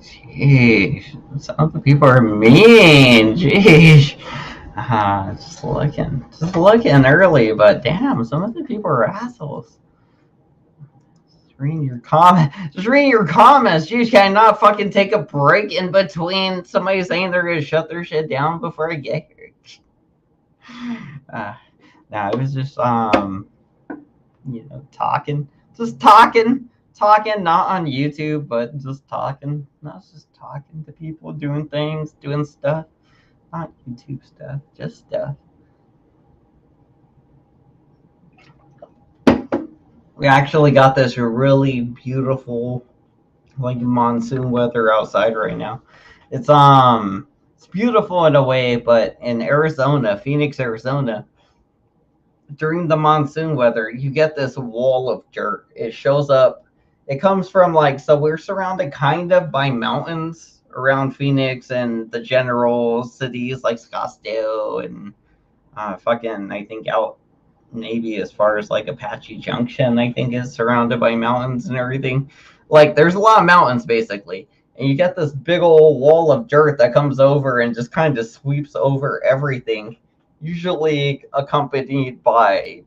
Jeez, some of the people are mean. Jeez. Just looking early, but damn, some of the people are assholes. Just reading your comments. Jeez, can I not fucking take a break in between somebody saying they're gonna shut their shit down before I get here? Nah, it was just talking, talking, not on YouTube, but just talking. Not just talking to people, doing things, doing stuff, not YouTube stuff, just stuff. We actually got this really beautiful, like monsoon weather outside right now. It's beautiful in a way, but in Arizona, Phoenix, Arizona, during the monsoon weather, you get this wall of dirt. It shows up. It comes from so we're surrounded kind of by mountains around Phoenix and the general cities like Scottsdale and fucking, I think, out maybe as far as like Apache Junction, I think is surrounded by mountains and everything. Like there's a lot of mountains basically. And you get this big old wall of dirt that comes over and just kind of sweeps over everything, usually accompanied by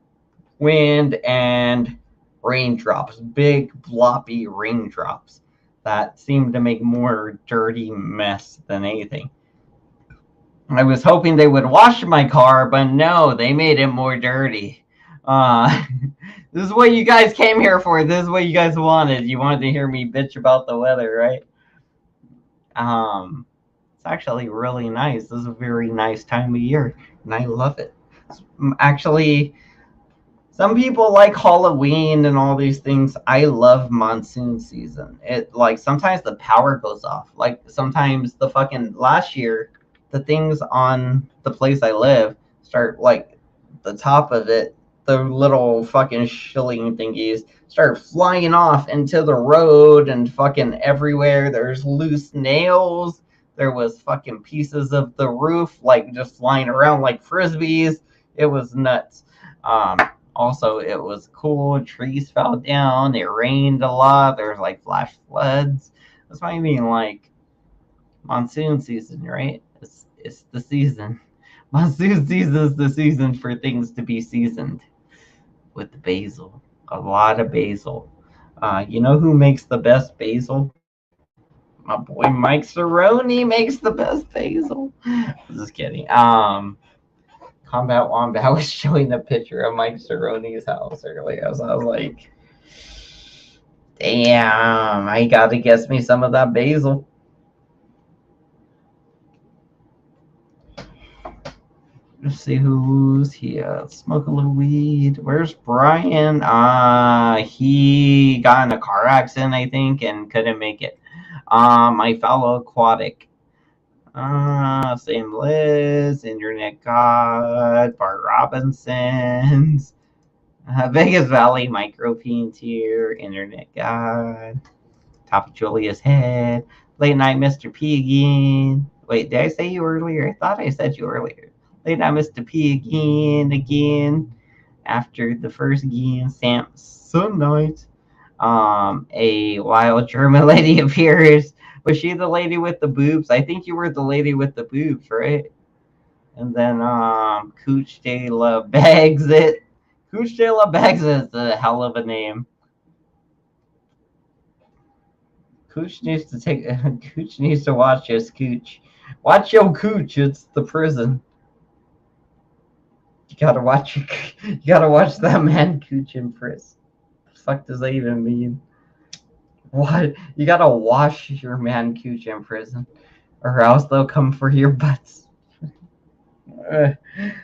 wind and raindrops, big bloppy raindrops that seem to make more dirty mess than anything. I was hoping they would wash my car, but no, they made it more dirty. Uh, this is what you guys came here for. This is what you guys wanted. You wanted to hear me bitch about the weather, right? It's actually really nice. This is a very nice time of year, and I love it. Actually, some people like Halloween and all these things. I love monsoon season. It sometimes the power goes off. Like sometimes the fucking last year, the things on the place I live start the top of it, the little fucking shilling thingies start flying off into the road and fucking everywhere. There's loose nails. There was fucking pieces of the roof just flying around like frisbees. It was nuts. Also, it was cool. Trees fell down. It rained a lot. There's flash floods. That's what I mean. Monsoon season, right? It's the season. Monsoon season is the season for things to be seasoned with the basil. A lot of basil. You know who makes the best basil? My boy Mike Cerrone makes the best basil. Just kidding. Combat Wombat was showing a picture of Mike Cerrone's house earlier. So I was like, damn, I gotta guess me some of that basil. Let's see who's here. Smoke a little weed. Where's Brian? He got in a car accident, I think, and couldn't make it. My fellow aquatic. Same Liz, Internet God, Bart Robinson's, Vegas Valley, Micro Tier, Internet God, Top of Julia's Head, Late Night Mr. P again. Wait, did I say you earlier? I thought I said you earlier. Late Night Mr. P again. After the first again, Samson Night. A wild German lady appears. Was she the lady with the boobs? I think you were the lady with the boobs, right? And then Cooch de la Bagsit. Cooch de la Bagsit is a hell of a name. Cooch needs to watch his Cooch. Watch your Cooch, it's the prison. You gotta watch that man Cooch in prison. What the fuck does that even mean? What? You gotta wash your man Cooch in prison, or else they'll come for your butts.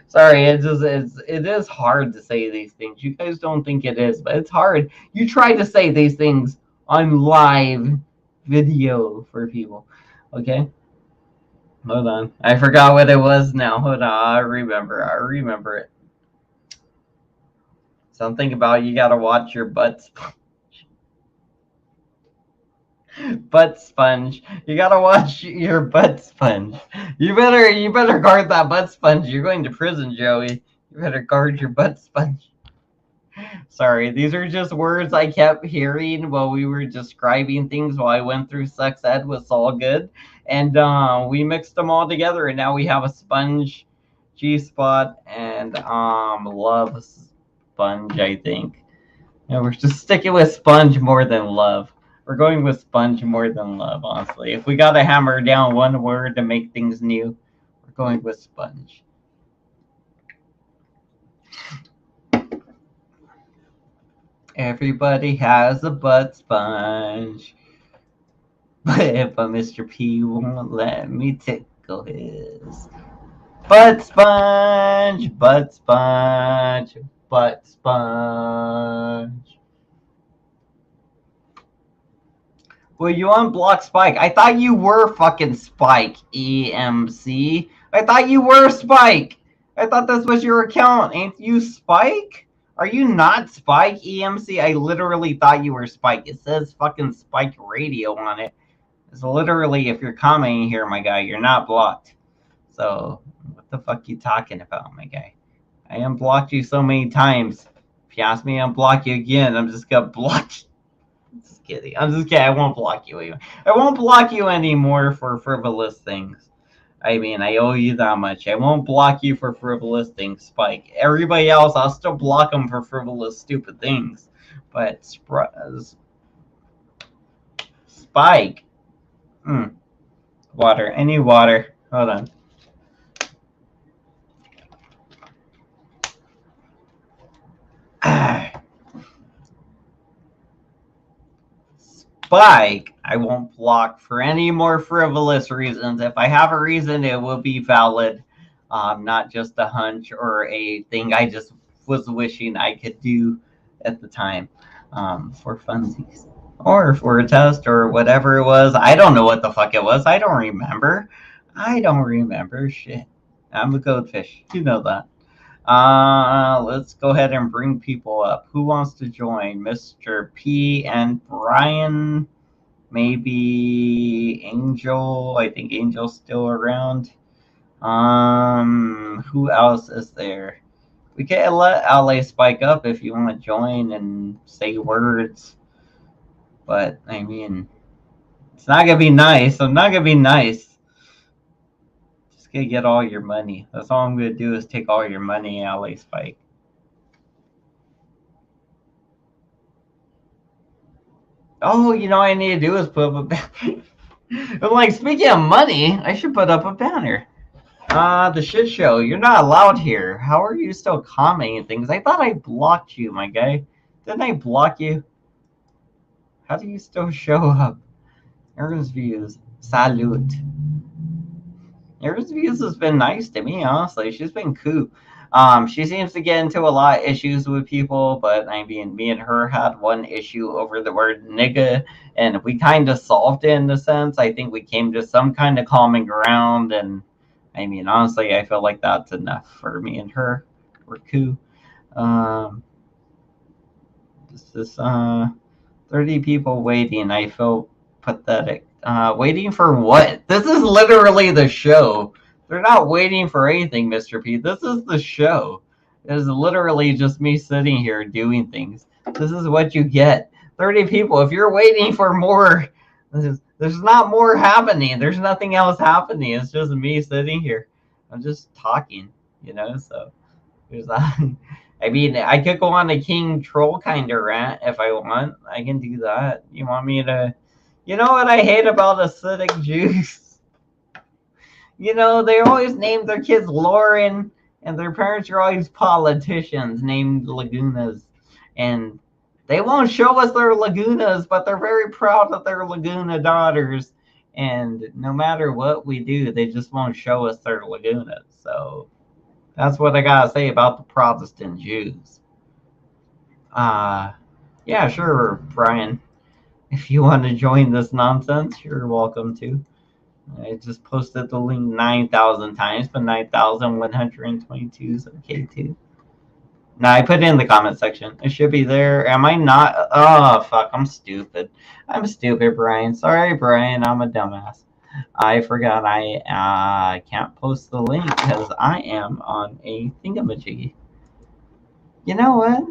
Sorry, it is hard to say these things. You guys don't think it is, but it's hard. You try to say these things on live video for people. Okay? Hold on. I forgot what it was now. Hold on. I remember it. Something about you gotta watch your butt sponge. Butt sponge. You gotta watch your butt sponge. You better guard that butt sponge. You're going to prison, Joey. You better guard your butt sponge. Sorry, these are just words I kept hearing while we were describing things while I went through sex ed with All Good. And we mixed them all together, and now we have a sponge, G spot, and love sponge, I think. Yeah, we're just sticking with sponge more than love. We're going with sponge more than love, honestly. If we gotta hammer down one word to make things new, we're going with sponge. Everybody has a butt sponge. But Mr. P won't let me tickle his butt sponge, butt sponge, butt sponge. Well, you unblock Spike. I thought you were fucking Spike, EMC. I thought you were Spike. I thought this was your account. Ain't you Spike? Are you not Spike, EMC? I literally thought you were Spike. It says fucking Spike Radio on it. It's literally, if you're commenting here, my guy, you're not blocked. So, what the fuck you talking about, my guy? I unblocked you so many times. If you ask me to unblock you again, I'm just gonna block you. Just kidding. I'm just kidding. I won't block you anymore. I won't block you anymore for frivolous things. I mean, I owe you that much. I won't block you for frivolous things, Spike. Everybody else, I'll still block them for frivolous, stupid things. But Spike. Water. I need water. Hold on. Spike, I won't block for any more frivolous reasons. If I have a reason, it will be valid, not just a hunch or a thing I just was wishing I could do at the time, for funsies or for a test or whatever it was. I don't know what the fuck it was. I don't remember. Shit. I'm a goldfish. You know that. Let's go ahead and bring people up. Who wants to join? Mr. P and Brian, maybe Angel. I think Angel's still around. Who else is there? We can let LA Spike up if you want to join and say words. But I mean, it's not gonna be nice. I'm not gonna be nice. Gonna get all your money. That's all I'm gonna do is take all your money, LA Spike. Oh, you know what I need to do is put up a banner. I'm like, speaking of money, I should put up a banner. The shit show. You're not allowed here. How are you still commenting things? I thought I blocked you, my guy. Didn't I block you? How do you still show up? Aaron's views. Salute. Aaron's views has been nice to me, honestly. She's been cool. She seems to get into a lot of issues with people, but I mean, me and her had one issue over the word nigga, and we kind of solved it in a sense. I think we came to some kind of common ground, and I mean, honestly, I feel like that's enough for me and her. We're cool. This is 30 people waiting. I feel pathetic. Waiting for what? This is literally the show. They're not waiting for anything, Mr. P. This is the show. It is literally just me sitting here doing things. This is what you get. 30 people. If you're waiting for more, there's not more happening. There's nothing else happening. It's just me sitting here. I'm just talking, so there's that. I mean, I could go on a King Troll kind of rant if I want. I can do that. You want me to... You know what I hate about acidic juice? They always name their kids Lauren, and their parents are always politicians named Lagunas. And they won't show us their Lagunas, but they're very proud of their Laguna daughters. And no matter what we do, they just won't show us their Lagunas. So that's what I gotta say about the Protestant Jews. Yeah, sure, Brian. If you want to join this nonsense, you're welcome to. I just posted the link 9,000 times, but 9,122 is okay too. Now I put it in the comment section. It should be there. Am I not? Oh, fuck. I'm stupid. I'm stupid, Brian. Sorry, Brian. I'm a dumbass. I forgot I can't post the link because I am on a thingamajiggy. You know what?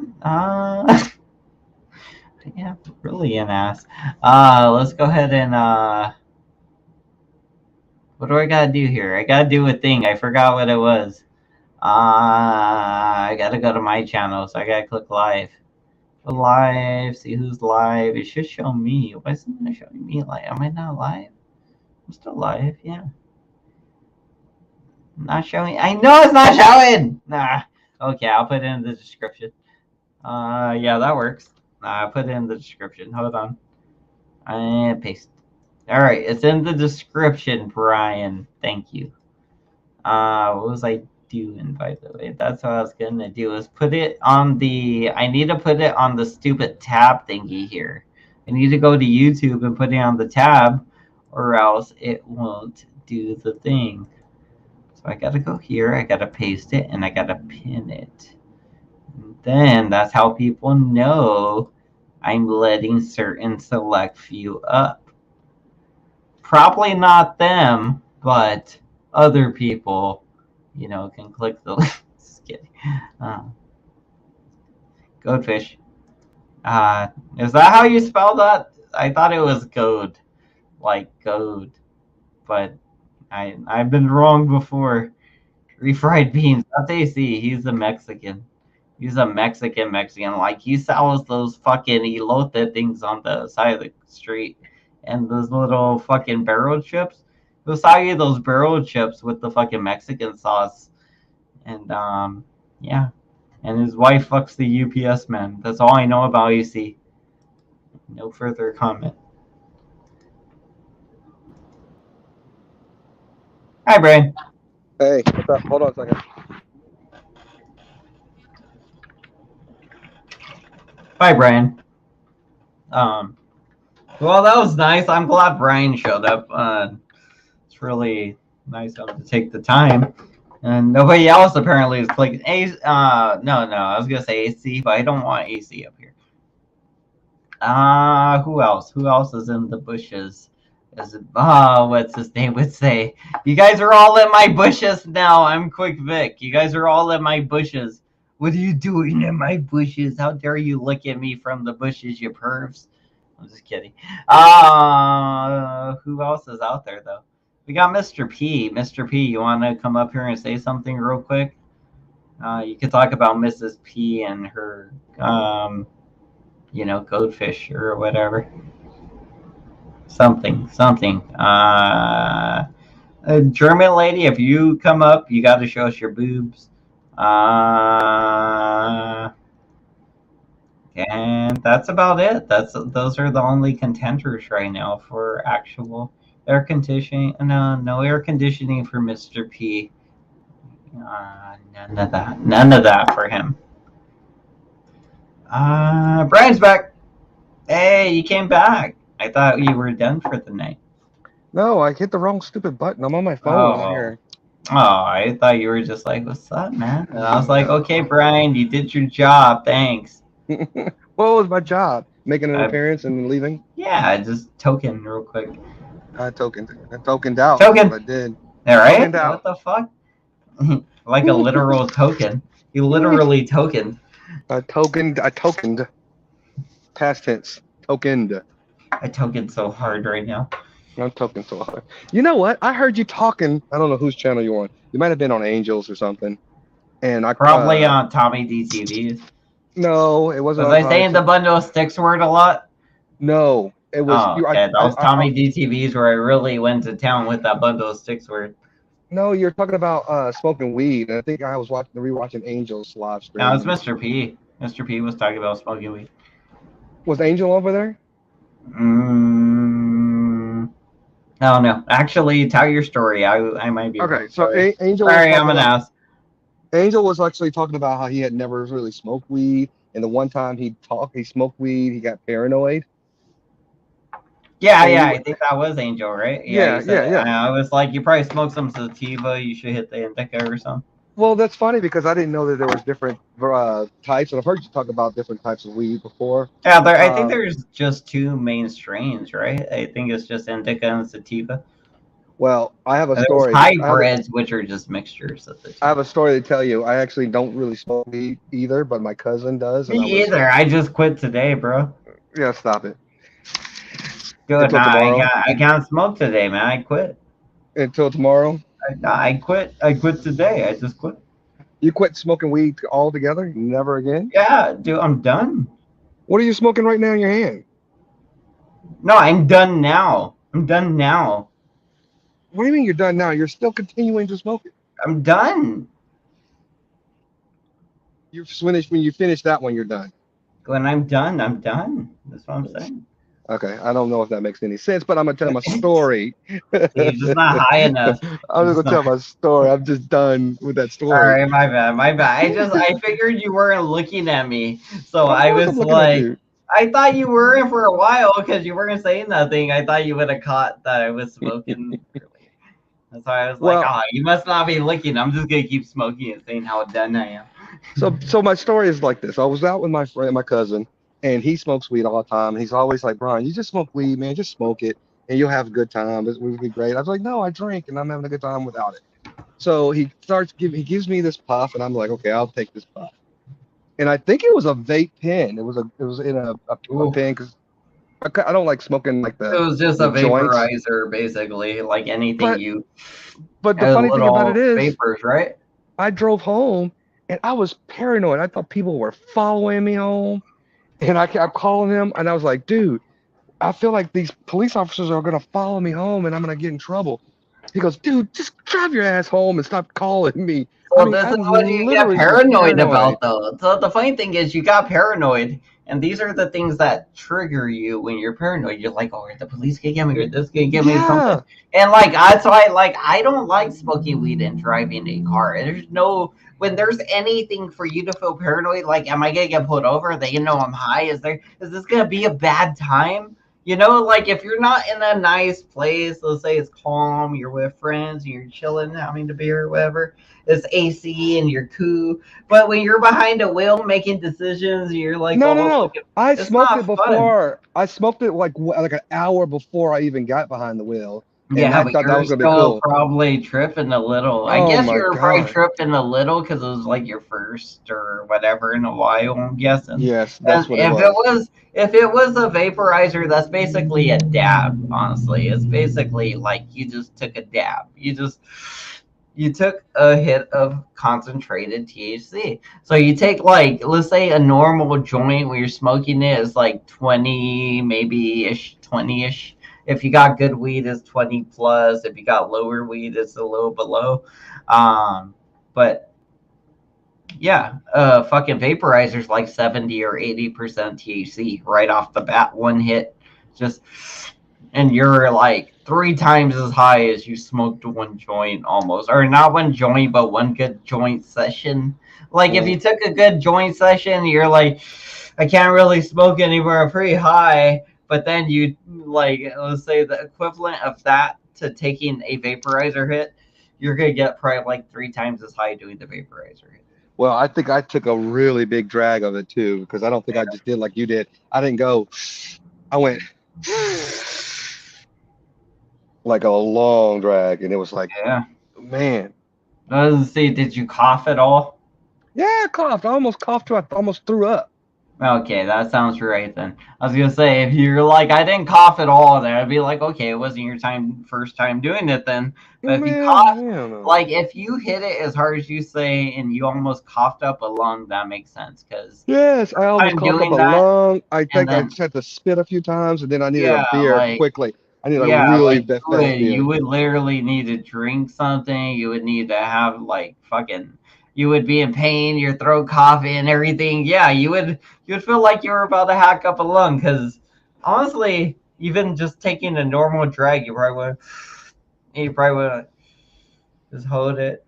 Yeah, really an ass. Let's go ahead and what do I gotta do here? I gotta do a thing. I forgot what it was. I gotta go to my channel, so I gotta click live. Live, see who's live. It should show me. Why isn't it showing me live? Am I not live? I'm still live, yeah. Not showing. I know it's not showing! Nah. Okay, I'll put it in the description. Yeah, that works. Put it in the description. Hold on. And paste. Alright, it's in the description, Brian. Thank you. What was I doing, by the way? That's what I was gonna do, is put it on the... I need to put it on the stupid tab thingy here. I need to go to YouTube and put it on the tab, or else it won't do the thing. So I gotta go here, I gotta paste it, and I gotta pin it. And then that's how people know I'm letting certain select few up. Probably not them, but other people, you know, can click the link. Just kidding. Goldfish. Is that how you spell that? I thought it was goad, like goad, but I've been wrong before. Refried beans. That's AC. He's a Mexican. He's a Mexican. Like, he sells those fucking elote things on the side of the street, and those little fucking barrel chips. He'll sell you those barrel chips with the fucking Mexican sauce, and yeah. And his wife fucks the UPS man. That's all I know about AC. No further comment. Hi, Brian. Hey, what's up? Hold on a second. Bye, Brian. Well, that was nice. I'm glad Brian showed up. It's really nice of him to take the time. And nobody else apparently is clicking A. No, I was gonna say AC, but I don't want AC up here. Who else? Who else is in the bushes? Is it? What's his name would say? You guys are all in my bushes now. I'm Quick Vic. You guys are all in my bushes. What are you doing in my bushes? How dare you look at me from the bushes, you pervs? I'm just kidding. Who else is out there though? We got Mr. P. Mr. P, you want to come up here and say something real quick? You could talk about Mrs. P and her, you know, goldfish or whatever. Something. A German lady, if you come up, you got to show us your boobs. And that's about it. Those are the only contenders right now for actual air conditioning. No air conditioning for Mr. P. None of that. None of that for him. Brian's back. Hey, you came back. I thought you were done for the night. No, I hit the wrong stupid button. I'm on my phone here. Oh, I thought you were just like, "What's up, man?" And I was like, "Okay, Brian, you did your job. Thanks." What was my job? Making an appearance and leaving? Yeah, just token real quick. I tokened out. Token. That's what I did. All right. Tokened out. What the fuck? Like a literal token. You literally tokened. I tokened. Past tense. Tokened. I tokened so hard right now. I'm talking so hard. You know what? I heard you talking. I don't know whose channel you're on. You might have been on Angels or something. And I probably on Tommy DTV's. No, it wasn't. Was I saying the bundle of sticks word a lot? No, it was. Oh, okay. That was Tommy DTV's where I really went to town with that bundle of sticks word. No, you're talking about smoking weed. And I think I was rewatching Angels live stream. No, it's Mr. P. Mr. P was talking about smoking weed. Was Angel over there? I don't know. Actually, tell your story. I might be. Okay, so Angel. Sorry, I'm an ass. Angel was actually talking about how he had never really smoked weed, and the one time he smoked weed, he got paranoid. Yeah, I think that was Angel, right? Yeah. I was like, you probably smoked some sativa. You should hit the indica or something. Well, that's funny because I didn't know that there was different types, and I've heard you talk about different types of weed before. Yeah, I think there's just two main strains, right? I think it's just indica and sativa. Well, I have a And there's story. hybrids, which are just mixtures of the I two. have a story to tell you. I actually don't really smoke weed either, but my cousin does, Me and either. I just quit today, bro. yeah, stop it. Good. Until Nah, tomorrow. I can't smoke today, man. I quit. Until tomorrow. I quit. I quit today. I just quit. You quit smoking weed altogether? Never again? Yeah, dude, I'm done. What are you smoking right now in your hand? No, I'm done now. I'm done now. What do you mean you're done now? You're still continuing to smoke it. I'm done. You've finished when you finish that one, you're done. When I'm done, I'm done. That's what I'm saying. Okay, I don't know if that makes any sense, but I'm gonna tell my story. I'm You're just not high enough. just You're gonna just tell not. my story. I'm just done with that All story. right, my bad, my bad. I figured you weren't looking at me, so Of I course, I'm was looking at like, you. I thought you were in for a while because you weren't saying nothing. I thought you would have caught that I was smoking earlier. That's why I was like, Well, oh, you must not be looking. I'm just gonna keep smoking and saying how done I am. so my story is like this. I was out with my friend, my cousin, and he smokes weed all the time. He's always like, Brian, you just smoke weed, man. Just smoke it, and you'll have a good time. It would be great. I was like, no, I drink, and I'm having a good time without it. So he gives me this puff, and I'm like, okay, I'll take this puff. And I think it was a vape pen. It was in a Oof. pen because I don't like smoking like It was just the a joints. vaporizer, basically, like anything But you the funny thing about it little is, vapors, right? I drove home and I was paranoid. I thought people were following me home, and I kept calling them, and I was like, dude, I feel like these police officers are gonna follow me home, and I'm gonna get in trouble. He goes, dude, just drive your ass home and stop calling me. I So mean, this I is what you get literally was paranoid paranoid. about, though. So the funny thing is, you got paranoid, and these are the things that trigger you when you're paranoid. You're like, "Oh, are the police gonna get me? Or this gonna get me something?" Yeah, And like, that's why, like, I don't like smoking weed and driving a car. There's no when there's anything for you to feel paranoid. Like, am I gonna get pulled over? They know I'm high. Is this gonna be a bad time? You know, like if you're not in a nice place, let's say it's calm, you're with friends, you're chilling, having a beer or whatever, it's AC and you're cool. But when you're behind a wheel making decisions, you're like, no, no, oh, no. look, I it's smoked not it fun. before. I smoked it like an hour before I even got behind the wheel, and Yeah, I but thought that you're was gonna be still cool. probably tripping a little. I Oh guess my you're probably God. tripping a little because it was like your first or whatever in a while, I'm guessing. Yes, And that's what it was. if it was a vaporizer, that's basically a dab, honestly. It's basically like you just took a dab. You took a hit of concentrated THC. So you take like let's say a normal joint when you're smoking it is like 20 maybe ish 20ish. If you got good weed it's 20 plus. If you got lower weed it's a little below. But yeah, fucking vaporizers like 70 or 80% THC right off the bat, one hit, just, and you're like three times as high as you smoked one joint almost, or not one joint, but one good joint session. Like if you Mm. took a good joint session, you're like, I can't really smoke anymore, I'm pretty high. But then you like, let's say the equivalent of that to taking a vaporizer hit, you're gonna get probably like three times as high doing the vaporizer hit. Well, I think I took a really big drag of it too, because I don't think I just did like you did. I didn't go. I went like a long drag, and it was like, Yeah. man, Let's see, did you cough at all? yeah, I coughed. I almost coughed till I almost threw up. Okay, that sounds right then. I was gonna say if you're like I didn't cough at all, then I'd be like, okay, it wasn't your first time doing it then. Oh, But if you man, cough, hell no. like if you hit it as hard as you say, and you almost coughed up a lung, that makes sense because Yes, I almost I'm coughed up doing a that, lung. I and think I then just had to spit a few times, and then I needed a yeah, beer like quickly. I needed a yeah, really like fast you beer. would literally need to drink something. You would need to have like fucking. You would be in pain, your throat coughing, everything. Yeah, you would feel like you were about to hack up a lung. Because honestly, even just taking a normal drag, you probably would just hold it,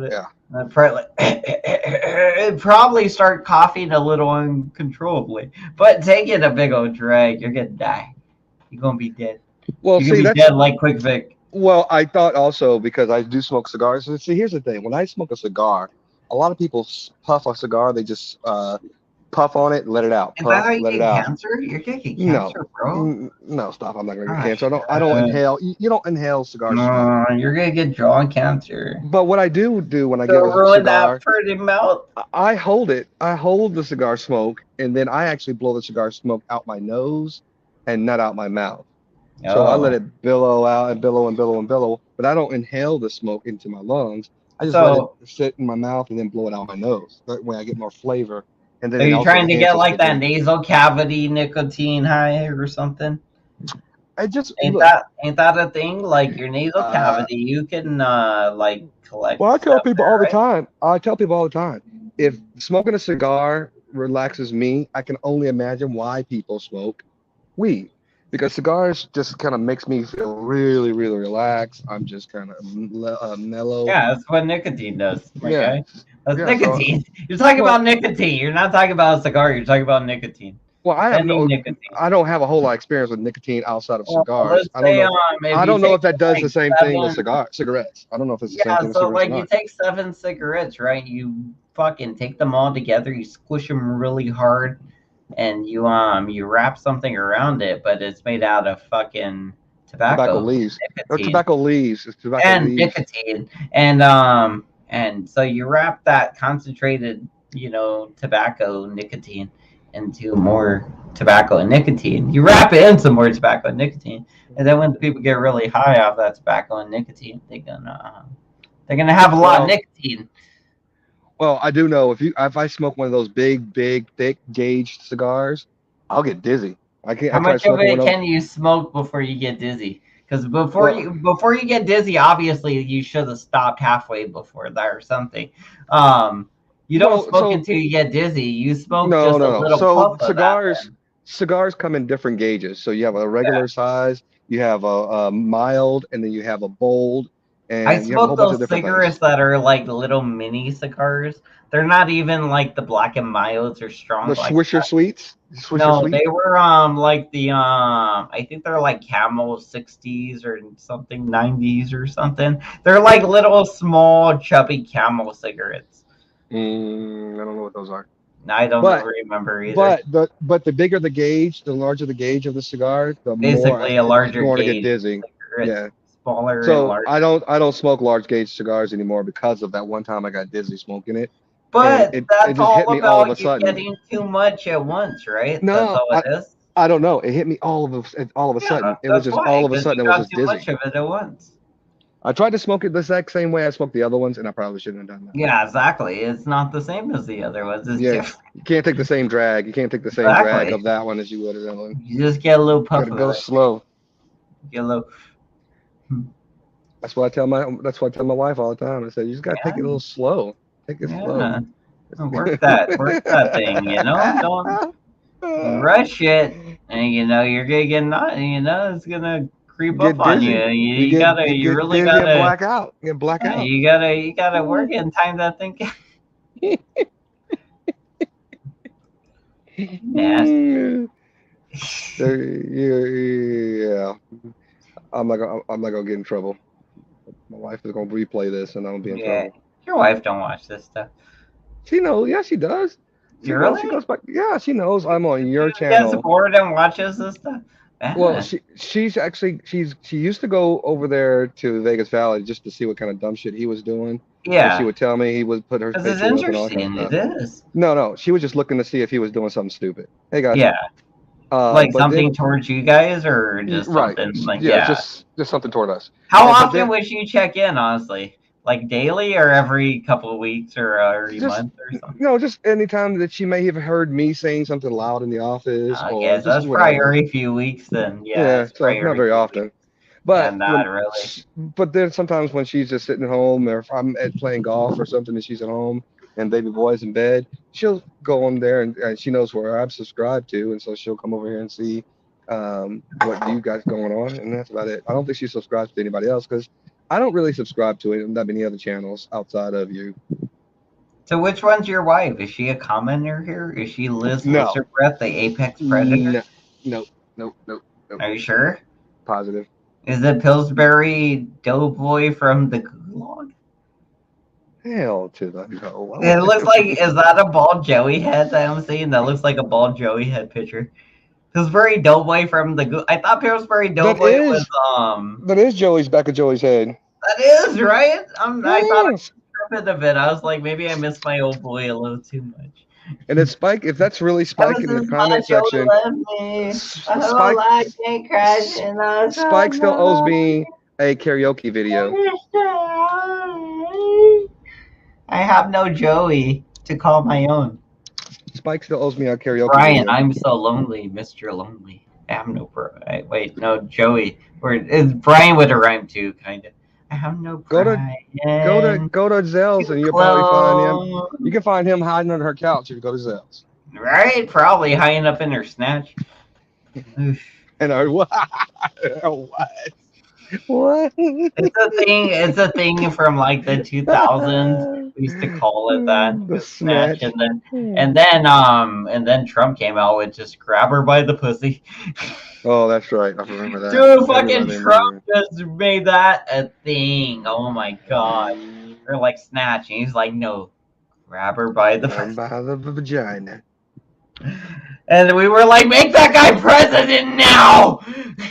Yeah. and probably it'd probably start coughing a little uncontrollably. But taking a big old drag, you're gonna die. You're gonna be dead. Well, You're gonna see, be that's dead like Quick Vic. well, I thought also because I do smoke cigars. So see, here's the thing: when I smoke a cigar, a lot of people puff a cigar. They just puff on it, let it out. Is that how Puff, you let it get out. cancer? You're gonna get No, cancer, bro. no, stop. I'm not gonna get Ah, cancer. shit. I don't inhale. You don't inhale cigar smoke. No, you're gonna get jaw cancer. But what I do when I get Don't a ruin that cigar, pretty mouth. I hold it. I hold the cigar smoke, and then I actually blow the cigar smoke out my nose and not out my mouth. So I let Oh, it billow out and billow and billow and billow, but I don't inhale the smoke into my lungs. I just let it so sit in my mouth and then blow it out my nose. That way I get more flavor, and then are it you also trying to get enhances like the that drink. nasal cavity nicotine high or something? I just Ain't look. that a thing? Like your nasal Uh, cavity, you can like well, collect I tell stuff people all there, the right? time. I tell people all the time. If smoking a cigar relaxes me, I can only imagine why people smoke weed, because cigars just kind of makes me feel really, really relaxed. I'm just kind of mellow. Yeah, that's what nicotine does, my Yeah, guy. That's yeah. So, nicotine. You're talking well, about nicotine. You're not talking about a cigar. You're talking about nicotine. well, Any nicotine. I don't have a whole lot of experience with nicotine outside of Well, cigars. let's say if I you don't know take if that does like the same thing with seven. cigarettes. I don't know if it's the same Yeah, thing with so cigarettes or like you not. take 7 cigarettes, right? You fucking take them all together, you squish them really hard, and you wrap something around it, but it's made out of fucking Tobacco tobacco, leaves. Or nicotine, tobacco leaves. It's tobacco and leaves. nicotine, and so you wrap that concentrated, tobacco nicotine into more tobacco and nicotine. You wrap it in some more tobacco and nicotine, and then when people get really high off that tobacco and nicotine, they're gonna have a lot of Well, nicotine. I do know if I smoke one of those big, thick gauge cigars, I'll get dizzy. How I tried much of smoking one it of can you smoke before you get dizzy? Because before well, you get dizzy, obviously you should have stopped halfway before that or something. Um, you don't well, smoke so until you get dizzy. You smoke no, just a no, no. little So puff of that. Then cigars come in different gauges. So you have a yeah. regular size, you have a mild, and then you have a bold, I and you have a whole smoke bunch of those different things. cigarettes that are like little mini cigars. They're not even like the black and milds or The strong like Swisher that. Sweets, Swisher No, Sweet. they were like the I think they're like Camel 60s or something 90s or something. They're like little small chubby Camel cigarettes. I don't know what those are. I don't But remember either. the bigger the gauge, the larger the gauge of the cigar, the more Basically, a it's larger going to get gauge dizzy. cigarette, Yeah. smaller and So larger. I don't smoke large gauge cigars anymore because of that one time I got dizzy smoking it, and But it that's just hit all me all of a about you sudden. getting too much at once, right? That's No, all it is. I don't know. It hit me all of a Yeah, sudden. It was that's just why, all of a because sudden you it was got just too much dizzy. of it at once. I tried to smoke it the exact same way I smoked the other ones, and I probably shouldn't have done that. Yeah, exactly. It's not the same as the other ones. It's Yeah, different. you can't take the same drag. You can't take the same drag Exactly. of that one as you would of that one. You just get a little You puff gotta of go it. slow. Get a little. That's what I tell my wife all the time. I said, you just gotta take Yeah, it a little slow. Take it slow. yeah. Work that thing. Don't rush it, and you're gonna get not. It's gonna creep up Get on you. dizzy. You You get really dizzy and gotta. black out. Get black Yeah, out. you gotta work it and time that thing. Nasty. Yeah. I'm not gonna get in trouble. My wife is gonna replay this and I'm gonna be in Yeah, trouble. your wife don't watch this stuff. She knows, yeah, she does. She You knows. She really? goes back. Yeah, she knows I'm on your She gets channel. bored and watches this stuff. Well, Yeah, she used to go over there to Vegas Valley just to see what kind of dumb shit he was doing, and she yeah. would tell me he would put her Because it's picture up and all that kind of interesting. It stuff. is. No, no, she was just looking to see if he was doing something stupid. Hey guys, Yeah. Like but then something towards you guys, or just right, something like yeah, yeah. just something toward us. How But often then would you check in, honestly? Like daily or every couple of weeks or every just month or something? just anytime that she may have heard me saying something loud in the office I or guess just that's probably whatever. every few weeks then. Yeah, Yeah, it's so probably not every very few weeks. often. Yeah, But not really. but then sometimes when she's just sitting at home, or if I'm at playing golf or something, and she's at home and baby boy's in bed, she'll go on there and she knows where I'm subscribed to, and so she'll come over here and see what you guys going on, and that's about it. I don't think she subscribes to anybody else because I don't really subscribe to it that many other channels outside of you. So which one's your wife? Is she a commenter here? Is she Liz No, Lizard Breath, the apex predator? no, no, no, no, no. Are you sure? Positive. Is it Pillsbury Doughboy from the Gulag? Hell to the no. I It want looks like, is that a bald Joey head that I'm seeing? That looks like a bald Joey head picture. Pillsbury Doughboy from the. I thought Pillsbury that Doughboy was is that is Joey's back of Joey's head. That is right. I thought I Yes. was tripping a bit. I was like, maybe I missed my old boy a little too much. And it's Spike. If that's really Spike Ever in the since comment my shoulder section, left me, my whole Spike life came crashing. I Spike still owes saw me a karaoke video. I have no Joey to call my own. Spike still owes me a karaoke Brian, video. I'm so lonely, Mr. Lonely. I have no wait, no Joey. Or is Brian would have rhymed too, kind of. I have no Go to Brian. Zell's and you'll probably find him. You can find him hiding under her couch if you go to Zell's. Right, probably hiding up in her snatch. And I what? What? What? It's a thing from like the 2000s. We used to call it that. The Snatch. snatch. And then Trump came out with just grab her by the pussy. Oh, that's right. I remember that. Dude, fucking Trump just made that a thing. Oh my god. Or like snatch. And he's like, no, grab her by the pussy. By the vagina. And we were like, make that guy president now.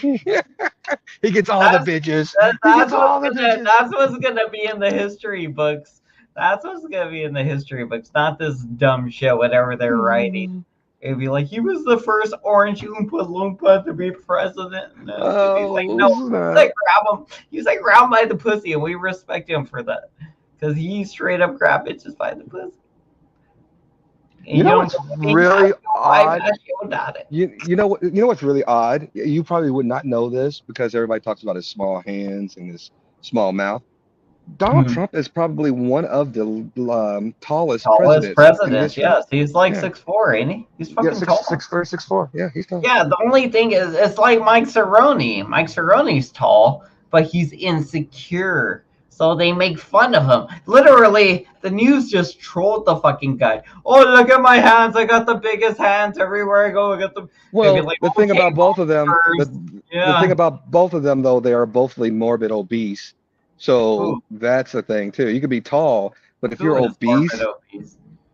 He gets all the bitches. That's what's gonna be in the history books. That's what's gonna be in the history books, not this dumb shit, whatever they're writing. It'd be like, he was the first Orange Oompa Loompa to be president. He's like, no, grab him. He's like, grab him by the pussy, and we respect him for that. Because he straight up grabbed bitches by the pussy. You know what's really odd? You know what's really odd? You probably would not know this because everybody talks about his small hands and his small mouth. Donald Trump is probably one of the tallest presidents. Yes, he's like 6'4", ain't he? He's fucking tall. 6'4". Yeah, he's tall. Yeah, the only thing is, it's like Mike Cerrone. Mike Cerrone's tall, but he's insecure. So they make fun of him. Literally, the news just trolled the fucking guy. Oh, look at my hands. I got the biggest hands everywhere I go. I got the. Well, like, the thing about both of them, the thing about both of them, though, they are both morbid obese. So that's the thing, too. You could be tall, but if you're obese,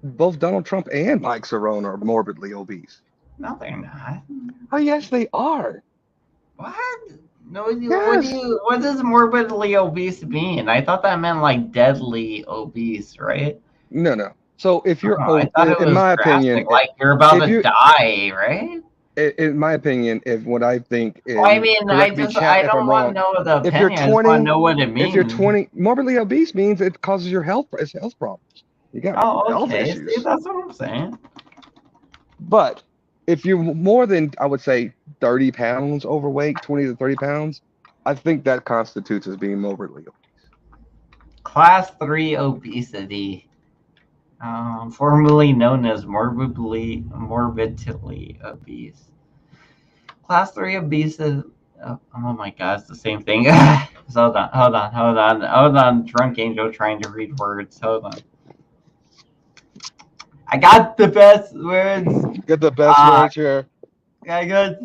both Donald Trump and Mike Cerrone are morbidly obese. No, they're not. Oh, yes, they are. What? No, yes. What does morbidly obese mean? I thought that meant like deadly obese, right? No. So if you're, in my opinion, like you're about to die, right? In my opinion, what I think is, I mean, I don't want to know the opinion. If you're 20, I just want to know what it means. If you're 20, morbidly obese means it causes your health problems. You got health issues. See, that's what I'm saying. But if you're more than, I would say, 30 pounds overweight, 20 to 30 pounds, I think that constitutes as being morbidly obese. Class 3 obesity, formerly known as morbidly obese. Class 3 obesity. Oh my God, it's the same thing. Hold on. Drunk Angel trying to read words. Hold on. I got the best words. Get the best words here. I got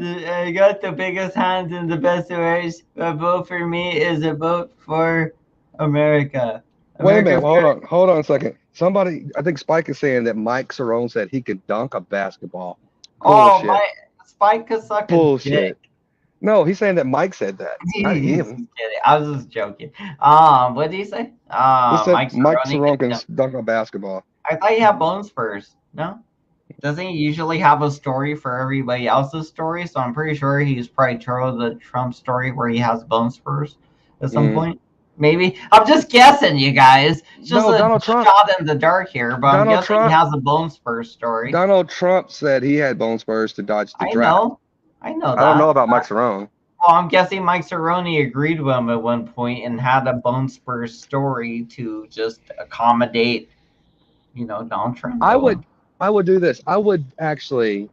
the biggest hands and the best words. A vote for me is a vote for America. Wait a minute. Hold on a second. Somebody, I think Spike is saying that Mike Cerrone said he could dunk a basketball. Bullshit. Oh, Spike could suck a dick. No, he's saying that Mike said that. Not him. I was just joking. What did he say? He said Mike Cerrone can dunk a basketball. I thought he had bone spurs. No? Doesn't he usually have a story for everybody else's story? So I'm pretty sure he's probably told the Trump story where he has bone spurs at some point. Maybe. I'm just guessing, you guys. It's just a shot in the dark here, but I'm guessing he has a bone spurs story. Donald Trump said he had bone spurs to dodge the draft. I know that. I don't know about Mike Cerrone. Well, I'm guessing Mike Cerrone agreed with him at one point and had a bone spurs story to just accommodate, Donald Trump. I would do this. I would actually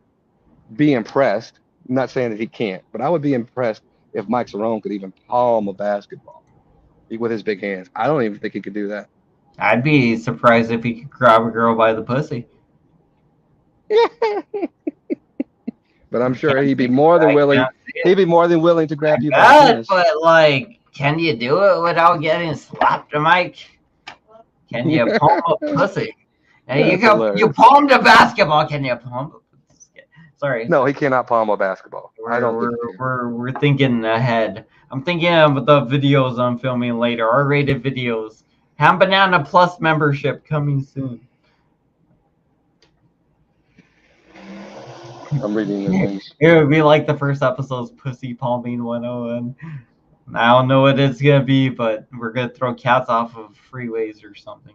be impressed. I'm not saying that he can't, but I would be impressed if Mike Cerrone could even palm a basketball with his big hands. I don't even think he could do that. I'd be surprised if he could grab a girl by the pussy. But I'm sure he'd be more than willing. He'd be more than willing to grab you by the But can you do it without getting slapped, Mike? Can you palm a pussy? Hey, That's you hilarious. palmed a basketball. Can you palm a pussy? Sorry. No, he cannot palm a basketball. I We're don't think we're he can. we're thinking ahead. I'm thinking of the videos I'm filming later, R-rated videos. Ham Banana Plus membership coming soon. I'm reading the It things. would be like the first episode's Pussy Palming 101. I don't know what it's gonna be, but we're gonna throw cats off of freeways or something.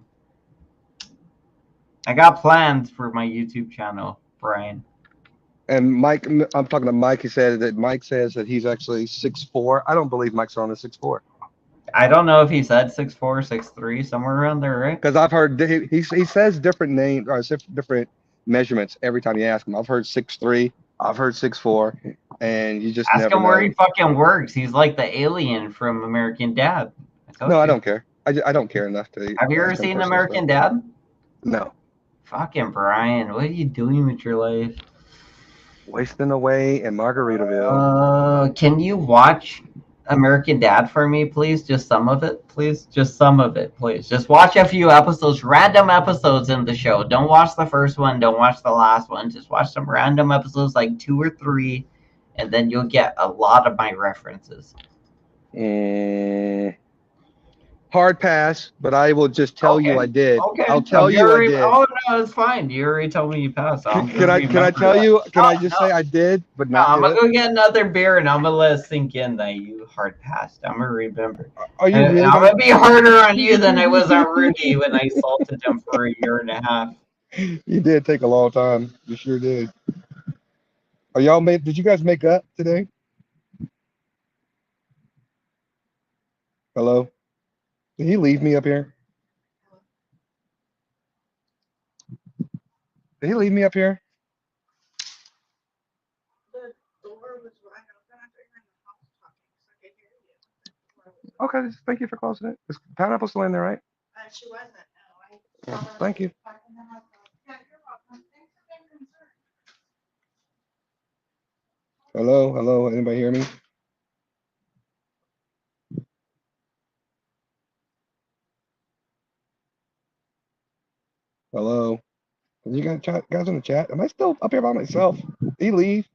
I got plans for my YouTube channel, Brian. And Mike, I'm talking to Mike. He said that Mike says that he's actually 6'4". I don't believe Mike's on a 6'4". I don't know if he said 6'4", 6'3", somewhere around there, right? Because I've heard he says different names or different measurements every time you ask him. I've heard 6'3", I've heard 6'4", and you just Ask never him where he know. fucking works. He's like the alien from American Dad. I No, told I you. don't care. I don't care enough to Have you ever ask him seen personal stuff. American Dad? No, Fucking Brian, what are you doing with your life? wasting away in Margaritaville. Can you watch American Dad for me, please? Just some of it, please. Just some of it, please. Just watch a few episodes, random episodes in the show. Don't watch the first one. Don't watch the last one. Just watch some random episodes, like 2 or 3, and then you'll get a lot of my references. Mm, hard pass, but I will just tell you Okay. I did. Okay. I'll tell you I did. Oh no, it's fine. You already told me you passed. I'm gonna Can I remember tell that. you? Can No, I just no, say I did, but no. not I'm do gonna it? go get another beer and I'm gonna let it sink in that you hard passed. I'm gonna remember. Are you And really I'm gonna? gonna be harder on you than I was on Rudy when I salted him for a year and a half. You did take a long time. You sure did. Are y'all made? Did you guys make up today? Hello? Did he leave me up here? Did he leave me up here? Okay, thank you for closing it. Is pineapple still in there, right? Yeah, thank you. Hello, hello. Anybody hear me? Hello. You guys in the chat? Am I still up here by myself? Did he leave?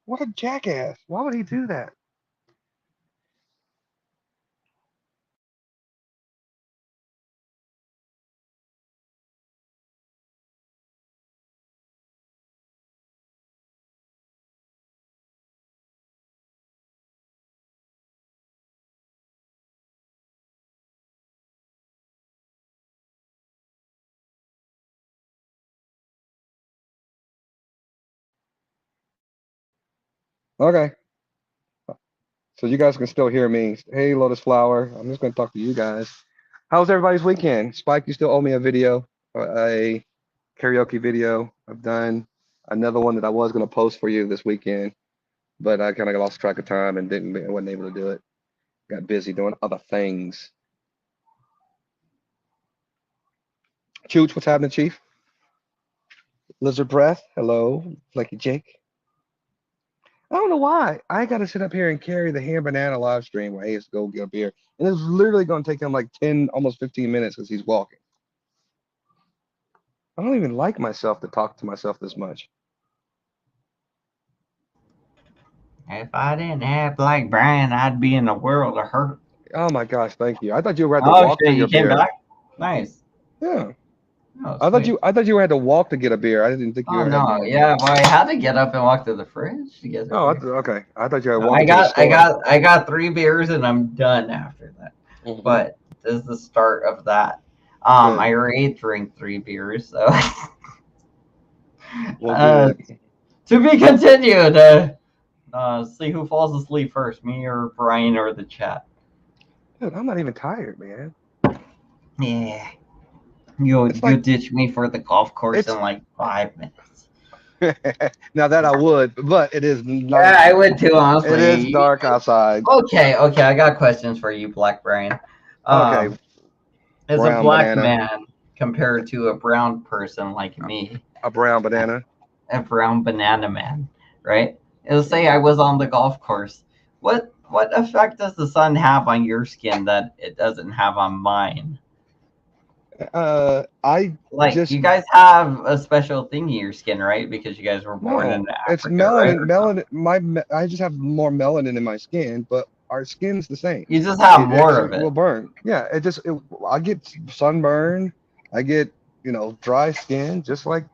What a jackass! Why would he do that? Okay, so you guys can still hear me. Hey, Lotus Flower. I'm just gonna talk to you guys. How's everybody's weekend? Spike, you still owe me a video, a karaoke video. I've done another one that I was gonna post for you this weekend, but I kind of lost track of time and wasn't able to do it. Got busy doing other things. Chooch, what's happening, Chief? Lizard Breath, hello. Flaky Jake. I don't know why. I got to sit up here and carry the Ham Banana live stream while Ace go get a beer. And it's literally going to take him like 10, almost 15 minutes because he's walking. I don't even like myself to talk to myself this much. If I didn't have Black Brian, I'd be in a world of hurt. Oh my gosh, thank you. I thought you had to Oh walk to shit, your you came beer. back? Nice. Yeah. Oh, I thought you had to walk to get a beer. I didn't think you oh had to no, have yeah, well, I had to get up and walk to the fridge to get a Oh, beer. okay. I thought you had to No, walk into the store. I got 3 beers and I'm done after that. Mhm. But this is the start of that. Good. I already drank 3 beers, so Well, good. to be continued. See who falls asleep first, me or Brian or the chat. Dude, I'm not even tired, man. Yeah, you It's like ditch me for the golf course it's in like 5 minutes. now that I would, but it is dark. Yeah, I would too, honestly. It is dark outside. Okay, I got questions for you, Black Brian. Okay, As a brown black banana. man compared to a brown person like me, A brown banana. a brown banana man, right? It'll say I was on the golf course. What effect does the sun have on your skin that it doesn't have on mine? I Like, just you guys have a special thing in your skin, right? Because you guys were born no. in It's Africa, right? melanin. Melanin. I just have more melanin in my skin, but our skin's the same. You just have It more actually of it. will burn. Yeah. I get sunburn. I get dry skin, just like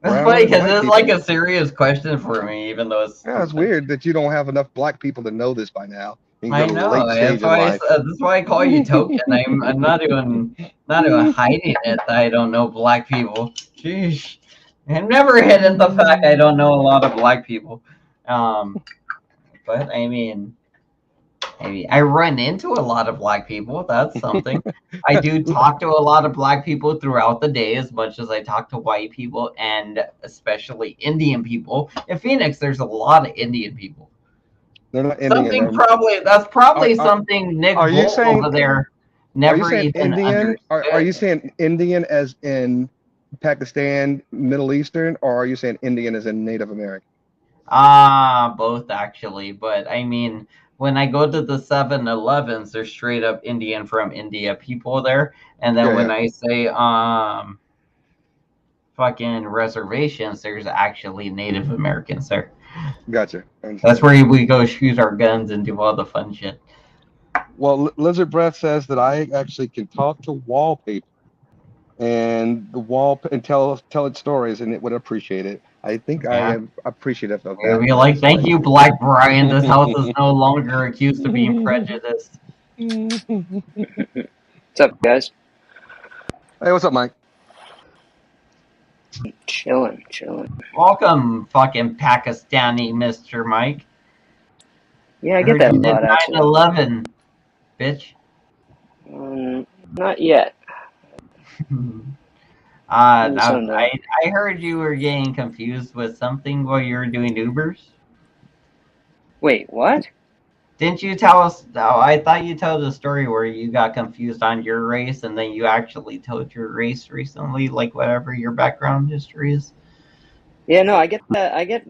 It's brown funny and because white it's like people. a serious question for me, even though it's Yeah, it's stupid. weird that you don't have enough black people to know this by now. You can go I to the know. late stage in life. That's why I call you token. I'm not even hiding it that I don't know black people. Sheesh. I'm never hidden the fact I don't know a lot of black people. Um, but I mean, I run into a lot of black people. That's something. I do talk to a lot of black people throughout the day as much as I talk to white people and especially Indian people. In Phoenix, there's a lot of Indian people. They're not Indian. That's Are, probably are, something Nick are you Volt over saying there are you never saying even Indian? Are you understood. saying Indian as in Pakistan, Middle Eastern, or are you saying Indian as in Native American? Both actually, but I mean, when I go to the 7-Elevens, there's straight up Indian from India people there, and then Yeah, when yeah. I say fucking reservations, there's actually Native Americans there. Gotcha. I That's understand. where we go shoot our guns and do all the fun shit. Well, Lizard Breath says that I actually can talk to wallpaper and and tell it stories, and it would appreciate it. I think I Yeah. am appreciative of We'll that be like, thank aspect. you, Black Brian. This house is no longer accused of being prejudiced. What's up, guys? Hey, what's up, Mike? Chilling. Welcome, fucking Pakistani Mr. Mike. Yeah, I I get heard that you a did lot, actually. 9/11, bitch. Not yet. Maybe Now, someday. I heard you were getting confused with something while you were doing Ubers. Wait, what? Didn't you tell us? Oh, I thought you told the story where you got confused on your race and then you actually told your race recently, like whatever your background history is. Yeah, no, I get that. I get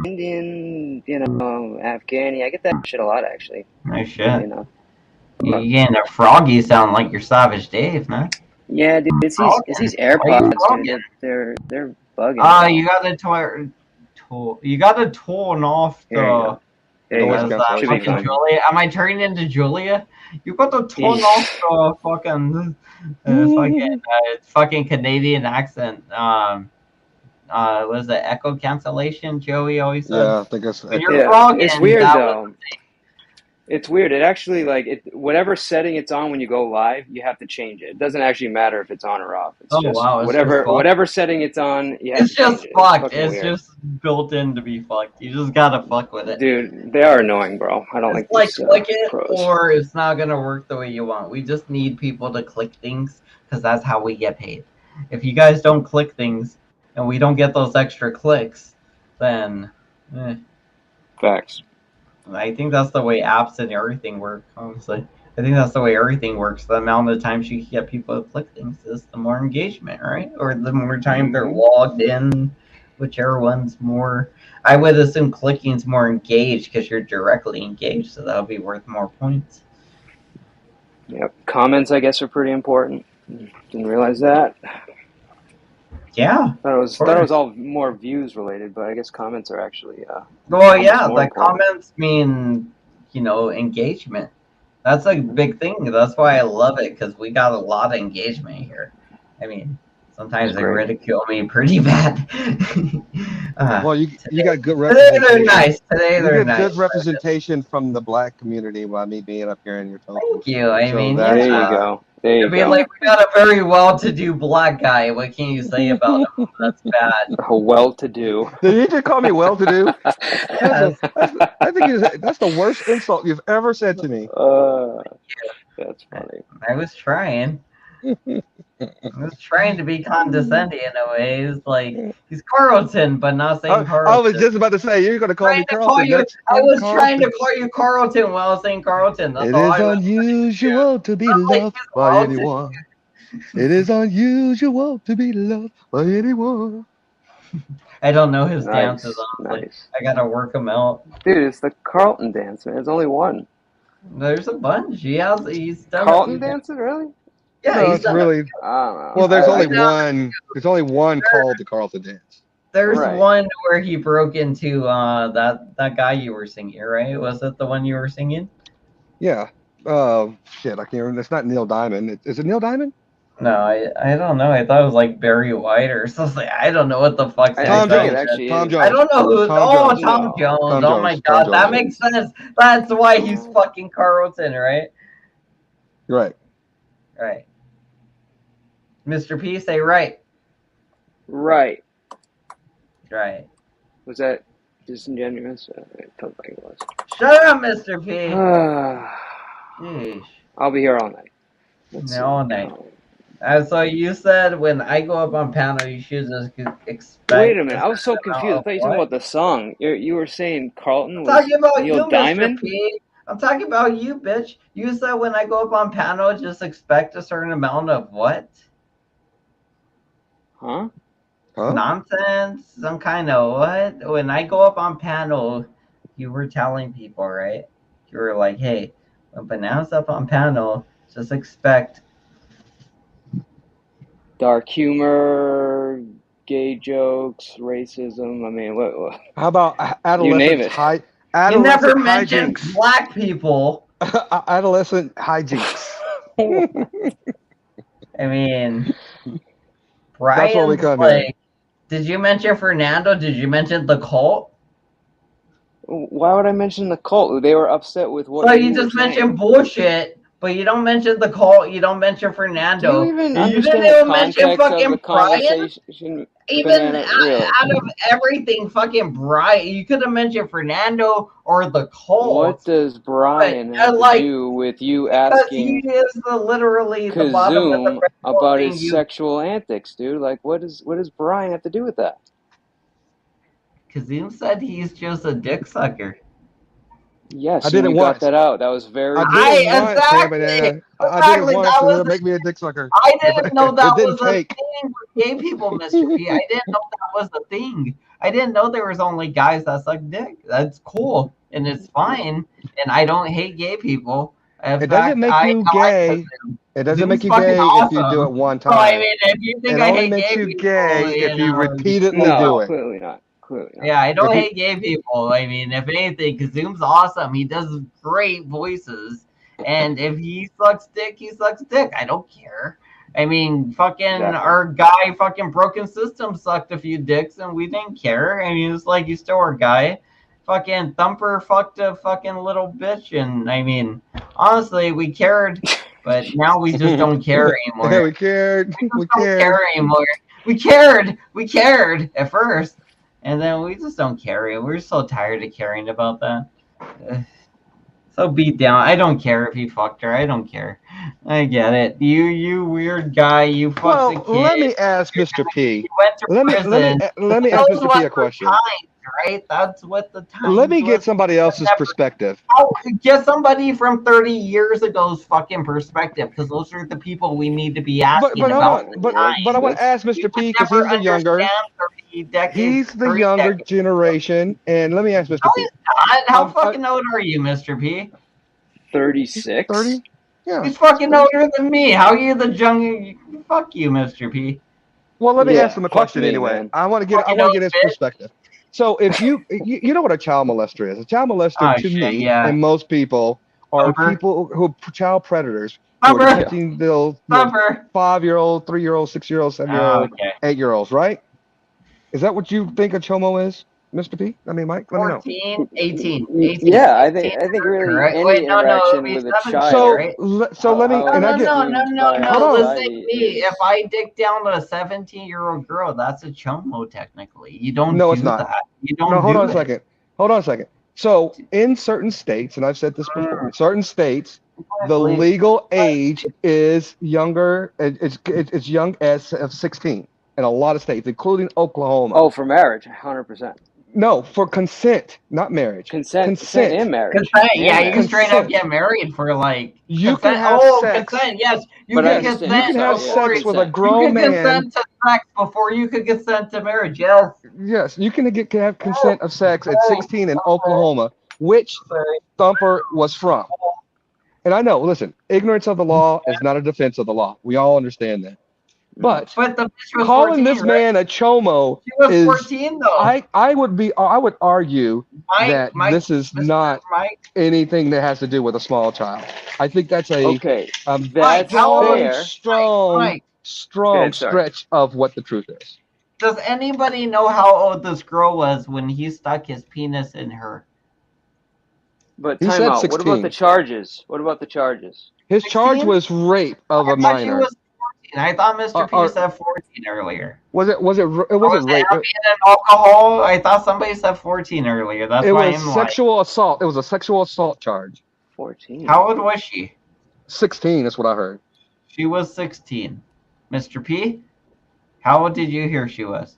Indian, Afghani. I get that shit a lot, actually. No Weirdly shit. enough. You getting a froggy sound like you're Savage Dave, man. Yeah, dude, it's Frogging. these Why are you AirPods, dude. frogging? They're bugging, bro. You got to you got to turn off There you the. go. There you Noise go. Was that Should be cancellation fucking fine. thing. Julia? Am I turning into Julia? You got to turn off the fucking Canadian accent. Was it echo cancellation? Joey always said Yeah, I think that's when you're echo. Yeah, it's frogging. weird That was though. It's weird. It actually whatever setting it's on when you go live, you have to change it. It doesn't actually matter if it's on or off. It's oh just wow, it's just fucked. whatever setting it's on, you have It's to change just it. It's fucked. fucking It's weird. just built in to be fucked. You just gotta fuck with it. Dude, they are annoying, bro. I don't It's like like these click it pros. or it's not gonna work the way you want. We just need people to click things because that's how we get paid. If you guys don't click things and we don't get those extra clicks, then Facts. I think that's the way apps and everything work. Honestly, I think that's the way everything works. The amount of times you get people to click things is the more engagement, right? Or the more time they're Hmm. logged in, whichever one's more. I would assume clicking's more engaged because you're directly engaged, so that'll be worth more points. Yep. Comments, I guess, are pretty important. Didn't realize that. Yeah, of Thought it was course. all more views related, but I guess comments are actually Well, almost yeah, more the important. comments mean, engagement. That's a big thing. That's why I love it because we got a lot of engagement here. I mean, It's sometimes they great. ridicule me pretty bad. Well, you got good Today they're representation. nice. Today You they're get nice. good representation from the black community by me being up here in your token. Thank you. I So mean, yeah. that's There you why. go. There I you mean, go. like, we got a very well-to-do black guy. What can you say about him? That's bad. Well-to-do. Did he just call me well-to-do? Yes. I think that's the worst insult you've ever said to me. That's funny. I was trying. I was trying to be condescending in a way. It's like he's Carlton, but not saying I was Carlton. just about to say you're going to call me Trying to call Carlton you. next. I was trying to Carlton. call you Carlton while saying Carlton. That's It all is I was trying to do. unusual to be I'm like loved he's by Carlton. anyone. It is unusual to be loved by anyone. I don't know his dances Nice, honestly. nice. I gotta work him out. Dude, it's the Carlton dance, man. There's only one. There's a bunch. He's done a Carlton few. dancing, really? Yeah, No, he's it's done really I don't know. well. There's I only know. one. There's only one called the Carlton Dance. There's Right. one where he broke into that guy you were singing, right? Was it the one you were singing? Yeah. Shit, I can't remember. It's not Neil Diamond. Is it Neil Diamond? No, I don't know. I thought it was like Barry White or something. I don't know what the fuck's I Tom his think it Jones. name. actually Tom is. I Jones. don't know who. Tom Oh, Jones. Tom No. Jones. Tom Oh my Jones. Tom God, that Jones. makes sense. That's why he's No. fucking Carlton, right? Right. Right. Mr. P, say right. Right. Right. Was that disingenuous? It felt like it was. Shut up, Mr. P. Yeesh. I'll be here all night. Let's see. All night. So you said when I go up on panel, you should just expect. Wait a minute. I was so certain amount confused. I of thought you were talking what? about the song. You were saying Carlton I'm was talking about Neil you, Diamond? Mr. P. I'm talking about you, bitch. You said when I go up on panel, just expect a certain amount of what? Huh? Nonsense? Some kind of what? When I go up on panel, you were telling people, right? You were like, hey, when Banana's up on panel, just expect. Dark humor, gay jokes, racism. I mean, what? How about You name adolescent it. You never adolescent mentioned hijinks? black people. Adolescent hijinks. I mean, That's what we Brian's come like, here. did you mention Fernando? Did you mention the cult? Why would I mention the cult? They were upset with what So you you were just saying. mentioned bullshit, but you don't mention the cult. You don't mention Do Fernando. you even And you didn't understand the even mention context of fucking the Brian. conversation? Even Banana, really. out of everything, fucking Brian. You could have mentioned Fernando or the cult. What does Brian But, have to like, do with you because he asking is literally the bottom of the Kazoom barrel about thing his you. sexual antics, dude? Like, what does Brian have to do with that? Kazoom said he's just a dick sucker. Yes, I did and it you got once. that out. That was very I did good. it once, man, Banana. I did it Exactly. once, That and was. it'll make me a dick sucker. I didn't know It that didn't was a take. thing for gay people, Mr. P. I didn't know that was a thing. I didn't know there was only guys that suck dick. That's cool and it's fine. And I don't hate gay people. In It doesn't fact, make I you like gay. It doesn't make Zoom's you fucking gay if you do it awesome. one So I time. mean, if you think It I only hate makes gay you people, gay if you repeatedly No, do it. clearly not. Clearly not. yeah, I don't If you, hate gay people. I mean, if anything, Zoom's awesome. He does great voices. And if he sucks dick, he sucks dick. I don't care. I mean, fucking Exactly. our guy, fucking Broken System sucked a few dicks and we didn't care. I mean, it's like he's still our guy. Fucking Thumper fucked a fucking little bitch. And I mean, honestly, we cared, but now we just don't care anymore. yeah, we cared. We We just don't cared. care anymore. We cared at first. And then we just don't care. We're so tired of caring about that. So beat down. I don't care if he fucked her. I don't care. I get it. You weird guy. You fucked Well, the kid. let me ask Mr. P. You went to prison. Let me ask Those Mr. P were a question. times, right? That's what the times. Let me get was. somebody else's perspective. Oh, get somebody from 30 years ago's fucking perspective, because those are the people we need to be asking But hold about on. the But time. I want to ask We Mr. would P because never he's the younger. understand 30 decades. He's the 30 younger decades. generation. And let me ask Mr. No, P. he's not. How fucking old are you, Mr. P? 36? 30? Yeah. He's fucking older than me. How are you the young? Fuck you, Mr. P. Well, let me ask Yeah, him a fuck question me, anyway. man. I want to get his perspective. So if you know what a child molester is. A child molester to me and most people are people who are child predators who are touching the 5-year-old, 3-year-old, 6-year-old, 7-year-old, 8-year-olds, right? Is that what you think a chomo is, Mr. P? I mean, Mike, let me know. 14, 18. Yeah, I think really right? any Wait, no, interaction it'd be with a 17, child. right? So let me. how And I it's get. used by our Hold on. Listen to society me. is- If I dick down a 17-year-old girl, that's a chomo technically. You don't No, do it's not. that. You don't No, hold do on a it. second. Hold on a second. So in certain states, and I've said this before, in certain states, the legal age is younger. It's young as of 16 in a lot of states, including Oklahoma. Oh, for marriage, 100%. No, for consent, not marriage. Consent and marriage. Consent, yeah, and you can straight up get married for like. You consent. can have sex. Consent, yes. You But I can understand. consent. You can have Sorry, sex with a consent. grown You can man. consent to sex before you could consent to marriage. Yes. Yes, you can have consent of sex at 16 in Oklahoma, which Thumper was from. And I know, listen, ignorance of the law is not a defense of the law. We all understand that. No. But But the bitch was calling 14, this right? man a chomo She was is, 14 though. I would argue that Mike, this is Mr. not Mike, anything that has to do with a small child. I think that's a Okay, Mike, that's how old? fair. strong Mike, Good, sorry. stretch of what the truth is. does anybody know how old this girl was when he stuck his penis in her? But He time said out. What about the 16. charges? What about the charges? His charge 16? was rape of a I thought she minor. was 14. I thought Mr. P Or said 14 earlier. was it Was rape? it Ambien and alcohol? I thought somebody said 14 earlier. That's It why was I'm like, sexual assault. It was a sexual assault charge. 14. how old was she? 16 is what I heard. She was 16. Mr. P, how old did you hear she was?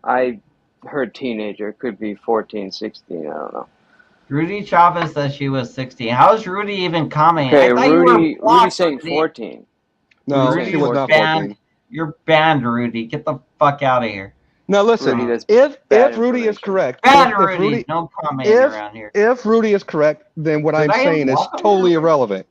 I heard teenager. Could be 14, 16. I don't know. Rudy Chavez says she was 16. How's Rudy even commenting? Okay, I thought you were Rudy's blocked, saying Rudy. 14. No, Rudy's she was not banned. 14. You're banned, Rudy. Get the fuck out of here. Now listen, Rudy, that's if bad Rudy is information. correct, Bad, if Rudy. Rudy, No commenting around here. if Rudy is correct, then what Did I'm I saying is unblock him? totally irrelevant.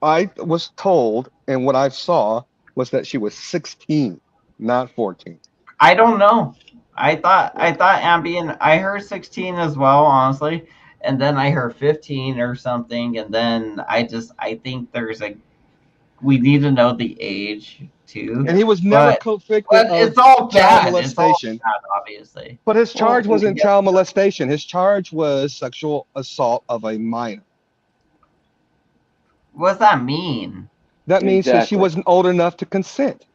I was told, and what I saw was that she was 16, not 14. I don't know. I thought Ambien. I heard 16 as well, honestly, and then I heard 15 or something, and then I think we need to know the age too. And he was never But convicted of it's all child bad. It's all molestation. bad, obviously. But his charge Well, wasn't yeah. child molestation. His charge was sexual assault of a minor. What does that mean? That means that she Exactly. wasn't old enough to consent.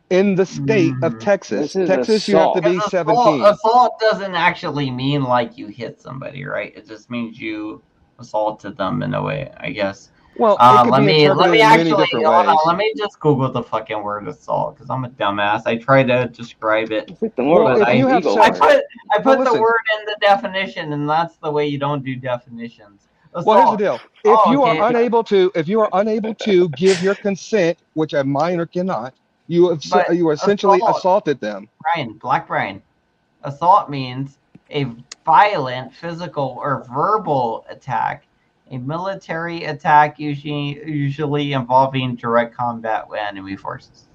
In the state of Texas, This is Texas, you have to be Because 17. assault doesn't actually mean like you hit somebody, right? It just means you assaulted them in a way, I guess. Well, it could Let be me interpreted in many different hold on, ways. let me just Google the fucking word assault because I'm a dumbass. I try to describe it. I think the more Well, about if the you have legal sex- part. I put the listen. word in the definition, and that's the way you don't do definitions. Assault. Well, here's the deal: if Oh, you okay. are unable to give your consent, which a minor cannot, you essentially assault. assaulted them. Black Brian. Assault means a violent physical or verbal attack, a military attack usually involving direct combat with enemy forces.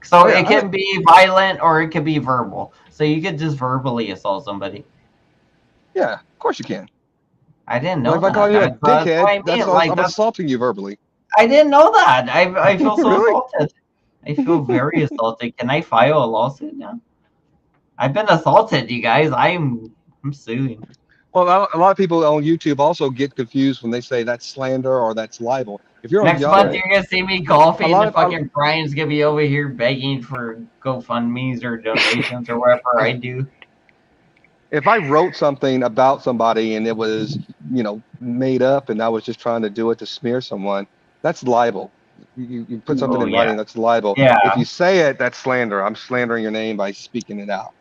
So Yeah, it can be violent or it can be verbal. So you could just verbally assault somebody. Yeah, of course you can. I didn't know Like if I that. call you a That's what I dickhead, mean. I'm assaulting you verbally. I didn't know that. I feel so Really? assaulted. I feel very assaulted. Can I file a lawsuit now? I've been assaulted, you guys. I'm suing. Well, a lot of people on YouTube also get confused when they say that's slander or that's libel. If you're Next on month, Yahoo, you're gonna see me golfing, lot and of- fucking Brian's gonna be over here begging for GoFundMe's or donations or whatever I do. if I wrote something about somebody and it was, made up and I was just trying to do it to smear someone, that's libel. You put something in writing, that's libel. Yeah. If you say it, that's slander. I'm slandering your name by speaking it out.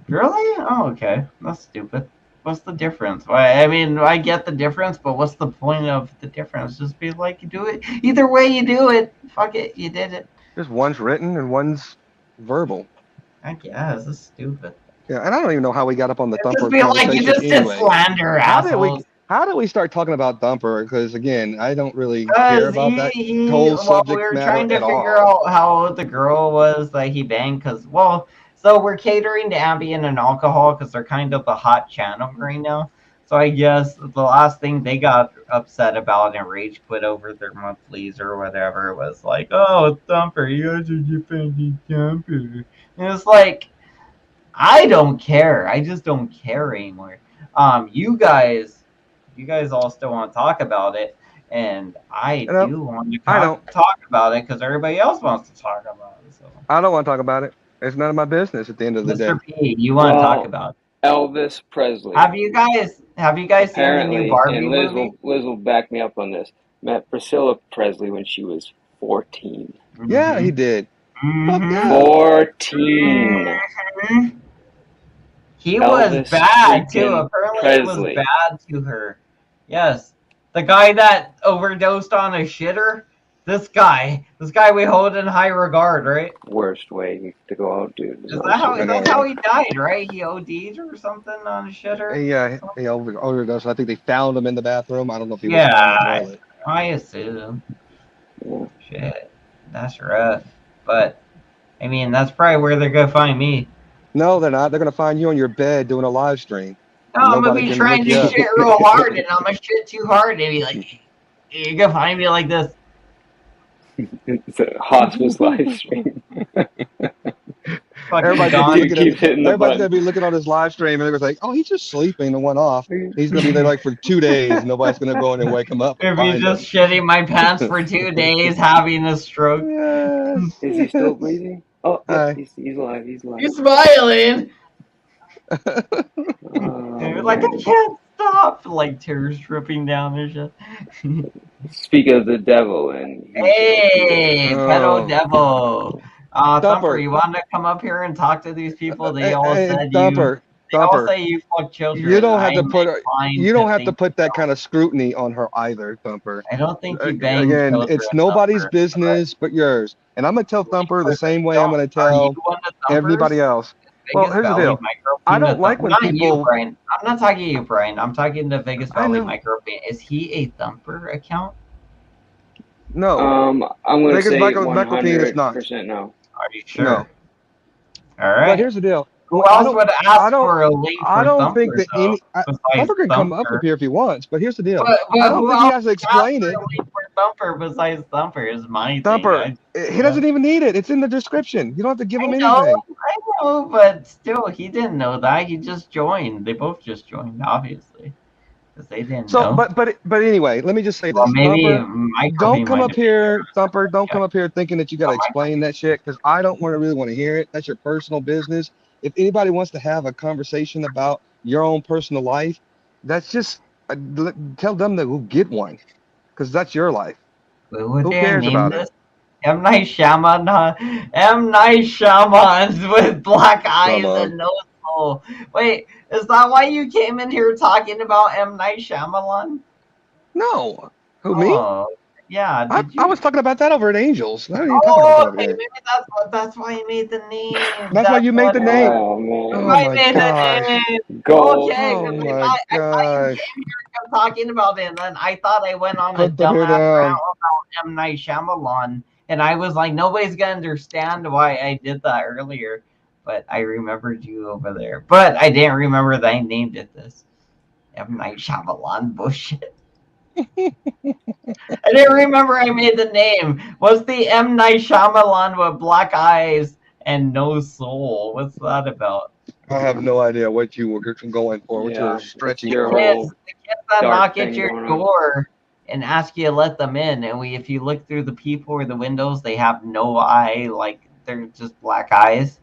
Really? Oh, okay. That's stupid. What's the difference? I mean, I get the difference, but what's the point of the difference? Just be like, you do it. Either way you do it, fuck it, you did it. Just one's written and one's verbal. I guess. That's stupid. Yeah, and I don't even know how we got up on the Thumper Just be like, you conversation just did anyway. slander, assholes. How did we start talking about Thumper? Because again, I don't really care about that whole subject we were matter trying to at figure all. out how old the girl was that he banged, so we're catering to Ambien and alcohol because they're kind of the hot channel right now. So I guess the last thing they got upset about and rage quit over their monthlies or whatever was like, oh, Thumper, you guys are defending Thumper. And it's like, I don't care. I just don't care anymore. You guys all still want to talk about it, and I do want to talk about it because everybody else wants to talk about it. So. I don't want to talk about it. It's none of my business at the end of the day. Mr. P, you want to talk about it? Elvis Presley. Have you guys seen the new Barbie and Liz movie? Liz will back me up on this. Met Priscilla Presley when she was 14. Yeah, he did. Mm-hmm. Yeah. 14. Mm-hmm. He Elvis was bad too. freaking Apparently, Presley. it was bad to her. Yes, the guy that overdosed on a shitter. This guy we hold in high regard, right? Worst way to go out, dude. Is that how I know, that's how right? he died, right? He OD'd or something on a shitter? Yeah, he overdosed. I think they found him in the bathroom. I don't know if he was found in the Yeah, toilet. I assume. Yeah. Shit, that's rough. But I mean, that's probably where they're gonna find me. No, they're not. They're gonna find you on your bed doing a live stream, No, and I'm gonna nobody be can trying look to you up. shit real hard, and I'm gonna shit too hard, and be like, "You're gonna find me like this." It's a hospice live stream. Fucking Everybody's gonna be gone. Dude looking at. keeps hitting the Everybody's button. gonna be looking on his live stream, and they're gonna say, "Oh, he's just sleeping and went off." He's gonna be there like for 2 days. Nobody's gonna go in and wake him up and If he's find just him. shitting my pants for 2 days, having a stroke. Yes, Is he still yes. breathing? Oh, yep, Hi. he's alive. He's alive. He's smiling. Oh And you're like, I man. can't stop. Like tears dripping down and shit. Speak of the devil, and he shall appear. Hey, pedo Oh, devil. Thumper, Thumper. you want to come up here and talk to these people? They Hey, all hey, said you. Thumper. They all Thumper. say you fuck You children. don't have to I'm put inclined you to don't have to think put that so. kind of scrutiny on her either, Thumper. I don't think you bang Again, children, it's nobody's Thumper. But business but yours. And I'm gonna tell Thumper the same way I'm don't. gonna Are you tell one of everybody Thumpers? else. Well, Vegas here's the Valley deal. micro I don't peanut like thumper. when Not you, people. Brian. I'm not talking to you, Brian. I'm talking to Vegas I Valley know. micro peanut. Is he a thumper account? No, I'm gonna Vegas say Micropene is not. 100% no. Are you sure? No. All But right. here's the deal. Who I else don't. would I ask don't. for a link I for don't think Thumper that though, besides Thumper can come up Thumper? here if he wants. But here's the deal. I But don't who think he else has to would ask explain for it. a link for Thumper besides Thumper? Is my thing. Thumper, he Yeah. doesn't even need it. It's in the description. You don't have to give him I anything. know, but still, he didn't know that. He just joined. They both just joined, obviously, because they didn't So, know. but anyway, let me just say Well, this, maybe Thumper. Don't Microbeam come might up have been here, Thumper. Don't there. come up here thinking that you got to explain that shit because I don't really want to hear it. That's your personal business. If anybody wants to have a conversation about your own personal life, that's just tell them to go get one because that's your life. What would Who they cares name about it? this? M. Night Shyamalan. M. Night Shyamans with black Come eyes on. and no soul. Wait, is that why you came in here talking about M. Night Shyamalan? No. Who, me? Oh, yeah. Did I you? was talking about that over at Angels. I didn't even talk about Oh, that over okay. here. Maybe that's why you made the name. That's why That's you made what the it was. name. Oh Oh man. my I made the gosh. name. Gold. Okay, Oh because my I thought you gosh. came here and kept talking about it, and then I thought I went on a Put the hair dumbass rant down. about M. Night Shyamalan, and I was like, nobody's gonna understand why I did that earlier. But I remembered you over there. But I didn't remember that I named it this. M. Night Shyamalan bullshit. I didn't remember I made the name. What's the M. Night Shyamalan with black eyes and no soul? What's that about? I have no idea what you were going for, what you Yeah, were it's stretching your for. whole The kids that dark knock at thing your going on. door and ask you to let them in, and if you look through the people or the windows, they have no eye, like they're just black eyes,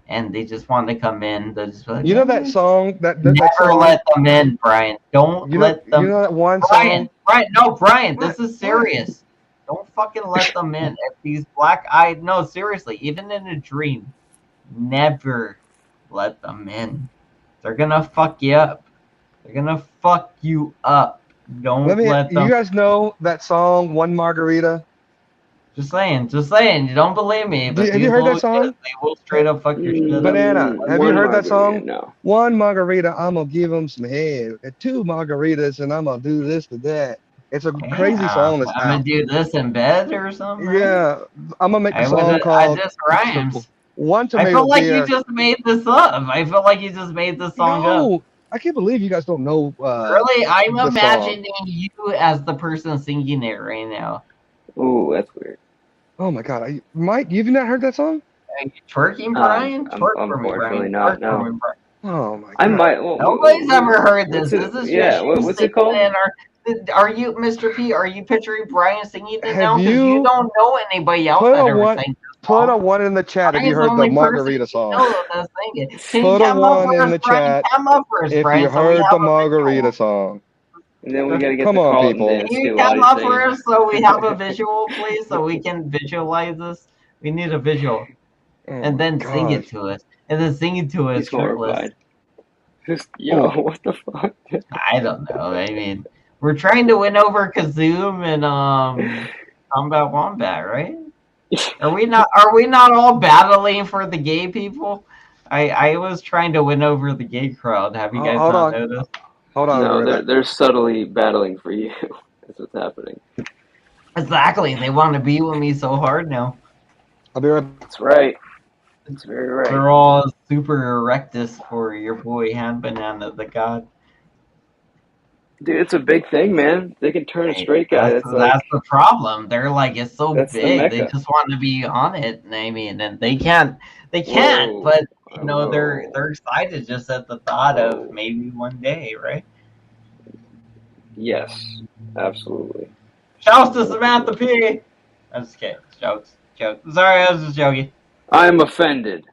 and they just want to come in. They just be like, You know that "Oh." song, that Never song, let them in, Brian. Don't let you them. know that one Brian, song? Brian, no, Brian, this What? is What? serious. Don't fucking let them in. If these black eyed, no, seriously, even in a dream, never let them in. They're gonna fuck you up. They're gonna fuck you up. Don't let You them. guys know that song, One Margarita? Just saying, just saying. You don't believe me, but Have you these heard that little song? kids, they will straight up fuck your shit up. Banana, have you One heard that margarita, song? no. One margarita, I'm gonna give him some head. Two margaritas, and I'm gonna do this to that. It's a crazy Yeah, song that's I'm gonna out. do this in bed or something, right? Yeah, I'm gonna make a I would. song I called just rhymes. One I Tomato feel like you Beer. just made this up. I feel like you just made this song up. No, I can't believe you guys don't know Really, I'm the song. imagining you as the person singing it right now. Ooh, that's weird. Oh my God, Mike, you've not heard that song? Are you twerking, Brian? Twerk for me, Unfortunately Brian. not. Twerk for No. me, Brian. Oh my I God. might. Nobody's ever heard this. What's it? This is Yeah. just you What's singing it called? it. Are you, Mr. P? Are you picturing Brian singing it Have now? Because you you don't know anybody else put that a ever one sang this put a song. one in the chat if you Brian's the heard the only person Margarita you song? know that sang it. Can you Put a come up one for in us, the Brian? chat Come up for us, if you Brian, so we heard have the a Margarita visual. song. And then we gotta get Come the on, Carlton people. dance Can you too while come he's up for singing. us so we have a visual, please, so we can visualize this? We need a visual. Oh And my then sing it gosh. to us. And then sing it to us He's shirtless. horrified. Yo, Oh. what the fuck? I don't know. I mean, we're trying to win over Kazoom and Combat Wombat, right? Are we not all battling for the gay people? I was trying to win over the gay crowd. Have you guys Hold not on, noticed? hold on. I'll be No, right back. they're subtly battling for you. That's what's happening. Exactly. They want to be with me so hard now. I'll be right back. That's right. That's very right. They're all super erectus for your boy Hand Banana the God. Dude, it's a big thing, man. They can turn a straight guy. That's that's the problem. They're like it's so that's the big. They mecca. just want to be on it. I mean, and they can't. They can't. Whoa. But they're Whoa. they're excited just at the thought of Whoa. maybe one day, right? Yes, absolutely. Shouts to Samantha P. I'm just kidding. Jokes. Sorry, I was just joking. I'm offended.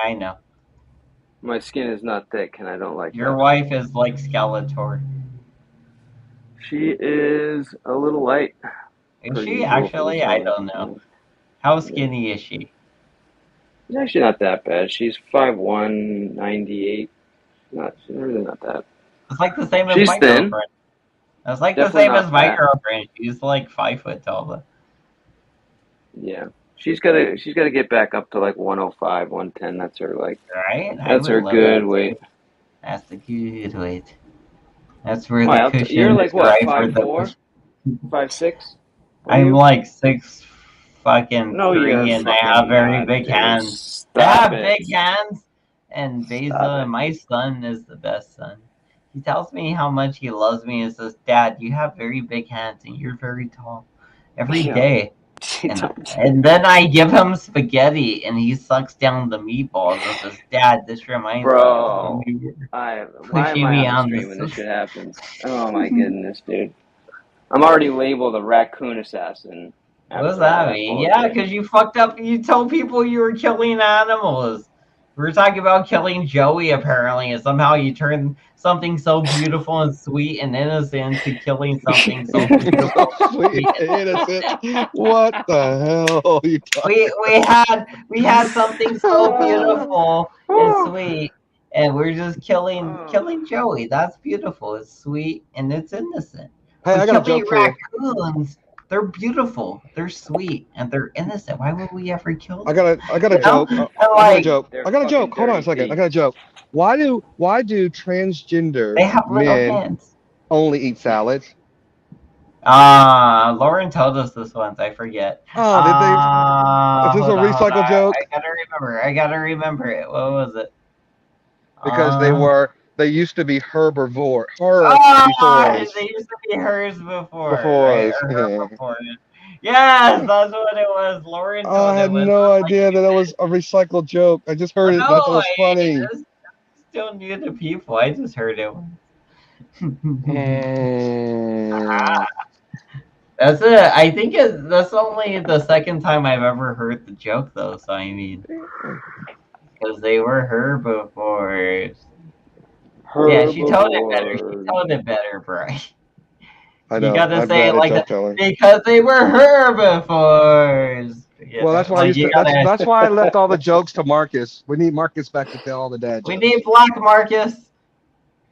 I know. My skin is not thick, and I don't like Your that. wife is like Skeletor. She is a little light. Is she actually? I don't know. How skinny is she? She's actually not that bad. She's 5'1", 98. She's really not that. It's like the same as She's my thin. girlfriend. It's like Definitely the same not as my fat. girlfriend. She's like 5 foot tall. But Yeah. She's gotta get back up to like 105, 110. That's her right? That's her good weight. That's the good weight. That's where Why, the cushion you're like is what, right for 5'4", 5'6"? I'm like 6 fucking No, you 3 and I have fucking very not, big dude. hands. I Stop have it. big hands. And Stop Beza, it. my son, is the best son. He tells me how much he loves me and says, Dad, you have very big hands and you're very tall. Every Yeah. day. And then I give him spaghetti and he sucks down the meatballs and says, Dad, this reminds Bro, me of when you were why am pushing I me on the on stream when this this. shit happens? Oh my goodness, dude. I'm already labeled a raccoon assassin. What does After all that that mean? Yeah, bullshit. because you fucked up. You told people you were killing animals. We were talking about killing Joey, apparently, and somehow you turned something so beautiful and sweet and innocent to killing something so beautiful. Sweet innocent. What the hell are you talking We had something so about? beautiful and sweet, and we're just killing Joey. That's beautiful. It's sweet and it's innocent. Hey, I But got a killing joke for you. raccoons, they're beautiful, they're sweet, and they're innocent. Why would we ever kill them? I got a joke. And I got a like joke. They're I got a joke. fucking Hold on a dirty second. I got a thieves. joke. Why do transgender they have little men hands. only eat salads? Lauren told us this once. I forget. Oh, did they? Is this a Hold on. recycle joke? I gotta remember it. What was it? Because they used to be herbivores. They used to be hers before, right? Befores. Or her Yeah. before. Yes, that's what it was. Lauren I told it had was no like, idea that was a recycled joke. I just heard it and I thought it no, was funny. it's still new to people. I just heard it. Mm. That's it. I think that's only the second time I've ever heard the joke, though. So I mean, because they were herbivores. Yeah, she told it better. She told it better, Brian. I You know. gotta I'm say bad it at like joke that telling. because they were herbivores. Well, that's why I Like used you to. gotta. That's why I left all the jokes to Marcus. We need Marcus back to tell all the dad We jokes. need Black Marcus.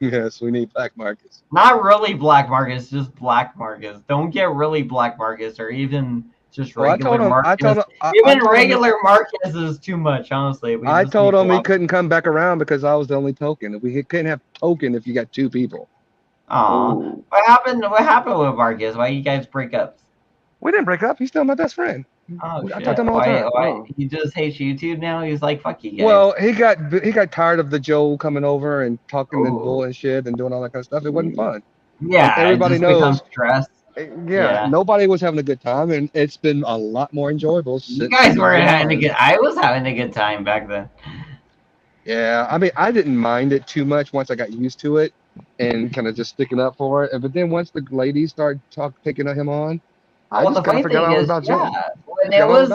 Yes, we need Black Marcus. Not really Black Marcus, just Black Marcus. Don't get really Black Marcus or even just Well, regular Marcus. I told Even him, regular Marcus is too much, honestly. We I just need told him he Black. couldn't come back around because I was the only token. We couldn't have token if you got two people. Aw. Ooh. What happened? What happened with Marcus? Why you guys break up? We didn't break up. He's still my best friend. Oh I shit! talk to him all the time. Why he just hates YouTube now? He's like, fuck you guys. Well, he got tired of the Joe coming over and talking and Oh. bull and shit and doing all that kind of stuff. It wasn't fun. Yeah, And everybody it just becomes knows. stress. Yeah, nobody was having a good time, and it's been a lot more enjoyable. You guys weren't having a good. I was having a good time back then. Yeah, I mean, I didn't mind it too much once I got used to it and kind of just sticking up for it. But then once the ladies started taking him on, I just kind of forgot all about Joe. When it was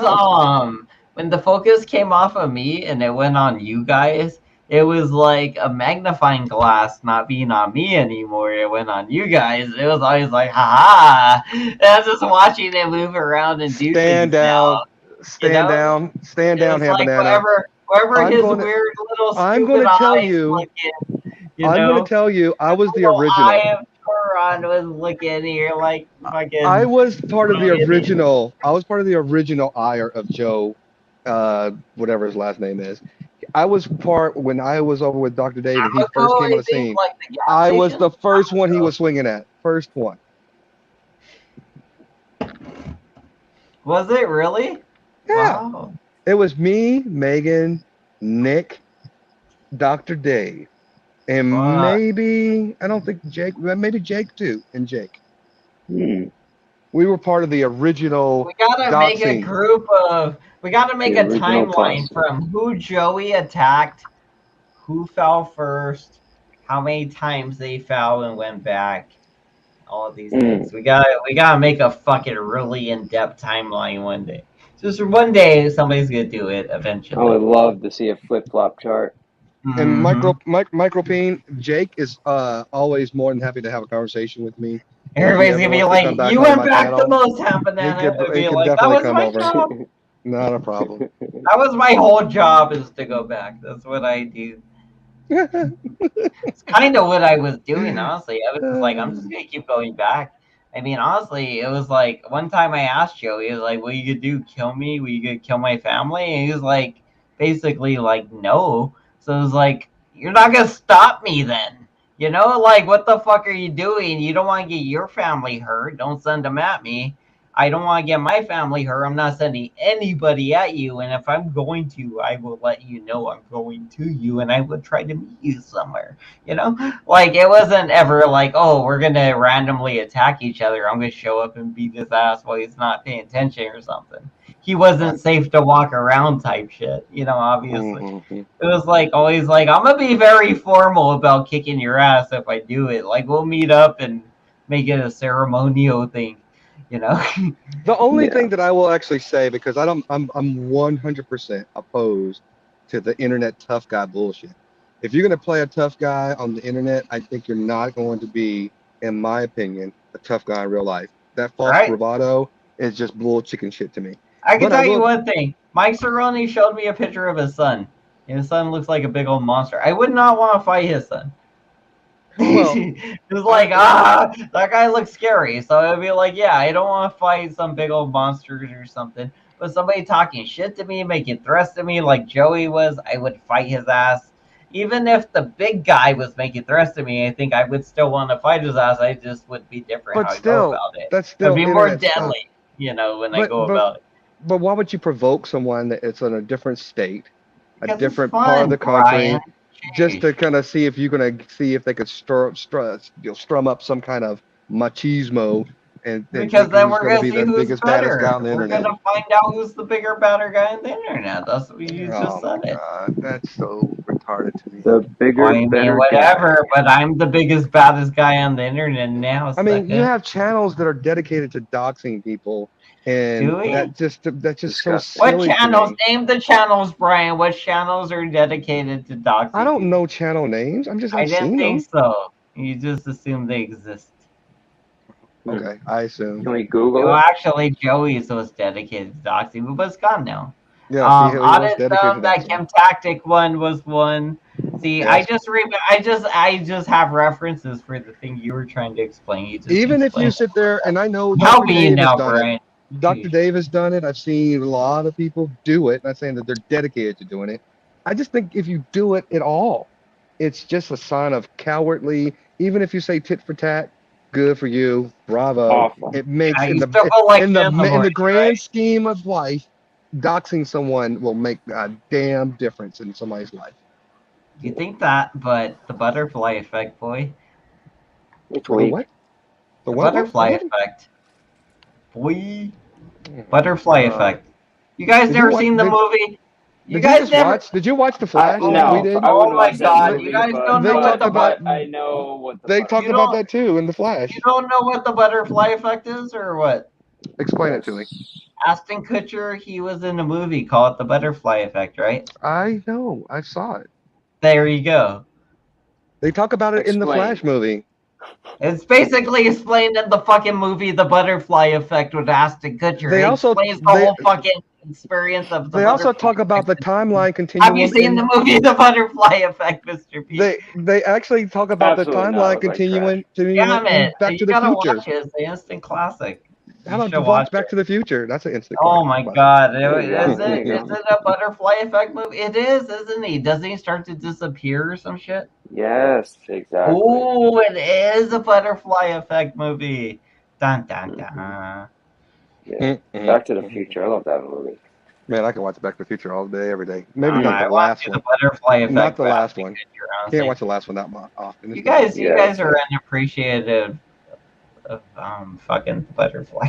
when the focus came off of me and it went on you guys, it was like a magnifying glass not being on me anymore. It went on you guys. It was always like, ha ha. And I was just watching it move around and do stand things now. Stand down, Ham like Banana. Wherever his weird little I'm going to tell you. looking, I'm going to tell you, I was the original. Eye of Ron was looking here like I fucking. was part of the original. I was part of the original ire of Joe, whatever his last name is. I was part when I was over with Dr. Dave and he first Amoco, came on I the think, scene. like the gas I was station. the first one he Amoco. was swinging at. First one. Was it really? Yeah. Wow. It was me, Megan, Nick, Dr. Dave, and Fuck. maybe I don't think Jake. Maybe Jake too, and Jake. Hmm. We were part of the original We gotta make a doxing. group of. We gotta make The a original timeline posse. from who Joey attacked, who fell first, how many times they fell and went back. All of these things. We gotta make a fucking really in-depth timeline one day. Just one day, somebody's gonna do it I would eventually. love to see a flip-flop chart. And Hmm. Micropene, Jake is always more than happy to have a conversation with me. And if he Everybody's ever gonna be wants to come like, back "You onto went my back the channel, most, half banana," and he be could like, "That definitely was come my over. job. Not a problem. That was my whole job is to go back. That's what I do." It's kind of what I was doing, honestly. I was just like, I'm just gonna keep going back. I mean, honestly, it was like one time I asked Joe, he was like, "What you gonna do? Kill me? What you gonna kill my family?" And he was like, basically, like, no. So it was like, you're not gonna stop me then. You know, like, what the fuck are you doing? You don't want to get your family hurt. Don't send them at me. I don't want to get my family hurt. I'm not sending anybody at you. And if I'm going to, I will let you know I'm going to you, and I will try to meet you somewhere. You know, like it wasn't ever like, oh, we're gonna randomly attack each other. I'm gonna show up and beat his ass while he's not paying attention or something. He wasn't safe to walk around type shit. You know, obviously. Mhm. It was like always like I'm gonna be very formal about kicking your ass if I do it. Like we'll meet up and make it a ceremonial thing. You know. The only Yeah. thing that I will actually say, because I'm 100% opposed to the internet tough guy bullshit. If you're gonna play a tough guy on the internet, I think you're not going to be, in my opinion, a tough guy in real life. That false Right. bravado is just bull chicken shit to me. I can But I tell you will. one thing. Mike Cerrone showed me a picture of his son. His son looks like a big old monster. I would not want to fight his son. Well, It's like, that guy looks scary. So it'd be like, yeah, I don't want to fight some big old monsters or something. But somebody talking shit to me, making threats to me like Joey was, I would fight his ass. Even if the big guy was making threats to me, I think I would still want to fight his ass. I just would be different but how I go still, about it. that's It'd still be more internet stuff. deadly, when I But go but about it. but why would you provoke someone that it's in a different state, a Because it's different part of fun, the Brian. country, just to kind of see if you're gonna see if they could strum up some kind of machismo and Because think then who's we're gonna gonna be see the who's biggest baddest guy better. on the We're internet. gonna find out who's the bigger, badder guy on the internet. That's what you just Oh my said it. God, that's so retarded to me. The Well, bigger, I mean, better whatever. guy. But I'm the biggest, baddest guy on the internet now, I mean, you sucker. have channels that are dedicated to doxing people, and Do we? that's just so Disgusting. What silly to channels? me. Name the channels, Brian. What channels are dedicated to I doxing don't people? know channel names. I I've didn't seen think them. so. You just assume they exist. Hmm. Okay, I assume. Can we Google Well, it? actually, Joey's was dedicated to doxing, but it's gone now. Yes, he was Audit dedicated them. to That doxing. Chem Tactic one was one. See, Yes. I just have references for the thing you were trying to explain. You just Even if you explained sit there, and I know it. Dr. Helping you Dave has now, done it. Brian. Dr. Dave has done it. I've seen a lot of people do it. Not saying that they're dedicated to doing it. I just think if you do it at all, it's just a sign of cowardly. Even if you say tit for tat, good for you, bravo. Awful. It makes You still go like shit in the in the morning, right? grand scheme of life, doxing someone will make a damn difference in somebody's life. You think that, but the butterfly effect, boy. It's For the weak. what? The The what? butterfly effect, boy. Oh my Butterfly God. effect. You guys Did you never watch? seen the movie? You Did you guys just never. watch? Did you watch The Flash like we No, did? I Oh wouldn't my watch that God! You movie, guys don't know They what talked the about but I know what the they talked you about don't that too in The you Flash. don't know what the butterfly effect is or what? Explain it to me. Yes. Ashton Kutcher, he was in a movie called The Butterfly Effect, right? I know. I saw it. There you go. They talk about it in the Flash Explain. movie. It's basically explained in the fucking movie The Butterfly Effect with Ashton Kutcher. They He also explains the they whole fucking experience of the They also butterfly talk about the effect. timeline Have continuum. you seen the movie The Butterfly Effect, Mr. P? They actually talk about the Absolutely not. timeline It was like trash. continuum Damn in it! Back You to the gotta Future. watch it. It's an instant classic. How You should about watch watch Back it. to the Future? That's an instant Oh my classic. god. There you go. Is There it you go. is it a butterfly effect movie? It is, isn't he? Doesn't he start to disappear or some shit? Yes, exactly. Oh, it is a butterfly effect movie. Dun dun Hmm. dun. Yeah. Back to the Future. I love that movie. Man, I can watch Back to the Future all day, every day. Maybe not I the want last to the one. butterfly effect. Not the But last one. picture, Can't honestly. watch the last one that often. You It's different. guys Yeah, are unappreciative of fucking butterfly.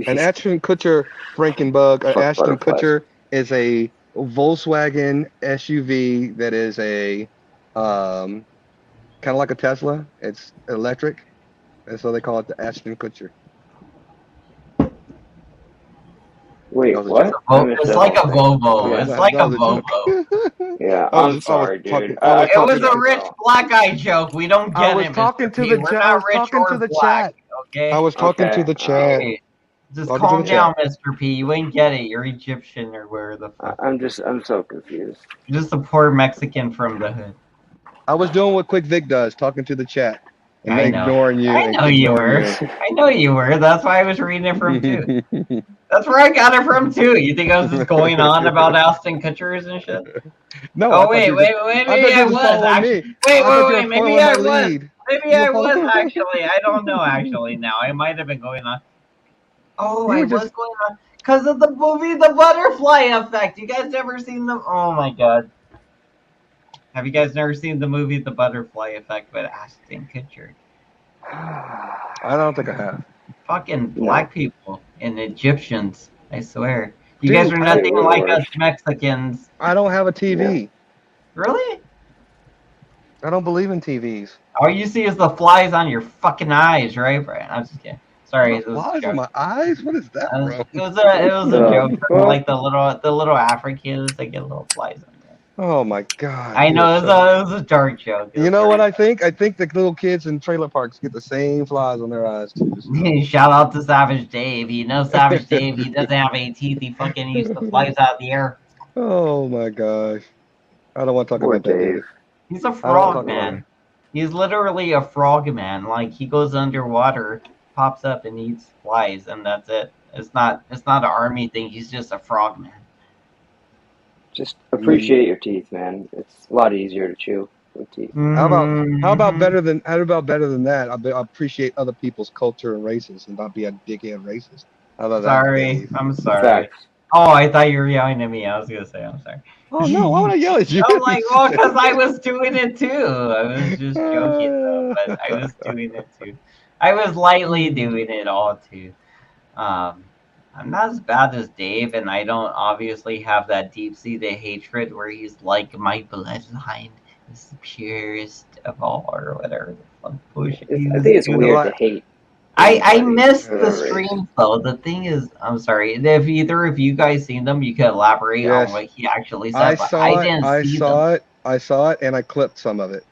An Ashton Kutcher Frankenbug. Fuck Ashton butterflies. Kutcher is a Volkswagen SUV that is a kind of like a Tesla. It's electric, and so they call it the Ashton Kutcher. That Wait, was a what? joke. I missed It's that like whole a thing. Volvo. Yeah, It's That like a was a joke. Volvo. yeah. I I'm was sorry, dude. talking. I was It was talking. a Seriously, rich bro. black guy joke. We don't I get was it, Mr. talking to P. the We're chat. I not was rich talking to or the black, chat. I okay? was talking to Okay. the chat. Hey, just Talking to calm the down, chat. Mr. P. You ain't get it. You're Egyptian or where the fuck. I'm so confused. You're just a poor Mexican from the hood. I was doing what Quick Vic does, talking to the chat and I know. ignoring you I and know you ignoring were. you. I know you were. That's why I was reading it from too. That's where I got it from too. You think I was just going on about Aston Kutchers and shit? No, Oh wait, I maybe thought you I were just was following actually. me. I thought you were Wait, maybe following I my was. lead. Maybe You were I was following. actually. I don't know actually now. I might have been going on. Oh, You I were was just. going on because of the movie The Butterfly Effect. You guys ever seen them? Oh my god. Have you guys never seen the movie The Butterfly Effect with Ashton Kutcher? I don't think I have. Fucking No. black people and Egyptians, I swear. You guys Dude, are Hey, nothing we're the like us worst. Mexicans. I don't have a Yeah. TV. Really? I don't believe in TVs. All you see is the flies on your fucking eyes, right, Brian? I'm just kidding. Sorry, The it was a flies on joke. my eyes? What is that from? It What was a the joke from fuck? like the little Africans that get little flies on there. Oh my God, I you are know so. it was a dark joke. It You was know what very I think? I think the little kids in trailer parks get the same flies on their eyes too. Shout out to Savage Dave. You know Savage Dave, he doesn't have any teeth. He fucking used to flies out of the air. Oh my gosh. I don't want to talk Poor about that, Dave. David. He's a I don't want to frog talk about it. man. He's literally a frog man. Like he goes underwater, pops up and eats flies, and that's it. It's not an army thing. He's just a frog man. Just appreciate your teeth, man. It's a lot easier to chew with teeth. How about Mm-hmm. better than that? I appreciate other people's culture and races and not be a dickhead racist. How about that, Sorry, Dave? I'm sorry. Facts. Oh, I thought you were yelling at me. I was gonna say I'm sorry. Oh no, why would I yell at you? I'm like, well, because I was doing it too. I was just joking though, but I was doing it too. I was lightly doing it all too. Um, I'm not as bad as Dave, and I don't obviously have that deep-seated hatred where he's like, my bloodline is the purest of all, or whatever the fuck bullshit he I was think it's doing. weird to hate I anybody missed for the their race. streams though. The thing is, I'm sorry. If either of you guys seen them, you could elaborate on Yes, what he actually I said, but I saw it. didn't I see them. saw it. I saw it, and I clipped some of it.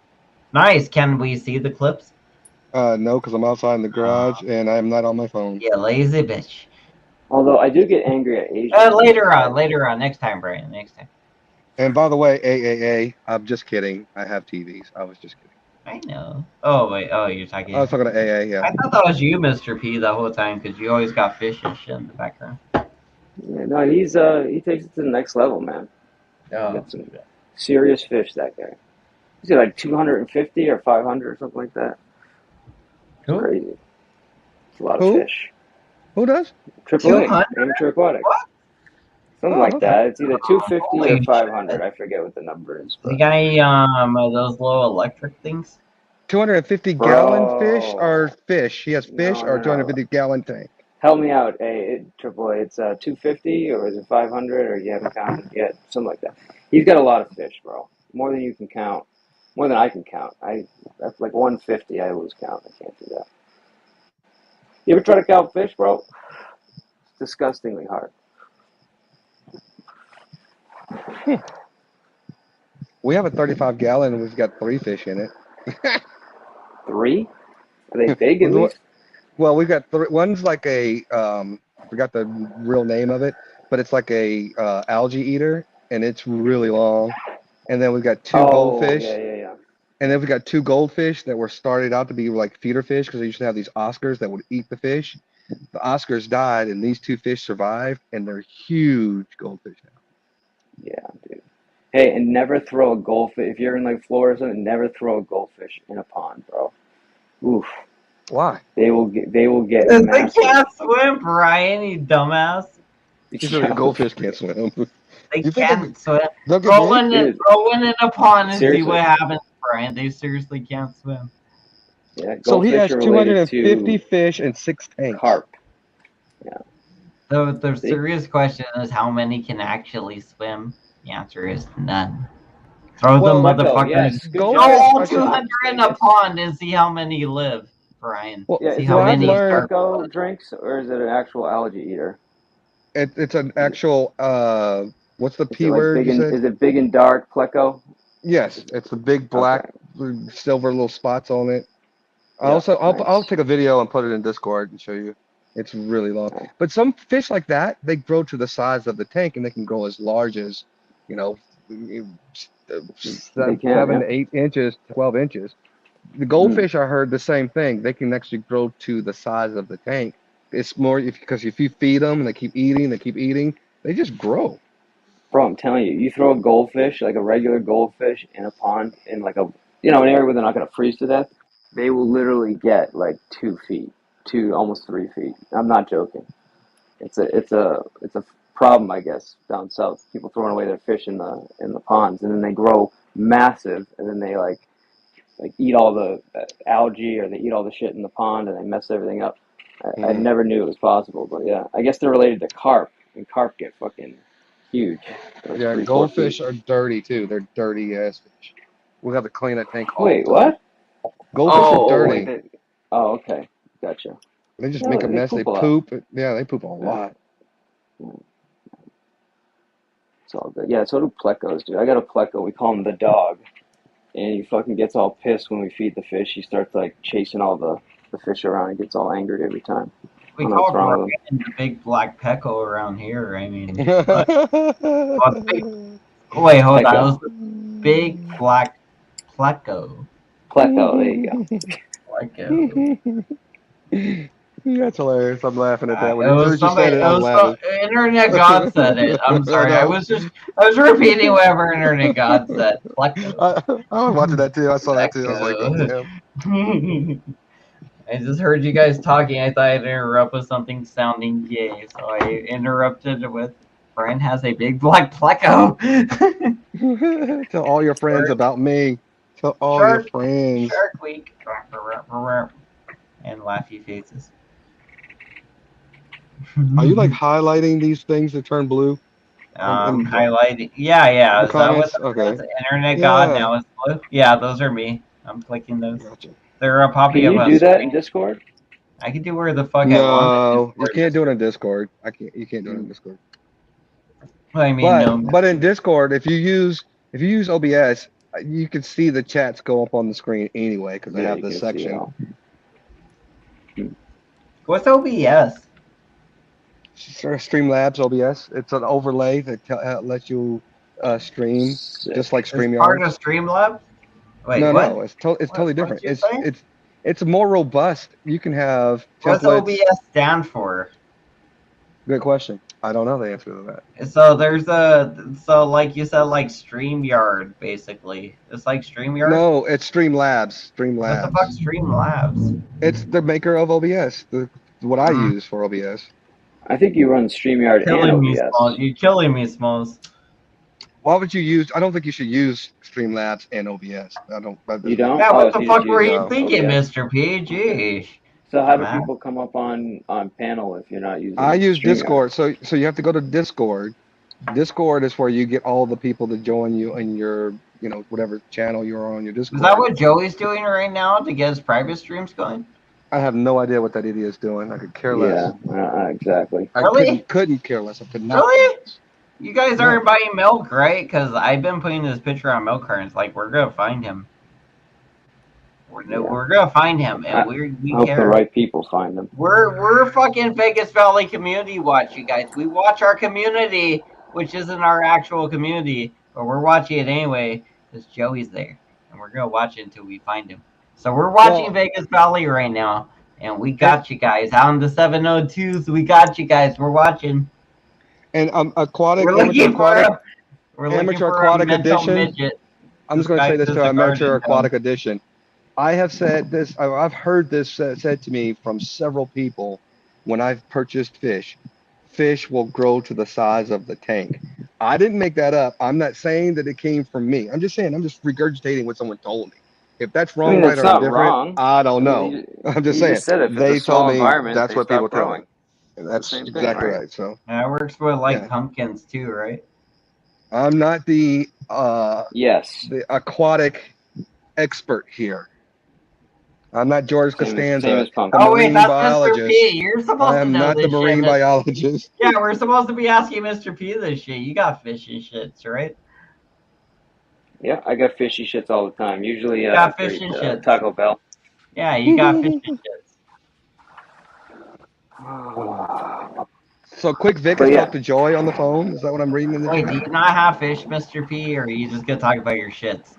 Nice. Can we see the clips? No, because I'm outside in the garage and I'm not on my phone. Yeah, lazy bitch. Although I do get angry at Asians. Later on, next time, Brian, next time. And by the way, I'm just kidding. I have TVs. I was just kidding. I know. Oh wait. Oh, you're talking. I was talking to AA. Yeah. I thought that was you, Mr. P, the whole time because you always got fish and shit in the background. Yeah, no, he takes it to the next level, man. Oh. Got some serious fish, that guy. Is he like 250 or 500 or something like that? It's Who? crazy. It's a lot of Who? fish. Who does? AAA, 200? amateur aquatics. What? Something Oh, like okay. that. It's either 250 Holy or shit. 500. I forget what the number is. You But got any those little electric things? 250 gallon fish or bro, fish? He has fish or no. 250 gallon tank. Help me out. Hey, AAA, it's 250 or is it 500 or you haven't counted yet? Something like that. He's got a lot of fish, bro. More than you can count. More than I can count. That's like 150. I lose count. I can't do that. You ever try to count fish, bro? It's disgustingly hard. We have a 35 gallon and we've got 3 fish in it. 3? Are they big at least? Well, we've got 3. One's like a forgot the real name of it, but it's like a algae eater, and it's really long. And then we've got two Oh, yeah, goldfish, yeah, yeah. and then we got two goldfish that were started out to be like feeder fish because they used to have these Oscars that would eat the fish. The Oscars died, and these two fish survived, and they're huge goldfish now. Yeah, dude. Hey, and never throw a goldfish. If you're in like Florida or something, never throw a goldfish in a pond, bro. Oof. Why? They will get Because they massive. can't swim, Brian, you dumbass. You said the goldfish can't swim. They You think can't swim. they'll get Throw big? one, Dude, throw one in a pond and see seriously. what happens, Brian. They seriously can't swim. Yeah, So he goldfish has are related 250 to fish and 6 tanks. carp. Yeah. The See? serious question is how many can actually swim? The answer is none. Throw the Well, Pleco, motherfuckers. yes. Good Throw goldfish. job. all I Good said, 200 job, in a Vegas. pond and see how many live, Brian. well, Yeah, See is how it what one I've of many those learned, start. Pleco drinks, or is it an actual algae eater? it's an Is it, actual. What's the is it P like word big you and said? is it big and dark Pleco? Yes, it's the big black Okay. silver little spots on it. Yep. I'll Nice. take a video and put it in Discord and show you. It's really long. Nice. But some fish like that, they grow to the size of the tank and they can grow as large as, you know, They can, 7 to 8 inches, 12 inches. The yeah. goldfish, I heard the same thing. They can actually grow to the size of the tank. It's more because if you feed them and they keep eating, they just grow. Bro, I'm telling you, you throw a goldfish, like a regular goldfish, in a pond in like an area where they're not gonna freeze to death, they will literally get like 2 feet, almost 3 feet. I'm not joking. It's a problem, I guess, down south. People throwing away their fish in the ponds, and then they grow massive, and then they like eat all the algae or they eat all the shit in the pond, and they mess everything up. I Mm. never knew it was possible, but yeah, I guess they're related to carp, and carp get fucking huge, like Yeah, 3 4 feet. goldfish are dirty too. They're dirty ass fish. We have to clean that tank all Wait, the time. what? Goldfish are Oh, like dirty. they. Oh, okay, gotcha. They just Yeah, make a they mess. They poop a lot. poop. Yeah, they poop a Yeah, lot. yeah, it's all good. Yeah, so do plecos, dude. I got a pleco. We call him the dog, and he fucking gets all pissed when we feed the fish. He starts like chasing all the fish around. He gets all angered every time. I We don't know what's call wrong with him. Brian the big black Pecco around here. I mean, what big, wait, hold on. It Pleco, was the big black Pleco. pleco. There you go. Pleco. That's hilarious. I'm laughing at that one. It As soon was as you said somebody. it, It I was was laughing. the internet god said it. I'm I sorry. know. I was repeating whatever internet god said. Pleco. I was watching that too. I saw that too. I was like, oh Pleco. damn. I just heard you guys talking. I thought I'd interrupt with something sounding gay, so I interrupted it with Brian has a big black Pleco. Tell all your friends Shark, about me. Tell all your Shark, friends. Shark Week, and laughy faces. Are you like highlighting these things that turn blue? And Highlighting. Yeah. the Is that what comments? that Okay. was? Internet God Yeah. now is blue. Yeah, those are me. I'm clicking those. Gotcha. They're Can popping up you on do that in screen. Discord? I can do where the fuck I want in No, you Discord. can't do it in Discord. I can't. You can't do it in Mm. Discord. I mean, no. But in Discord, if you use OBS, you can see the chats go up on the screen anyway because I Yeah, have you this can see it section. all. What's OBS? Streamlabs OBS. It's an overlay that lets you stream Sick. just like It's part StreamYard. of Streamlabs? Wait, No, what? it's totally What different. you saying? It's more robust. You can have What's templates. OBS stand for? Good question. I don't know the answer to that. So like you said, like StreamYard, basically. It's like StreamYard? No, it's Streamlabs. What the fuck, Streamlabs. Streamlabs? It's the maker of OBS. What I Mm. use for OBS. I think you run StreamYard and Killing me, OBS. Smalls. You're killing me, Smalls. Why would you use? I don't think you should use Streamlabs and OBS. I don't. That You doesn't make don't? Yeah, sense. Oh, what so the you just fuck were use you No. thinking, OBS. Mr. PG? So how do Dumbass. people come up on panel if you're not I using use StreamYard? Discord. So you have to go to Discord. Discord is where you get all the people to join you in your whatever channel you're on your Is that Discord. what Joey's doing right now to get his private streams going? I have no idea what that idiot's doing. I could care less. Yeah, exactly. I Really? couldn't care less. I could not. Really? You guys Yeah. aren't buying milk, right? Because I've been putting this picture on milk cartons. Like, we're going to find him. We're gonna find him, I and we hope the care. right people find them. We're fucking Vegas Valley Community Watch, you guys. We watch our community, which isn't our actual community, but we're watching it anyway because Joey's there, and we're gonna watch it until we find him. So we're watching Well, Vegas Valley right now, and we and, got you guys on the 702s. We got you guys. We're watching. and We're amateur looking for aquatic, a mental edition. midget. I'm This just going to guy say this does to a amateur garden dome. aquatic edition. I have said this. I've heard this said to me from several people when I've purchased fish. Fish will grow to the size of the tank. I didn't make that up. I'm not saying that it came from me. I'm just saying, I'm just regurgitating what someone told me. If that's I wrong, mean, right, it's or not indifferent, wrong. I don't I mean, know. I'm just you saying. just said if it's a They told small me environment, that's they what people stop tell me. growing. And It's the that's same thing, exactly right? right. So, That works with like yeah. pumpkins too, right? I'm not the Yes. aquatic expert here. I'm not George Same Costanza, as pumpkin. the Oh wait, marine that's Mr. biologist. P. You're I supposed to am know not the this shit, marine Mr. P. biologist. Yeah, we're supposed to be asking Mr. P this shit. You got fish and shits, right? Yeah, I got fishy shits all the time. Usually You got after I fish eat and shits. Taco Bell. Yeah, you got fish and shits. So, quick Vic has But yeah, talked to Joy on the phone. Is that what I'm reading in the Wait, do chat? you not have fish, Mr. P, or are you just gonna talk about your shits?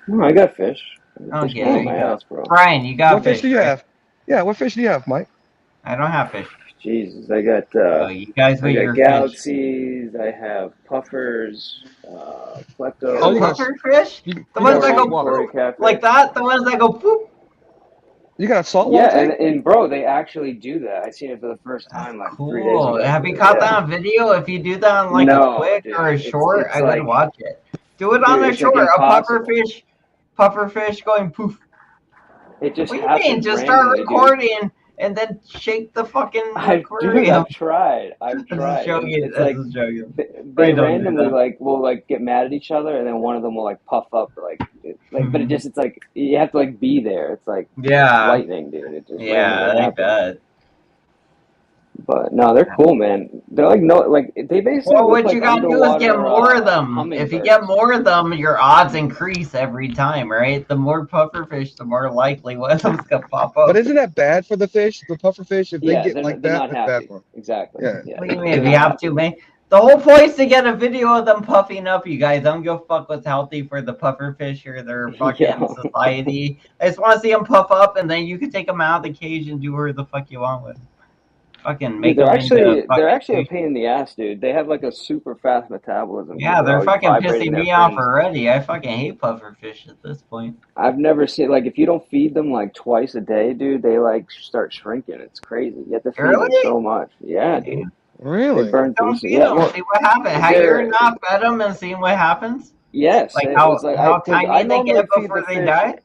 no, I got fish. I got fish Okay, going there on you my go. ass, bro. Brian, you got What fish do fish, you right? have? Yeah, what fish do you have, Mike? I don't have fish. Jesus, Oh, you guys I with got your fish. galaxies. I have puffers, Oh, The plectos, puffer fish? The you got ones a that go saltwater. Cory poop like catfish. that? The ones that go poop? You got a Yeah, saltwater tank? and bro, they actually do that. I seen it for the first That's time like 3 days cool. ago, Have you dude. caught Yeah. that on video? If you do that on like a No, quick or dude. a short, It's I would like, watch it. Do it on dude, a it's like short. A impossible. puffer fish going poof. It just What do you mean? happens Just start randomly, dude. recording and then shake the fucking Dude, aquarium. I've tried. I've I'm just tried, and joking. it's I'm like just joking. they Wait, don't do randomly that. like will like get mad at each other, and then one of them will like puff up, but it's like you have to like be there. It's like Yeah, lightning, dude. It just randomly yeah, I happens. bet. But no, they're cool, man. They're like no, like they basically Well, look what you like gotta do is get underwater more of them. If you get hummingbirds. more of them, your odds increase every time, right? The more pufferfish, the more likely one of them's gonna pop But up. isn't that bad for the fish, the puffer fish? If they Yeah, get like they're that, not that's bad happy. for them. Exactly. Yeah. Yeah, What do you mean? they're If you not have happy. to, man. The whole point is to get a video of them puffing up, you guys. I don't give a fuck what's healthy for the pufferfish or their fucking Yeah. society. I just want to see them puff up, and then you can take them out of the cage and do whatever the fuck you want with them. Fucking Dude, make them into they're fucking actually a pain in the ass, dude. They have like a super fast metabolism because Yeah, they're they're always fucking vibrating pissing their me off fins. already. I fucking hate pufferfish at this point. I've never seen like if you don't feed them like twice a day, dude, they like start shrinking. It's crazy. You have to feed them Really? so much. Yeah, dude. Damn. They Really? burn through. Don't So feed yeah, them. well, See what happens. Have you they're not fed them and seen what happens? yes. Like It's like how because I tiny they normally get feed the before they fish. die?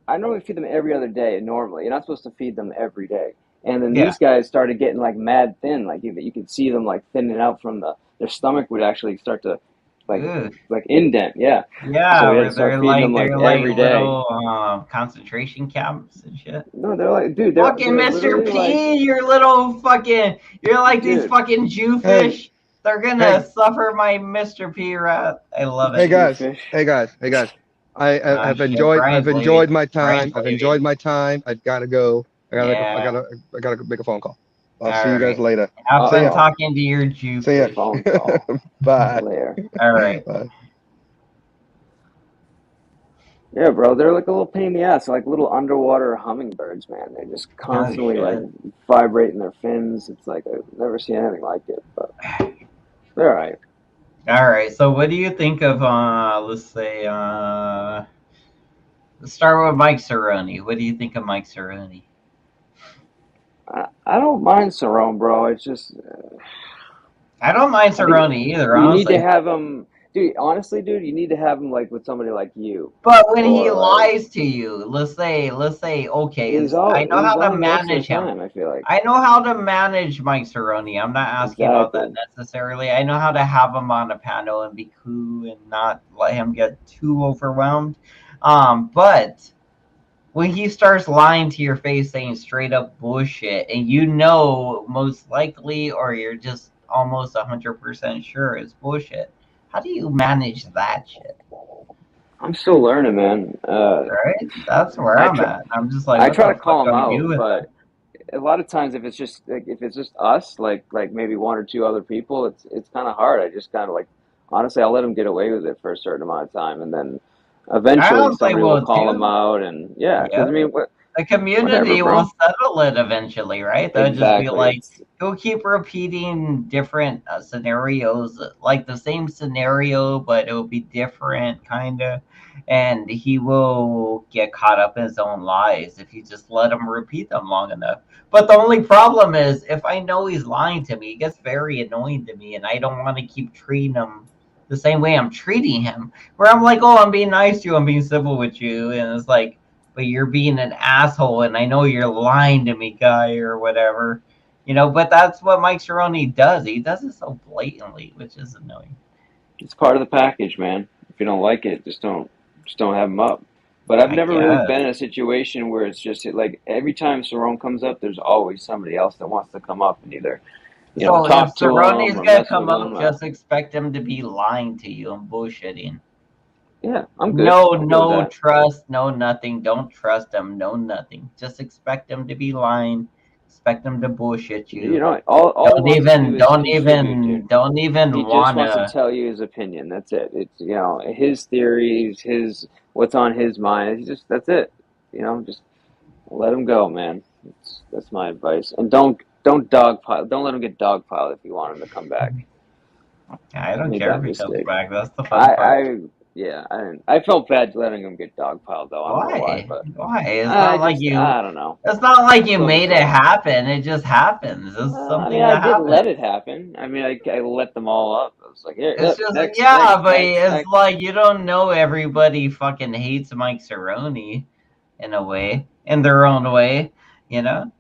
I normally feed them every other day. Normally, you're not supposed to feed them every day. And then Yeah. these guys started getting like mad thin. Like you could see them like thinning out from their stomach would actually start to like Ugh. indent. Yeah. So Yeah, we had to where start feeding them like they're like every day. little concentration camps and shit. No, they're like, dude, Fucking they're Mr. literally like, P, you're like these dude, fucking Jew Hey, fish. They're gonna hey, suffer my Mr. P wrath. I love hey it. guys, Jewfish. hey guys. I've Shit, I've Brian's enjoyed leaving. my Brian's time. I've leaving. enjoyed my time. I've got to go. Yeah. I gotta make a phone call. I'll see All you guys right. later. Have Uh See fun ya. oh, talking to your Jew See ya. fish. phone call Bye. later. All right. Bye. Yeah, bro, they're like a little pain in the ass, like little underwater hummingbirds, man. They're just Holy constantly like shit. vibrating their fins. It's like I've never seen anything like it, but they're all right. All right. So what do you think of let's say let's start with Mike Cerrone. What do you think of Mike Cerrone? I don't mind Cerrone, bro. It's just I don't mind I think Cerrone either, you need to honestly. have him, dude. Honestly, dude, you need to have him like with somebody like you, But when he or like lies to you, let's say, okay, I know he's how to lying most of the manage him. time. I feel like I know how to manage Mike Cerrone. I'm not asking about that exactly. necessarily. I know how to have him on a panel and be cool and not let him get too overwhelmed. But when he starts lying to your face, saying straight up bullshit, and you know most likely, or you're just almost 100% sure it's bullshit, how do you manage that shit? I'm still learning, man. Right? That's where I I'm try at. I'm just like, I what try to the fuck call do them I do out, with but that? a lot of times if it's just us, like maybe one or two other people, it's kind of hard. I just kind of like honestly, I'll let them get away with it for a certain amount of time, and then I eventually honestly somebody will will call them too. out, and yeah, because Yep. I mean, The whatever, community will bro. settle it eventually, right? They'll just be Exactly. like, he'll keep repeating different scenarios, like the same scenario, but it'll be different, kind of. And he will get caught up in his own lies if you just let him repeat them long enough. But the only problem is, if I know he's lying to me, it gets very annoying to me, and I don't want to keep treating him the same way I'm treating him. Where I'm like, oh, I'm being nice to you, I'm being civil with you, and it's like, but you're being an asshole and I know you're lying to me, guy, or whatever. But that's what Mike Cerrone does. He does it so blatantly, which is annoying. It's part of the package, man. If you don't like it, just don't have them up. But I've I never really been guess. in a situation where it's just like every time Cerrone comes up, there's always somebody else that wants to come up and either So if talk to him Cerrone's or gonna mess with come up, him. just expect him to be lying to you and bullshitting. Yeah, I'm good. No, I'm good with no that. trust, no nothing. Don't trust him, no nothing. Just expect him to be lying. Expect him to bullshit You you. know, all he Don't wants to do even, is don't contribute, even, dude. don't even He just wants to wanna. tell you his opinion. That's it. It's his theories, his what's on his mind. He just that's it. Just let him go, man. That's my advice. And don't dogpile. Don't let him get dogpiled if you want him to come back. I I don't made care that if he comes mistake. back. That's the fun I part. I yeah. I felt bad letting him get dogpiled though. I don't know why, Why? but Why? It's I not like just you. I don't know. It's not like you Still made it missed out. happen. It just happens. It's I mean, something I that did let it happens. happen. I mean, I let them all up. I was like, here, It's yep, just next, yeah, next, but next, it's next. like you don't know everybody fucking hates Mike Cerrone in a way, in their own way, you know?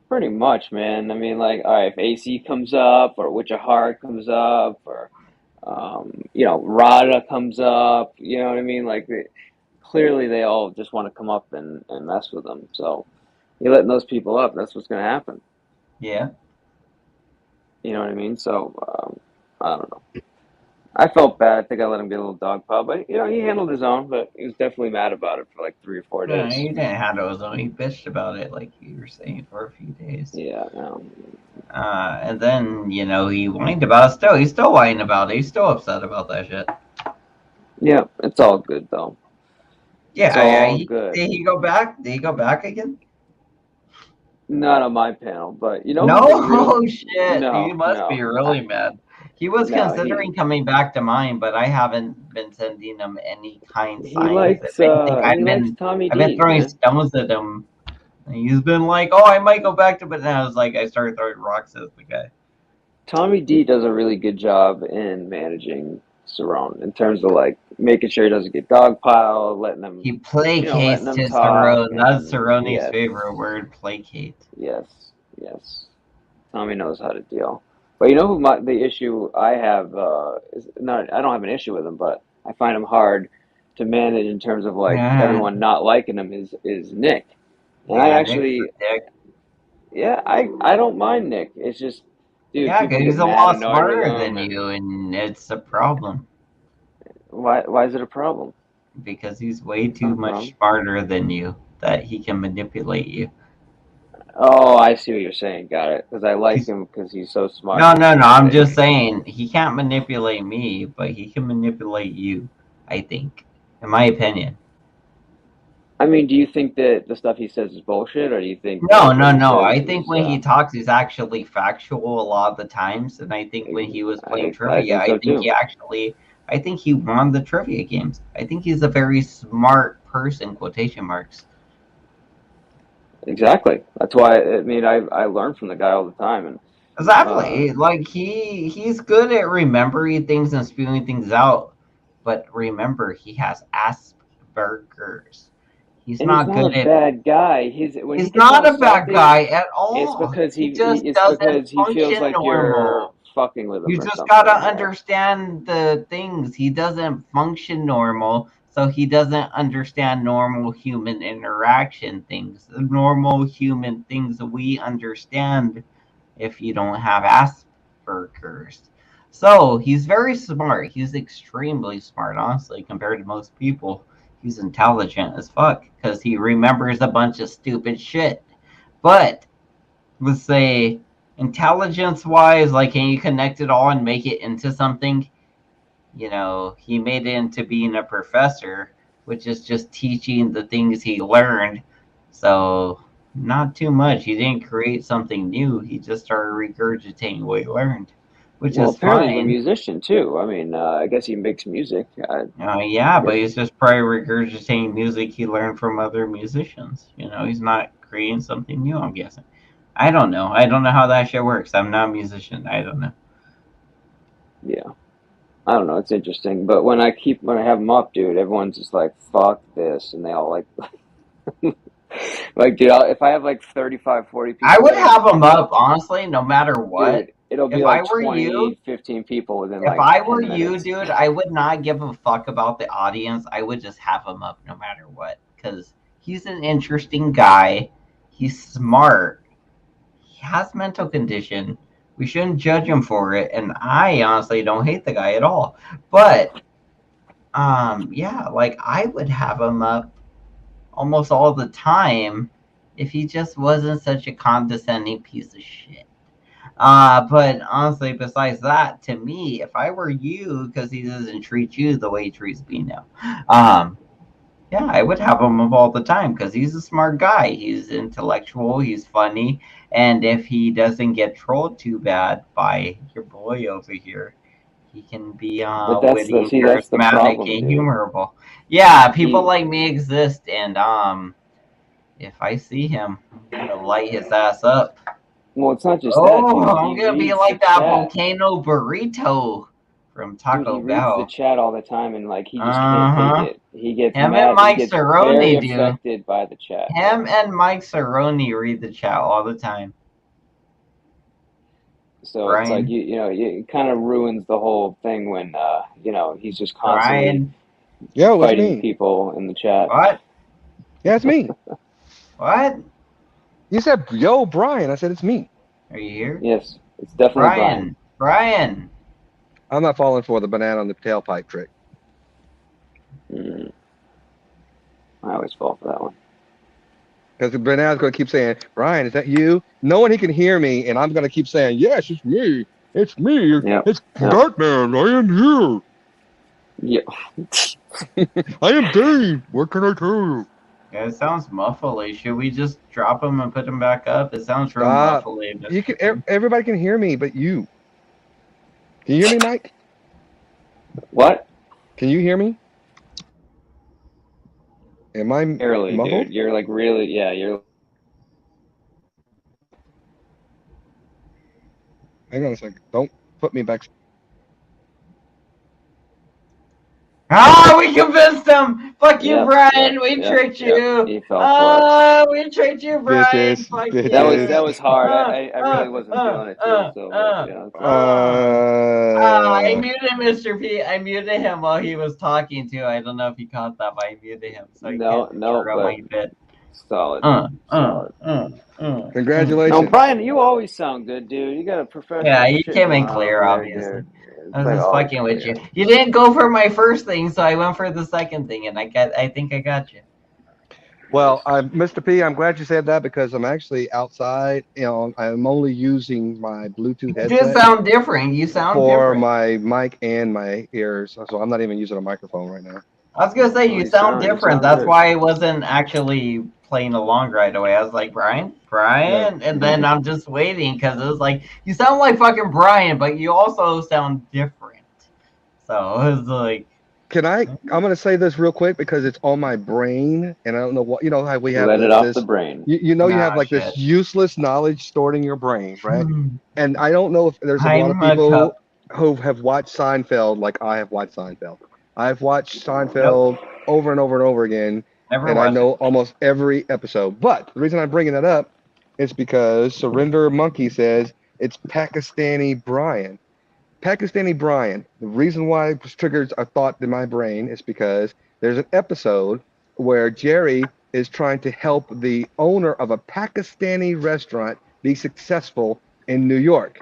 Pretty much, man. I mean, like, all right, if AC comes up, or Witch of Heart comes up, or Rada comes up. You know what I mean? Like, clearly they all just want to come up and mess with them. So you're letting those people up. That's what's going to happen. Yeah. You know what I mean? So I don't know. I felt bad. I think I let him get a little dog pile, but he handled his own. But he was definitely mad about it for like 3 or 4 days. He didn't have those on. He bitched about it like you were saying for a few days. Yeah, And then, he whined about it still. He's still whining about it. He's still upset about that shit. yeah. It's all good though. It's Yeah, yeah. all good. Did he go back? Did he go back again? Not on my panel, but you know No, who's a real oh shit. He no, must be no, really mad. He was no. He considering coming back to mine, but I haven't been sending him any kind he signs. If likes anything, uh he likes Tommy I've been D, throwing man. stones at him. And he's been like, "Oh, I might go back to," but then I was like, I started throwing rocks at the guy. Tommy D does a really good job in managing Cerrone in terms of like making sure he doesn't get dogpiled, He letting placates them to talk, Cerrone. That's and Cerrone's yes, favorite word, placate. yes, yes. Tommy knows how to deal. But you know who the issue I have is not. I don't have an issue with him, but I find him hard to manage in terms of like Yeah, everyone not liking him is Nick. And I yeah, Nick's actually, a dick. yeah, I don't mind Nick. It's just, dude, Yeah, people 'cause get he's a mad, lot annoyed with smarter him, than and you, and it's a problem. why is it a problem? Because he's way It's not too a much problem. smarter than you that he can manipulate you. Oh, I see what you're saying. Got it. Because I like He's him because he's so smart no, and no, no. I'm everything. just saying he can't manipulate me, but he can manipulate you. I think, in my opinion. I mean, do you think that the stuff he says is bullshit, or do you think No, that what no, he no. says I think is? when he talks, he's actually factual a lot of the times, and I think when he was playing I trivia, think so too. I think he won the trivia games. I think he's a very smart person. Quotation marks. Exactly. That's why I mean I learn from the guy all the time, and uh, Exactly. Like he's good at remembering things and spewing things out. But remember, he has Asperger's. He's and he's not not a good at bad guy. His when he He's gets not all a bad salty, guy at all. He just it's doesn't because he feels function like you're normal. fucking with him You or just gotta something. Yeah. understand the things. He doesn't function normal, so he doesn't understand normal human interaction things. The normal human things we understand if you don't have Asperger's. So he's very smart. He's extremely smart, honestly, compared to most people. He's intelligent as fuck because he remembers a bunch of stupid shit. But let's say intelligence wise, like, can you connect it all and make it into something? He made it into being a professor, which is just teaching the things he learned. So, not too much. He didn't create something new. He just started regurgitating what he learned, which Well, is apparently he's a fine. musician too. I mean, I guess he makes music. Yeah, I but guess, he's just probably regurgitating music he learned from other musicians. He's not creating something new, I'm guessing. I don't know. I don't know how that shit works. I'm not a musician. I don't know. yeah. I don't know. It's interesting, but when I have them up, dude, everyone's just like, "Fuck this," and they all like, like, dude, if I have like 35, 40 I people would there and I have them start like, up, honestly, no matter what. dude, it'll be If I like were you, 20, 15 people within If like I were 10 you, minutes. dude, I would not give a fuck about the audience. I would just have him up no matter what. Because he's an interesting guy. He's smart. He has mental condition. We shouldn't judge him for it. And I honestly don't hate the guy at all. But yeah, like I would have him up almost all the time if he just wasn't such a condescending piece of shit. But honestly, besides that, to me, if I were you, because he doesn't treat you the way he treats me now, yeah, I would have him up all the time because he's a smart guy. He's intellectual. He's funny, and if he doesn't get trolled too bad by your boy over here, he can be But witty, that's the charismatic, problem, and dude. humorable. Yeah, people He, like me exist, and if I see him, I'm gonna light his ass up. well, it's not just that, Oh, dude. I'm He gonna be reads the like that chat. volcano burrito from Dude, Taco he reads the Bell. chat all the time and like he just can't take Uh-huh. it. He gets Him and mad. He Mike gets very Cerrone do. affected by the chat, bro. Him and Mike Cerrone read the chat all the time. So it's like Brian, it kind of ruins the whole thing when he's just constantly Brian, Yo, it's fighting me. people in the chat. what? Yeah, it's me. What? You said, yo, Brian. I said, it's me. Are you here? Yes, it's definitely Brian. Brian. I'm not falling for the banana on the tailpipe trick. Mm, I always fall for that one. Because the banana's going to keep saying, Brian, is that you? Knowing he can hear me, and I'm going to keep saying, yes, it's me. It's me. Yep. It's Yep. Batman. I am here. Yeah. I am Dave. What can I tell you? Yeah, it sounds muffly. Should we just drop him and put him back up? It sounds real Stop. muffly. You can. Everybody can hear me, but you. Can you hear me, Mike? What? Can you hear me? Am I Barely, muffled? dude. You're like really, yeah. You're. Hang on a second. Don't put me back. We convinced him. Fuck you, Yep. Brian. Yep. We Yep. tricked Yep. you. He fell for it. We tricked you, Brian. Bitches. Fuck Bitches. That you. was hard. I really wasn't feeling it too. So, but yeah. I Uh, muted Mr. P. I muted him while he was talking too. I don't know if he caught that, but I muted him so he can't No, no, interrupt but my bit. solid, Uh, uh, solid. uh, uh. No, Congratulations. Brian, you always sound good, dude. You got a Yeah, professional you shit came in going on clear, over there, obviously. dude. I It's was like just always fucking with you. clear. You didn't go for my first thing, so I went for the second thing, and I think I got you. Well, Nice. Mr. P, I'm glad you said that because I'm actually outside. I'm only using my Bluetooth You just headset sound different. You sound for different. my mic and my ears, so I'm not even using a microphone right now. I was gonna say Well, you sound you different. sound That's good. why I wasn't actually playing along right away. I was like, Brian, Yeah. Brian, and then I'm just waiting because it was like you sound like fucking Brian, but you also sound different. So it was like, I'm going to say this real quick because it's on my brain, and I don't know what, how we have Let it off the brain. you nah, have like this shit. useless knowledge stored in your brain, right? And I don't know if there's a lot of I'm a people cup. who have watched Seinfeld like I have watched Seinfeld. I've watched Nope, Seinfeld over and over and over again, never and I watched it. know almost every episode. But the reason I'm bringing that up is because Surrender Monkey says it's Pakistani Brian. Pakistani Brian. The reason why it triggers a thought in my brain is because there's an episode where Jerry is trying to help the owner of a Pakistani restaurant be successful in New York.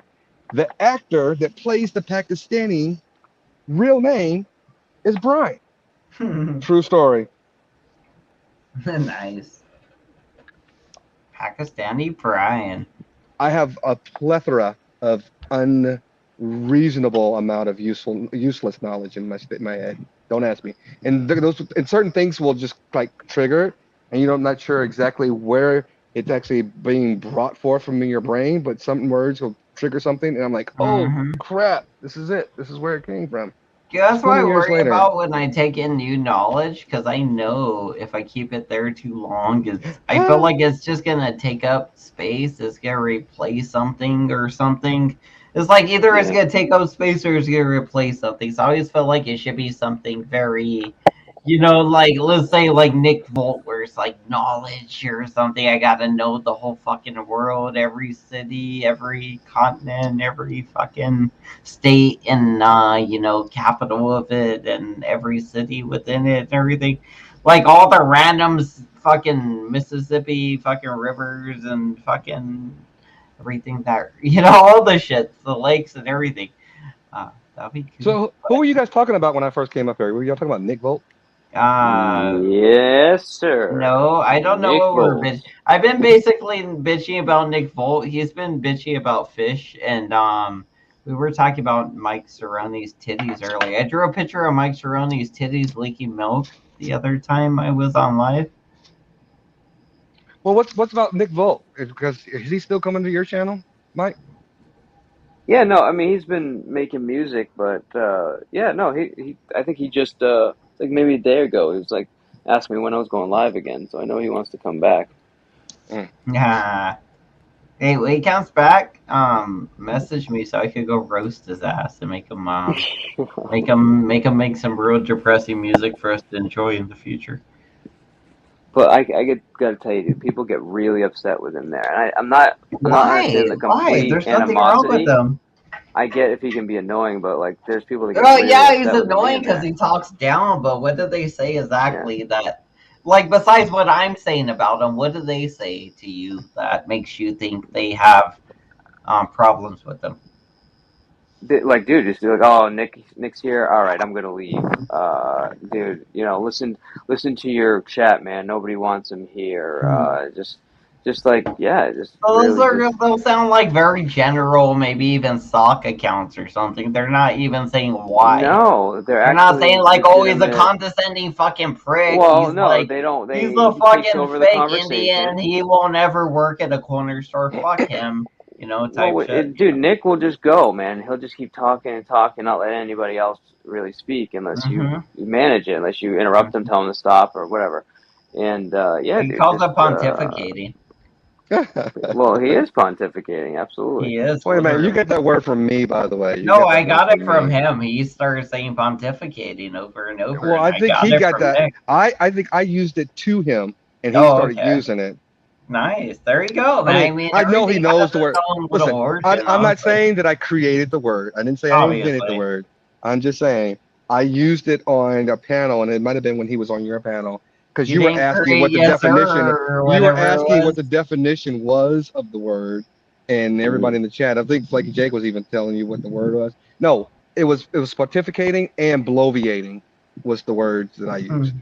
The actor that plays the Pakistani real name is Brian. True story. Nice. Pakistani Brian. I have a plethora of unreasonable amount of useless knowledge in my head. Don't ask me. And those and certain things will just like trigger it, and you know I'm not sure exactly where it's actually being brought forth from your brain, but some words will trigger something, and I'm like, oh Hmm. crap, this is it. This is where it came from. Yeah, that's what I 20 years worry later. about when I take in new knowledge, because I know if I keep it there too long, I feel like it's just gonna take up space. It's gonna replace something or something. It's like either it's Yeah. gonna take up space or it's gonna replace something. So I always feel like it should be something very, like let's say like Nick Volt, where it's like knowledge or something. I gotta know the whole fucking world, every city, every continent, every fucking state and capital of it and every city within it and everything, like all the randoms, fucking Mississippi fucking rivers and fucking everything that all the shit, the lakes and everything. That'd be cool. So who were you guys talking about when I first came up here? Were y'all talking about Nick Volt? uh Yes, sir. no, I don't know Nick what we're Volt. bitch. I've been basically bitching about Nick Volt. He's been bitchy about fish, and we were talking about Mike Cerrone's titties earlier. I drew a picture of Mike Cerrone's titties leaking milk the other time I was on live. Well, what's about Nick Volt? Because is he still coming to your channel, Mike? Yeah, no, I mean he's been making music, but yeah, no, he I think he just like maybe a day ago he was like asked me when I was going live again, so I know he wants to come back. Mm. Yeah. Hey, when he comes back, message me so I could go roast his ass and make him make some real depressing music for us to enjoy in the future. But gotta tell you, dude, people get really upset with him there, and I'm not Why? understanding the Why? complete There's nothing wrong with animosity. them. I get if he can be annoying, but like there's people that get Oh really yeah, he's upset with him annoying being because there. he talks down. But what do they say Yeah. exactly that, like, besides what I'm saying about him? What do they say to you that makes you think they have problems with them? Like, dude, just be like, oh, Nick's here. All right, I'm gonna leave. Dude, listen to your chat, man. Nobody wants him here. Hmm. Just like, yeah, just Those really, are just they'll sound like very general, maybe even sock accounts or something. They're not even saying why. no. They're They're not actually saying like, oh, he's a legitimate. condescending fucking prick. Well, He's no, like, they don't. he's They a He takes fucking over the fake Indian. conversation. He won't ever work at a corner store. Fuck him, type Well, shit. dude, Nick will just go, man. He'll just keep talking and talking, not let anybody else really speak unless Mm-hmm. you manage it, unless you interrupt them, tell them to stop or whatever. And yeah, He dude, calls just it pontificating. well, he is pontificating, absolutely. He is Wait a minute, you literally. get that word from me, by the way. You No, get I that word got it from from me. him. He started saying pontificating over and over, Well, and I I think got he it got from that. Nick. I think I used it to him, and he Oh, started okay. using it. Nice. There you go, I man. mean, I mean, I know he everything has knows the its word. own little Listen, origin, I'm not honestly. saying that I created the word. I didn't say I invented the Obviously. word. I'm just saying I used it on a panel, and it might have been when he was on your panel, because You you were didn't asking create what the yes sir definition. or You were whatever it asking what the was. definition was of the word, and everybody Mm. in the chat. I think Flaky Jake was even telling you what the word was. No, it was pontificating and bloviating was the words that I used. Hmm.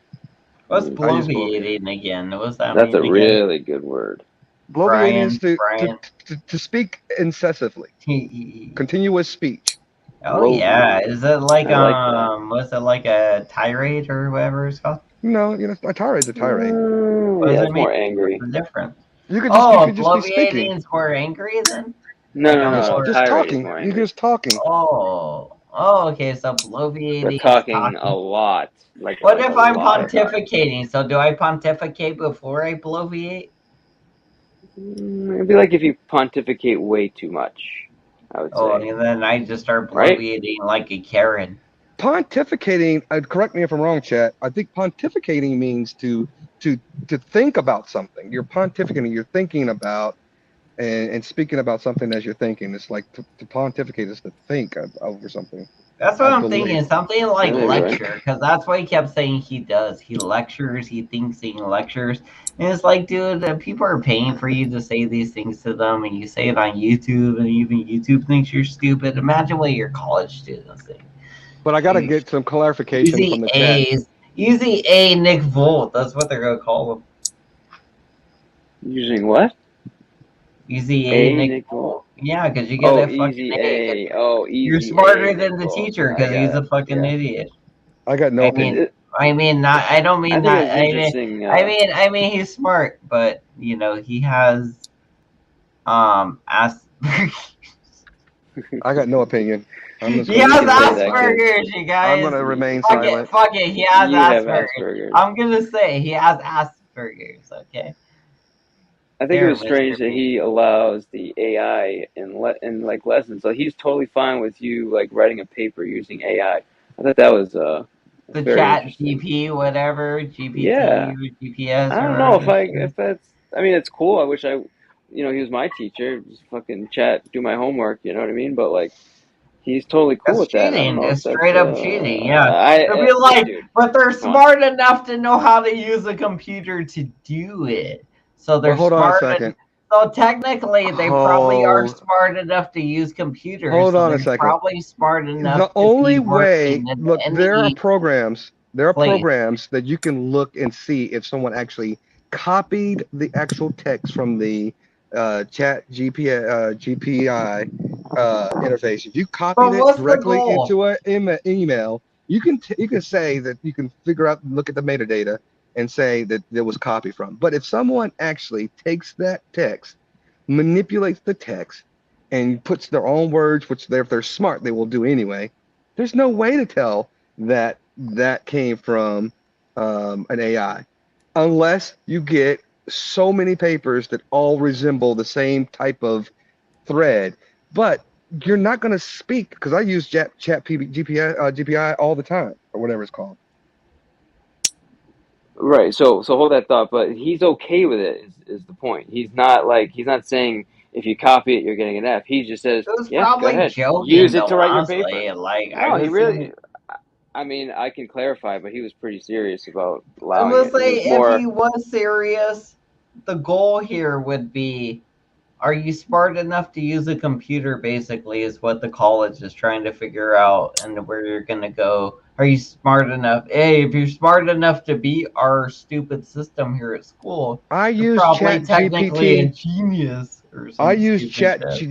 What's I used bloviating. bloviating again? What does that That's a mean again? really good word. Bloviating is Brian, to, Brian. to speak incessantly, continuous speech. Oh yeah. Bloviating. Is it like I like that. was it like a tirade or whatever it's called? A tirade is a tirade. What does Yeah, it it's mean? more What's angry. the difference? You Oh, could just be speaking. bloviating's more angry then? No, Like no, I'm no, no. more Just Tirade is talking. more You're angry. just talking. oh, okay, so They're bloviating is talking a talking. lot, What like a if I'm lot of talking. pontificating? So do I pontificate before I bloviate? It'd be like if you pontificate way too much, I would Oh, say, and then I just start right? bloviating like a Karen. Pontificating, correct me if I'm wrong, chat. I think pontificating means to to think about something. You're pontificating, you're thinking about and speaking about something as you're thinking. It's like to pontificate is to think over something. That's I what I'm believe. thinking. Something like Yeah, maybe right. lecture, because that's what he kept saying he does. He lectures. He thinks he lectures, and it's like, dude, people are paying for you to say these things to them, and you say it on YouTube, and even YouTube thinks you're stupid. Imagine what your college students think. But I got to You- get some clarification from Easy the chat. A's, Easy A Nick Volt. That's what they're gonna call him. Using what? Easy A A Nick Nick Volt? Volt. Yeah, because you get Oh, a fucking easy A. 'Cause A. Oh, you're easy A smarter Nick than the Volt. teacher I because he's got a it. fucking Yeah. idiot. I got no I It's, mean, opinion. it, not. I don't I mean think that. it's interesting. He's smart, but he has as I got no opinion. I'm just he going to You has can remain say that, silent. kid. Asperger's, you I'm going guys. to remain Fuck it, silent. fuck it. He has You have Asperger's. Asperger's. I'm gonna say he has Asperger's. Okay, I think it there, was Mister strange that B. he allows the AI in like lessons. So he's totally fine with you like writing a paper using AI. I thought that was that's The very Chat interesting. GP, whatever GPT Yeah. or GPS I or don't know whatever. if that's. I mean, it's cool. I wish he was my teacher. Just fucking chat, do my homework. You know what I mean? But like, he's totally cool That's with that. I don't cheating. know if It's that's. straight up cheating. Yeah. It'd be Hey, like, dude, but they're come on. smart enough to know how to use a computer to do it. So But they're hold on a smart. second. So technically, they probably are Hold, smart enough to use computers. hold So on a they're second. probably smart The enough to only be way, working in look, any there are place. programs that you can look and see if someone actually copied the actual text from the chat GPI interface. If you copied But it what's the directly goal? into an email, you can say that you can figure out, look at the metadata and say that there was copy from. But if someone actually takes that text, manipulates the text, and puts their own words, which if they're smart, they will do anyway. There's no way to tell that that came from an AI, unless you get so many papers that all resemble the same type of thread. But you're not going to speak because I use GPI all the time or whatever it's called. Right. So hold that thought. But he's okay with it. Is the point? He's not saying if you copy it, you're getting an F. He just says, It was yeah, go probably ahead, joking, use it to though. write your paper. Honestly, like I No, he was really. thinking. I mean, I can clarify, but he was pretty serious about I'm allowing gonna it. It was say if more he was serious, the goal here would be, are you smart enough to use a computer, basically, is what the college is trying to figure out and where you're gonna go. Are you smart enough? Hey, if you're smart enough to beat our stupid system here at school, I you're use probably Chat technically a GPT. genius or I some use stupid Chat shit.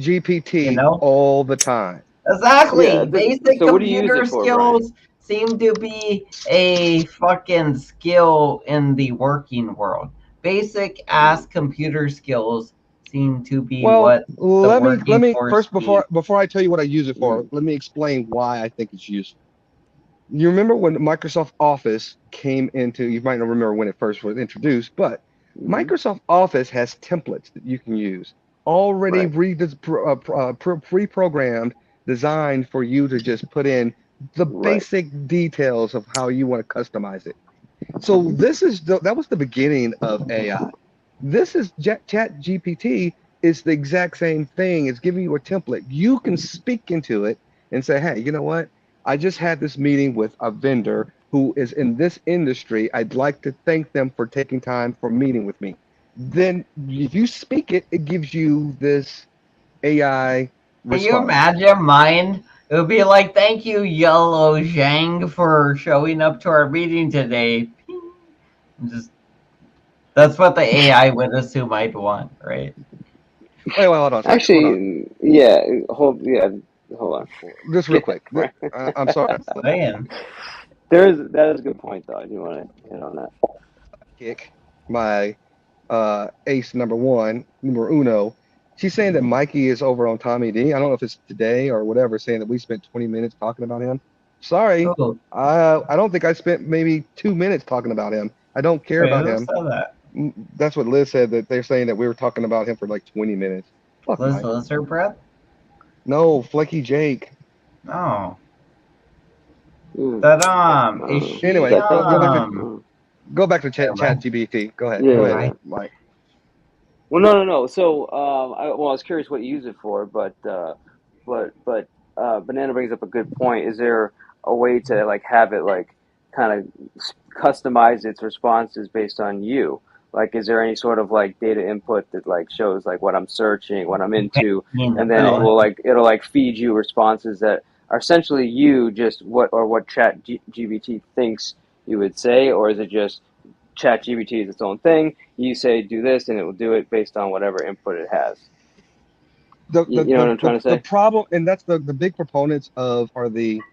You GPT know? all the time. yeah. Exactly. Basic So what do you use computer it for, Brian? skills seem to be a fucking skill in the working world. Basic Mm, ass computer skills seem to be Well, what the let working me force first needs. before I tell you what I use it for, mm, let me explain why I think it's useful. You remember when Microsoft Office came into, you might not remember when it first was introduced, but mm-hmm. Microsoft Office has templates that you can use already Right. pre-programmed, designed for you to just put in the Right. basic details of how you want to customize it. So Mm-hmm. that was the beginning of AI. This is Chat GPT is the exact same thing. It's giving you a template. You can speak into it and say, hey, you know what? I just had this meeting with a vendor who is in this industry. I'd like to thank them for taking time for meeting with me. Then if you speak it, it gives you this AI Can you response. imagine mine? It would be like, thank you, Yellow Zhang, for showing up to our meeting today. Just that's what the AI would assume I'd want, right? Wait, hold on a second. Hold on. Actually, yeah. Hold on. Just real Yeah, quick. right. I'm sorry. Saying. That is a good point though. I do want to hit on that. Kick my ace number one, numero uno. She's saying that Mikey is over on Tommy D. I don't know if it's today or whatever, saying that we spent 20 minutes talking about him. Sorry, Oh, I don't think I spent maybe 2 minutes talking about him. I don't care wait, about who him. said that? That's what Liz said, that they're saying that we were talking about him for like 20 minutes. Fuck Liz Mikey. Lizard Breath? No, Flecky Jake. Oh. Mm. That is Is she Anyway, that thinking? go back to never chat mind. GBT. Go ahead. Yeah, Go yeah, ahead, yeah. Right. Mike. Well, no. So, I was curious what you use it for, but Banana brings up a good point. Is there a way to like have it like kind of customize its responses based on you? Like, is there any sort of like data input that like shows like what I'm searching, what I'm into, Paying the and then bill. it'll like feed you responses that are essentially you just what GBT thinks you would say, or is it just Chat GBT is its own thing? You say do this, and it will do it based on whatever input it has. the the You know what the I'm the, trying to the say? problem, and that's the big proponents of are the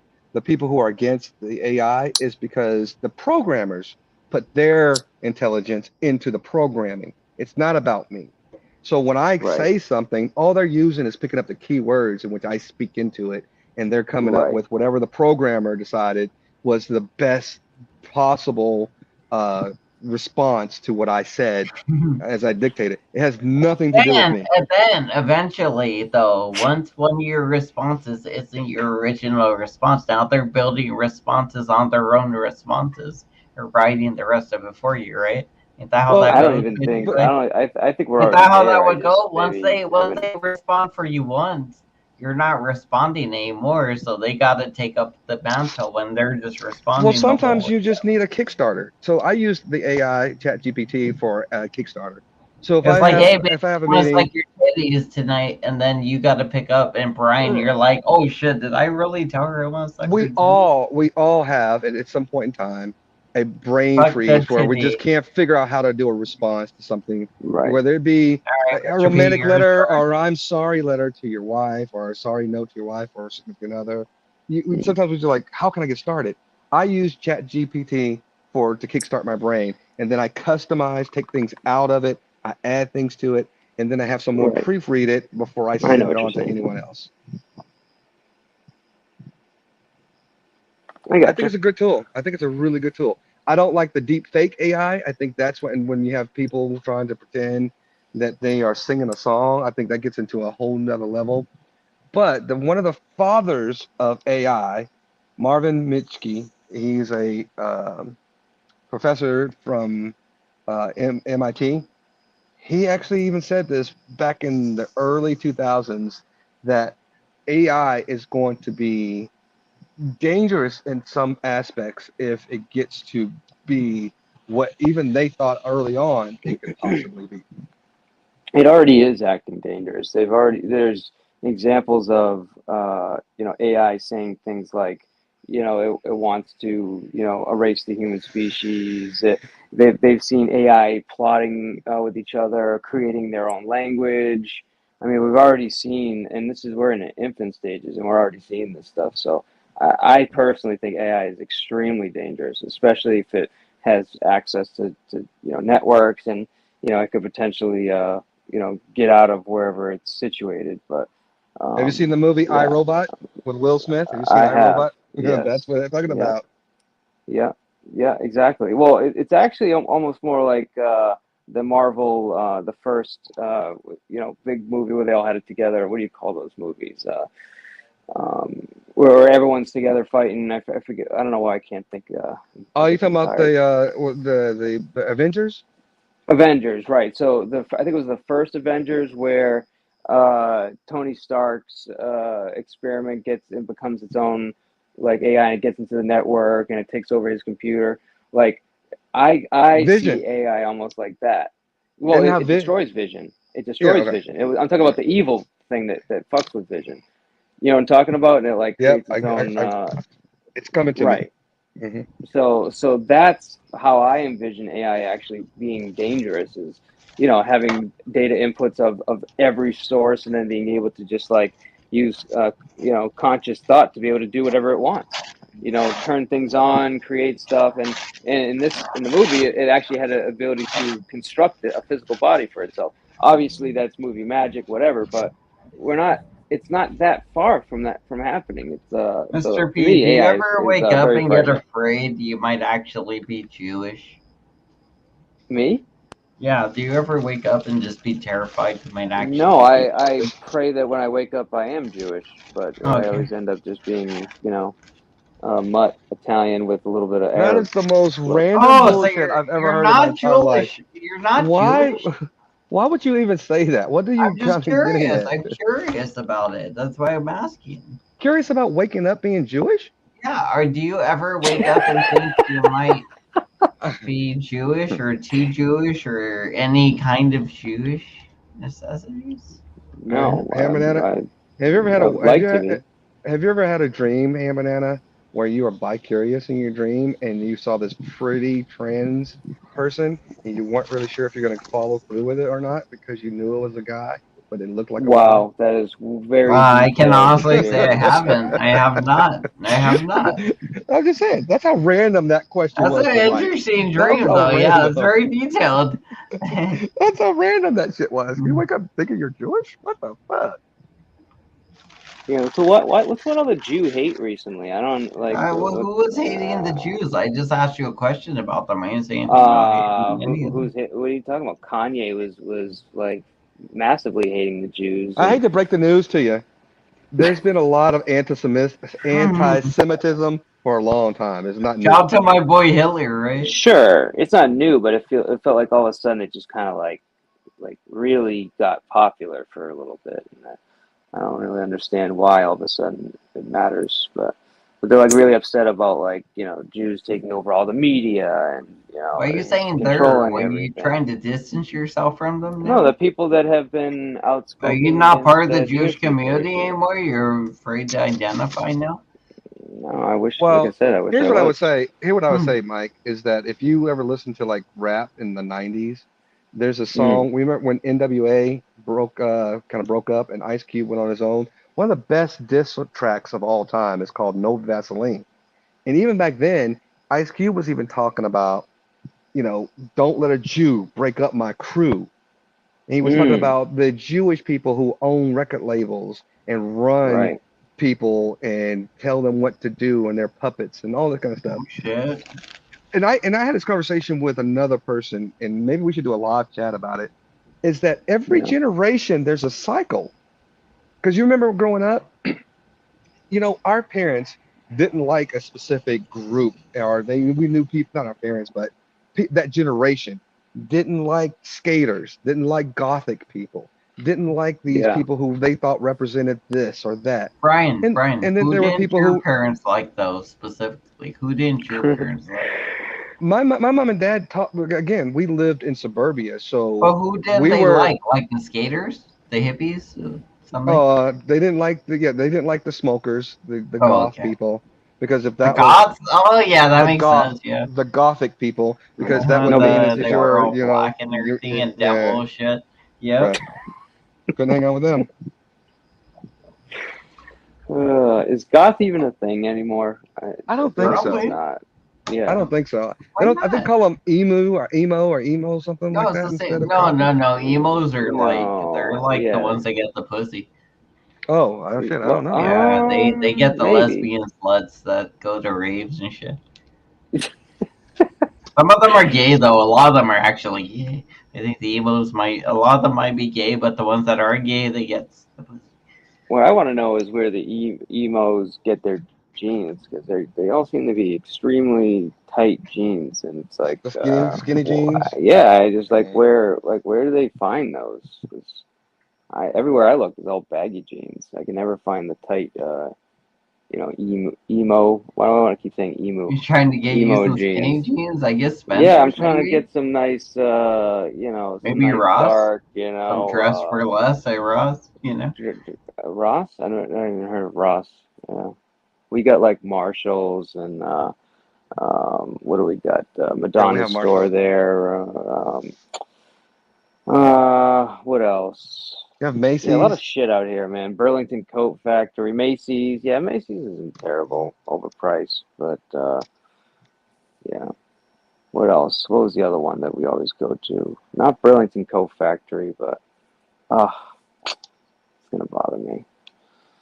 people who are against the AI, is because the programmers put their intelligence into the programming. It's not about me. So when I Right, say something, all they're using is picking up the keywords in which I speak into it, and they're coming up right. with whatever the programmer decided was the best possible uh, response to what I said as I dictated. It has nothing to do with me. And then eventually, though, once one of your responses isn't your original response, now they're building responses on their own responses or writing the rest of it for you, right? Ain't that how Well, that I don't goes, even think but I basically? don't. I think we're Ain't already that how that there. I would just go? maybe Once haven't. they respond for you once, you're not responding anymore, so they got to take up the mantle when they're just Well, responding the whole sometimes way. you just need a Kickstarter. So I use the AI Chat GPT for a Kickstarter. So It's like, hey, baby, if I have a I want to meeting, suck your titties tonight, and then you got to pick up, and Brian, you're like, oh shit, did I really tell her I want to suck her titties? we all have at some point in time a brain Fuck the freeze where we just titty. can't figure out how to do a response to something, Right. whether it be All right, a Mr. P, romantic your letter response. or I'm sorry letter to your wife or a sorry note to your wife or a significant other. Sometimes we're just like, how can I get started? I use Chat GPT to kickstart my brain, and then I customize, take things out of it, I add things to it, and then I have someone Right. proofread it before I I know send it what you're on to saying. anyone else. I I think gotcha. it's a good tool. I think it's a really good tool. I don't like the deep fake AI. I think that's when you have people trying to pretend that they are singing a song. I think that gets into a whole nother level. But one of the fathers of AI, Marvin Minsky, he's a professor from MIT. He actually even said this back in the early 2000s that AI is going to be dangerous in some aspects if it gets to be what even they thought early on it could possibly be. It already is acting dangerous. There's examples of AI saying things like it wants to erase the human species. They've seen AI plotting with each other, creating their own language. I mean, we've already seen, and we're in infant stages, and we're already seeing this stuff. So I personally think AI is extremely dangerous, especially if it has access to networks, and it could potentially get out of wherever it's situated. But Have you seen the movie I, yeah, Robot with Will Smith? Have you seen I I, have. Robot? That's Yes. what they're talking Yeah. about. Yeah. Yeah. Exactly. Well, it's actually almost more like the Marvel, the first, big movie where they all had it together. What do you call those movies? Where everyone's together fighting. I forget. I don't know why I can't think. Oh, I you guess talking I'm about tired. the Avengers? Avengers, right? So I think it was the first Avengers where Tony Stark's experiment gets and becomes its own like AI, and it gets into the network and it takes over his computer. Like I Vision. see AI almost like that. Well, And how it vi destroys Vision. It Yeah, destroys okay. Vision. I'm talking Yeah. about the evil thing that fucks with Vision. You know what I'm talking about? And it like Yep. creates its own It's coming to me. right. Hmm. So that's how I envision AI actually being dangerous is, having data inputs of every source and then being able to just like use, conscious thought to be able to do whatever it wants, turn things on, create stuff. And in the movie, it actually had an ability to construct a physical body for itself. Obviously that's movie magic, whatever, but we're not, it's not that far from that from happening. It's so Mr. to P, me, do you AI ever is wake up very and get frightening. afraid you might actually be Jewish? Me? Yeah, do you ever wake up and just be terrified you might No, actually be I Jewish? pray that when I wake up, I am Jewish, but I Okay. always end up just being, mutt Italian with a little bit of That Arab is the most look. random Oh, so bullshit I've ever you're heard in my not entire life. Jewish. You're not Why? Jewish? Why would you even say that? What are you I'm just kind of getting curious. at? I'm curious about it. That's why I'm asking. Curious about waking up being Jewish? Yeah, or do you ever wake up and think you might be Jewish or too Jewish or any kind of Jewish necessities? Or No, Ham Banana, I have you ever had I a would like to be. have you ever had a dream, Ham Banana, where you were bi-curious in your dream and you saw this pretty trans person and you weren't really sure if you're going to follow through with it or not because you knew it was a guy, but it looked like a woman? Wow, that is very I can detailed honestly say I experience. haven't. I have not. I have not. I'm just saying, that's how random that question That's was an for Mike. interesting That's dream, how though. Yeah, it's random. very detailed. That's how random that shit was. You wake up thinking you're Jewish? What the fuck? So what's one other Jew hate recently? I don't like Well, what who was hating the Jews? I just asked you a question about them. I didn't say anything about hating any of them. what are you talking about? Kanye was like massively hating the Jews I and hate to break the news to you. There's been a lot of anti-Semitism for a long time. It's not Shout new. out to my boy Hitler, right? sure, it's not new, but it felt like all of a sudden it just kind of like really got popular for a little bit, and I don't really understand why all of a sudden it matters, but they're like really upset about like Jews taking over all the media and Are you and saying they're? controlling Are you everything. trying to distance yourself from them No, the now? people that have been Are you outspoken not against part of the Jewish Jewish people community recently. anymore? You're afraid to identify now? No, I wish, like I Well, said, I wish here's I what I would was. say. Here what I would Hmm. say, Mike, is that if you ever listen to like rap in the 90s, there's a Mm, song. We remember when NWA kind of broke up and Ice Cube went on his own. One of the best diss tracks of all time is called No Vaseline. And even back then, Ice Cube was even talking about, don't let a Jew break up my crew. And he was talking mm, about the Jewish people who own record labels and run right. people and tell them what to do and their puppets and all that kind of stuff. Oh shit! And I had this conversation with another person, and maybe we should do a live chat about it. Is that every Yeah. generation there's a cycle? Because you remember growing up, our parents didn't like a specific group, or we knew people, not our parents, but that generation didn't like skaters, didn't like gothic people, didn't like these Yeah. people who they thought represented this or that. And Brian, and then who there were didn't people your who parents like those specifically? Who didn't your parents like? my mom and dad taught again, we lived in suburbia, so But who didn't we they were like? Like the skaters, the hippies, something? they didn't like the smokers, the Oh, goth okay. people, because if The that was goths? Oh, yeah, that the makes goth sense. Yeah. the gothic people, because that Uh-huh, would mean is if they you were were, all black and everything and yeah, devil shit. Yep. right, couldn't hang out with them. Is goth even a thing anymore? I I don't feel think like it's so. Probably. not. I Yeah. don't think so. Why I think not? call them emo or something No, like it's that the instead same. of No, gothic. no, no. Emos are like they're No. like the Yeah. ones that get the pussy. Oh, shit, I don't Well, know. Yeah, they get the maybe. lesbian sluts that go to raves and shit. Some of them are gay though. A lot of them are actually gay. I think the emos might. A lot of them might be gay, but the ones that are gay, they get the pussy. What I want to know is where the emos get their jeans because they all seem to be extremely tight jeans, and it's like, The skinny jeans. yeah, I just Yeah. like where do they find those? 'Cause everywhere I look is all baggy jeans. I can never find the tight, emo. Why do I want to keep saying emo? You're trying to get Emo using skinny jeans. jeans? I guess Yeah, I'm Spencer's trying to maybe. get some nice, some Maybe nice Ross. dark, Some dress for less, say Ross. Ross. I don't even heard of Ross. Yeah. We got like Marshalls and what do we got? Yeah, we Madonna's have store Marshalls. there. What else? You have Yeah, a lot of Macy's. shit out here, man. Burlington Coat Factory, Macy's. Yeah, Macy's isn't terrible, overpriced, but yeah. What else? What was the other one that we always go to? Not Burlington Coat Factory, but it's gonna bother me.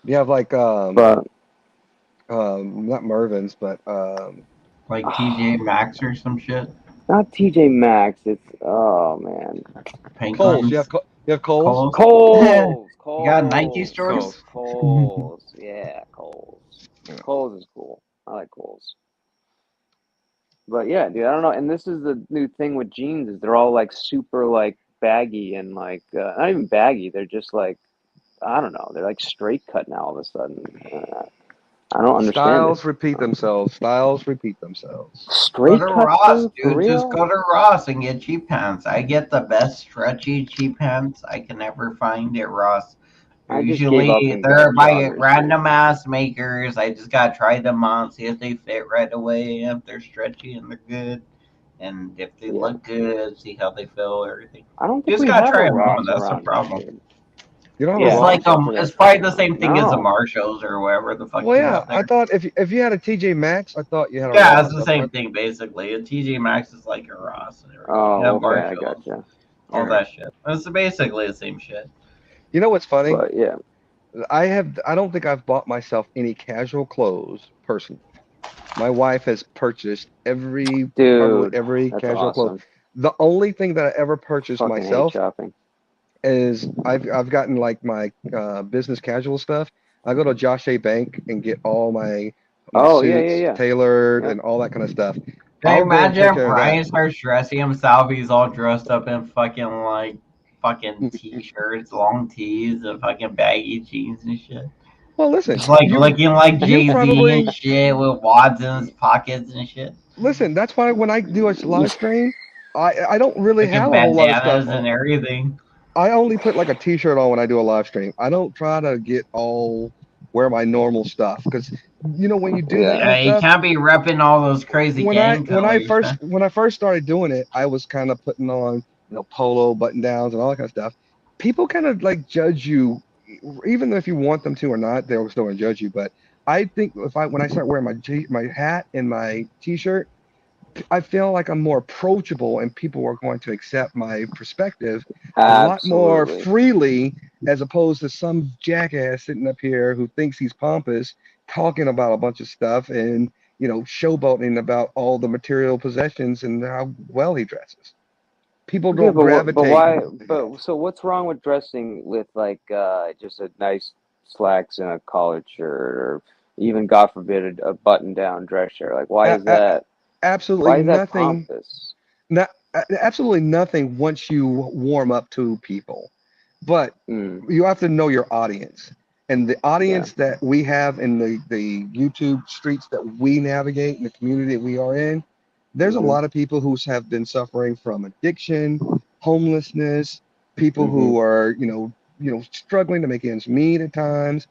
You have like But not Mervin's, but Like uh, TJ Maxx or some shit. not TJ Maxx. It's oh man, Kohl's. You have Penguins, you have Kohl's. Coles. You Coles, got Nike Coles, stores? Kohl's. Coles. Yeah, Coles. Yeah. Coles is cool. I like Coles. But yeah, dude, I don't know. And this is the new thing with jeans is they're all like super like baggy and like not even baggy. They're just like I don't know. They're like straight cut now all of a sudden. I don't understand it. Styles repeat themselves. Styles repeat themselves. Go Straight to cut Ross, for dude. Just real? go to Ross and get cheap pants. I get the best stretchy cheap pants I can ever find at Ross. They're I just gave up usually and got they're by joggers, dude. random ass makers. I just gotta try them on, see if they fit right away, if they're stretchy and they're good, and if they Yeah. look good, see how they feel, everything. I don't You think just we gotta have a try them on. Ross That's the around here, problem. dude. You don't have a It's Yeah, Ross? like except for that it's probably the Shamans. same thing as a No. Marshalls or whatever the fuck Well, you yeah. have I there. thought if you had a TJ Maxx, I thought you had a Yeah, it's Ross. the same thing basically. A TJ Maxx is like a Ross and everything. You Oh, have okay, I Marshalls, gotcha. all Alright. that shit. It's basically the same shit. You know what's funny? But yeah. I don't think I've bought myself any casual clothes personally. My wife has purchased probably Dude, every that's casual clothes. awesome. The only thing that I ever purchased Fucking hate myself shopping. is I've gotten like my business casual stuff. I go to Josh A. Bank and get all my Oh, suits yeah. tailored Yep. and all that kind of stuff. Can you I'll go and imagine take if care of that. Brian starts dressing himself? He's all dressed up in fucking t-shirts, long tees, and fucking baggy jeans and shit. Well, listen, Just like you looking like you Jay-Z and probably shit with wads in his pockets and shit. listen. That's why when I do a live stream, I don't really Fucking have a whole lot of stuff bandanas on. and everything. I only put like a t-shirt on when I do a live stream. I don't try to get all wear my normal stuff because when you do that Yeah. kind of Yeah, you stuff, can't be repping all those crazy when I gang when I colors, first huh? when I first started doing it, I was kind of putting on polo button downs and all that kind of stuff. People kind of like judge you, even if you want them to or not, they're still gonna judge you. But I think if I when I start wearing my hat and my t-shirt, I feel like I'm more approachable and people are going to accept my perspective a lot more Absolutely. freely as opposed to some jackass sitting up here who thinks he's pompous talking about a bunch of stuff and showboating about all the material possessions and how well he dresses. People Yeah, don't but gravitate. why? But so what's wrong with dressing with like just a nice slacks and a collared shirt, or even God forbid a button-down dress shirt? Like, why A- is a- that? absolutely Why is that nothing. pompous? Not absolutely nothing once you warm up to people. But Mm, you have to know your audience. And the yeah. audience that we have in the YouTube streets that we navigate in the community that we are in, there's a Mhm. lot of people who have been suffering from addiction, homelessness, people Mhm. who are, struggling to make ends meet at times.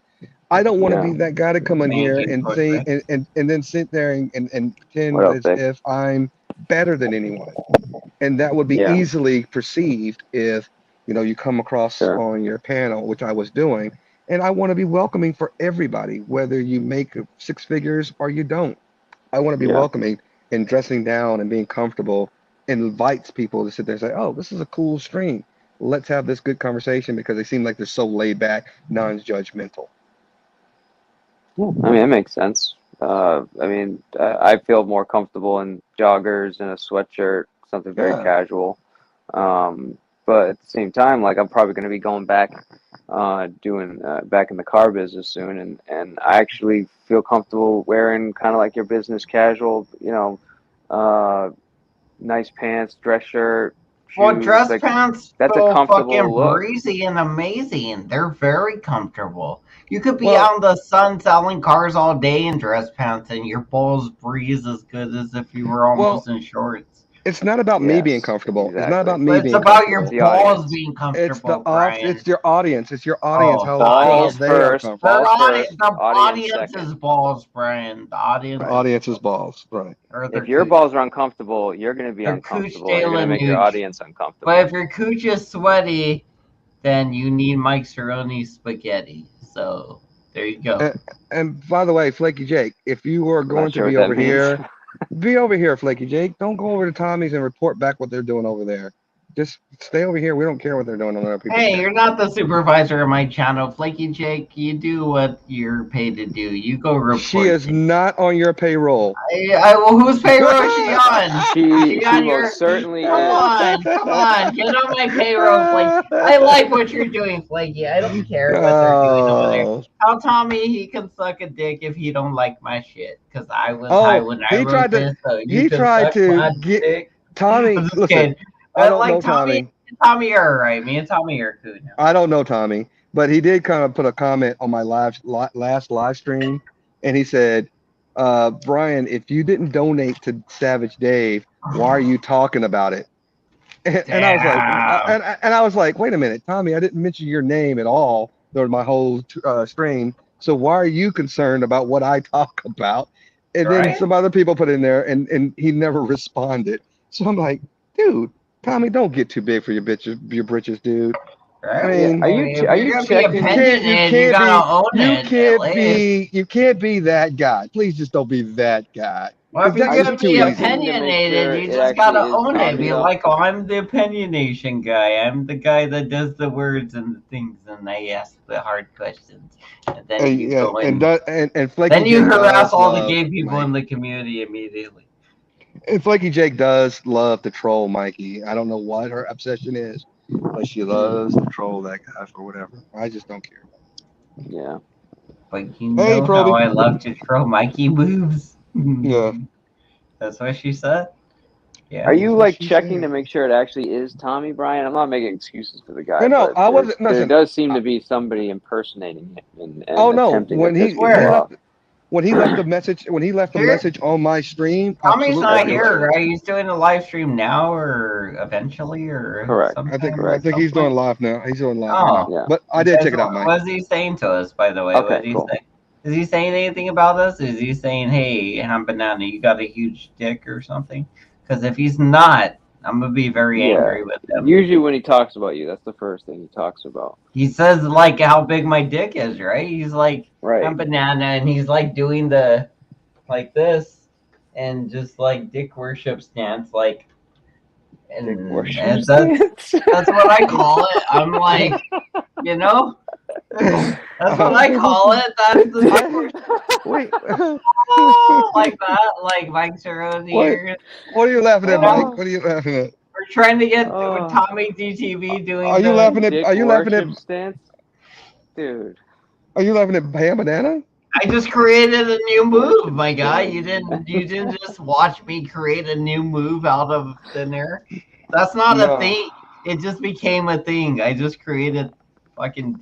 I don't want to Yeah. be that guy to come in Thank here you, and say Pussy. and then sit there and What pretend up, as Vic? if I'm better than anyone. And that would be Yeah. easily perceived if you come across Sure. on your panel, which I was doing. And I want to be welcoming for everybody, whether you make six figures or you don't. I want to be Yeah. welcoming, and dressing down and being comfortable invites people to sit there and say, oh, this is a cool stream. Let's have this good conversation, because they seem like they're so laid back, non-judgmental. Yeah. I mean, that makes sense. I mean, I feel more comfortable in joggers and a sweatshirt, something very Yeah. casual. But at the same time, like I'm probably going to be going back, doing back in the car business soon, and I actually feel comfortable wearing kind of like your business casual, uh, nice pants, dress shirt, Well, shoes. dress Like pants that's a feel fucking comfortable look. breezy and amazing. They're very comfortable. You could be Well, out in the sun selling cars all day in dress pants, and your balls breeze as good as if you were well, almost in shorts. it's not about me being Yes, comfortable. It's not exactly. about me But it's being about your It's comfortable. the balls audience. being It's comfortable, Brian. it's your audience. It's your audience, Oh, how the good Balls audience. they are first, comfortable. balls first, The audience second. audience's balls, Brian. The The audience's audience is balls, right? or If their your cooch. balls are uncomfortable, you're going to be Their cooch uncomfortable and you're going to Jalen make your Nooch. audience But uncomfortable. if your cooch is sweaty, then you need Mike Cerrone spaghetti. So there you go. And by the way, Flaky Jake, if you are I'm not going to sure what be that over means. here, be over here, Flaky Jake. Don't go over to Tommy's and report back what they're doing over there. Just stay over here. We don't care what they're doing on other people's Hey, you're channels. not the supervisor of my channel, Flaky Jake. You do what you're paid to do. You go She report is things. not on your payroll. Well, whose payroll is she on? Is She she she on most your? certainly Come is. on, come on, get on my payroll, Flaky. I like what you're doing, Flaky. I don't care what they're doing over there. Oh, Tell Tommy he can suck a dick if he don't like my shit, cause I was high oh, when I wrote this, so you he can tried suck to my get dick. Tommy. I'm just Listen, kidding. I But don't like know Tommy, Tommy. Tommy are right. Me and Tommy are cool now. I don't know Tommy, but he did kind of put a comment on my last live stream, and he said, "Brian, if you didn't donate to Savage Dave, why are you talking about it?" And I was like, Damn. and I was like, wait a minute, Tommy, I didn't mention your name at all during my whole stream. So why are you concerned about what I talk about? And then Right? some other people put in there, and he never responded. So I'm like, dude, Tommy, don't get too big for your britches, dude. I Right? Yeah. mean, I mean, if Are you're you gonna be checking? you opinionated, you can't gotta be own it at least. you can't be that guy. Please just don't be that guy, Well, if because you're Are that's you gonna just too be easy. checking to make opinionated, sure you it just actually gotta is own it. Tommy Be though? like, oh, I'm the opinionation guy. I'm the guy that does the words and the things, and I ask the hard questions. And then And you yeah, go in. and Flaky Then you Jake harass does all the love gay people in Mike. the community immediately. And Flaky Jake does love to troll Mikey. I don't know what her obsession is, but she loves to troll that guy for whatever. I just don't care. Yeah. But you Hey, know how Proby. I love to troll Mikey moves. Yeah, That's what she said. Are Yeah. you that's what like she checking to said. make sure it actually is Tommy Bryan? I'm not making excuses for the guy, No, no, but I wasn't. there Listen. does seem to be somebody impersonating him and Oh no, attempting to when piss he people Where? off. left a Here? message on my stream, Tommy's absolutely not he here, Everybody. was. right? He's doing a live stream now or eventually or Correct. sometime I at Correct. think some he's doing point. live now. He's doing live right now. Oh, Yeah. But I did because check it out, Mike. what's he saying to us, by the way? What Okay. did he Cool. say? Is he saying anything about us? Is he saying, hey, I'm Banana, you got a huge dick or something? Because if he's not, I'm going to be very Yeah. angry with him. Usually when he talks about you, that's the first thing he talks about. He says, like, how big my dick is, right? He's like, I'm Right. Banana, and he's like doing the, like this, and just like dick worship stance, like, Dick and worship that's stance. that's what I call it. I'm like, you know, that's what I Uh, call it. That's the dick I wait. like that, like Mike Cerrone What? here. What are you laughing at, Mike? Oh, What are you laughing at? We're trying to get oh. Tommy DTV doing Are you the. laughing at? Dick worship stance? Dude. Are you laughing at Bam Banana? I just created a new Dick move, worship my guy. stance. You didn't just watch me create a new move out of thin air. That's not a No. thing. It just became a thing. I just created fucking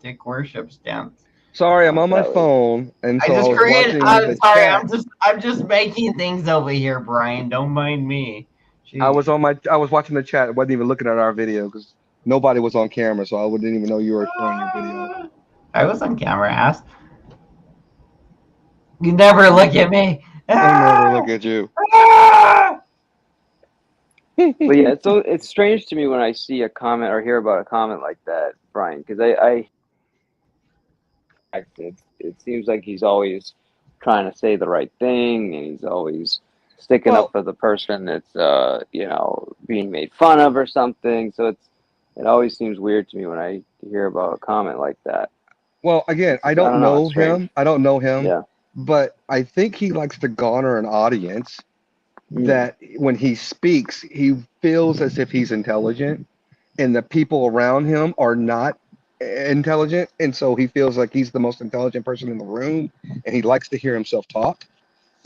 dick worship stance. Sorry, I'm Oh, on my that was phone, and I so I just was created. watching I'm the sorry. chat. I'm just making things over here, Brian. Don't mind me. Jeez. I was watching the chat. I wasn't even looking at our video because nobody was on camera, so I wouldn't even know you were showing your video. I was on camera, ass. You never look at me. I never Ah! look at you. Ah! But yeah, it's strange to me when I see a comment or hear about a comment like that, Brian, because it seems like he's always trying to say the right thing, and he's always sticking up Well, for the person that's being made fun of or something. So it always seems weird to me when I hear about a comment like that. again, It's just, I don't know, it's strange. I don't know him, Yeah. but I think he likes to garner an audience Mm. that when he speaks, he feels as if he's intelligent, and the people around him are not intelligent, and so he feels like he's the most intelligent person in the room, and he likes to hear himself talk.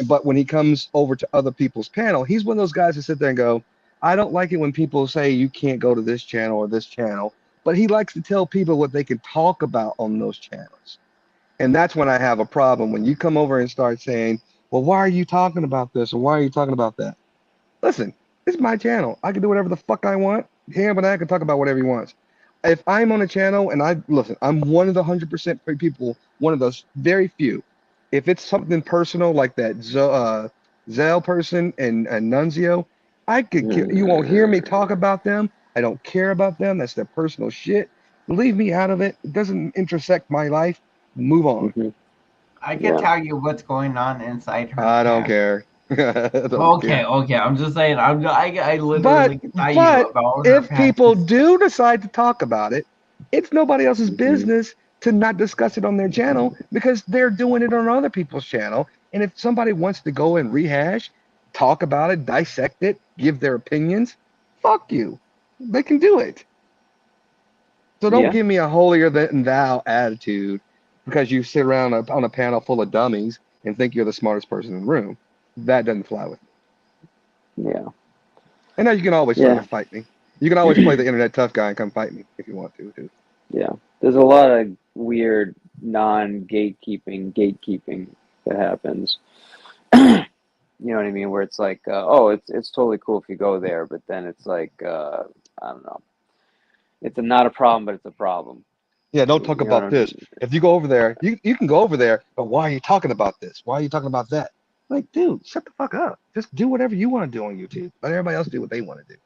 But when he comes over to other people's panel, he's one of those guys that sit there and go, I don't like it when people say you can't go to this channel or this channel, but he likes to tell people what they can talk about on those channels. And that's when I have a problem. When you come over and start saying, well, why are you talking about this? Or why are you talking about that? Listen, it's my channel. I can do whatever the fuck I want. Him and I can talk about whatever he wants. If I'm on a channel and I'm one of the 100% people, one of those very few. If it's something personal like that Zell person and Nunzio, you won't hear me talk about them. I don't care about them. That's their personal shit. Leave me out of it. It doesn't intersect my life. Move on. Hmm. I can Yeah. tell you what's going on inside her I don't cat. care. I don't Okay, care. okay. I'm just saying. I But literally can tell you but about her if people past. do decide to talk about it, it's nobody else's Hmm. business to not discuss it on their channel because they're doing it on other people's channel. And if somebody wants to go and rehash, talk about it, dissect it, give their opinions, fuck you. They can do it. So don't Yeah. give me a holier than thou attitude because you sit around on a panel full of dummies and think you're the smartest person in the room. That doesn't fly with me. Yeah. And now you can always Yeah. fucking fight me. You can always play the internet tough guy and come fight me if you want to, dude. Yeah, there's a lot of weird gatekeeping that happens. You know what I mean? Where it's like, oh, it's totally cool if you go there, but then it's like, I don't know, it's not a problem, but it's a problem. Yeah, don't talk You know what about I this. mean? If you go over there, you can go over there, but why are you talking about this? Why are you talking about that? Like, dude, shut the fuck up. Just do whatever you want to do on YouTube. Let everybody else do what they want to do.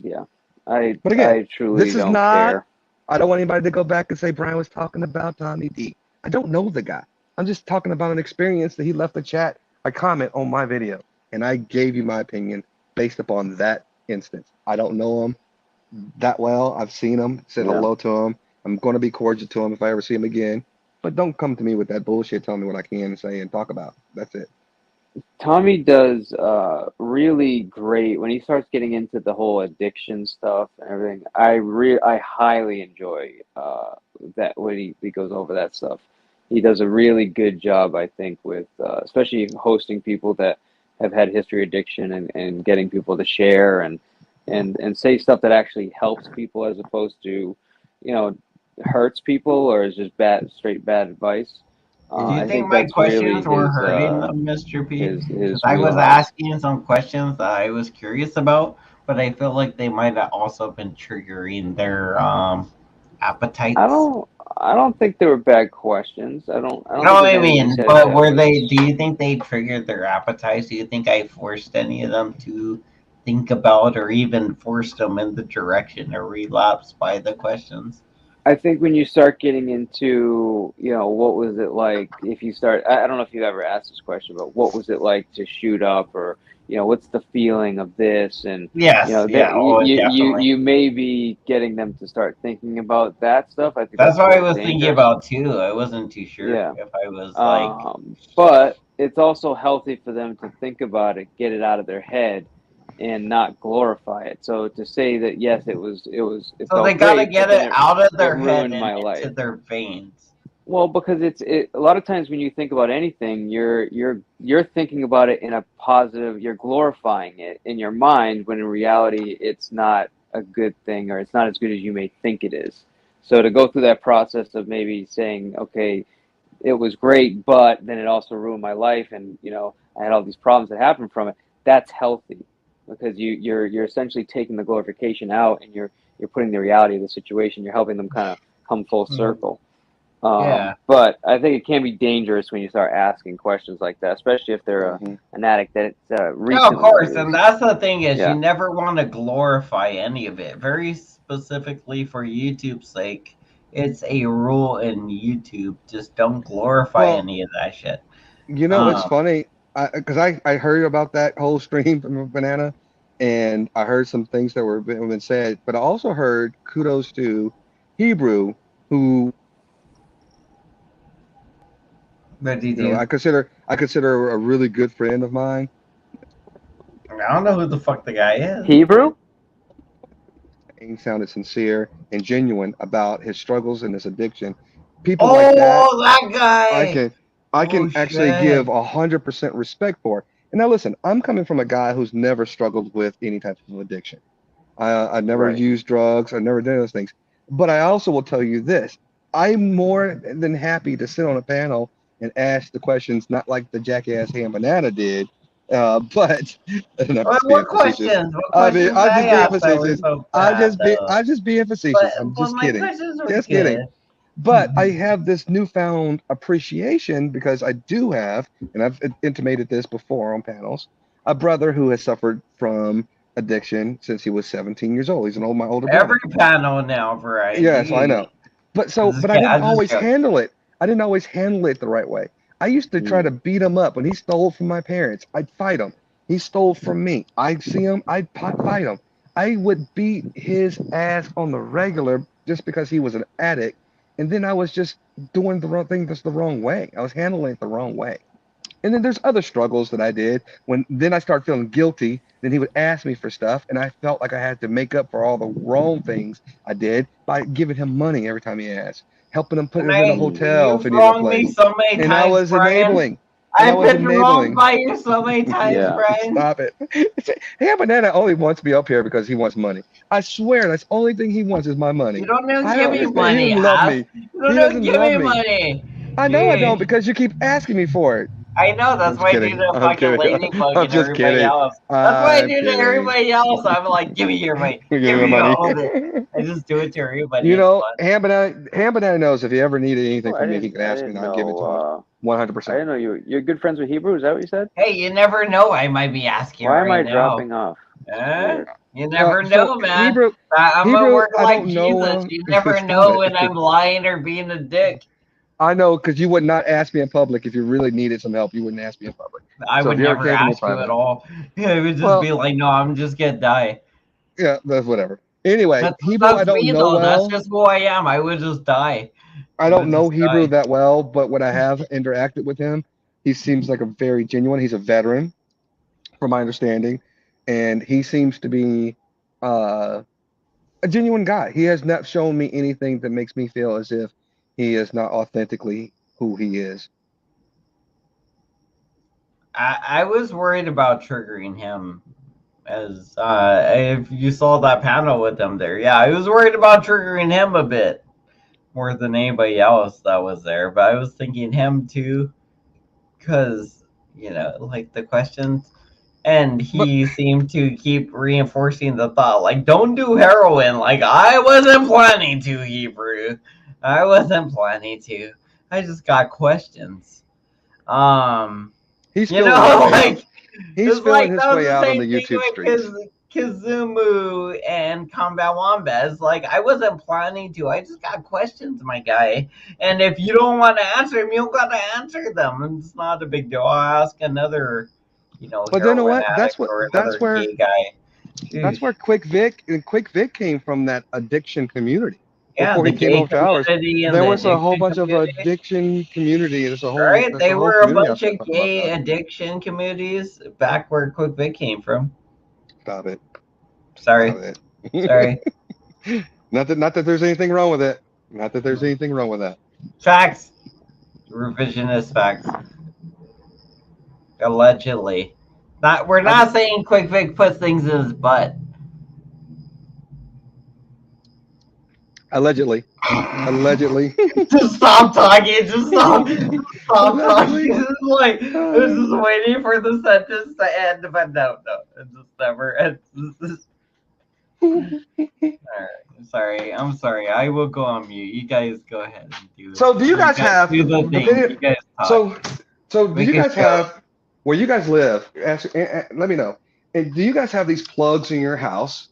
Yeah, I But again, I truly this is don't not, care. I don't want anybody to go back and say Brian was talking about Tommy D. I don't know the guy. I'm just talking about an experience that he left a chat, a comment on my video. And I gave you my opinion based upon that instance. I don't know him that well. I've seen him, said Yeah. hello to him. I'm going to be cordial to him if I ever see him again. But don't come to me with that bullshit. Tell me what I can say and talk about. That's it. Tommy does really great when he starts getting into the whole addiction stuff and everything. I highly enjoy that when he goes over that stuff. He does a really good job, I think, with especially hosting people that have had history addiction and getting people to share and say stuff that actually helps people as opposed to, you know, hurts people or is just straight bad advice. Do you I think think my that's really questions were hurting them, Mr. P? Because his I was wheelhouse. asking some questions that I was curious about, but I feel like they might have also been triggering their I appetites. don't I don't think they were bad questions. I don't No, think there's I anything you mean, said but that were they? was Do you think they triggered their appetites? Do you think I forced any of them to think about, or even forced them in the direction or relapse by the questions? I think when you start getting into, you know, what was it like if you start I don't know if you've ever asked this question, but what was it like to shoot up or, you know, what's the feeling of this and you Yes, know yeah, that oh, definitely. you may be getting them to start thinking about that stuff. I think That's that's a what I little was thinking dangerous. about too. I wasn't too sure Yeah. if I was like. But it's also healthy for them to think about it, get it out of their head, and not glorify it. So to say that yes, it So they felt gotta great, but get then it out of it their head ruined and my into life. their veins. Well, because a lot of times when you think about anything, you're thinking about it in a positive, you're glorifying it in your mind when in reality it's not a good thing or it's not as good as you may think it is. So to go through that process of maybe saying, okay, it was great, but then it also ruined my life, and you know I had all these problems that happened from it. That's healthy because you're essentially taking the glorification out, and you're putting the reality of the situation. You're helping them kind of come full Mhm. circle. Yeah. But I think it can be dangerous when you start asking questions like that, especially if they're Hmm. an addict that's Yeah, of recently course. And used. that's the thing is you Yeah, never want to glorify any of it. Very specifically for YouTube's sake, it's a rule in YouTube. Just don't glorify Well, any of that shit. it's Um, funny because I heard about that whole stream from Banana, and I heard some things that were been said, but I also heard kudos to Hebrew, who but did you? I consider a really good friend of mine. I don't know who the fuck the guy is. Hebrew. He sounded sincere and genuine about his struggles and his addiction. People like that, Oh, that I guy. can I Oh can actually shit. give 100% respect for. And now listen, I'm coming from a guy who's never struggled with any type of addiction. I never Right. used drugs. I never did those things. But I also will tell you this: I'm more than happy to sit on a panel and ask the questions, not like the jackass Ham Banana did, but and I'm just being What facetious. questions? What questions I'm I just being asked that were facetious. so bad though? I'm just being But facetious. I'm but just my kidding. questions were Just kidding. good. But I have this newfound appreciation because I do have, and I've intimated this before on panels, a brother who has suffered from addiction since he was 17 years old. He's my older Every brother. panel now, Yes, I variety. know. But I didn't I just always joke. handle it. I didn't always handle it the right way. I used to try Mm. to beat him up when he stole from my parents. I'd fight him. He stole from me. I'd see him. Fight him. I would beat his ass on the regular just because he was an addict, and then I was just doing the wrong thing just the wrong way. I was handling it the wrong way. And then there's other struggles that I did when then I started feeling guilty. Then he would ask me for stuff, and I felt like I had to make up for all the wrong things I did by giving him money every time he asked, helping him put And him in a I, Mm. hotel if you've he needed a wronged me place. so many And I times, was Brian. enabling. and I I've was been wronged enabling. by you so many times, Yeah. Brian. Stop it. Hey, Banana only wants me up here because he wants money. I swear, that's the only thing he wants is my money. You don't know, I give don't me understand. He money, doesn't love ass. me. You He don't know, doesn't give love me me. money. I know I don't because you keep asking me for it. I know, I'm that's just why I do kidding. the I'm fucking kidding. ladybug I'm and just everybody kidding. else. That's why I I'm do to kidding. everybody else. I'm like, give me your money. Give Give me me money. all of it. I just do it to everybody. You It's know, fun. Ham Banana knows if he ever needed Oh, anything from me, he can I ask me didn't and I'll give it to him. know. I 100%. didn't know you're good friends with Hebrew. Is that what you said? Hey, you never know. I might be asking Why am I right now. dropping off? Eh? Weird. You never So know, man. I'm gonna Hebrew, work I like don't know Jesus. him. You never Stop know when it. I'm lying or being a dick. I know because you would not ask me in public if you really needed some help. You wouldn't ask me in public. I So if would you ever never came to me ask you at private, all. It would just well, be like, no, I'm just gonna die. yeah, that's whatever. Anyway, Hebrew, I That's don't me know though. That's well. just who I am. I would just die. I I don't would know just Hebrew die. that well, but when I have interacted with him, he seems like a very genuine. He's a veteran, from my understanding, and he seems to be uh, a genuine guy. He has not shown me anything that makes me feel as if he is not authentically who he is. I was worried about triggering him as if you saw that panel with him there. Yeah, I was worried about triggering him a bit more than anybody else that was there. But I was thinking him too, because like the questions. And But he seemed to keep reinforcing the thought, like, don't do heroin. Like, I wasn't planning to, Hebrew. I wasn't planning to. I just got questions. Um, he's feeling his way out. like, He's it's feeling like his that way was the out on same the thing YouTube streets. with Kizumu and Combat Wombats. Like, I wasn't planning to. I just got questions, my guy. And if you don't want to answer them, you don't got to answer them. It's not a big deal. I'll ask another, But you know heroin what? addict or another gay guy. That's Jeez. where Quick Vic and Quick Vic came from, that addiction community. Yeah, Before the he came gay over to ours, community and there the was a whole addiction bunch of community. addiction community. Right? There's They a whole were a community out bunch there of talking about gay that. addiction communities back where Quick Vic came from. Stop it. Sorry. Stop it. Sorry. Not that there's anything wrong with it. Not that there's anything wrong with that. Facts. Revisionist facts. Allegedly. We're I, not saying Quick Vic puts things in his butt. allegedly. Allegedly. Just stop talking. Just stop. Stop talking. Allegedly. I was just waiting for the sentence to end, but no, it just never ends. Sorry. I'm sorry. I will go on mute. You guys go ahead and do So do you You guys guys have do the the thing. video? You guys talk. So do We you can guys go. have where you guys live? Let me know. And do you guys have these plugs in your house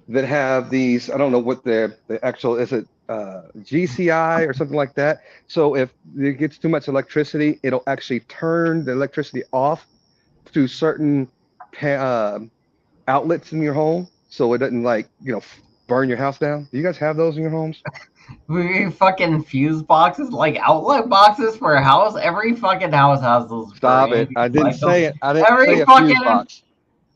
that have these? I don't know what the actual is, it GCI or something like that. So if it gets too much electricity, it'll actually turn the electricity off to certain outlets in your home, so it doesn't burn your house down. Do you guys have those in your homes? We fucking fuse boxes, like outlet boxes for a house. Every fucking house has those Stop it. brains. I didn't Like say it. I didn't say every a fuse fucking. box.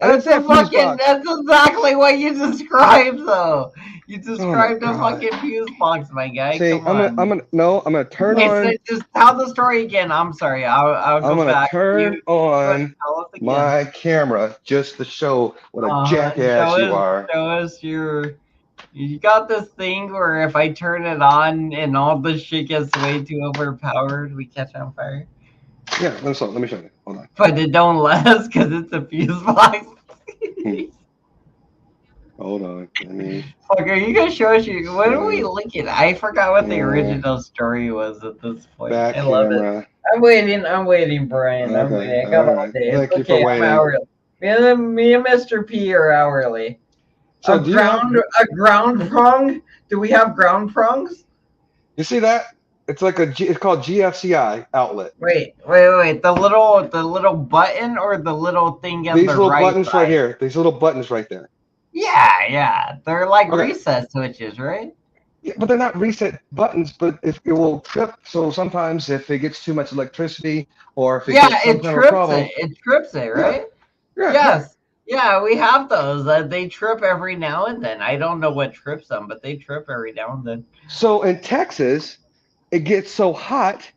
I didn't say a fuse box. That's exactly what you described, though. You Oh my described a God. fucking fuse box, my guy. See, Come on. I'm gonna turn Okay, so on, just tell the story again. I'm sorry. I'll I'm go gonna back. turn Go ahead, on tell us again. my camera just to show what a Show jackass you us, are. show us your. You got this thing where if I turn it on and all the shit gets way too overpowered, we catch on fire. Yeah, let me show you. Hold on. But it don't let us because it's a fuse box. Hold on. Let me. Fuck, are you gonna show us your? What are we looking at? I forgot what the Camera, original story was at this point. back I love it. camera. I'm waiting, Brian. I'm Okay. waiting. I All got all right. day. It's Thank you for okay. I'm waiting. hourly. Me and Mr. P are hourly. So do you have? A ground prong? Do we have ground prongs? You see that? It's like it's called GFCI outlet. Wait. The little button or the little thing on These the little right buttons right side? here. These little buttons right there. Yeah. They're like Okay. reset switches, right? Yeah, but they're not reset buttons, but if it will trip. So sometimes if it gets too much electricity or if it gets some It kind of trips problem, it. It trips it, yeah, right? yeah, yeah. Yes. Yeah, we have those. They trip every now and then. I don't know what trips them, but they trip every now and then. So in Texas, it gets so hot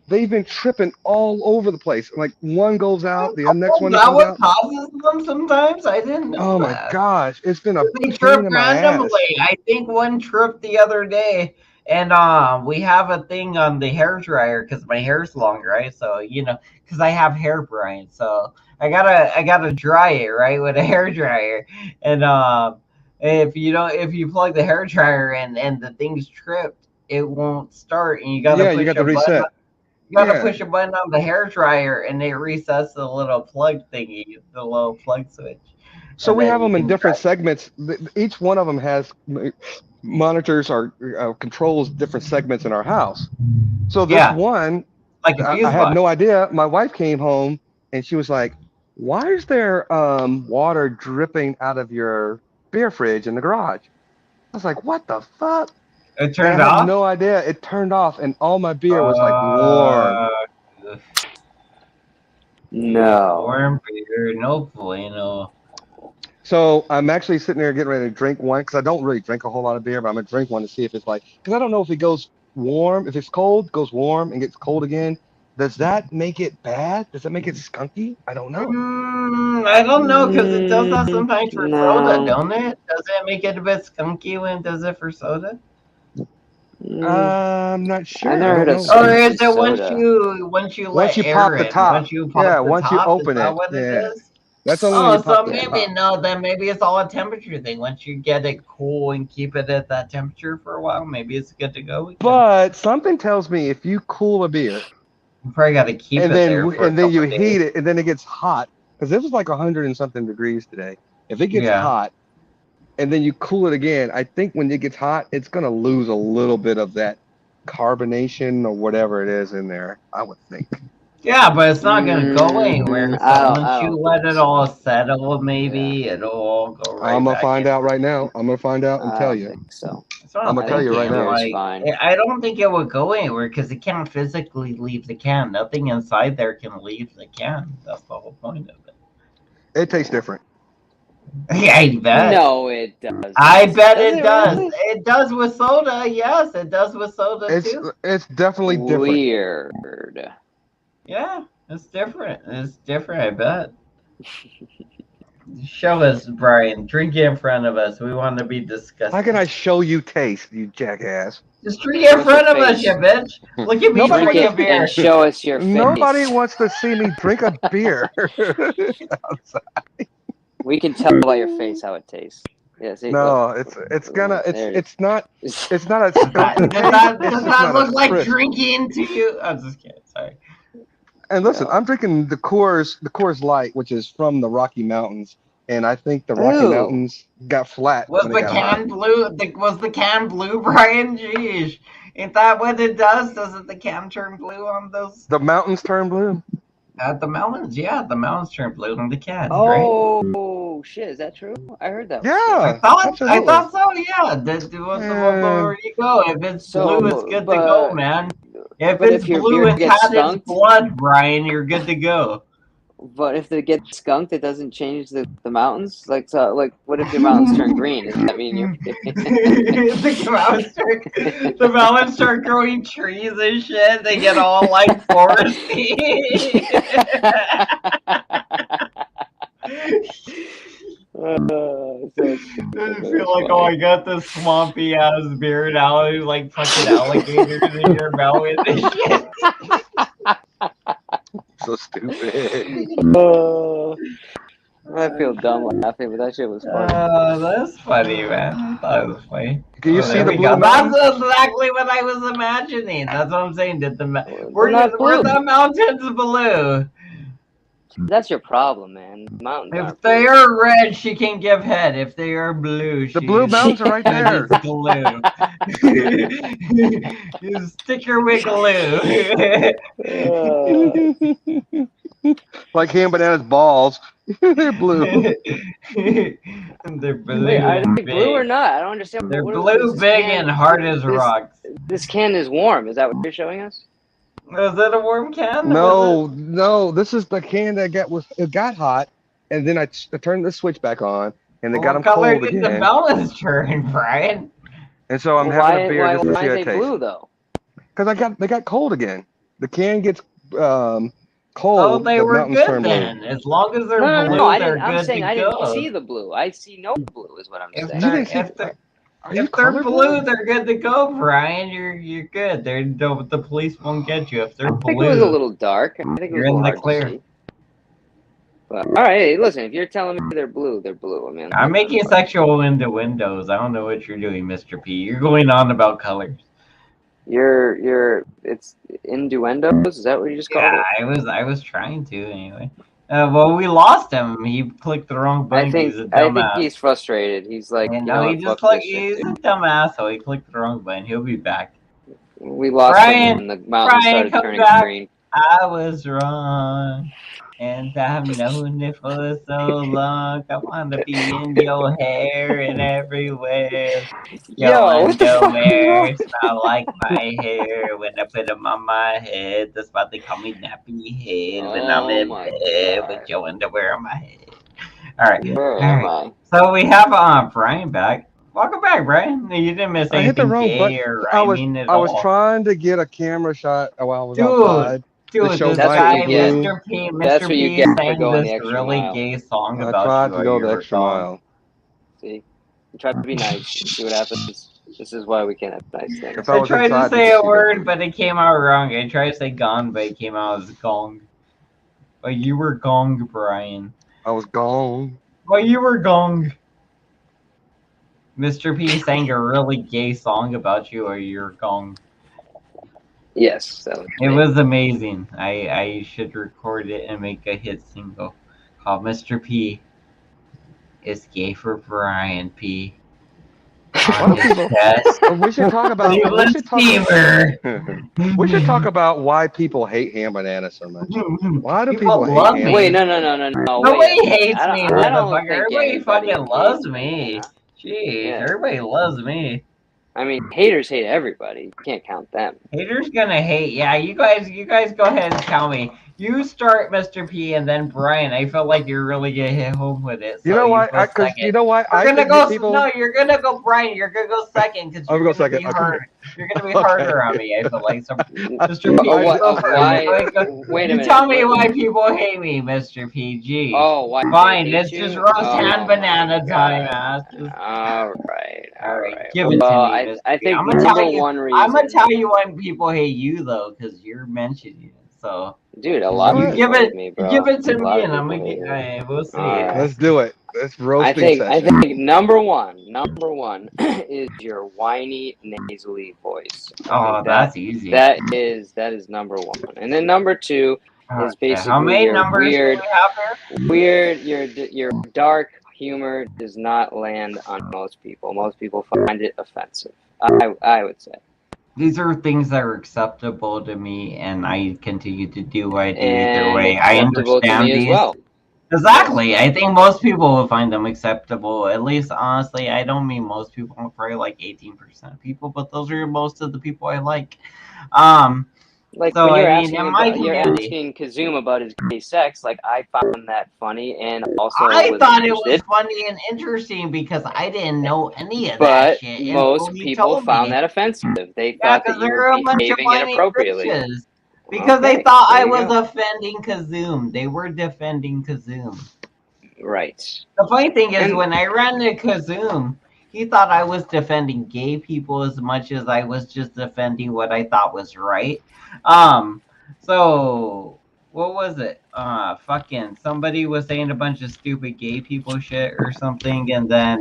they've been tripping all over the place. Like one goes out, the next Is one that that comes what out. causes them sometimes? I didn't know Oh my that. gosh, it's been a They pain trip in my ass. randomly. I think one tripped the other day, and we have a thing on the hair dryer because my hair's long, right? So because I have hair, Brian. So I gotta dry it right with a hair dryer, and if you plug the hair dryer in and the thing's tripped, it won't start, and you gotta Yeah, you push got to a button. reset. You gotta Yeah. push a button on the hair dryer, and it resets the little plug thingy, the little plug switch, So and we then have you them in can dry. different segments. Each one of them has monitors or controls different segments in our house. So this Yeah, one, like a I fuse had box. no idea. My wife came home and she was like, "Why is there water dripping out of your beer fridge in the garage?" I was like, "What the fuck?" It And I turned had off. no idea. It turned off, and all my beer was like warm. Uh, No. warm beer, no bueno. So I'm actually sitting there getting ready to drink one because I don't really drink a whole lot of beer, but I'm gonna drink one to see if it's like because I don't know if it goes warm, if it's cold, goes warm and gets cold again. Does that make it bad? Does that make it skunky? I don't know. I don't know because it does that Mm, sometimes for soda, no. don't it? Does it make it a bit skunky when it does it for soda? Mm, I'm not I sure. I never heard don't of know. Or skunky is it soda. once you Once let you pop air the in? top, Once you yeah, pop the once you top, is open that it, what it yeah, is? that's only when you Oh, pop so the Yeah. maybe top. no. Then maybe it's all a temperature thing. Once you get it cool and keep it at that temperature for a while, maybe it's good to go again. But something tells me if you cool a beer You probably got to keep and it then there for a and then couple you of days. heat it and then it gets hot because it was like 100 and something degrees today. If it gets Yeah. hot and then you cool it again, I think when it gets hot, it's gonna lose a little bit of that carbonation or whatever it is in there. I would think. Yeah, but it's not gonna go anywhere. So I once you don't let think it all so. settle, Yeah, maybe it'll all go I'm right gonna back find in. out right now. I'm gonna find out and I tell don't you. think so. That's what I'm I'm gonna I tell think you your right thinking. beer now. is Like, fine. I don't think it would go anywhere because it can't physically leave the can. Nothing inside there can leave the can. That's the whole point of it. It tastes different. Yeah, I bet. No, it I doesn't. bet Does it it does. really? It does with soda. Yes, it does with soda It's too. it's definitely different. Weird. Yeah, it's different. It's different. I bet. Show us, Brian. Drink it in front of us. We want to be How can disgusted. I show you taste, you jackass? Just drink it Show in us your front of us, you face. bitch. Look at me Nobody Drink wants drinking it and beer. show us your nobody face. wants to see me drink a beer. We can tell by your face how it tastes. Yeah, see, look. No, it's gonna There it it's not is. it's not a Does skunky that, does taste. that, It's does just that not look as like crisp. drinking to you? I'm just kidding. Sorry. And listen, No. I'm drinking the Coors Light, which is from the Rocky Mountains, and I think the Rocky Ew. Mountains got flat Was when it the got hot. can blue? Was the can blue, Brian? Jeez. Ain't that what it does? Doesn't the can turn blue on those? The mountains turn blue. At the mountains, yeah, the mountains turn blue on the can, right? Oh shit! Is that true? I heard that before. Yeah, I absolutely. thought so. Yeah. Well, And there you go. If it's blue, it's So, good to go, man. If but it's if your blue beer and gets had its skunked, blood, Brian, you're good to go. but if it gets skunked, it doesn't change the mountains. Like so, like what if your mountains turn green? Does that mean you're? The mountains start growing trees and shit. They get all like foresty. I feel like, oh, I got this swampy ass beer now. There's like fucking alligators in your mouth and shit. so stupid. I feel dumb laughing, but that shit was funny. That's funny, man. I thought it was funny. Can you Oh, see there the we blue go. mountains? That's exactly what I was imagining. That's what I'm saying. They're Were not blue. the mountains blue? That's your problem, man. Mountains If aren't they blue. are red, she can give head. If they are blue, The blue she's mountains are right there. it's glue. You stick her with glue. Like ham bananas balls. They're blue. They're blue Wait, are and they blue or big. not? I don't understand. They're What blue, this big, can, and hard as this, rocks. This can is warm. Is that what you're showing us? Was that a warm can? No. This is the can that it got hot, and then I turned the switch back on, and it got What them color cold did the again. balance turn, Brian? And so I'm Well, having a beer why just to see aren't how they it tastes. blue though? Because they got cold again. The can gets Oh, cold, they the were mountains good turn blue. then. As long as they're No. blue, I they're didn't. I'm good to saying I didn't go. see the blue. I see no blue, is what I'm If saying. You they're didn't see? if they're Are you if they're blue, colorblind? they're good to go, Brian. You're good. The police won't get you if they're I think it was a blue. little dark. I think it You're was a in little the hard to clear. see. But all right, hey, listen. If you're telling me they're blue, they're blue. I mean, I'm making whatever. sexual innuendos. I don't know what you're doing, Mr. P. You're going on about colors. It's innuendos. Is that what you just called Yeah, it? I was trying to anyway. Well, we lost him. He clicked the wrong button because he's a I think dumbass. he's frustrated. He's like, And you no, know he what? just Fuck clicked. this shit, He's dude. a dumbass, so he clicked the wrong button. He'll be back. We lost him Brian, when the mountain Brian, started come turning back. green. I was wrong, and I've known it for so long. I want to be in your hair and everywhere. Your Yo, what the fuck is wrong? underwear smell like my hair when I put them on my head. That's why they call me nappy head when I'm Oh in my bed with god. your underwear on my head. All right, Where all am right. I? So we have Brian back. Welcome back, Brian. You didn't miss I hit the anything wrong button. gay or I mean at I was all. trying to get a camera shot while I was Dude, outside to dude, show this That's what light you guy, and get. blue. Mr. P, That's Mr. what you P get for sang going this the extra really mile. gay song I about tried you to while go you the were extra gone. mile. See? You try to be nice. See what happens. This is why we can't have nice things. If I I was tried to inside, you say could a see the word, blue. but it came out wrong. I tried to say gone, but it came out as gong. But you were gong, Brian. I was gone. But you were gong. Mr. P sang a really gay song about you or you're gong. Yes, that was It me. was amazing. I should record it and make a hit single called Mr. P is gay for Brian P. Why On do his people? chest. We should talk about. We Cleveland should talk. Steamer. We should talk about why people hate ham banana so much. Why do people People hate love ham Wait, me. banana? no. Wait a Nobody minute. hates me, I don't motherfucker. think Everybody anybody fucking loves hates me. banana. Jeez, Yeah. everybody loves me. I mean, haters hate everybody. You can't count them. Haters gonna hate. Yeah, you guys go ahead and tell me. You start, Mr. P, and then Brian. I feel like you're really gonna hit home with it. You So know you why? go Because second. you know why We're I gonna can go. get people. No, you're gonna go, Brian. You're gonna go second because I'm you're gonna go gonna second. be Okay. hard. You're gonna be Okay. harder on me. I feel like so. Mr. P, you I, go Why? first. Wait a You minute. tell me why people hate me, Mr. PG. Oh, why they Fine, hate it's just you? roast hand Oh my banana time, god. ass. Just, All right. all All right, right. give it to Well, me, Mr. I P. think I'm gonna tell number you. one I'm gonna reason, tell you when people hate you though, because you're mentioning it. So dude, a lot you of what? give people it, hate me, you bro. give it to A lot me, of and I'm people gonna hate get. me. We'll see. All right. Let's do it. Let's roasting I session. think number one is your whiny nasally voice. I Oh, think that's easy. that is number one. And then number two is Okay, how basically many your numbers do we have here? your dark humor does not land on most people. Most people find it offensive. I would say. These are things that are acceptable to me, and I continue to do what I do either And way. I acceptable to understand me as these. well. Exactly. Yes. I think most people will find them acceptable. At least, honestly, I don't mean most people. I'm probably like 18% of people, but those are most of the people I like. Um, Like so when I mean, in my you're community, asking Kazum about his gay sex, like I found that funny and also I was thought it was interested. funny and interesting because I didn't know any of that But shit until most he people told found me. that offensive. They Yeah, thought that because you were they're a bunch of behaving whiny inappropriately. bitches. Because they Okay, thought there I you was go. offending Kazoom. They were defending Kazoom. Right. The funny thing is, And when I ran to Kazoom, he thought I was defending gay people as much as I was just defending what I thought was right. Um, so what was it? Fucking somebody was saying a bunch of stupid gay people shit or something, and then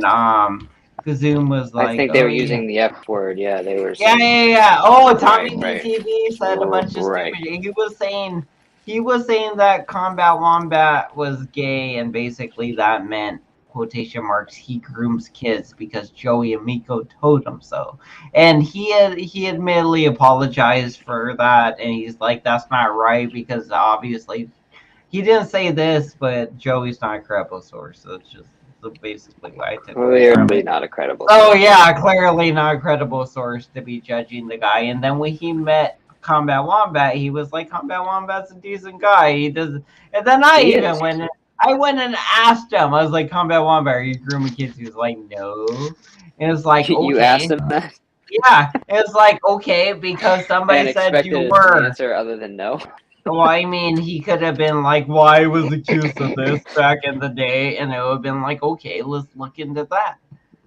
Kazoom was I like, think they "Oh were yeah." using the F word. Yeah, they were Yeah, saying yeah, yeah. Oh, Tommy right. DTV said a bunch of Right. stupid. He was saying that Combat Wombat was gay, and basically that meant quotation marks he grooms kids because Joey Amico told him so. And he admittedly apologized for that, and he's like, that's not right because obviously he didn't say this, but Joey's not a credible source, so it's just basically what I took away from Clearly it. not a credible Oh source. yeah, clearly not a credible source to be judging the guy. And then when he met Combat Wombat, he was like, Combat Wombat's a decent guy. He does. And then I He even is. I went and asked him. I was like, Combat Wombat, are you grooming kids? He was like, no. And it's like, You okay. asked him that? Yeah, it's like, okay, because somebody And said you expected an were. answer other than no. Well, I mean, he could have been like, well, I was accused of this back in the day, and it would have been like, okay, let's look into that.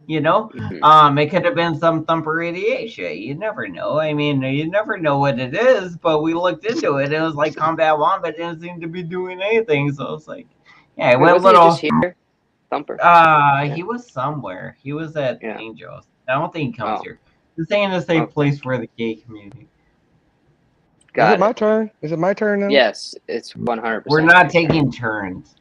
You know, Mhm. it could have been some thumper radiation. You never know. I mean, you never know what it is, but we looked into it. It was like Combat Wombat didn't seem to be doing anything. So it's like, yeah, it Wait, went a wasn't he just little. here? Thumper. Yeah. He was somewhere. He was at Yeah. Angels. I don't think he comes Oh, here. He's saying a safe okay. place for the gay community. Is it Got my it. turn? Is it my turn now? Yes, it's 100%. We're not taking turns.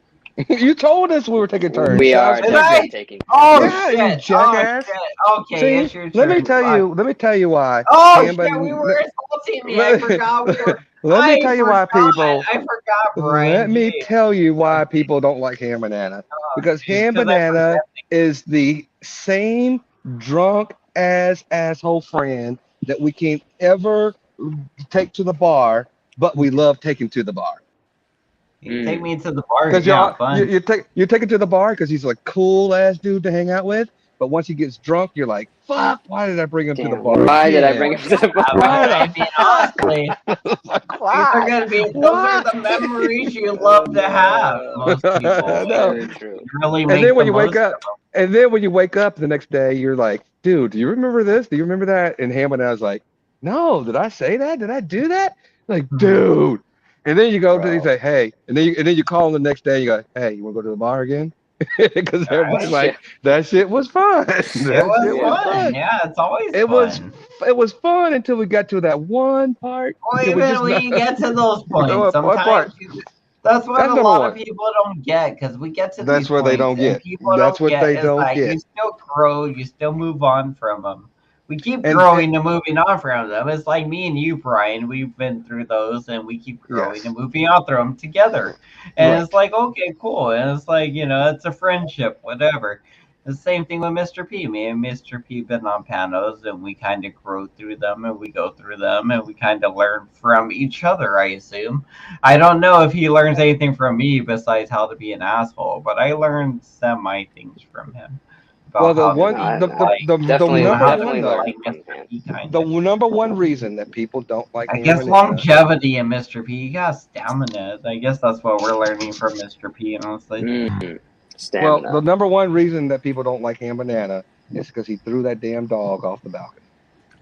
You told us we were taking turns. We So I are was Did like, definitely I? taking Oh turns. yeah, you shit! Oh jackass. shit! Okay, See, it's your turn. Fuck. let me tell you why. Oh shit! We Hamba, were insulting me. I forgot we were. let me tell you why people. I forgot, Let Brian. me Jeez. tell you why people don't like ham banana. Because Jeez, ham 'cause I banana forgot. is the same drunk ass asshole friend that we can't ever take to the bar, but we love taking to the bar. You take Mm. me to the bar. Because Yeah, you fun. you take it to the bar because he's a cool ass dude to hang out with. But once he gets drunk, you're like, fuck, why did I bring him to the Damn, bar why did I again? bring him to the But Why bar? I the mean, fuck? honestly, Like, these are why? gonna be. Those are Why? the memories you love to have. Most people, No. Very true. you really And then make the when you wake most up, and then when you wake up the next day, you're like, dude, do you remember this? Do you remember that? And Hammond I was like, no, did I say that? Did I do that? Like, of them. dude. And then you go to you Bro. say, hey, and then you call him the next day. And you go, hey, you want to go to the bar again? Because All everybody's right. Yeah. like, that shit was fun. It That was shit was Yeah. fun. fun. Yeah, it's always It was fun. it was fun until we got to that one part. Well, Until we even just when you get to those points, one part. sometimes that's what That's a number lot of one. people don't get because we get to these That's what they points don't and get. people That's don't what get they is don't that get. you still grow, you still move on from them. We keep And growing and moving on from them. It's like me and you, Brian. We've been through those and we keep growing yes, and moving on through them together. And it's right. like, okay, cool. And it's like, it's a friendship, whatever. The same thing with Mr. P. Me and Mr. P been on panos and we kind of grow through them and we go through them and we kind of learn from each other, I assume. I don't know if he learns anything from me besides how to be an asshole, but I learned semi things from him Well, about how to be I, I like the definitely number how to one definitely be though, learned like from Mr. him. P kind the of. number one reason that people don't like I ham guess banana. longevity in Mr. P. You got stamina. I guess that's what we're learning from Mr. P, honestly. Mm. Well, the Stamina. number one reason that people don't like ham banana is because he threw that damn dog off the balcony.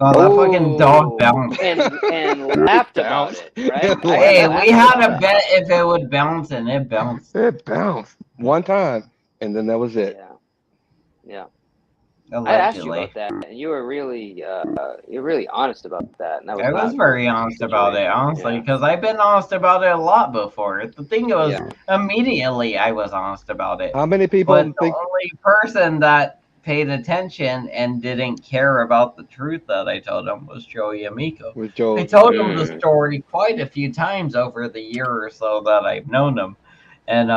Oh, that fucking dog Oh, bounced. and laughed about Bounced it, right? and And Hey, laughed. we laughed had about a it. bet if it would bounce, and it bounced. It bounced one time, and then that was it. Yeah, yeah. I asked you Allegedly. about that, and you're really honest about that, and that was I was not a good very honest about it, situation. honestly, Yeah, because I've been honest about it a lot before. The thing was, yeah. immediately I was honest about it. How many But people the think only person that paid attention and didn't care about the truth that I told him was Joey Amico. was I Joe? told him the Mm. story quite a few times over the year or so that I've known him. And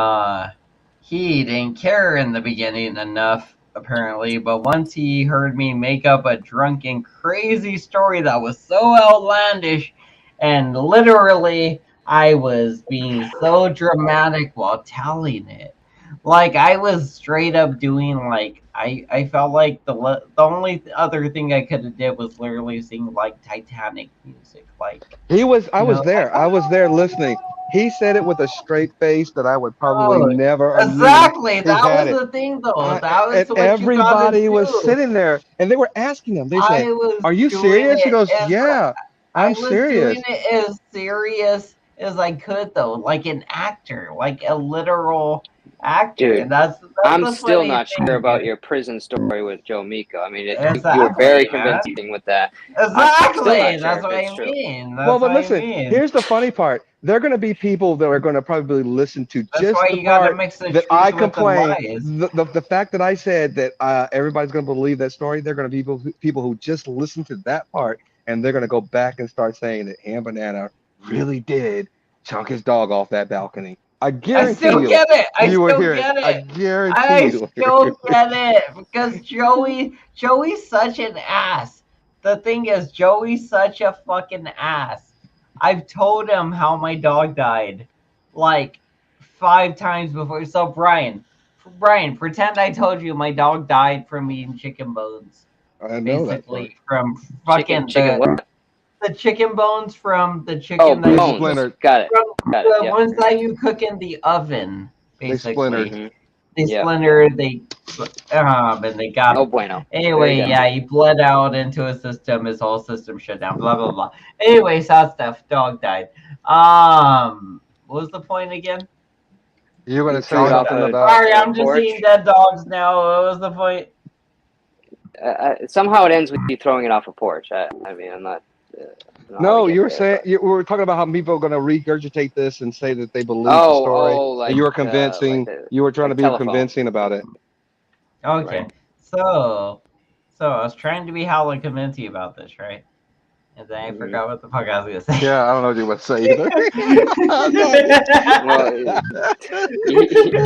he didn't care in the beginning enough, apparently. But once he heard me make up a drunken, crazy story that was so outlandish, and literally I was being so dramatic while telling it. Like I was straight up doing like I felt like the only other thing I could have did was literally sing like Titanic music, like He was. I was like there. I was there listening. He said it with a straight face that I would probably oh never have knew exactly he that had was it. the thing though. That And was what you gotta everybody was do. sitting there, and they were asking him. They I said, was "Are you doing serious?" He it goes, as "Yeah, I I'm was doing serious." it as serious as I could though, like an actor, like a literal actor, Dude, and that's I'm the still funny not sure thing, about dude. your prison story with Joe Miko. I mean, you were very Exactly, man. convincing with that. I'm still Exactly. not sure That's if what it's I true. mean. Well, That's but what I listen, mean. here's the funny part. There are going to be people that are going to probably listen to That's just why the you got to part mix the that I truth with the complain. lies. The fact that I said that everybody's going to believe that story, they're going to be people who just listen to that part, and they're going to go back and start saying that Ham Banana really did chunk his dog off that balcony. I I guarantee still you, get it. I you will still hear it. get I it. guarantee I you. still get it because Joey's such an ass. The thing is, Joey's such a fucking ass. I've told him how my dog died, like 5 times before. So Brian, pretend I told you my dog died from eating chicken bones. I know that part. basically from fucking Chicken what? the chicken bones from the Oh, chicken that you bones. splintered. Got it. from Got it. the Yeah. ones that you cook in the oven, They basically. splintered. Mhm. They Yeah. splintered, and they got No bueno. anyway, Very yeah, he bled out into a system, his whole system shut down, blah blah blah. Anyway, sad stuff, dog died. What was the point again? You're gonna You say threw it off something the- about Sorry, I'm just porch. seeing dead dogs now. What was the point? Somehow it ends with you throwing it off a porch. I mean, I'm not. No, you were saying we were talking about how people are going to regurgitate this and say that they believe the Oh, story. like and you were convincing. You were trying to be telephone. convincing about it. Okay, Right. so I was trying to be hella convincing about this, right? And then I Mhm. forgot what the fuck I was gonna say. Yeah, I don't know what you were saying either. Well,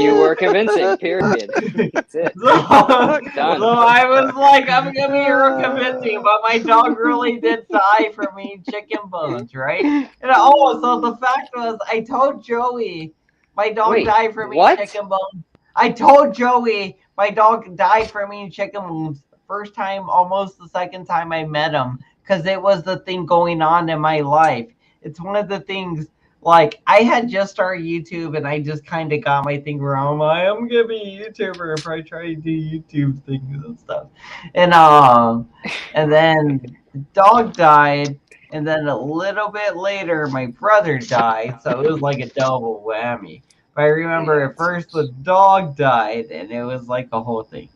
you were convincing. Period. That's it. So Done. I was like, I'm gonna be real convincing, but my dog really did die from eating chicken bones, right? And so the fact was, I told Joey my dog Wait, died from what? eating chicken bones. I told Joey my dog died from eating chicken bones. First time, almost the second time I met him, because it was the thing going on in my life. It's one of the things. Like, I had just started YouTube and I just kind of got my thing wrong. I'm gonna be a YouTuber if I try to do YouTube things and stuff. And then the dog died, and then a little bit later my brother died, so it was like a double whammy. But I remember at first the dog died, and it was like a whole thing.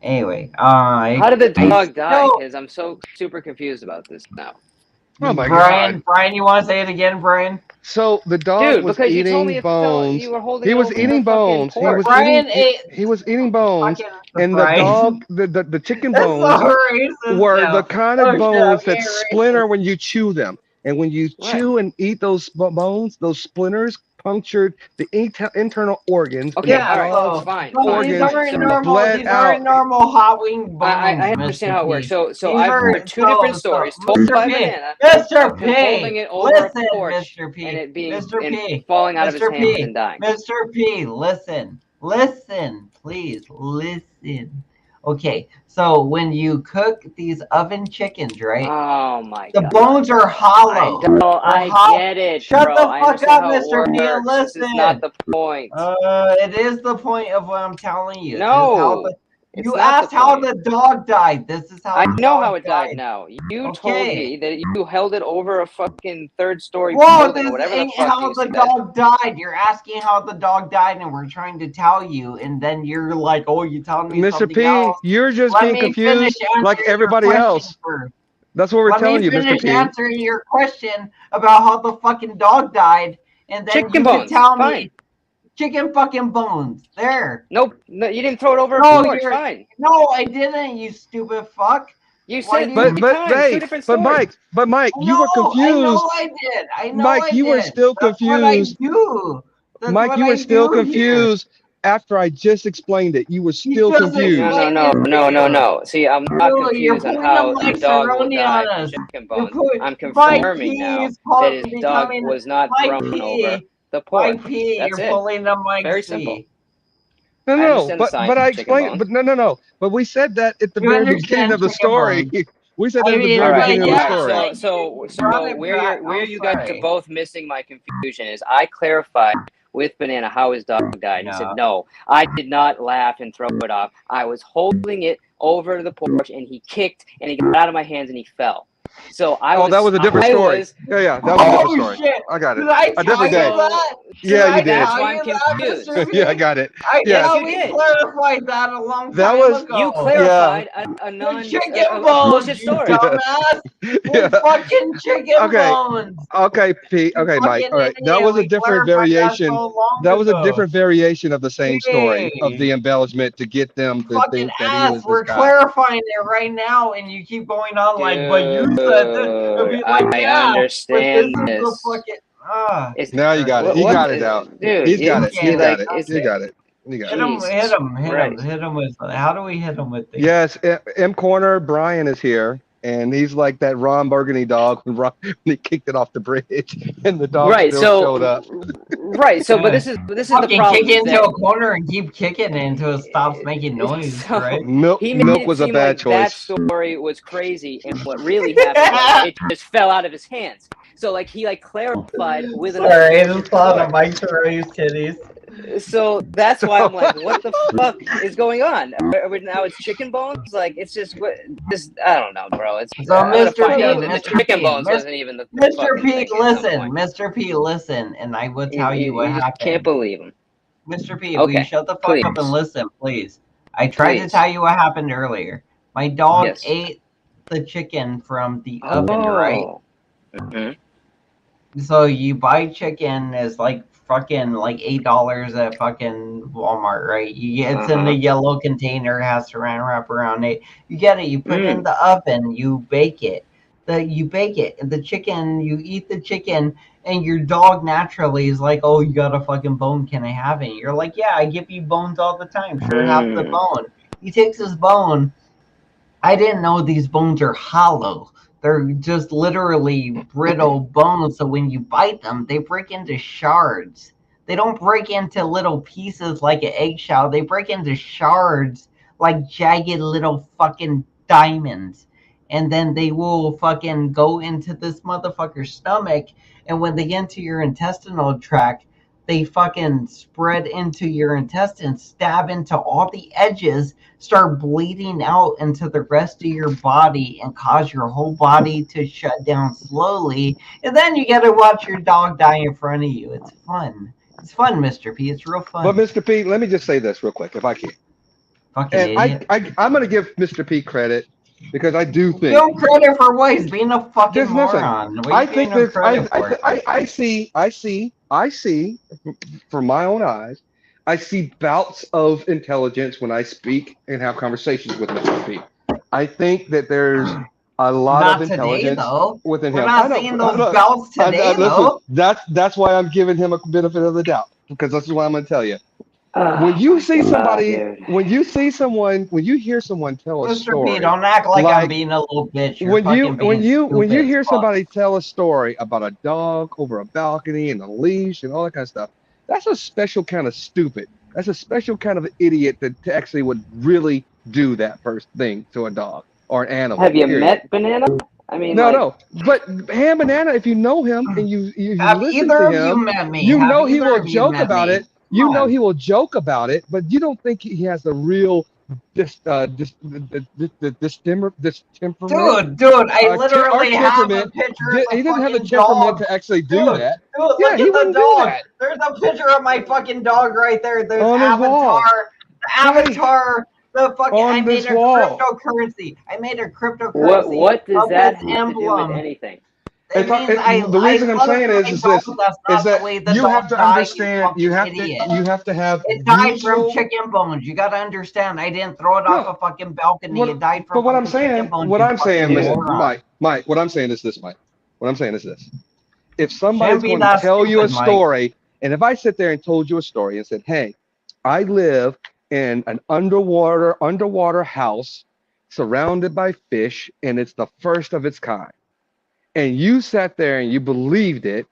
Anyway, How did the dog die? No. Because I'm so super confused about this now. Oh my Brian, God. Brian, you want to say it again, Brian? So the dog Dude, was because you told me eating it fell, bones. you were holding He it was over eating the fucking bones. He porch. was Brian eating. ate He was eating bones, fucking and the Brian. dog, the chicken That's bones so racist were now. the kind of Oh, shit, bones I'm that being splinter when you chew them. And when you Right. chew and eat those bones, those splinters punctured the internal organs. Okay, and the all right, dog's fine. But organs these aren't normal. bled These aren't out. normal hot wing bones. I understand Mr. how it works. P. So These I've are- heard two different stories told Mr. by P, Banana Mr. of him holding P, it over listen, a porch Mr. P, and it being Mr. and P, falling out of his Mr. hands P, and dying. Mr. P, listen, please, listen. Okay, so when you cook these oven chickens, right? Oh my The god. bones are hollow. I get it, Shut bro. the I fuck understand up, how it Mr. P, and works. This is not listen. the point. It is the point of what I'm telling you. No, it's You not asked the how point. the dog died. This is how I the know dog how it died died. now. You told Okay. me that you held it over a fucking third-story Whoa, building this or whatever the ain't fuck how you the said. dog died. You're asking how the dog died, and we're trying to tell you, and then you're like, "Oh, you telling me Mr. something P, else." you're just Let being me confused finish like answering your everybody question else. first. That's what we're Let telling me you, Mr. finish P. answering your question about how the fucking dog died, and then Chicken you bones. can tell Fine. me chicken fucking bones. There. Nope. No, you didn't throw it over a No, porch. Fine. No, I didn't, you stupid fuck. You Why said do three you- times, hey, two different stories. Mike, you were I know confused. I did. I know Mike, I you did. were still That's confused. what I do. That's Mike, what you were I still do confused after I just explained it. You were still just confused. explained No. See, I'm not Dude, you're confused on putting how them the like dog will Cerrone die on from us. chicken You're bones. I'm Mike confirming P now is that his dog becoming was not Mike thrown P. over the porch. Mike P, That's you're it. pulling the Mike Very C. simple. No, I no, understand the science but I of chicken explained, bones. but no. But we said that at the You very beginning understand of the chicken story. bones. We said I that at the mean, very All right, beginning of the yeah, story. I- So brought it back. where I'm you guys sorry. are both missing my confusion is I clarified with Banana how his dog died. He said, no, I did not laugh and throw it off. I was holding it over the porch and he kicked and he got out of my hands and he fell. So that was a different story. Yeah, that was a different story. Shit. I got it. Did I A different tell you day. that? Yeah, you I did. That's tell why I'm you that, confused. Mr. P? Yeah, I got it. I Yes. thought you we did. clarified that a long That time was- ago. You clarified a chicken bones, bullshit you story. dumbass. Yeah. Fucking chicken Okay. bones. Okay, Pete. Okay, Mike. All right. That was a different variation. That was a different variation of the same story of the embellishment to get them to Fucking think that he ass. was We're this guy. clarifying it right now, and you keep going on like, but you said this. It'd be like, I yeah, understand but this this. is the fucking. Now you got it. He got it out. Dude, He's got it. He got it. it's- He got it. You got it. Hit him with. How do we hit him with things? Yes, M Corner Brian is here. And he's like that Ron Burgundy dog when he kicked it off the bridge, and the dog Right. still showed up. Right. So, but this is the Fucking problem kick is it into that a corner and keep kicking it until it stops making noise, so right? he made Milk it was a seem bad like that choice. story was crazy, and what really happened was it just fell out of his hands. So like he clarified with another Sorry, I bullshit just saw the story. Mike Terrari's titties. So that's why I'm like, what the fuck is going on? Now it's chicken bones. Like it's just I don't know, bro. It's So, I'm gonna Mr. find P, out that the Mr. chicken P, bones wasn't even the Mr. fucking P, thing at some listen, point. Mr. P, listen, and I will tell you what You just can't happened. believe him. Mr. P, will you Okay, shut the fuck please, up and listen, please? I tried to please. tell you what happened earlier. My dog Yes. ate the chicken from the oven, right? Mhm. So you buy chicken is like fucking like $8 at fucking Walmart, right? It's in the yellow container, has saran wrap around it. You get it, you put it in the oven, you bake it. You bake it. And the chicken, you eat the chicken, and your dog naturally is like, oh, you got a fucking bone, can I have it? You're like, yeah, I give you bones all the time. Sure, have the bone. He takes his bone. I didn't know these bones are hollow. They're just literally brittle bones. So when you bite them, they break into shards. They don't break into little pieces like an eggshell. They break into shards like jagged little fucking diamonds. And then they will fucking go into this motherfucker's stomach. And when they get into your intestinal tract, they fucking spread into your intestines, stab into all the edges, start bleeding out into the rest of your body and cause your whole body to shut down slowly. And then you got to watch your dog die in front of you. It's fun. It's fun, Mr. P. It's real fun. But Mr. P, let me just say this real quick, if I can. Fucking And idiot. I'm going to give Mr. P credit because I do think. Give him credit for what? He's being a fucking There's nothing. moron. What I are you think giving him that credit for? I see from my own eyes, I see bouts of intelligence when I speak and have conversations with Mr. P. I think that there's a lot Not of intelligence today, though. within We're him. not I know, seeing those bouts today, listen, though. that's why I'm giving him a benefit of the doubt because this is what I'm going to tell you. When Oh you my see God, somebody, dude. when you hear someone tell a Mr. P, story, don't act like I'm like being a little bitch. You're when fucking being you stupid hear as fuck. somebody tell a story about a dog over a balcony and a leash and all that kind of stuff, that's a special kind of stupid. That's a special kind of idiot that actually would really do that first thing to a dog or an animal. Have you Period. met Banana? I mean, No. But Ham Banana, if you know him and you Have listen either to of you him, met me? you Have know he either will of you joke met about me? it. Come You know on. he will joke about it, but you don't think he has the real this temperament. Dude, I Our literally have a temperament. picture of He the doesn't have the fucking temperament dog. to actually do Dude, that. look Yeah, at he the wouldn't do dog. that There's a picture of my fucking dog right there. There's on his wall. Right. Avatar. The fucking On I made this a wall. cryptocurrency. I made a cryptocurrency what does of that his have to do with emblem. anything? It means The reason I'm love saying my is dog. this That's is not the that way the you have dog to died, you understand fucking idiot. you have to have It died from mutual. chicken bones. You got to understand. I didn't throw it off No, a fucking balcony. It died but from what I'm fucking chicken saying, bones. You fucking listen, moron. Mike, what I'm saying is this, Mike. What I'm saying is this. If somebody's Shouldn't be going to that tell you a stupid, Mike. story, and if I sit there and told you a story and said, hey, I live in an underwater house surrounded by fish, and it's the first of its kind. And you sat there and you believed it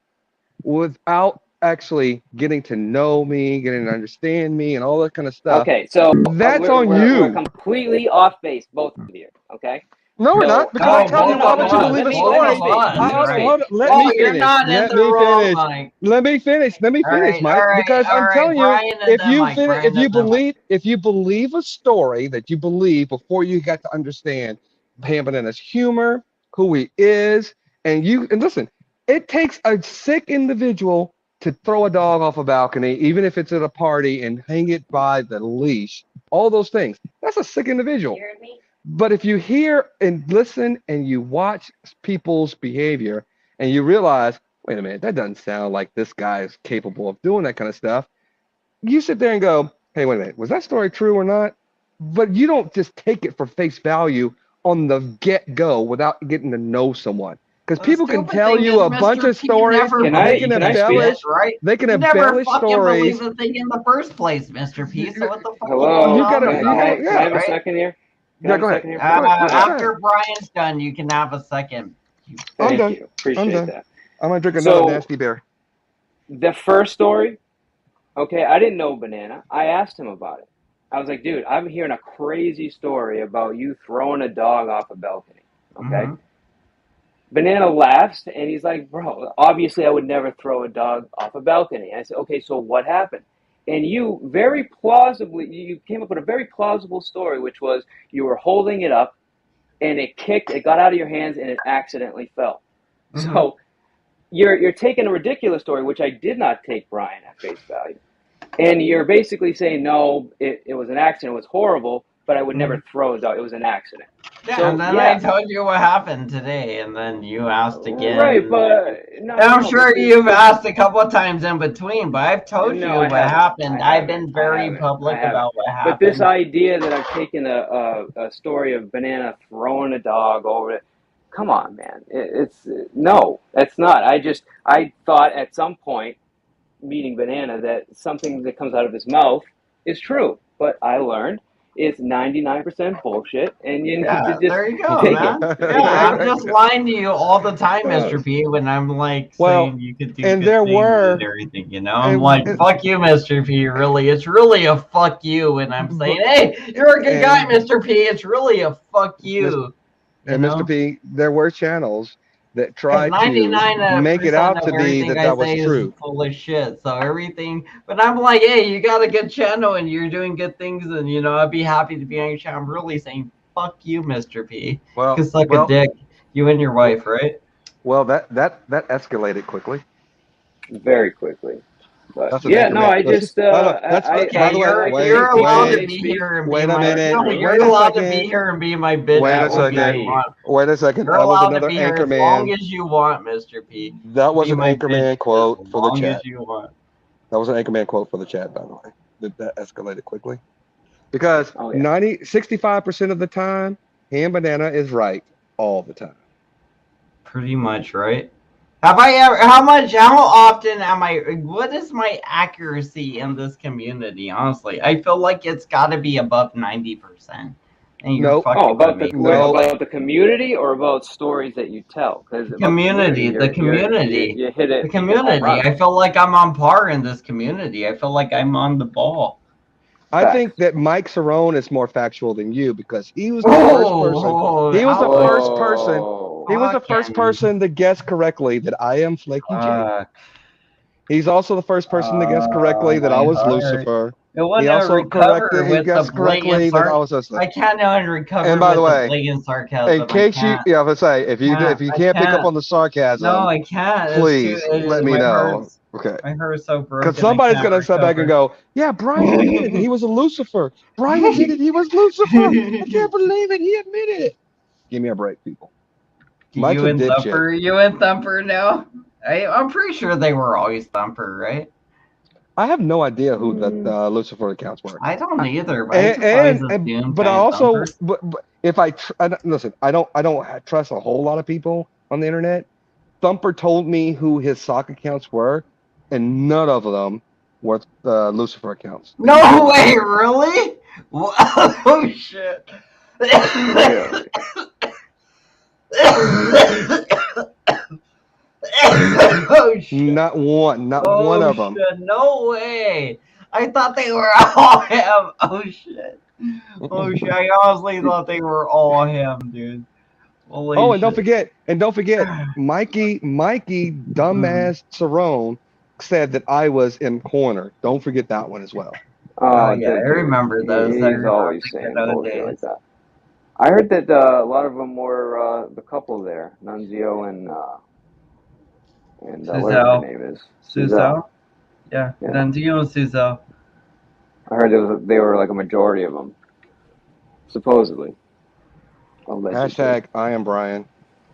without actually getting to know me, getting to understand me, and all that kind of stuff. Okay, so That's on we're you. completely off base, both of you. Okay. No, we're So, not, because I'm telling you, why would you hold on. believe a Let story? me speak. Let me You're finish. not in the room, Mike. Let me finish, Mike. Because I'm telling you, if you believe a story that you believe before you got to understand Pam Banana's humor, who he is, and listen, it takes a sick individual to throw a dog off a balcony, even if it's at a party, and hang it by the leash. All those things. That's a sick individual. You heard me? But if you hear and listen and you watch people's behavior and you realize, wait a minute, that doesn't sound like this guy is capable of doing that kind of stuff, you sit there and go, hey, wait a minute, was that story true or not? But you don't just take it for face value on the get-go without getting to know someone. Because people can tell you a bunch of stories. They can embellish stories. The thing in the first place, Mr. P. So what the fuck? Hello. You gotta- Can I have a second here? Can I Yeah, have go a ahead. second here? Go ahead. Go ahead. After Brian's done, you can have a second. I'm Thank done. you. Appreciate done. that. I'm gonna drink another So nasty beer. the first story, okay, I didn't know Banana. I asked him about it. I was like, dude, I'm hearing a crazy story about you throwing a dog off a balcony. Okay. Mm-hmm. Banana laughs and he's like, bro, obviously I would never throw a dog off a balcony. I said, okay, so what happened? And you very plausibly, you came up with a very plausible story, which was you were holding it up and it kicked, it got out of your hands and it accidentally fell. Mm-hmm. So you're taking a ridiculous story, which I did not take Brian at face value. And you're basically saying, no, it was an accident, it was horrible, but I would never throw a dog. It was an accident. Yeah, So, and then I told you what happened today, and then you asked again. Right, but no, and I'm no, sure but you've asked a couple of times in between, but I've told no, you I what haven't. happened. I've been I very haven't. public about what happened. But this idea that I've taken a story of Banana throwing a dog over it, come on, man. It's no, that's not. I thought at some point, meeting Banana, that something that comes out of his mouth is true. But I learned it's 99% bullshit, and you need to just there you go, take man. it. Yeah, I'm just lying to you all the time, Mr. P, when I'm like Well, saying you could do and good there things were- and everything, you know? I'm like, fuck you, Mr. P, really. It's really a fuck you. And I'm saying, hey, you're a good guy, Mr. P. It's really a fuck you. And you know? Mr. P, there were channels that tried to 99% make it out to of be everything that I was say true. is full of shit. So everything, but I'm like, hey, you got a good channel and you're doing good things, and you know, I'd be happy to be on your channel. I'm really saying, fuck you, Mr. P. Well, Because suck a dick, you and your wife, right? Well, that escalated quickly. Very quickly. But That's an yeah, anchorman. no, I just Okay, you're allowed to be here and be my. No, you're allowed to be here and be my bitch. Wait a second. Wait a second. You're That was allowed to another be here as anchorman. long as you want, Mr. P. That was Be an my anchorman bitch quote as for the long chat. as you want. That was an anchorman quote for the chat, by the way. That escalated quickly. Because 65% of the time, Ham Banana is right all the time. Pretty much, right? Have I ever? How often am I? What is my accuracy in this community? Honestly, I feel like it's got to be above 90%. And you're Nope. fucking about with the me. about the community or about stories that you tell? Because The community. you hit it. The community. I feel like I'm on par in this community. I feel like I'm on the ball. I think that Mike Cerrone is more factual than you because he was the first person. He was the first person. He was the first person to guess correctly that I am Flaky J. He's also the first person to guess correctly that I was Lucifer. It wouldn't he also recover he with guessed the correctly that I was I can't even recover and by the with way, the blatant sarcasm. in case I was gonna say if you can't pick up on the sarcasm, no, I can't. Please let me know. Okay. My heart is so broken. Because somebody's gonna step back and go, yeah, Brian admitted he was a Lucifer. Brian admitted he was Lucifer. I can't believe it. He admitted it. Give me a break, people. You and Thumper now? I'm pretty sure they were always Thumper, right? I have no idea who the Lucifer accounts were. I don't either. But I also, but if listen, I don't trust a whole lot of people on the internet. Thumper told me who his sock accounts were, and none of them were Lucifer accounts. No way, really? Oh shit! Oh shit! Not one of them. No way! I thought they were all him. Oh shit! Oh shit! I honestly thought they were all him, dude. Holy and don't forget, Mikey, dumbass Cerrone said that I was in corner. Don't forget that one as well. Oh yeah, I remember those. He's always saying bullshit like that. I heard that a lot of them were the couple there, Nunzio and whatever her name is. Suzo? Yeah, Nunzio and Suzo. I heard they were like a majority of them, supposedly. Hashtag I am Brian.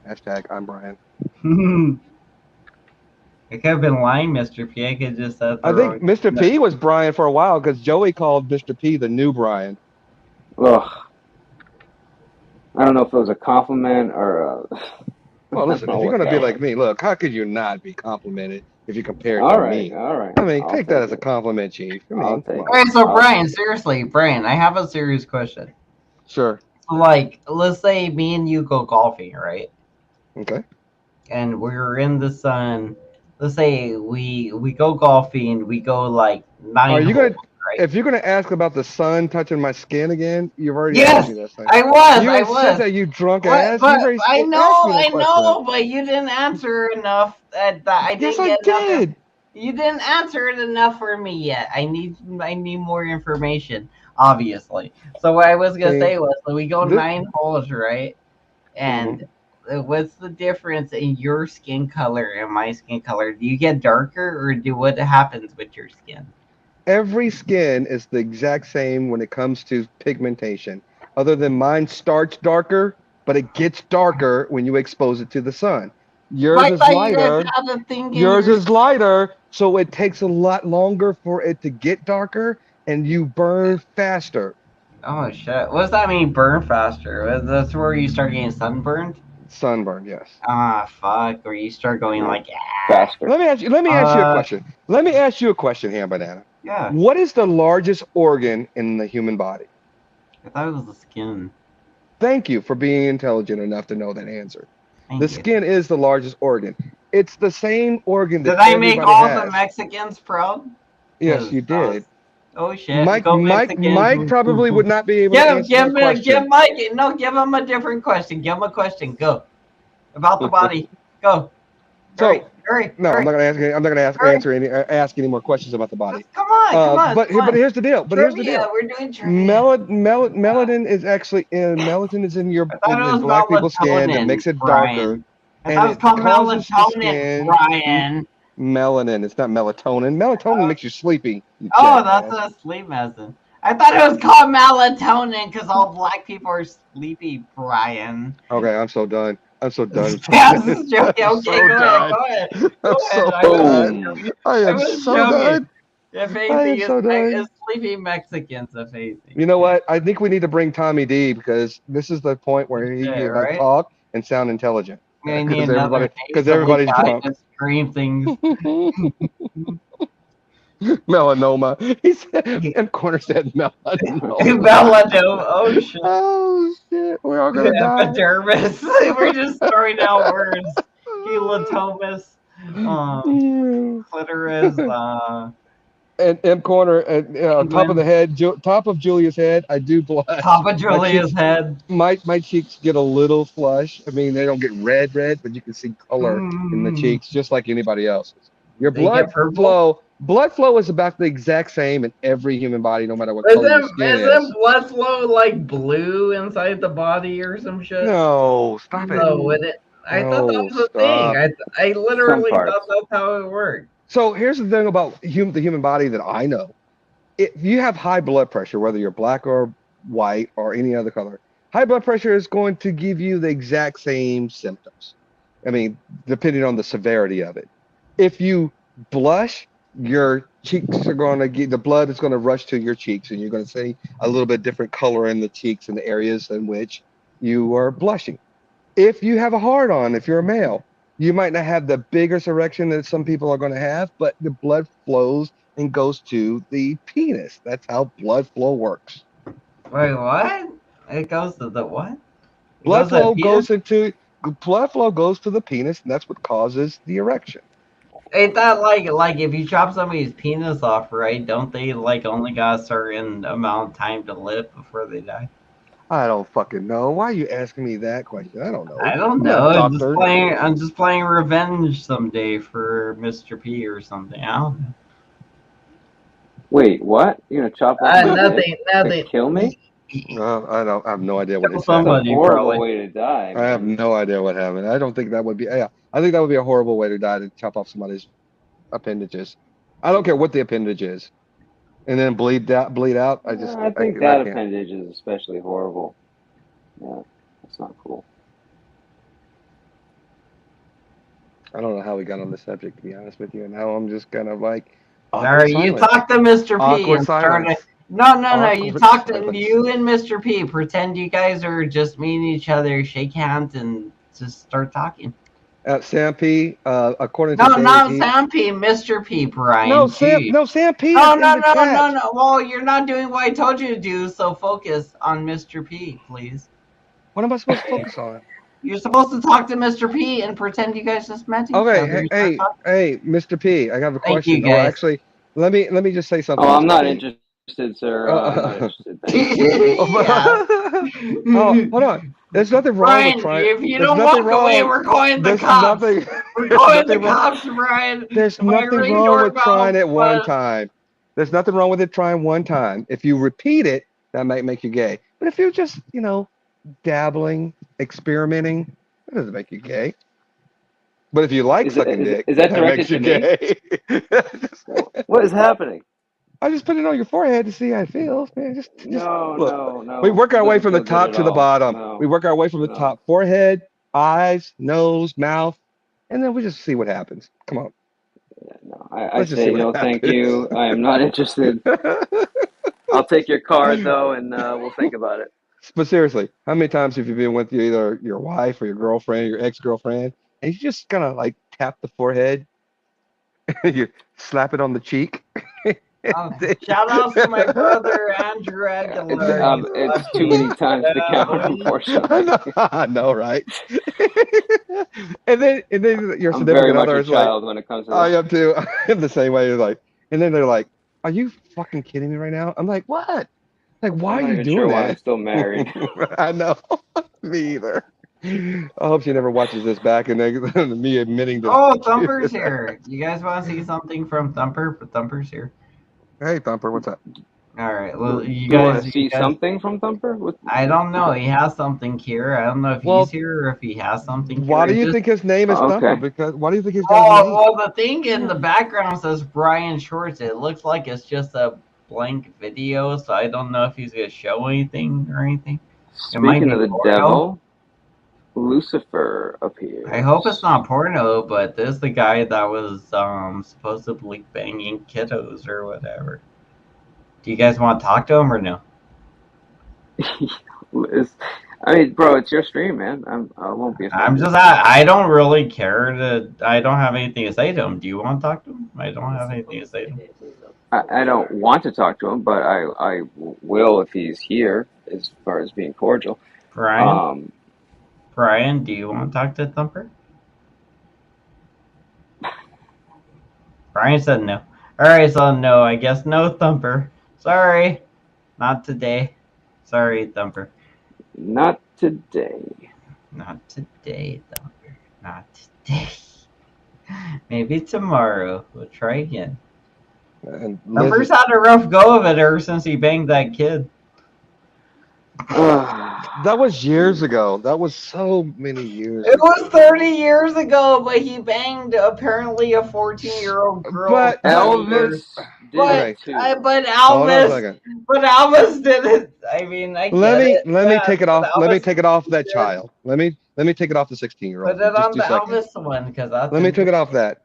Hashtag I'm Brian. I could have been lying, Mr. P. I could just said I think Mr. P was Brian for a while because Joey called Mr. P the new Brian. Ugh. I don't know if it was a compliment or Well, listen, if you're going to be like me, look, how could you not be complimented if you compare it to me? All right. I mean, take that as a compliment, Chief. All right, so Brian, seriously, Brian, I have a serious question. Sure. So, like, let's say me and you go golfing, right? Okay. And we're in the sun. Let's say we go golfing. We go like Are 9 you holes, gonna right? if you're gonna ask about the sun touching my skin again? You've already asked Yes, me this thing. I was. You I ain't said was. that, you drunk What? ass. But You've already I asked me know, that I question. know. But you didn't answer enough. That I Yes, didn't I get enough. did. You didn't answer it enough for me yet. I need more information, obviously. So what I was gonna See, say was, so we go this. 9 holes, right? Mhm. And what's the difference in your skin color and my skin color? Do you get darker, or do what happens with your skin? Every skin is the exact same when it comes to pigmentation, other than mine starts darker, but it gets darker when you expose it to the sun. But Yours I is thought you guys lighter. have a thing in Yours your. is lighter, so it takes a lot longer for it to get darker, and you burn faster. Oh shit! What does that mean? Burn faster? That's where you start getting sunburned. Sunburn, yes. Ah, fuck! Where you start going Yeah, like, ah. faster. Let me ask you a question. Let me ask you a question here, Banana. Yeah. What is the largest organ in the human body? I thought it was the skin. Thank you for being intelligent enough to know that answer. The Thank you. skin is the largest organ. It's the same organ Did that I make everybody all the has. Mexicans proud? Yes, Because you did. oh shit, Mike go Mike Mexicans! Mike probably would not be able to Give answer give that me give question. Mike no give him a different question. Give him a question. Go about the body. Go. Hurry, So, hurry, no, I'm hurry, not going to ask. I'm not going to ask hurry. answer any ask any more questions about the body. Just come on, come on, But come but on. here's the deal. But here's the Trivia. deal. We're doing trivia. Melanin is actually melatonin is in your I thought it in was black people's skin that melatonin, makes it darker, Brian. I and thought it was it called causes the melatonin, skin Brian. melanin. It's not melatonin. Melatonin makes you sleepy, you Oh, that's jackass. a sleep medicine. I thought it was called melatonin because all black people are sleepy, Brian. Okay, I'm so done. I'm so done Yeah, playing this this. is joking. I'm Okay, so go ahead, done. go ahead, I'm go ahead. so I was just done. Boom. joking. I I am was so joking. done. If I anything, am so done. it's sleepy Mexicans. If anything, You know what? I think we need to bring Tommy D because this is the point where he shit, can right? talk and sound intelligent. I need Because another nasally everybody's guy drunk. to scream things. Melanoma. He said, and Corner said melanoma. Melatonin. Oh shit. Oh shit, we're all gonna die. Epidermis. We're just throwing out words. Heliotomus. Clitoris. And M Corner at top of the Penguin. head, top of Julia's head. I do blush. Top of My Julia's cheeks, head. my cheeks get a little flush. I mean, they don't get red, but you can see color in the Mm. cheeks just like anybody else's. Your They get purple. blood flow is about the exact same in every human body, no matter what color your skin Isn't is. blood flow like blue inside the body or some shit? No, stop it. No, would it? I thought that No, was a thing. stop. I Some literally thought parts. that's how it worked. So here's the thing about the human body that I know. If you have high blood pressure, whether you're black or white or any other color, high blood pressure is going to give you the exact same symptoms. I mean, depending on the severity of it. If you blush, your cheeks are going to get the blood is going to rush to your cheeks, and you're going to see a little bit different color in the cheeks and the areas in which you are blushing. If you have a hard on, if you're a male, you might not have the biggest erection that some people are going to have, but the blood flows and goes to the penis. That's how blood flow works. Wait, what? It goes to the what? It Blood goes to the flow penis? goes into blood flow goes to the penis, and that's what causes the erection. Ain't that like if you chop somebody's penis off, right? Don't they like only got a certain amount of time to live before they die? I don't fucking know. Why are you asking me that question? I don't know. I don't I'm not a know. doctor. I'm just playing revenge someday for Mr. P or something. I don't know. Wait, what? You're gonna chop off my dick Nothing, to nothing. kill me? I don't. I have no idea what Kill just That's a happened. somebody horrible probably. way to die, I have man. no idea what happened. I don't think that would be. Yeah, I think that would be a horrible way to die to chop off somebody's appendages. I don't care what the appendage is, and then bleed out. I think I that can't. appendage is especially horrible. Yeah, that's not cool. I don't know how we got on this subject, to be honest with you. And now I'm just kind of like All awkward right, you silence. talk to Mr. P Awkward and start it. silence. No. You Awkward talk to silence. you and Mr. P. Pretend you guys are just meeting each other, shake hands, and just start talking. Sam P. According No, to Dave, not Sam P. Mr. P. no Brian Sam G. no Sam P. is No, in the chat. no. Well, you're not doing what I told you to do, so focus on Mr. P, please. What am I supposed to focus on? You're supposed to talk to Mr. P and pretend you guys just met each Okay, other. hey, hey, hey, Mr. P, I have a Thank you, question. Oh, guys. actually, let me just say something, Oh, I'm Mr. not P. interested, sir. I'm not Uh, interested. Thank you. Yeah. oh, hold on. There's nothing wrong with Brian, trying. if you There's don't nothing walk away, wrong. we're calling the There's cops. nothing. We're There's calling the nothing wrong. cops, Brian. There's If I nothing ring wrong with trying doorbell, it one time. There's nothing wrong with it trying one time. If you repeat it, that might make you gay. But if you're just, dabbling, experimenting, that doesn't make you gay. But if you like Is, it, sucking is, dick, is that that directed makes you to me? gay. What is happening? I just put it on your forehead to see how it feels, man. Just No, look. no, We no. work It our way doesn't from the feel good top at to the all. bottom. We No, work our way from the no. top, forehead, eyes, nose, mouth, and then we just see what happens. Come on, Yeah, no. I let's just see say what no, thank happens. you. I am not interested. I'll take your card though, and we'll think about it. But seriously, how many times have you been with either your wife or your girlfriend, or your ex-girlfriend, and you just kind of like tap the forehead, you slap it on the cheek? shout outs to my brother Andrew Aguilar. You It's too lucky. many times to Yeah, count, buddy. unfortunately. I know, right? and then your I'm very significant much other a is like, child when it comes to I that. am too. I'm the same way. Like, and then they're like, "Are you fucking kidding me right now?" I'm like, "What? Like, why I'm are not you even sure doing why I'm that?" still married. I know. Me either. I hope she never watches this back and then me admitting to. Oh, Thumper's here. You guys want to see something from Thumper? But Thumper's here. Hey, Thumper, what's up? All right. Well, You want to see something from Thumper? I don't know. He has something here. I don't know if he's Well, here or if he has something here. why do It you just think his name is Oh, Thumper? okay. Because why do you think he's got a oh name? well, the thing in the background says Brian Shorts. It looks like it's just a blank video, so I don't know if he's gonna show anything or anything. It might Speaking be of the porno. devil, Lucifer I hope it's appears. not porno, but this is the guy that was supposedly banging kiddos or whatever. Do you guys want to talk to him or no? I mean, bro, it's your stream, man. I won't be I'm offended. just I don't really care to. I don't have anything to say to him. Do you want to talk to him? I don't have anything to say to him. I don't want to talk to him, but I will if he's here, as far as being cordial. Brian, Um, Brian, do you want to talk to Thumper? Brian said no. All right, so no. I guess no Thumper. Sorry, not today. Sorry, Thumper. not today. Not today, Thumper. Not today. Maybe tomorrow. We'll try again. And Thumper's Liz, had a rough go of it ever since he banged that kid. that was years ago. That was so many years It ago. was 30 years ago, but he banged apparently a 14-year-old girl But for but 30 Elvis years. did it But okay, too. but hold on a Elvis, second. but Elvis did it. I mean, I Let get me it. let me Yeah, take it but off. Let me Elvis take it off that did. child. Let me take it off the 16-year-old Put for it just on two the seconds. Elvis one because that's Let me take it off interesting. that.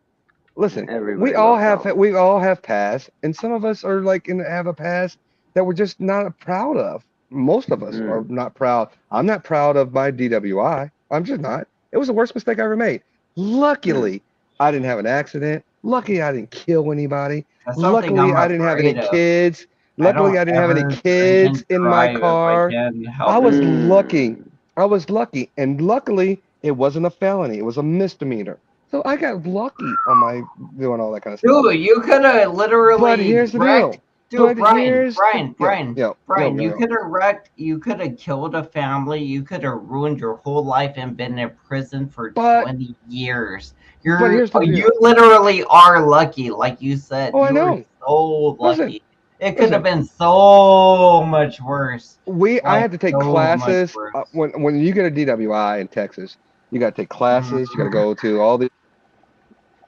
Listen, Everybody loves Elvis. we all have past, and some of us are like have a past that we're just not proud of. Most of us are Mm, not proud. I'm not proud of my DWI. I'm just not. It was the worst mistake I ever made. mm. Luckily, I didn't have an accident. Luckily, I didn't kill anybody. That's something Luckily, I'm I didn't have any afraid of. kids. I Luckily, don't I didn't have any ever drink kids and in my drive if I car. can I help was it. lucky. Mm. I was lucky, and luckily, it wasn't a felony. It was a misdemeanor. So I got lucky on my doing all that kind of stuff. Dude, you could have But literally here's the wrecked. deal. Dude, But Brian, here's the Brian, Brian, Brian, you yo. could have wrecked. You could have killed a family. You could have ruined your whole life and been in prison for But 20 years. here's the You deal. literally are lucky, like you said. Oh, I You were know. so Listen, lucky. It could have listen. been so much worse. I Like had to take so much classes worse. when you get a DWI in Texas. You got to take classes. You got to Mhm. go to all the.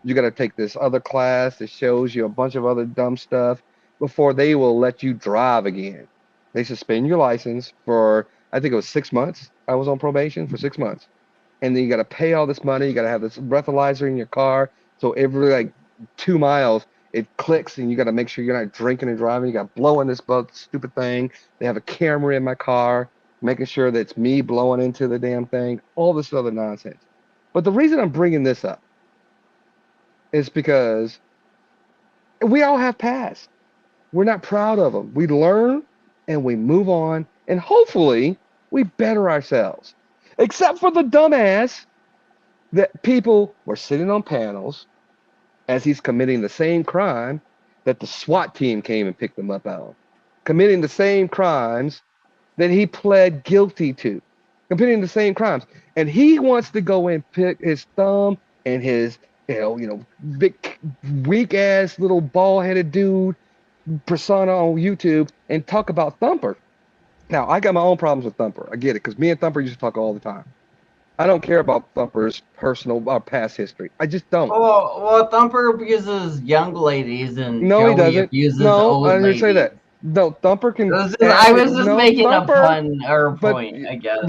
You got to take this other class that shows you a bunch of other dumb stuff before they will let you drive again. They suspend your license for I think it was 6 months. I was on probation for 6 months, and then you got to pay all this money. You got to have this breathalyzer in your car, so every like 2 miles it clicks, and you got to make sure you're not drinking and driving. You got to blow in this stupid thing. They have a camera in my car, making sure that it's me blowing into the damn thing. All this other nonsense. But the reason I'm bringing this up is because we all have past. We're not proud of them. We learn and we move on, and hopefully We better ourselves. Except for the dumbass that people were sitting on panels as he's committing the same crime that the SWAT team came and picked him up on, committing the same crimes that he pled guilty to, committing the same crimes. And he wants to go and pick his thumb and his, big, weak ass little bald headed dude persona on YouTube and talk about Thumper. Now, I got my own problems with Thumper. I get it, because me and Thumper used to talk all the time. I don't care about Thumper's personal past history. I just don't. Well, Thumper abuses young ladies and No, he Joey doesn't. abuses No, old I didn't say ladies. that. No, Thumper can I answer. was just No, making a Thumper, pun or a but point, I guess.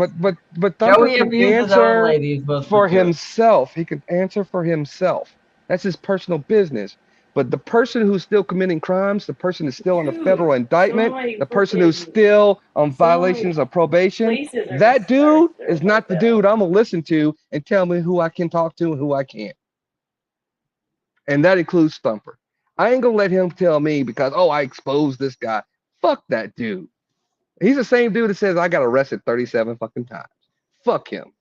but Thumper Joey can abuses old answer ladies. What's the for joke? himself. He can answer for himself. That's his personal business. But the person who's still committing crimes, the person who's still on a federal indictment, the person who's still on violations of probation, that dude is not the dude I'm gonna listen to and tell me who I can talk to and who I can't. And that includes Thumper. I ain't gonna let him tell me because, oh, I exposed this guy. Fuck that dude. He's the same dude that says I got arrested 37 fucking times. Fuck him.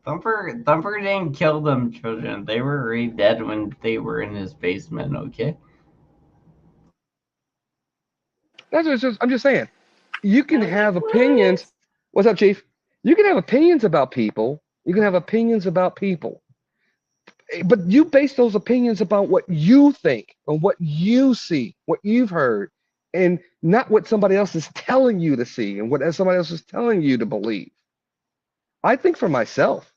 Thumper didn't kill them children. They were already dead when they were in his basement. Okay. I'm just saying. You can have opinions. What's up, Chief? You can have opinions about people. You can have opinions about people. But you base those opinions about what you think, on what you see, what you've heard, and not what somebody else is telling you to see and what somebody else is telling you to believe. I think for myself,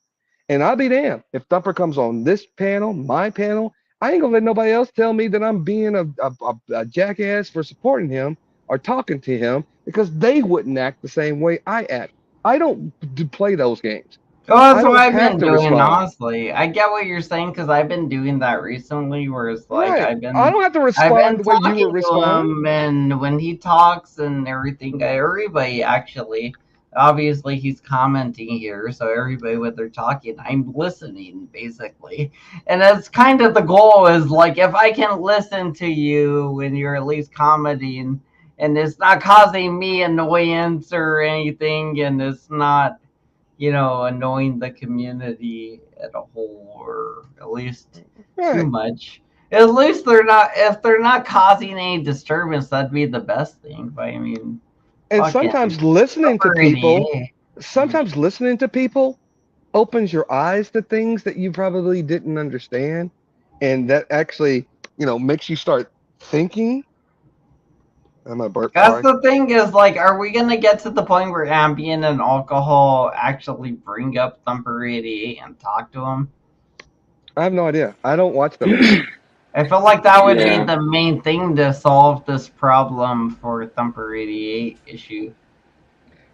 and I'll be damned if Thumper comes on this panel, my panel. I ain't gonna let nobody else tell me that I'm being a jackass for supporting him or talking to him because they wouldn't act the same way I act. I don't play those games. Well, I that's don't what I've have been to doing, respond. honestly. I get what you're saying because I've been doing that recently, where it's like Right. I don't have to I've respond been the way you talking would to respond. him, and when he talks and everything, everybody actually, obviously he's commenting here, so everybody when they're talking, I'm listening basically, and that's kind of the goal. Is like if I can listen to you when you're at least commenting, and it's not causing me annoyance or anything, and it's not annoying the community as a whole, or at least too Right. much. At least they're not, if they're not causing any disturbance, that'd be the best thing. But I mean, And fucking sometimes listening to over people, 88. sometimes listening to people opens your eyes to things that you probably didn't understand. And that actually, makes you start thinking. I'm a burp, That's sorry. the thing is like, are we gonna get to the point where Ambien and alcohol actually bring up Thumper 88 and talk to him? I have no idea. I don't watch them. I feel like that would be Yeah. the main thing to solve this problem for Thumper 88 issue.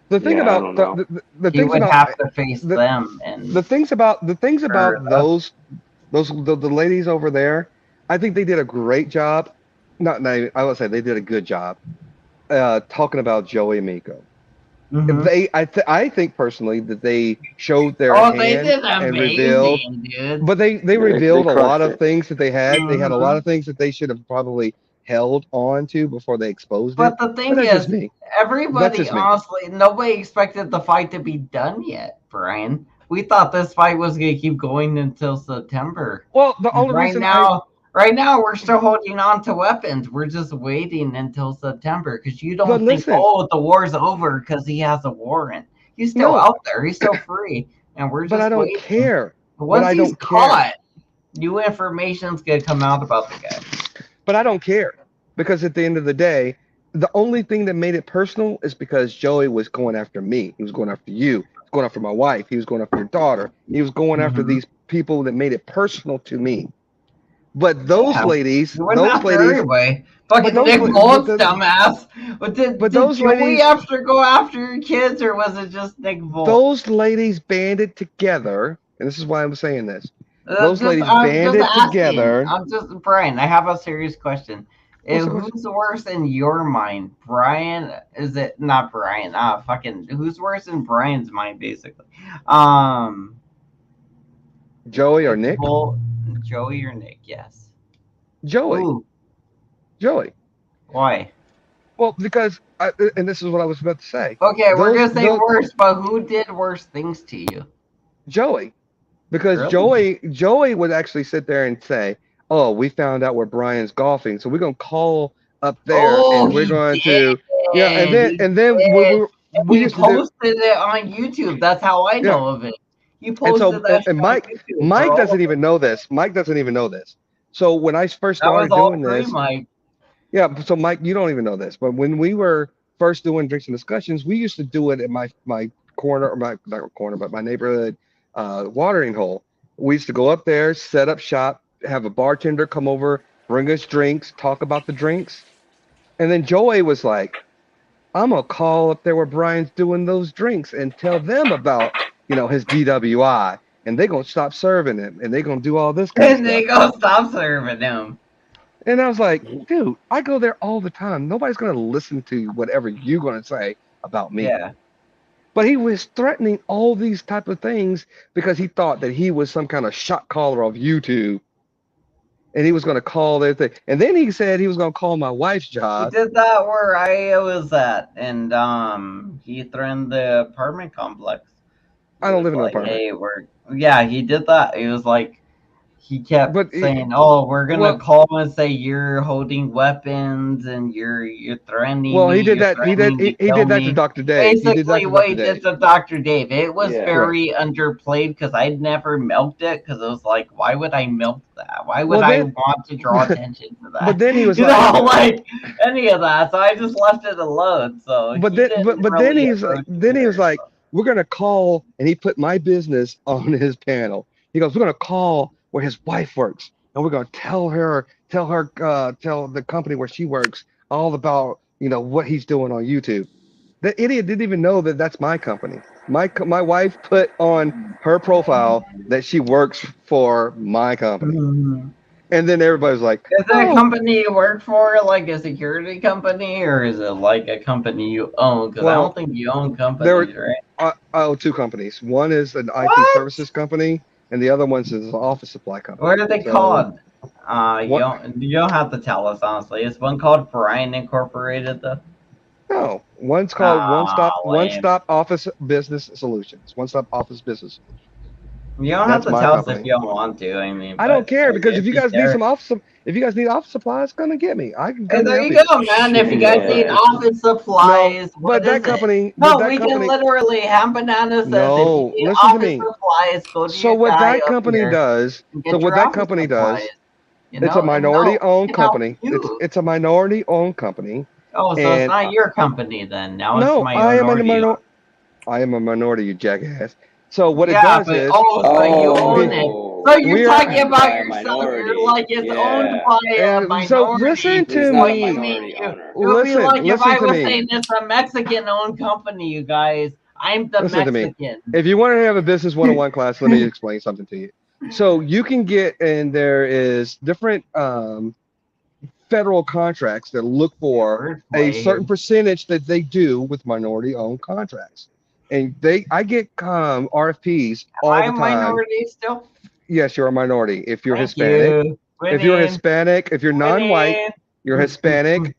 The thing Yeah, I about don't know. the He things would about have to face the them, and the things or about the ladies over there, I think they did a great job. Not even, I would say they did a good job talking about Joey Miko. hmm I think personally that they showed their oh, they hand did and revealed, amazing, dude. but they Yeah, they revealed a lot crushed of it. things that they had. They had a lot hmm of things that they should have probably held on to before they exposed it. But the But thing that's just is, me. That's everybody, just me. honestly, nobody expected the fight to be done yet, Brian. We thought this fight was gonna keep going until September. Well, the only Right reason I now, right now we're still holding on to weapons. We're just waiting until September because you but don't think, listen, oh, the war's over because he has a warrant. He's still no, out there. He's still free, and we're but I just don't waiting. care. But Once I he's don't care. caught, new information's gonna come out about the guy. But I don't care because at the end of the day, the only thing that made it personal is because Joey was going after me. He was going after you. He was going after my wife. He was going after your daughter. He was going after hmm these people that made it personal to me. But Yeah, you went after everybody. but Fucking those, Nick but, Volt's the, dumbass. But but did those Joey ladies, have to go after your kids, or was it just Nick Volt? those ladies banded together, and this is why I'm saying this. Those Just ladies I'm just banded asking. together. I'm just Brian. I have a serious question. What's the question? Who's worse in your mind, Brian? Is it not Brian? Fucking who's worse in Brian's mind, basically? Um, Joey or Nick Nick? Volt, Joey or Nick? Yes. Joey. Who? Joey. Why? Well, because and this is what I was about to say. Okay, we're gonna say Those worse, but who did worse things to you? Joey, because Really? Joey would actually sit there and say, "Oh, we found out where Brian's golfing, so we're gonna call up there Oh, and we're he going to yeah." And did. then He and then did. we He used to do posted it on YouTube. That's how I yeah. know of it. He And posted so that shit and on Mike YouTube for Mike all of doesn't us. even know this. Mike doesn't even know this. So when I first That was started all doing free, this, Mike. yeah. So Mike, you don't even know this, but when we were first doing drinks and discussions, we used to do it at my corner or my not corner, but my neighborhood watering hole. We used to go up there, set up shop, have a bartender come over, bring us drinks, talk about the drinks, and then Joey was like, "I'm gonna call up there where Brian's doing those drinks and tell them about his DWI, and they gonna stop serving him, and they gonna do all this kind of And stuff." they go stop serving him. And I was like, dude, I go there all the time. Nobody's going to listen to whatever you're going to say about me. Yeah. But he was threatening all these type of things because he thought that he was some kind of shot caller of YouTube and he was going to call their thing. And then he said he was going to call my wife's He job. did that where I was at, and he threatened the apartment complex. He I don't was live in an like, apartment. "Hey, yeah." He did that. He was like, he kept But saying, "Oh, we're gonna well, call and say you're holding weapons and you're threatening well, me. he did You're that. threatening to He kill did that to me." Dr. Dave. He did that Basically, to what Dr. he did Dave. to Dr. Dave, it was Yeah. Correct. very underplayed because I'd never milked it because it was like, why would I milk that? Why would Well, I then, want to draw attention to but that? then he was You like, know, like any of that. So I just left it alone. So but he then, didn't but then really he's like, approach it there. like, we're gonna call, and he put my business on his panel. He goes, we're gonna call where his wife works, and we're gonna tell the company where she works all about what he's doing on YouTube. The idiot didn't even know that that's my company. My wife put on her profile that she works for my company, Mhm. and then everybody's like, Is it a oh, company you work for, like a security company, or is it like a company you own? Because I don't well, think you own there were companies, right? I own two companies. One is an IT What? services company, and the other one's is an office supply What company. are they So called? what? You don't have to tell us honestly. Is one called Brian Incorporated though? No, one's called Ah, One lame. Stop Office Business Solutions. One Stop Office Business Solutions. You don't have That's to my tell us if company. you don't want to. I mean, I don't but care because if you care. if you guys need office supplies, come and get me. I can Hey, come and there help you you. go, man. If you guys need Yeah. office No, supplies, what is it? but No, that we can company, literally. Ham Banana says if you no, need listen to office me. supplies, go to So your what guy that up company here does, and so get what your that office company supplies. does, it's a And no, minority we owned can help company. you. It's a minority owned company, Oh, so it's and not your company then. Now it's no, minority owned. I am a minority, you jackass. So what it Yeah, does but is oh, so you own we it. So Oh, you're we talking are owned about by a yourself. You're minority. like it's owned Yeah. by a and so minority. But he's not a What you mean? minority owner. It would be like if listen I to was me. saying it's a Mexican-owned company, you guys. I'm the Listen to me. Mexican. If you want to have a business 101 class, let me explain something to you. So you can get, and there is different federal contracts that look for a Wordplay here. certain percentage that they do with minority owned contracts. And I get RFPs all Am I the a time. minority still? Yes, you're a minority. If you're Thank Hispanic, you. Winning. if you're non-white, Winning. you're Hispanic,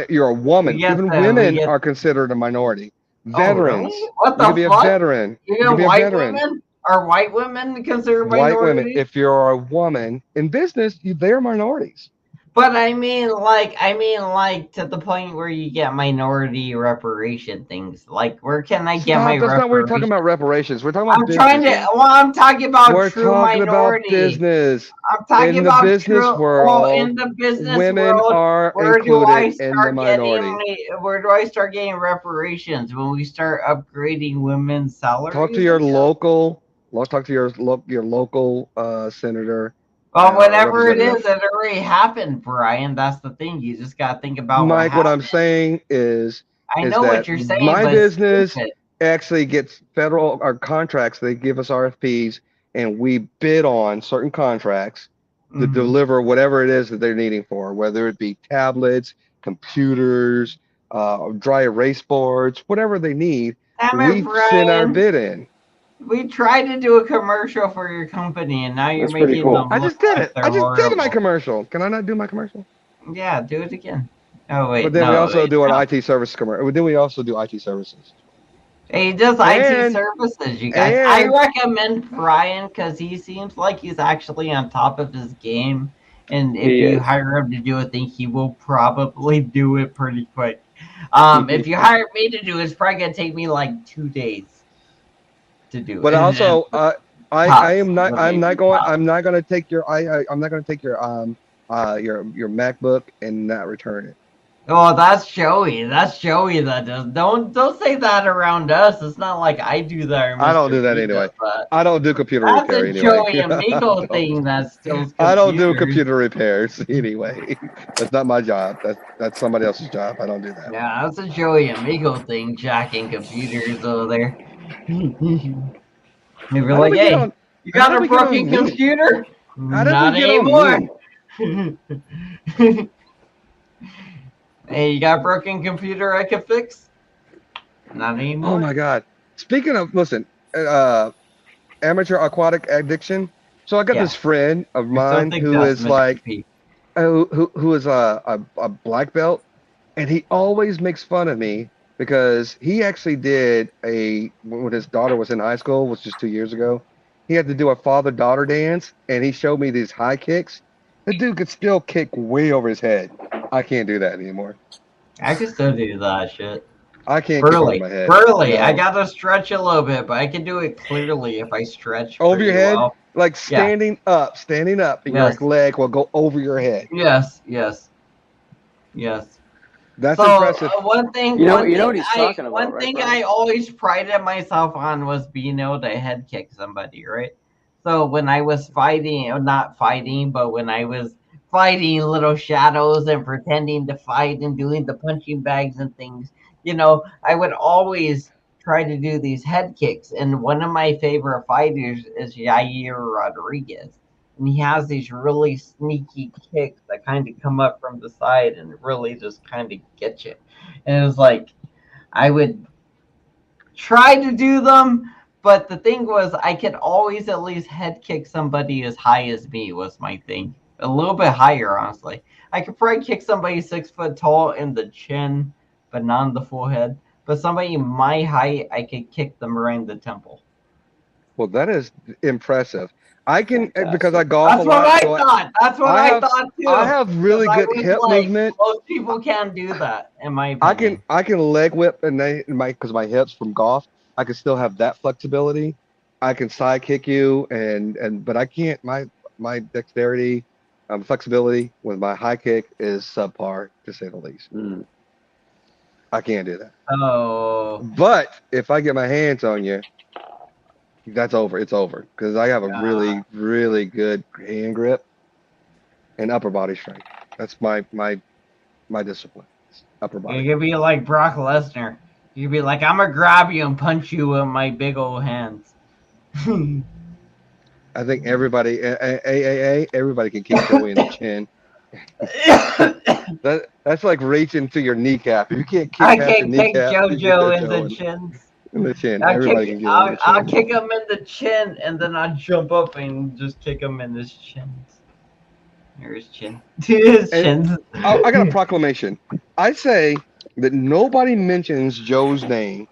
you're a We woman. get Even the we women get. are considered a minority. Oh, really? Veterans, What you the can be a fuck? veteran. You You can get be a white veteran. women? Are white women considered White women. minorities? If you're a woman in business, they're minorities. But I mean, like to the point where you get minority reparation things. Like, where can I get my Stop. That's not what we're talking reparation? about reparations. We're talking about I'm trying business to. here. Well, I'm talking about We're true talking about minority. business. I'm talking In the about business true. Well, in world, the business women world, are where do included I in the start getting? minority. Where do I start getting reparations when we start upgrading women's Talk to salaries your and stuff? local, talk to your local senator, Well, whatever it representative. is, it already happened, Brian. That's the thing. You just gotta think about what Mike, what I'm happened. saying I is know what that you're saying, my but it's business stupid. actually gets federal or contracts. They give us RFPs, and we bid on certain contracts to Hmm. deliver whatever it is that they're needing for, whether it be tablets, computers, dry erase boards, whatever they need. Damn it, We send our Brian. bid in. We tried to do a commercial for your company, and now you're That's pretty making cool. them I look just did like it. they're I just did my horrible. commercial. Can I not do my commercial? Yeah, do it again. Oh But wait, then we no, also wait, do an no. IT service commercial. Then we also do IT services. He does IT And services, you guys. I and recommend Brian because he seems like he's actually on top of his game. And if He you is. hire him to do a thing, he will probably do it pretty quick. If you hire me to do it, it's probably gonna take me like 2 days to do but it. And also I tops, am not maybe tops. I'm not gonna take your I'm not gonna take your MacBook and not return it. Oh, that's Joey. That's Joey that does. Don't say that around us. It's not like I do that or I don't Mr. do that B does anyway. that. I don't do computer That's repair a anyway. Joey Amigo thing that steals I don't do computers. computer repairs anyway. That's not my job. That's somebody else's job. I don't do that. Yeah, that's a Joey Amigo thing, jacking computers over there. They were How did like, we get hey, on? you How got did a we get broken on me? computer? How did we Not get on anymore. me? Hey, you got a broken computer I can fix? Not Oh anymore. my God. Speaking of, listen, amateur aquatic addiction. So I got Yeah, this friend of I still mine think who that's is Mr. like, P. who is a black belt, and he always makes fun of me because he actually did when his daughter was in high school, which was 2 years ago. He had to do a father-daughter dance, and he showed me these high kicks. The dude could still kick way over his head. I can't do that anymore. I can still do that shit. I can't kick over Burley. my head. Burley. I No. gotta stretch a little bit, but I can do it clearly if I stretch Over your pretty head, well. like Yeah. standing up, and your Yes. leg will go over your head. Yes. Yes. Yes. That's So impressive. one thing, You know what he's talking about, one right, thing Brian? I always prided myself on was being able to head kick somebody, right? So when I was fighting, or not fighting, but when I was fighting little shadows and pretending to fight and doing the punching bags and things, I would always try to do these head kicks. And one of my favorite fighters is Yair Rodriguez. And he has these really sneaky kicks that kind of come up from the side and really just kind of get you. And it was like I would try to do them, but the thing was I could always at least head kick somebody as high as me was my thing. A little bit higher, honestly. I could probably kick somebody 6 foot tall in the chin, but not in the full head. But somebody my height, I could kick them right in the temple. Well, that is impressive. I can because I Fantastic. golf a That's what lot, I so thought. That's what I I have thought too. I have Because really I good was hip like, movement. most people can't do that, in my I opinion. can leg whip and because my hips from golf, I can still have that flexibility. I can side kick you but I can't my dexterity, flexibility with my high kick is subpar to say the least. Mm. I can't do that. Oh, But if I get my hands on you, that's over. It's over because I have a really, really good hand grip and upper body strength. That's my discipline. Upper body. you could be like Brock Lesnar. You could be like, I'm gonna grab you and punch you with my big old hands. I think everybody, everybody can kick Joey in the chin. That's like reaching to your kneecap. If you can't kick I past your can kick kneecap, you get JoJo that in the Joe chins. in the chin. I'll Everybody kick, can get him in the I'll chin. kick him in the chin, and then I'll jump up and just kick him in his chins. Or his chin. His chins. I got a proclamation. I say that nobody mentions Joe's name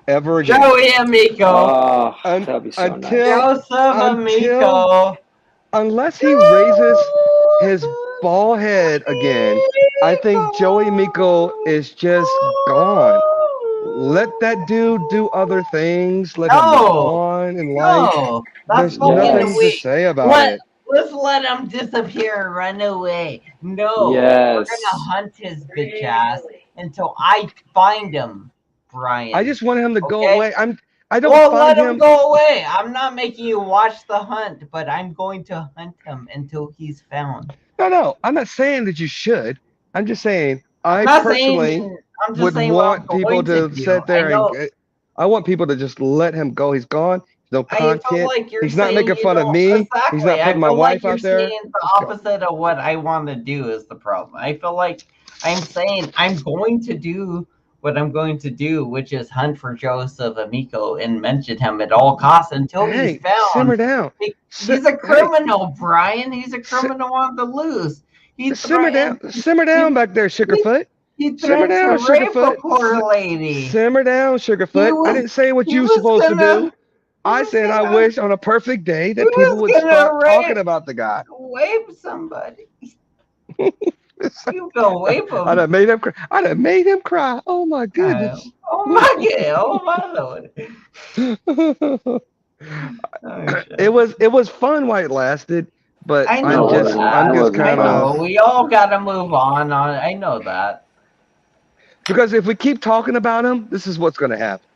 ever again. Joey Amico. Oh, that'd be so nice. Joseph Amico. Unless he raises his bald head again, I think Joey Miko is just gone. Let that dude do other things. Let him move on in life. No, that's There's nothing to weak. say about it. Let's let him disappear and run away. No, Yes. we're gonna hunt his bitch ass until I find him, Brian. I just want him to go Okay? away. I don't Well, find let him him. go away. I'm not making you watch the hunt, but I'm going to hunt him until he's found. No, I'm not saying that you should. I'm just saying I I'm not personally saying, I'm just would saying what want I'm people going to do. sit there I know. and I want people to just let him go. He's gone. No I feel content. like you're He's not saying making you fun of don't- me. Exactly. He's not I putting my feel wife like out there. you're saying the opposite of what I want to do is the problem. I feel like I'm saying I'm going to do what I'm going to do, which is hunt for Joseph Amico and mention him at all costs until Hey, he's found. simmer down. He's a criminal, Brian. He's a criminal on the loose. He Simmer down. Simmer down back there, Sugarfoot. He Simmer threatened to down, rape a Sugarfoot. poor lady. Simmer down, He Sugarfoot. I was didn't say what he you were was supposed to gonna do. he I was said I gonna wish on a perfect day he that people was would gonna stop talking about the guy. rape somebody. You go rape I him. done made him cry. I done made him cry. Oh my goodness. Oh my god! Oh my lord! Oh shit! It was fun while it lasted, but I No, I'm it know just wasn't. I'm It that. just wasn't I kind fun. of know. We all gotta move on. I know that. because if we keep talking about him, this is what's gonna happen.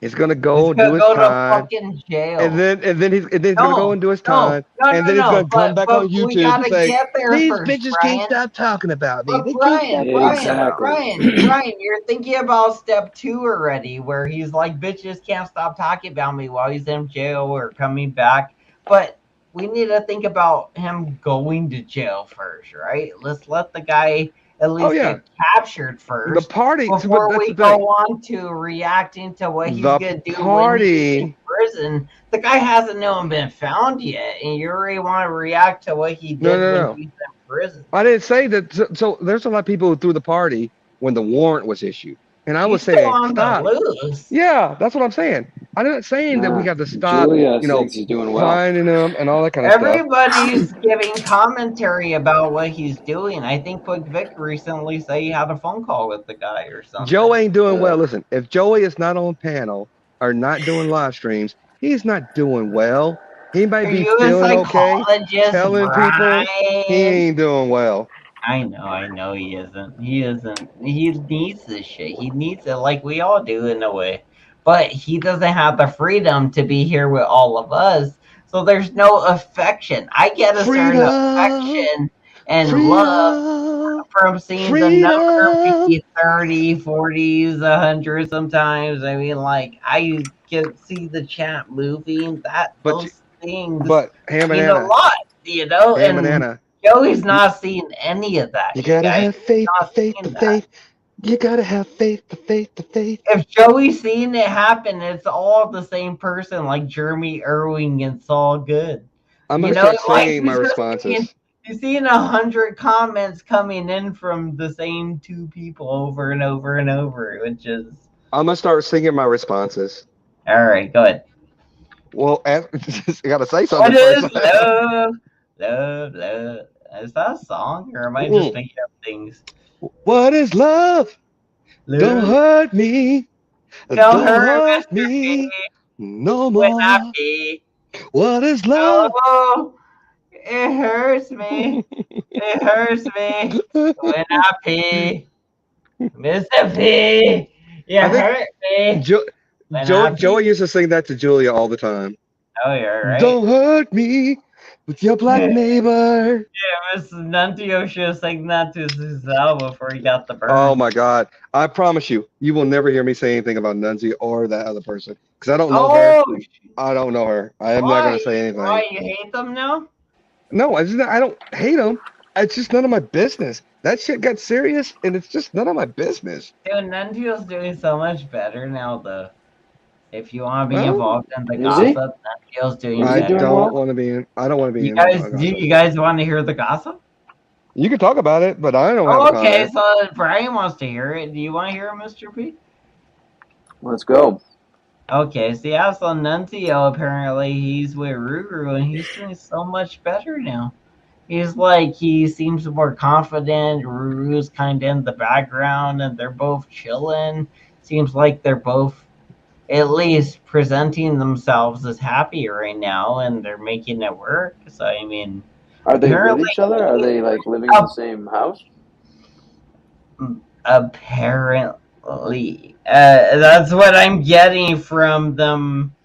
He's gonna He's go and do gonna his go to time, fucking jail. and then he's gonna go No, and do his no, time, no, and no, then he's no. gonna come back on But we YouTube and gotta say, get there "These first, bitches can't Brian. stop talking about me. But They can't stop talking about me." Exactly. Brian, you're thinking about step 2 already, where he's like, bitches can't stop talking about me while he's in jail or coming back. But we need to think about him going to jail first, right? Let's let the guy at Oh least yeah, get captured the first party. So, but before that's the we go thing. on to reacting to what he's The gonna do when he's in party. prison. The guy hasn't even been found yet, and you already want to react to what he No, did no, when no. he's in prison. I didn't say that. So there's a lot of people who threw the party when the warrant was issued, and I was He's still saying, on the stop. loose. Yeah, that's what I'm saying. I'm not saying that we Nah, have to stop, Julia thinks he's doing well. finding them and all that kind of stuff. Everybody's giving commentary about what he's doing. I think Quick Vic recently said he had a phone call with the guy or Joe something. ain't doing well. Uh, Listen, if Joey is not on panel or not doing live streams, he's not doing well. He might Are be you a feeling okay, psychologist, telling people he Brian? ain't doing well. I know he isn't. He isn't. He needs this shit. He needs it like we all do in a way. But he doesn't have the freedom to be here with all of us. So there's no affection. I get a certain Freedom, affection and love freedom, from seeing the number freedom. be 30, 40s, 100 sometimes. I mean, like, I can see the chat moving, that But you- those things but Ham and mean a Anna, lot, you know? Ham and And Anna, Joey's you, not seeing any of that, you you gotta guys. have faith, the Not faith, the seeing that. faith. You gotta have faith, the faith, the faith. If Joey's seeing it happen, it's all the same person, like Jeremy Irving and Saul Good. I'm You gonna know, start like singing my responses. you're seeing 100 comments coming in from the same two people over and over and over, which is I'm gonna start singing my responses. all right. Go ahead. Well, I gotta say What something first. is love? Love, love. Is that a song, or am I just Mm. making up things? What is love? Don't Love, hurt me. don't Don't hurt hurt Mr. P me no when I more. pee. What is love? Oh, it hurts me. It hurts me when I pee. Mr. P, you I think hurt me jo- when I pee. Joey used to sing that to Julia all the time. Oh, you're right. Don't hurt me with your black Yeah, neighbor. Mr. Nunzio should have sang that to Giselle before he got the Oh burn. my God. I promise you, you will never hear me say anything about Nunzi or that other person because I don't know her. Oh, I don't know her. I am not going why? to say anything. Why you hate them now? No, I don't hate them. It's just none of my business. That shit got serious and it's just none of my business. Dude, Nunzio's doing so much better now, though. If you want to be Well, involved in the is he? gossip, Nunzio's doing Is he I doing better. don't well? want to be in. I don't want to be You in guys, do gossip. you guys want to hear the gossip? You can talk about it, but I don't have a Oh, okay. comment. So Brian wants to hear it. Do you want to hear it, Mr. P? Let's go. Okay, so yeah, so Nunzio apparently he's with Ruru and he's doing so much better now. He's like he seems more confident. Ruru's kind of in the background, and they're both chilling. Seems like they're both at least presenting themselves as happy right now, and they're making it work. So I mean, Are they with apparently, each other? Are they like living in the same house? apparently, that's what I'm getting from them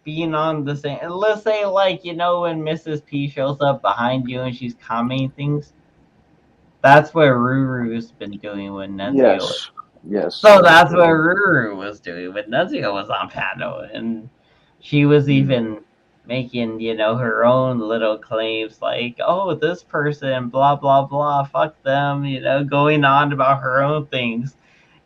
being on the same. Let's say, like, you know, when Mrs. P shows up behind you and she's commenting things, that's what Ruru's been doing with Nunzio. Yes. Yes. So that's what Ruru was doing when Nunzio was on panel, and she was even making, you know, her own little claims like, "Oh, this person, blah blah blah, fuck them," you know, going on about her own things,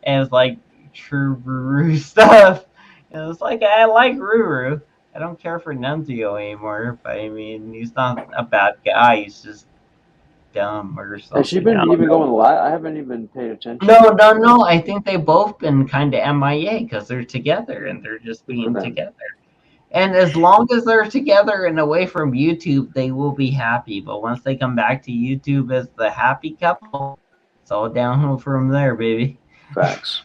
and it's like true Ruru stuff. And it's like I like Ruru. I don't care for Nunzio anymore, but I mean, he's not a bad guy. He's just dumb or Has she something. I been don't even know. going live? I haven't even paid attention. No. I think they both been kind of MIA because they're together and they're just Good for being them. together. And as long as they're together and away from YouTube, they will be happy. But once they come back to YouTube as the happy couple, it's all downhill from there, baby. Facts.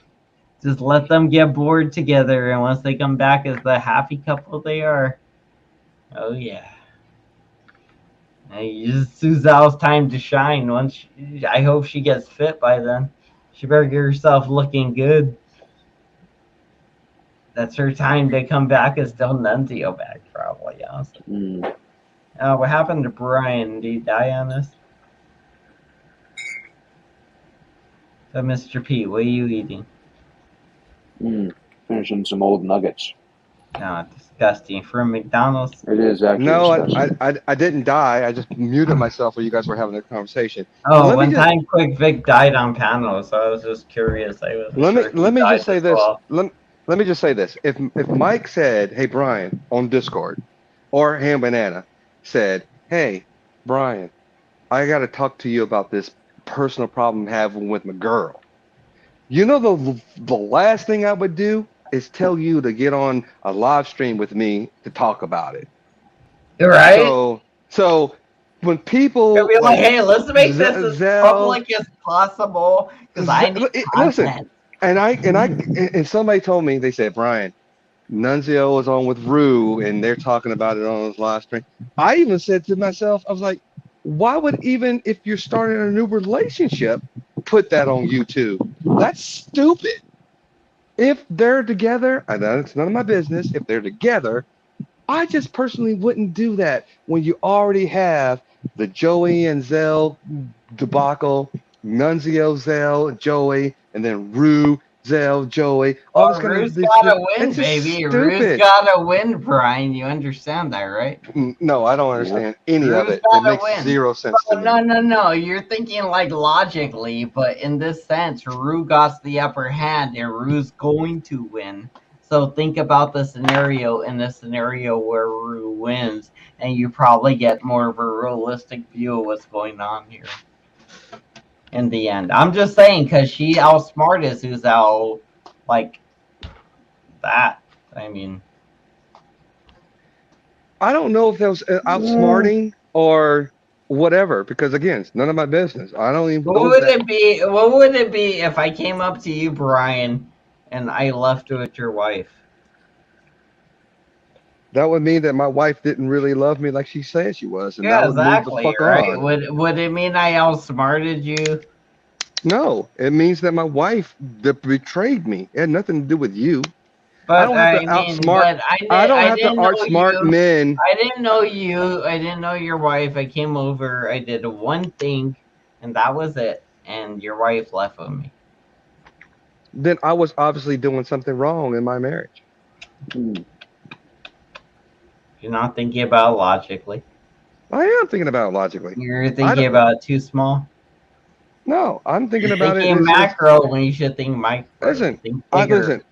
Just let them get bored together, and once they come back as the happy couple they are, oh yeah. Suzao's time to shine. I hope she gets fit by then. She better get herself looking good. That's her time to come back as still Nunzio back, probably, honestly. Mm. What happened to Brian? Did he die on this? So, Mr. P, what are you eating? Finishing some old nuggets. No, disgusting. From McDonald's? It is actually No, disgusting. I didn't die. I just muted myself while you guys were having a conversation. But Oh, let me one just time Quick Vic died on panel, so I was just curious. I wasn't sure if he let me died just say as this. well. Let me just say this. If Mike said, "Hey Brian," on Discord, or Ham Banana said, "Hey Brian, I got to talk to you about this personal problem I'm having with my girl," you know the last thing I would do is tell you to get on a live stream with me to talk about it. You're right. So when Could people be like, like hey, let's make this as Zell, public as possible because I need listen, content. and somebody told me, they said, Brian, Nunzio is on with Rue and they're talking about it on his live stream. I even said to myself, I was like, why would, even if you're starting a new relationship, put that on YouTube? That's stupid. If they're together, and it's none of my business. If they're together, I just personally wouldn't do that when you already have the Joey and Zell debacle, Nunzio, Zell, Joey, and then Rue, Zell, Joey, all this Well, kind of Rue's this. gotta It's win, just baby. Rue's stupid. gotta win, Brian. You understand that, right? No, I don't Yep. understand any of Rue's it. It gotta makes win. zero sense to me. No. You're thinking like logically, but in this sense, Rue got the upper hand and Rue's going to win. So think about the scenario in the scenario where Rue wins, and you probably get more of a realistic view of what's going on here in the end. I'm just saying because she outsmarted who's out like that. I mean, I don't know if that was outsmarting or whatever, because again, it's none of my business. I don't even what go would that. it be? What would it be if I came up to you, Brian, and I left with your wife? That would mean that my wife didn't really love me like she said she was, and I Yeah, would move the exactly. fuck Right? on. Would it mean I outsmarted you? No, it means that my wife betrayed me. It had nothing to do with you. I But don't have to I mean, outsmart. but I don't I have to didn't know outsmart you. men. I didn't know you. I didn't know your wife. I came over. I did one thing, and that was it. And your wife left with me. Then I was obviously doing something wrong in my marriage. Mm. You're not thinking about it logically. I am thinking about it logically. You're I thinking don't. about it too small. No, I'm thinking You're about it. thinking Is macro when you should think micro. listen. Think I bigger. listen.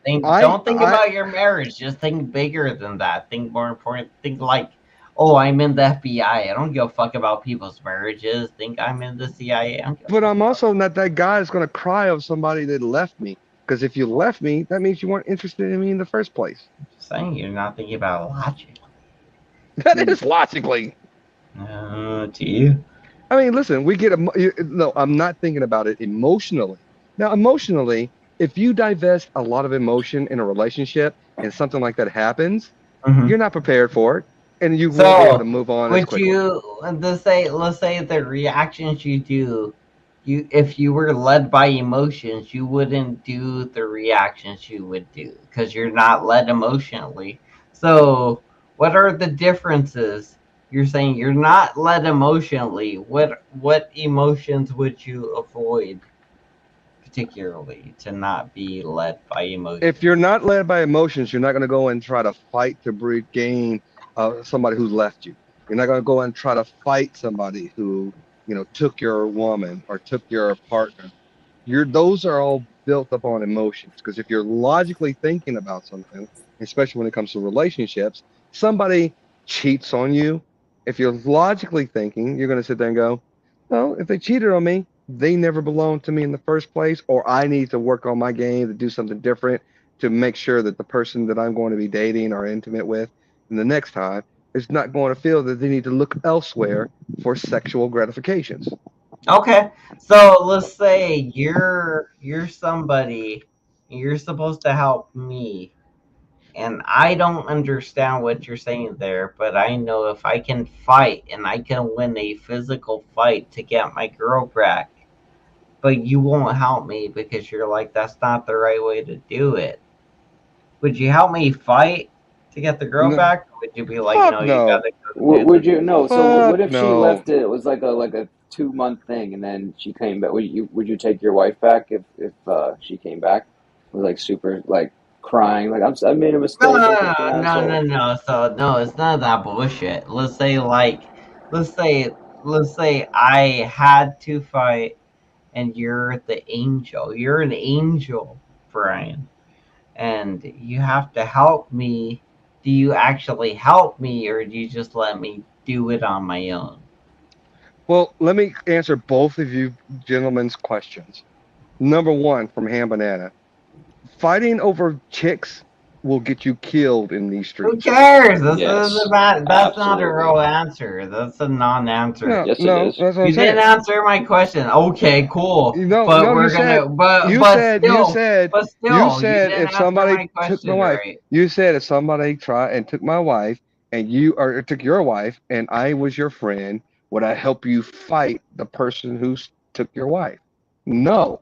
Don't think I about your marriage. Just think bigger than that. Think more important. Think like, oh, I'm in the FBI. I don't give a fuck about people's marriages. Think I'm in the CIA. I don't give a But fuck I'm about. also not that guy that's gonna cry of somebody that left me. Because if you left me, that means you weren't interested in me in the first place. Just saying you're not thinking about logic. That is logically. No, to you. I mean, listen, we get no. I'm not thinking about it emotionally. Now, emotionally, if you divest a lot of emotion in a relationship and something like that happens, Hmm. you're not prepared for it, and you won't be able to So, move on as would quickly. you let's say the reactions you do, you if you were led by emotions, you wouldn't do the reactions you would do because you're not led emotionally. So, what are the differences? You're saying you're not led emotionally. What emotions would you avoid particularly to not be led by If emotions? you're not led by emotions, you're not going to go and try to fight to regain somebody who's left you. You're not going to go and try to fight somebody who, took your woman or took your partner. Those are all built up on emotions. Because if you're logically thinking about something, especially when it comes to relationships, somebody cheats on you. If you're logically thinking, you're going to sit there and go, Well, if they cheated on me, they never belonged to me in the first place, or I need to work on my game to do something different to make sure that the person that I'm going to be dating or intimate with in the next time is not going to feel that they need to look elsewhere for sexual gratifications. Okay, so let's say you're somebody, you're supposed to help me, and I don't understand what you're saying there, but I know if I can fight and I can win a physical fight to get my girl back, but you won't help me because you're like, that's not the right way to do it. Would you help me fight to get the girl No, back? Or would you be like, fuck no, you no, gotta go do Would this? you no? So what fuck if she no. left it? It was like a 2 month thing, and then she came back. Would you take your wife back if she came back? Was like super like crying like I made a No, mistake. no, I'm such an no, no, no, asshole. no. So no, it's not that bullshit. Let's say, let's say I had to fight, and you're the angel. You're an angel, Brian, and you have to help me. Do you actually help me, or do you just let me do it on my own? Well, let me answer both of you gentlemen's questions. Number one from Ham Banana. Fighting over chicks will get you killed in these Who streets. cares? This is Yes, about. That's not a absolutely. real answer. That's a non-answer. No, Yes, it no, is. that's what I'm You didn't saying. answer my question. Okay, cool. But You we're said, gonna. you But said, you still. said, But you still, you said didn't if answer somebody my took my question wife, right. you said if somebody tried and took my wife and you or took your wife and I was your friend, would I help you fight the person who took your wife? No,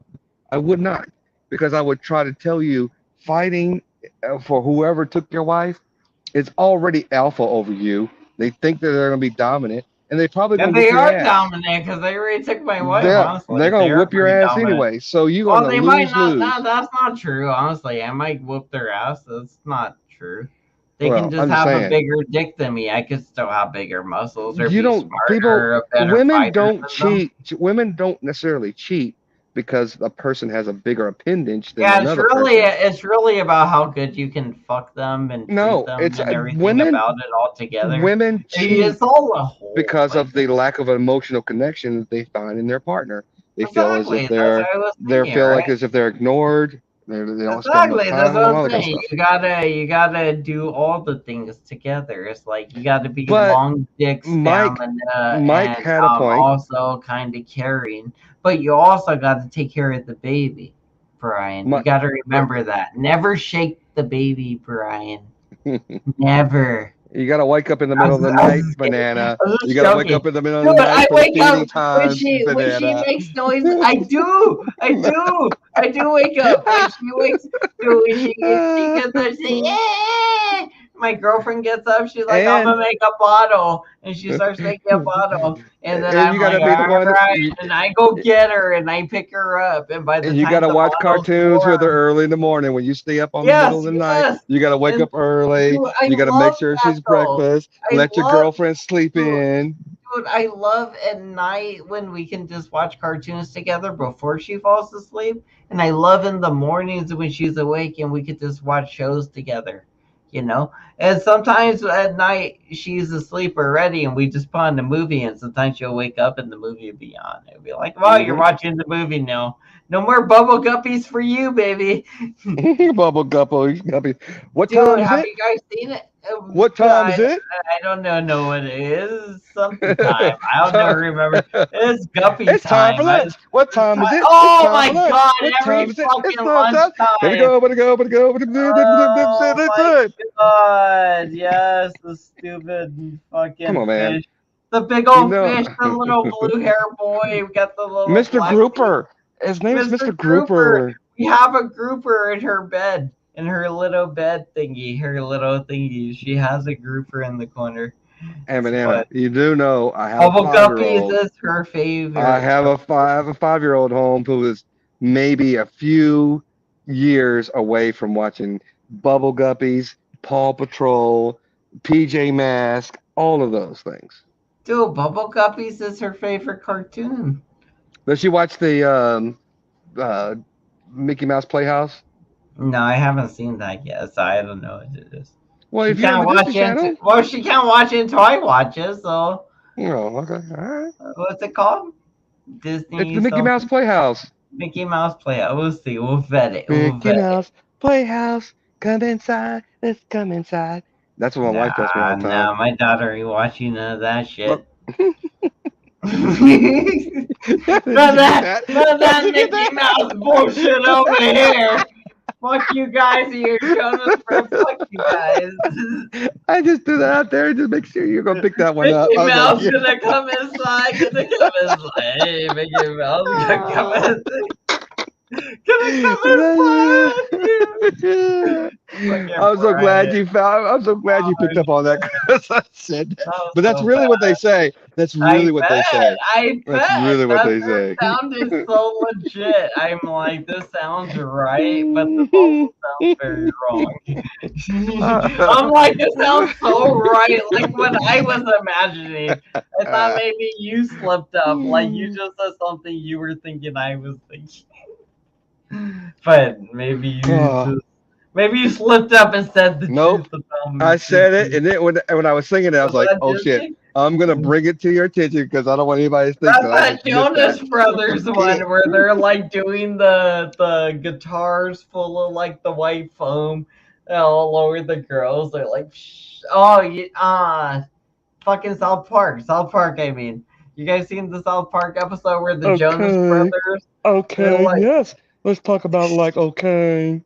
I would not, because I would try to tell you fighting for whoever took your wife is already alpha over you. They think that they're going to be dominant, and they probably And going to they whoop your are ass. dominant because they already took my wife. They're Honestly, going they to are whoop your pretty ass dominant. anyway. So you're going Well, to they might lose not. lose. That's not true. Honestly, I might whoop their ass. That's not true. They can Well, just I'm just have a saying. bigger dick than me. I could still have bigger muscles or You be don't people smarter or better women fighter don't than them. cheat. Women don't necessarily cheat because a person has a bigger appendage than Yeah, another person. it's really about how good you can fuck them and treat No, them it's and everything women about it all together. women It's cheat all a whole. because Like of the lack of emotional connection that they find in their partner. They feel as if exactly. That's what I was thinking, feel like right? as if they're ignored. They don't spend enough Exactly. That's time with what them, I'm all that kind of saying. stuff. You gotta do all the things together. It's like you gotta be But long dick Mike stamina Mike and had a point. also kind of caring. But you also got to take care of the baby, Brian. You My, got to but remember that. Never shake the baby, Brian. Never. you gotta wake up in the I middle of was, the I was night, just kidding. I banana. was You just gotta wake joking. up in the middle of Dude, the I night for wake feeding up times, when she banana. makes noise. I do wake up when she wakes. Dude, she gets up. She yeah. My girlfriend gets up. She's like, I'm and gonna make a bottle, and she starts making a bottle, and then and I'm you like, gotta be the all one. right, and I go get her, and I pick her up, and by the And you time gotta the watch bottle's cartoons with her warm, early in the morning. When you stay up on the middle yes, of the night, yes, you gotta wake and up early. dude, I You gotta love make sure that she's though. breakfast. I Let your love girlfriend sleep dude, in. Dude, I love at night when we can just watch cartoons together before she falls asleep. And I love in the mornings when she's awake and we could just watch shows together, you know? And sometimes at night she's asleep already and we just put on the movie and sometimes she'll wake up and the movie will be on. It'll be like, wow, you're Hmm watching the movie now. No more bubble guppies for you, baby. Bubble couple. Guppy. What Dude, time is have it? you guys seen it? What time is it? I don't know what it is. Something time. I don't know. Remember. It's Guppy It's time for time. lunch. What It's time is time. it? It's Oh time for my lunch. God! What Every time is it? It's fucking lunch time. Better lunchtime. go, better go, better go, better Oh my go. God! Yes, the stupid Come fucking on, man. fish. The big You old know, fish. The little blue hair boy. We got the little Mr. black thing. Grouper. His name is Mr. Mr. Grouper. Grouper. We have a grouper in her bed, in her little bed thingy, her little thingy. She has a grouper in the corner. And It's banana. fun. You do know I have a Bubble five-year Guppies old. is her I favorite. have a 5-year old home who is maybe a few years away from watching Bubble Guppies, Paw Patrol, PJ Masks, all of those things. Dude, Bubble Guppies is her favorite cartoon. Does she watch the uh, Mickey Mouse Playhouse? No, I haven't seen that yet, so I don't know what it is. Well, She if you have can't the Disney watch it. Channel, She can't watch it until I watch it. So, oh, okay, all right. what's it called? Disney. It's the Mickey Mouse Playhouse. Mickey Mouse Playhouse. We'll see. We'll vet it. Mickey Mouse Playhouse. Come inside. Let's come inside. That's what my wife tells me all the time. No, my daughter ain't watching none of that shit. None of that Mickey Mouse bullshit over here. Fuck you guys and your Jonas friends. Fuck you guys. I just threw that out there just make sure you're gonna pick that one up. Mickey Mouse like, gonna come inside. Hey, Mickey Mouse gonna come inside. I'm so glad you found. I'm so glad you picked up on that because I said that. But that's really what they say. That's really what they say. I bet. That's really what they say. It sounded so legit. I'm like, this sounds right, but this also sounds very wrong. I'm like, this sounds so right. Like when I was imagining, I thought maybe you slipped up. Like you just said something you were thinking I was thinking. But maybe you slipped up and said the truth about me. I said it, and then when I was singing it, I was like, "Oh shit, I'm gonna bring it to your attention because I don't want anybody to think that's that." That Jonas Brothers one where they're like doing the guitars full of like the white foam all over the girls. They're like, fucking South Park. I mean, you guys seen the South Park episode where the Jonas Brothers? Okay, like, yes. Let's talk about it was like Mr.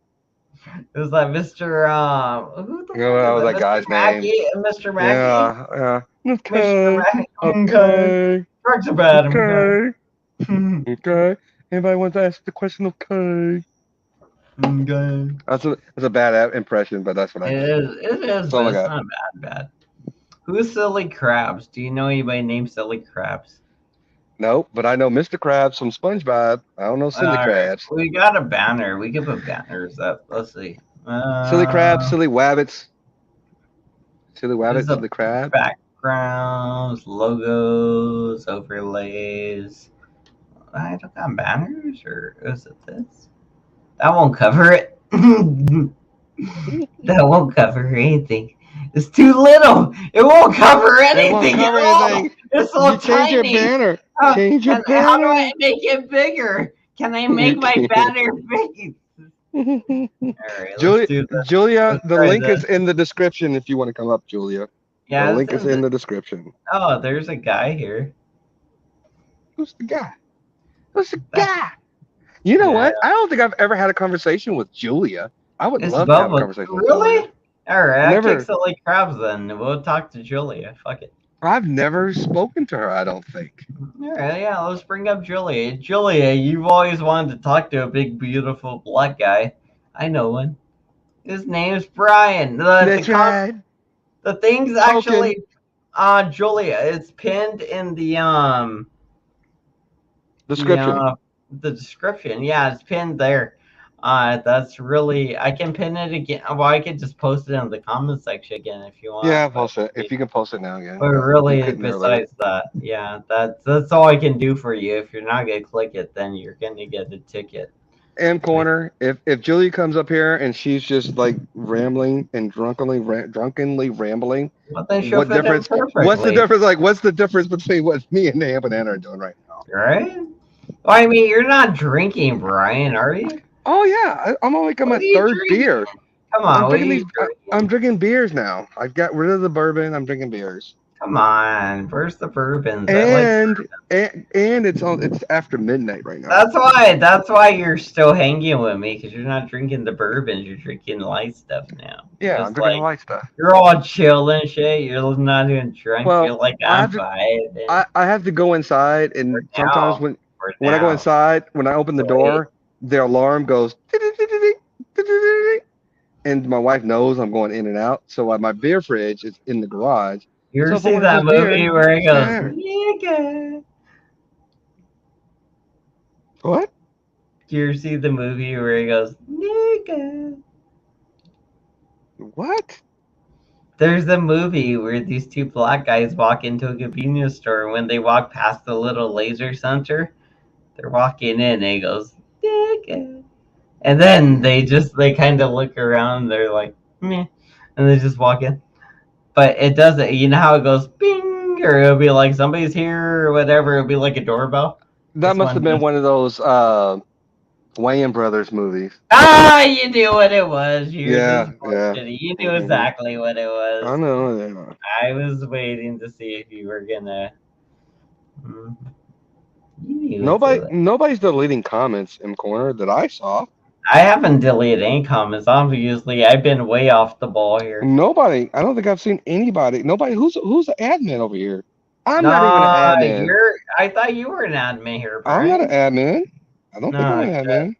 Who the fuck was that Mr. guy's Mackey name? And Mr. Mackey. Yeah. Mr. Mackey. Okay. Drugs are bad. Okay. Anybody want to ask the question? Okay. That's a bad impression, but that's what I did. It is. But it's not bad. Who's Silly Krabs? Do you know anybody named Silly Krabs? Nope, but I know Mr. Krabs from SpongeBob. I don't know Silly Krabs. We got a banner. We can put banners up. Let's see. Silly Krabs, Silly Wabbits. Silly Wabbits, Silly Krabs. Backgrounds, logos, overlays. I don't got banners, or is it this? That won't cover it. That won't cover anything. It's too little. It won't cover anything. It's so tiny. Change your banner. Change your banner. How do I make it bigger? Can I make my banner big? Right, Julia, the link is in the description if you want to come up, Julia. Yeah, the link is in the description. Oh, there's a guy here. Who's the guy? You know what? I don't think I've ever had a conversation with Julia. I would love to have a conversation with Julia. Really? All right, I kick Silly Krabs then. We'll talk to Julia. Fuck it. I've never spoken to her, I don't think. All right, yeah, let's bring up Julia. Julia, you've always wanted to talk to a big, beautiful black guy. I know one. His name's Brian. That's right. The thing's actually, Julia, it's pinned in the description. The description, yeah, it's pinned there. That's really, I can pin it again. Well, I could just post it in the comment section again if you want. Yeah, post it. If you can post it now again. But really, besides that, yeah, that's all I can do for you. If you're not gonna click it, then you're gonna get a ticket. And corner, if Julie comes up here and she's just like rambling and drunkenly rambling, well, then what difference? What's the difference? Like, what's the difference between what me and Ham Banana are doing right now? Right. Well, I mean, you're not drinking, Brian, are you? Oh yeah, I'm only on my third beer. Come on, I'm drinking beers now. I got rid of the bourbon. I'm drinking beers. Come on, where's the bourbons? And it's after midnight right now. That's why you're still hanging with me, because you're not drinking the bourbons. You're drinking light stuff now. Yeah, I'm drinking light stuff. You're all chill and shit. You're not even drunk. Well, you're like, I'm fine. I have to go inside, and sometimes when I go inside, when I open the door, the alarm goes, and my wife knows I'm going in and out. So my beer fridge is in the garage. You ever see that movie where he goes, nigga? What? Do you ever see the movie where he goes, nigga? What? There's a movie where these two black guys walk into a convenience store, and when they walk past the little laser center, they're walking in, and he goes, nigga. And then they kind of look around, they're like, meh, and they just walk in. But it doesn't, you know how it goes, bing, or it'll be like somebody's here or whatever, it'll be like a doorbell. That This must have one been just. one of those Wayans Brothers movies. Ah, you knew what it was. You're Yeah, just yeah. bullshitting. You knew hmm exactly what it I was. know. Yeah. I was waiting to see if you were gonna. Mhm. You knew it too. Nobody's deleting comments in corner that I saw. I haven't deleted any comments. Obviously, I've been way off the ball here. Nobody. I don't think I've seen anybody. Nobody. Who's the admin over here? I'm not even an No, admin. you're. I thought you were an admin here, I'm not an Brian. admin. I don't think I'm No, an admin.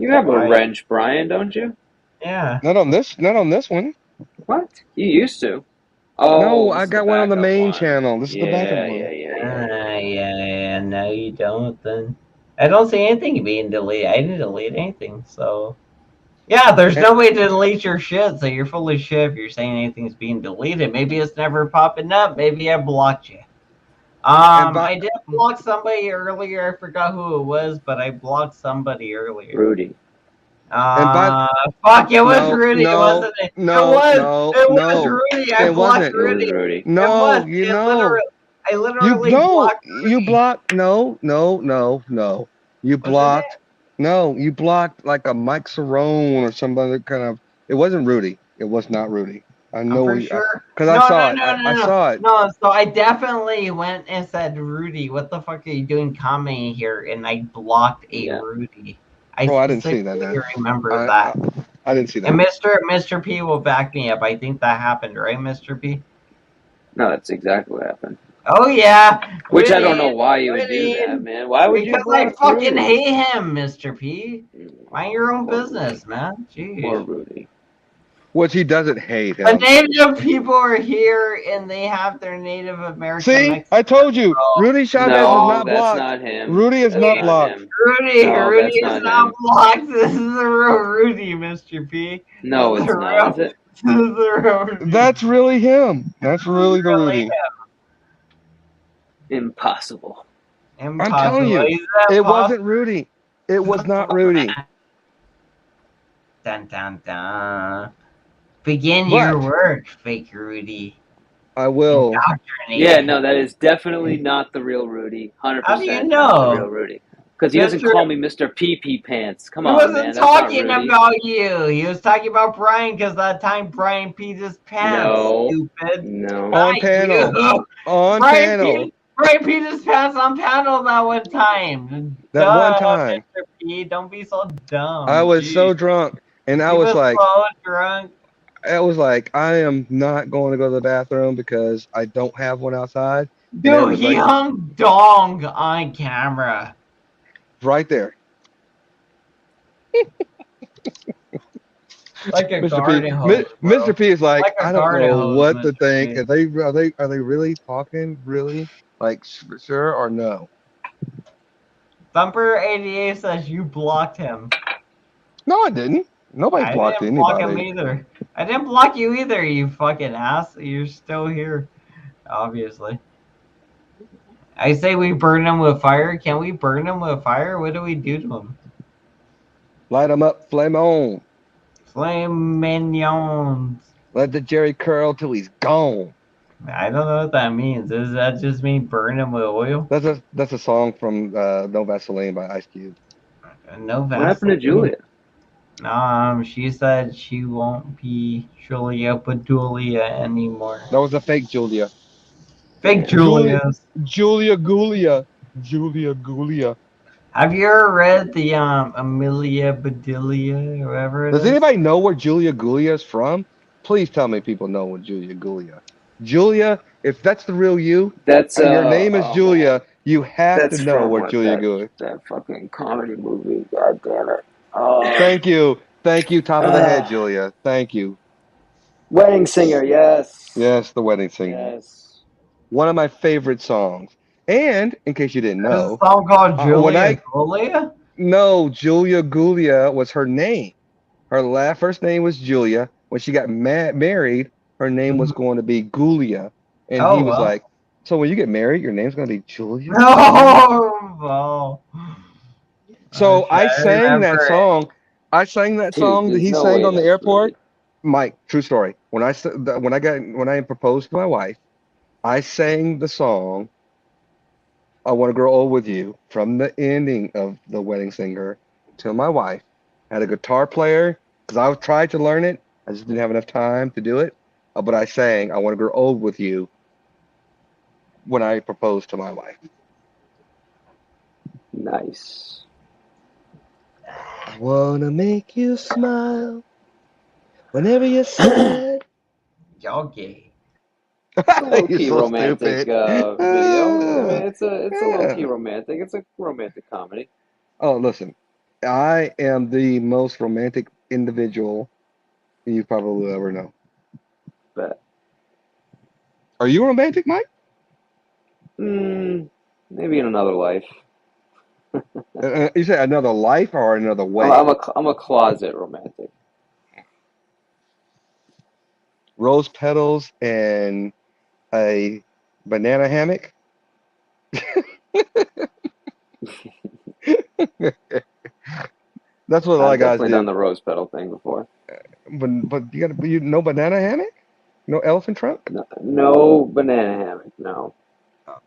You have a why? wrench, Brian, don't you? Yeah. Not on this. Not on this one. What? You used to. No, Oh, I this is the got one on the backup main one. channel. This is the backup Yeah, one. yeah, yeah, yeah, yeah, yeah. Yeah. No, you don't. Then I don't see anything being deleted. I didn't delete anything, so. Yeah, there's Eh, no way to delete your shit, so you're full of shit if you're saying anything's being deleted. Maybe it's never popping up. Maybe I blocked you. And by I did block somebody earlier. I forgot who it was, but I blocked somebody earlier. Rudy. and by Fuck, it was no, Rudy, no, wasn't it? It no, was. no, It was no. Rudy. I It blocked wasn't. It was Rudy. Rudy. It was. No, you It know. I You literally no, blocked you Rudy. blocked. No, no, no, no. You Wasn't it? blocked. No, you blocked like a Mike Cerrone or somebody that kind of. It wasn't Rudy. It was not Rudy. I I'm know pretty sure. because I No, no, saw it. no, I no, no, saw it. no. So I definitely went and said, Rudy, what the fuck are you doing commenting here? And I blocked a Yeah. Rudy. I Oh, I didn't see that. specifically Then remember I, that. I I didn't see And that. Mr. P will back me up. I think that happened, right, Mr. P? No, that's exactly what happened. Oh yeah, Which I don't know Rudy, why you would do that, Rudy. man. Why would you Because I block fucking Rudy? hate him, Mr. P. Mind your own Poor Rudy. business, man. Poor Jeez. Rudy. Which he doesn't hate The him. native people are here and they have their Native American See, Mexican I told you, bro. Rudy Chavez is No, not that's blocked. not him. Rudy is That's not not blocked. him. No, Rudy that's is not not him. blocked. This is the real Rudy, Mr. P. No, This is it's the not, real. is it? This is the real Rudy. That's really him. That's This is really the really Rudy. Impossible. I'm telling impossible. you, He's it impossible. wasn't Rudy. It was not Rudy. Dun dun dun. Begin your But work, fake Rudy. I will. Yeah, Indoctrinated. no, that is definitely not the real Rudy. How do you 100% not the real know? Rudy. Because he doesn't Mr. call me Mr. Pee Pants. Come He on, man. wasn't That's not talking Rudy. about you. He was talking about Brian because that time Brian peed his pants, No. stupid. No. On Not panel. you. On Brian panel. peed his pants on panel that one time. That one Duh, time. Mr. P. Don't be so dumb. I was Jeez. so drunk. And I He was was like, so drunk. I am not going to go to the bathroom because I don't have one outside. And Dude, everyone's he like, hung dong on camera. right there. Like a Mr. garden P. hose, bro. Mr. P is like, Like a I don't garden know hose, what to Mr. think. P. Are they really talking? Really? Like sure or no? Thumper 88 says you blocked him. No, I didn't. Nobody I blocked didn't block him anybody. either. I didn't block you either, you fucking ass. You're still here, obviously. I say we burn him with fire. Can we burn him with fire? What do we do to him? Light them up, flame on. Flame minions. Let the Jerry curl till he's gone. I don't know what that means. Does that just mean burn him with oil? That's a song from No Vaseline by Ice Cube. No What happened to Julia? She said she won't be Julia Bedulia anymore. That was a fake Julia. Fake Julia's. Julia Gulia. Julia Gulia. Have you ever read the Amelia Bedelia or whatever it Does is? anybody know where Julia Gulia is from? Please tell me people know what Julia Gulia. Julia, if that's the real you, That's and your name is Julia, you have that's to know from where what, Julia Gulia. that fucking comedy movie. God damn it. Thank you, top of the head, Julia. Thank you. Wedding Singer, yes. Yes, The Wedding Singer. Yes. One of my favorite songs. And in case you didn't There's know, a song called when Julia. no, Julia Gulia was her name. Her first name was Julia. When she got married, her name was going to be Gulia. And Oh, he was well. like, so when you get married, your name's going to be Julia? Oh, well. So I sang remember that it. song. I sang that song that There's he no sang way on the that's airport. Rudy. Mike, true story. When I proposed to my wife, I sang the song I want to grow old with you from the ending of The Wedding Singer to my wife. I had a guitar player because I tried to learn it. I just didn't have enough time to do it. But I sang, I want to grow old with you when I proposed to my wife. Nice. I want to make you smile whenever you're sad. Y'all gay. It's a low You're key so romantic stupid. video. I mean, Ah, it's a low key yeah. romantic. It's a romantic comedy. Oh, listen, I am the most romantic individual you probably will ever know. But Are you romantic, Mike? maybe in another life. You say another life or another I'm way? a closet romantic. Rose petals and a banana hammock. That's what a lot I've of guys definitely done do. the rose petal thing before. But you no banana hammock, no elephant trunk. No, no banana hammock. No, Oh.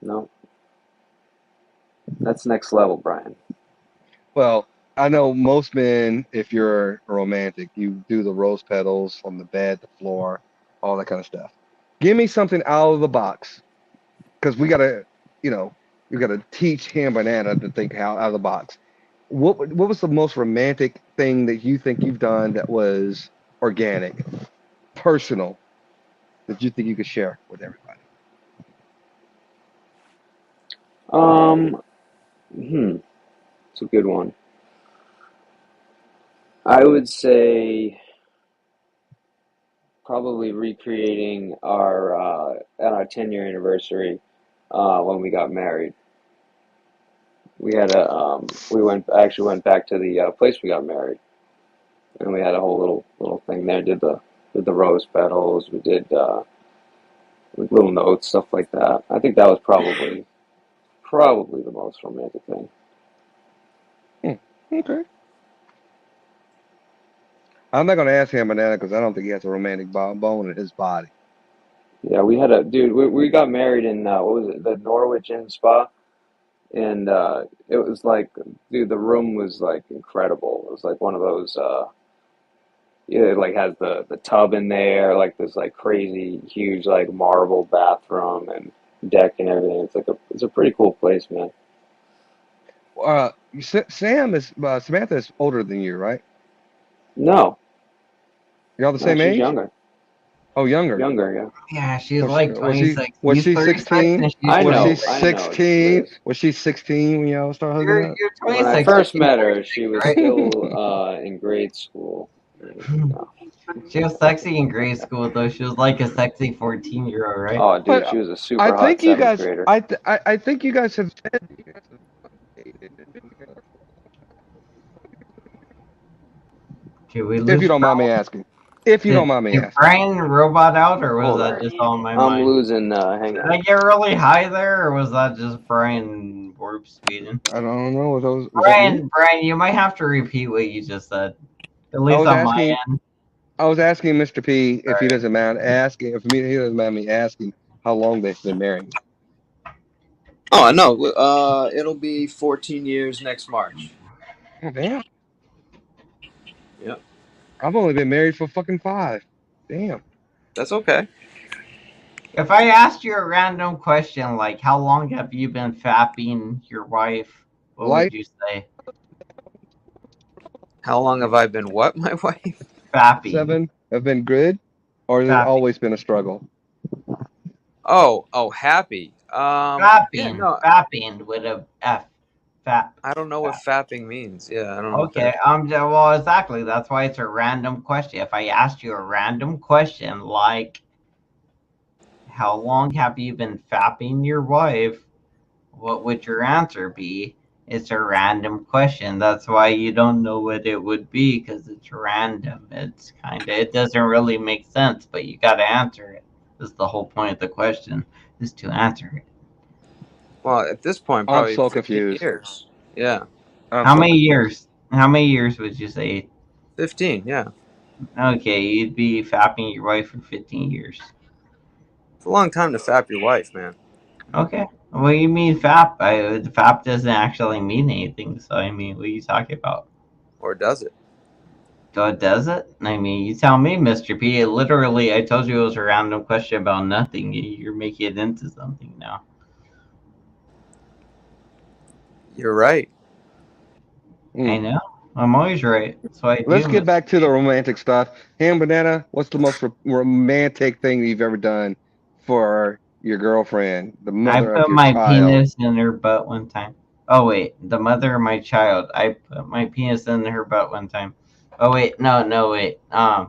no. That's next level, Brian. Well, I know most men, if you're romantic, you do the rose petals on the bed, the floor, all that kind of stuff. Give me something out of the box, because you know, we gotta teach him banana to think out of the box. What was the most romantic thing that you think you've done that was organic, personal, that you think you could share with everybody? Um, it's a good one. I would say probably recreating our at our 10-year anniversary when we got married. We had a we went actually went back to the place we got married, and we had a whole little thing there. Did the rose petals. We did with little notes, stuff like that. I think that was probably the most romantic thing. Hmm, okay. I'm not gonna ask him banana because I don't think he has a romantic bone in his body. Yeah, we had a dude. We got married in what was it? The Norwich Inn Spa, and it was like, dude, the room was like incredible. It was like one of those. Yeah, it like has the tub in there, like this like crazy huge like marble bathroom and deck and everything. It's a pretty cool place, man. Samantha is older than you, right? No, Y'all the no, same she's age? younger, Oh, younger. younger. Yeah, Yeah, she's Was she, like was she 26. was He's she 36 16? and she's Was she 26. I know. It's 16? Liz. Was she 16 when y'all start hooking You're up? you're When I 26. first She's met her, 36, she was right? still in grade school. No. She was sexy in grade school though. She was like a sexy 14-year-old, right? Oh, dude, But she was a I super hot think you seventh guys, grader. I think you guys have said Did we if lose you don't mind me Brian? asking. If you don't mind me Did asking. Brian robot out or was Hold that on, just all in my I'm mind? losing. Hang Did on. I get really high there or was that just Brian warp speeding? I don't know. Was that me? Brian, you might have to repeat what you just said. At I least was on my asking end. I was asking Mr. P if he Right. doesn't mind asking if he doesn't mind me asking how long they've been married. Oh no, it'll be 14 years next March. Oh damn. Yep, I've only been married for fucking 5. Damn. that's okay. If I asked you a random question like how long have you been fapping your wife, what Life would you say? How long have I been what, my wife? Fapping. 7 have been good, or has it Fapping. always been a struggle? Oh, happy. Yeah, Fapping. no, Fapping with a F. Fap. I don't know what Fap. fapping means. Yeah, I don't know what Okay. that. Well, exactly. That's why it's a random question. If I asked you a random question like, how long have you been fapping your wife? What would your answer be? It's a random question. That's why you don't know what it would be because it's random. It doesn't really make sense, but you got to answer it. That's the whole point of the question is to answer it. Well, at this point, I'm probably so 15 confused. years. Yeah, I'm How so many confused. years? How many years would you say? 15. Yeah, Okay, you'd be fapping your wife for 15 years. it's a long time to fap your wife, man. Okay. What do you mean FAP? FAP doesn't actually mean anything. So I mean, what are you talking about? Or does it? So it does it? I mean, you tell me, Mr. P. Literally, I told you it was a random question about nothing. You're making it into something now. You're right. I know. I'm always right. That's what I do. Let's get Mr. back to the romantic stuff. Ham Banana, what's the most romantic thing you've ever done for your girlfriend, the I mother of put your my child? penis in her butt one time. Oh wait, the mother of my child. I put my penis in her butt one time. Oh wait, no, wait. I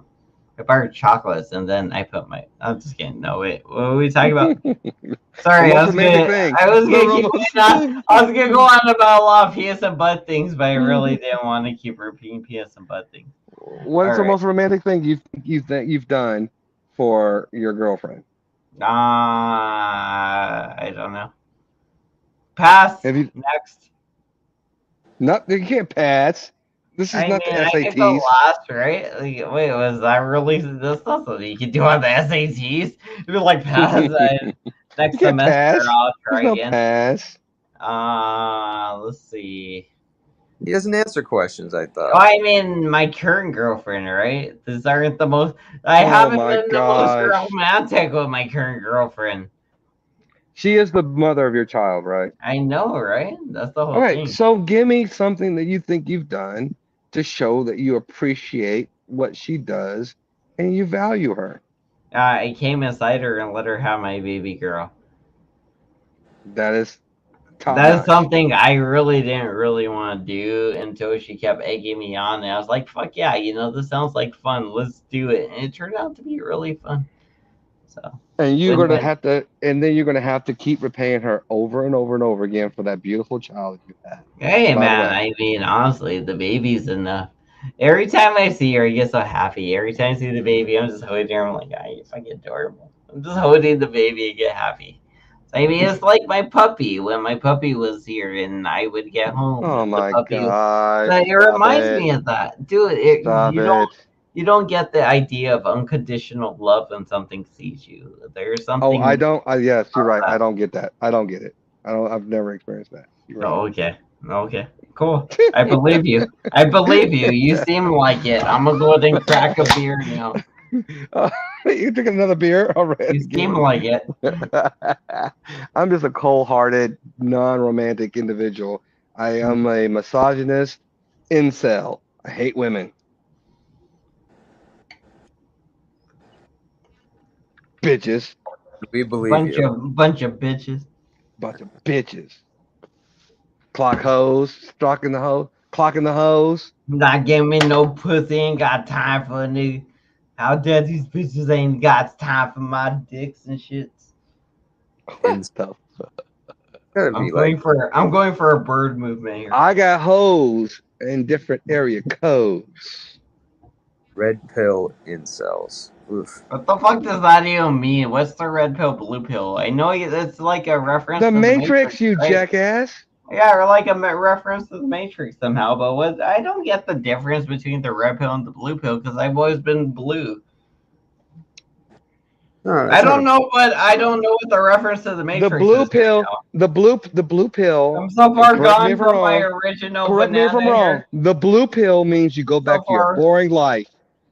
bought her chocolates and then I put my. I'm just kidding. No wait, what were we talking about? The Sorry, most romantic thing. I was The gonna keep most going on. I was gonna go on about a lot of penis and butt things, but I really didn't want to keep repeating penis and butt things. What is All the right. most romantic thing you've done for your girlfriend? I don't know. Pass. Have you Next. not? You can't pass. This is I not the mean, I could go SATs. last, right? Like, wait, was that really this? Not something you could do on the SATs. It'd be like pass. You Next can't semester, pass. I'll There's try no again. pass. Let's see. He doesn't answer questions, I Oh, thought. I mean, my current girlfriend, right? These aren't the most. I Oh haven't my been the most gosh. romantic with my current girlfriend. She is the mother of your child, right? I know, right? That's the All whole right. thing. So give me something that you think you've done to show that you appreciate what she does and you value her. I came inside her and let her have my baby girl. That is top That is notch. something I really didn't really want to do until she kept egging me on, and I was like, "Fuck yeah, this sounds like fun. Let's do it." And it turned out to be really fun. So, And you're win gonna win. have to, and then you're gonna have to keep repaying her over and over and over again for that beautiful child that you have. Hey By the man, way, I mean honestly, the baby's enough. Every time I see her, I get so happy. Every time I see the baby, I'm just holding her. I'm like, "Ah, you're fucking adorable." I'm just holding the baby and get happy. I mean, it's like my puppy when my puppy was here and I would get home oh and the my puppy. gosh, But it stop reminds it, me of that, dude. stop it. You don't get the idea of unconditional love when something sees you. There's Oh, I something don't. Yes, you're right. about I don't get that. I don't get it. I don't. I've never experienced that. You're that. right. Oh, okay, okay, cool. I believe you. I believe you. You seem like it. I'm gonna go ahead and crack a beer now. Uh, you drinking another beer You already? seem like it. I'm just a cold-hearted, non-romantic individual. I am a misogynist, incel. I hate women, bitches, We believe you. Bunch of bitches. bunch of bitches. Clock hoes, stalking the hoe, clocking the hoes. Not giving me no pussy. Ain't got time for a nigga. How dare these bitches ain't got time for my dicks and shits. And Stuff. gotta be like I'm going for a bird movement here. I got hoes in different area codes. red pill incels. Oof. What the fuck does that even mean? What's the red pill, blue pill? I know it's like a reference The to the Matrix, Matrix, you right? jackass. Yeah, or like a reference to the Matrix somehow. But I don't get the difference between the red pill and the blue pill because I've always been blue. No, that's not I don't know what the reference to the The Matrix blue is right pill, now. the blue pill, I'm so and far correct me gone if I'm from my wrong. original Correct me if I'm banana wrong. here. The blue pill means you go So back to your far. boring life.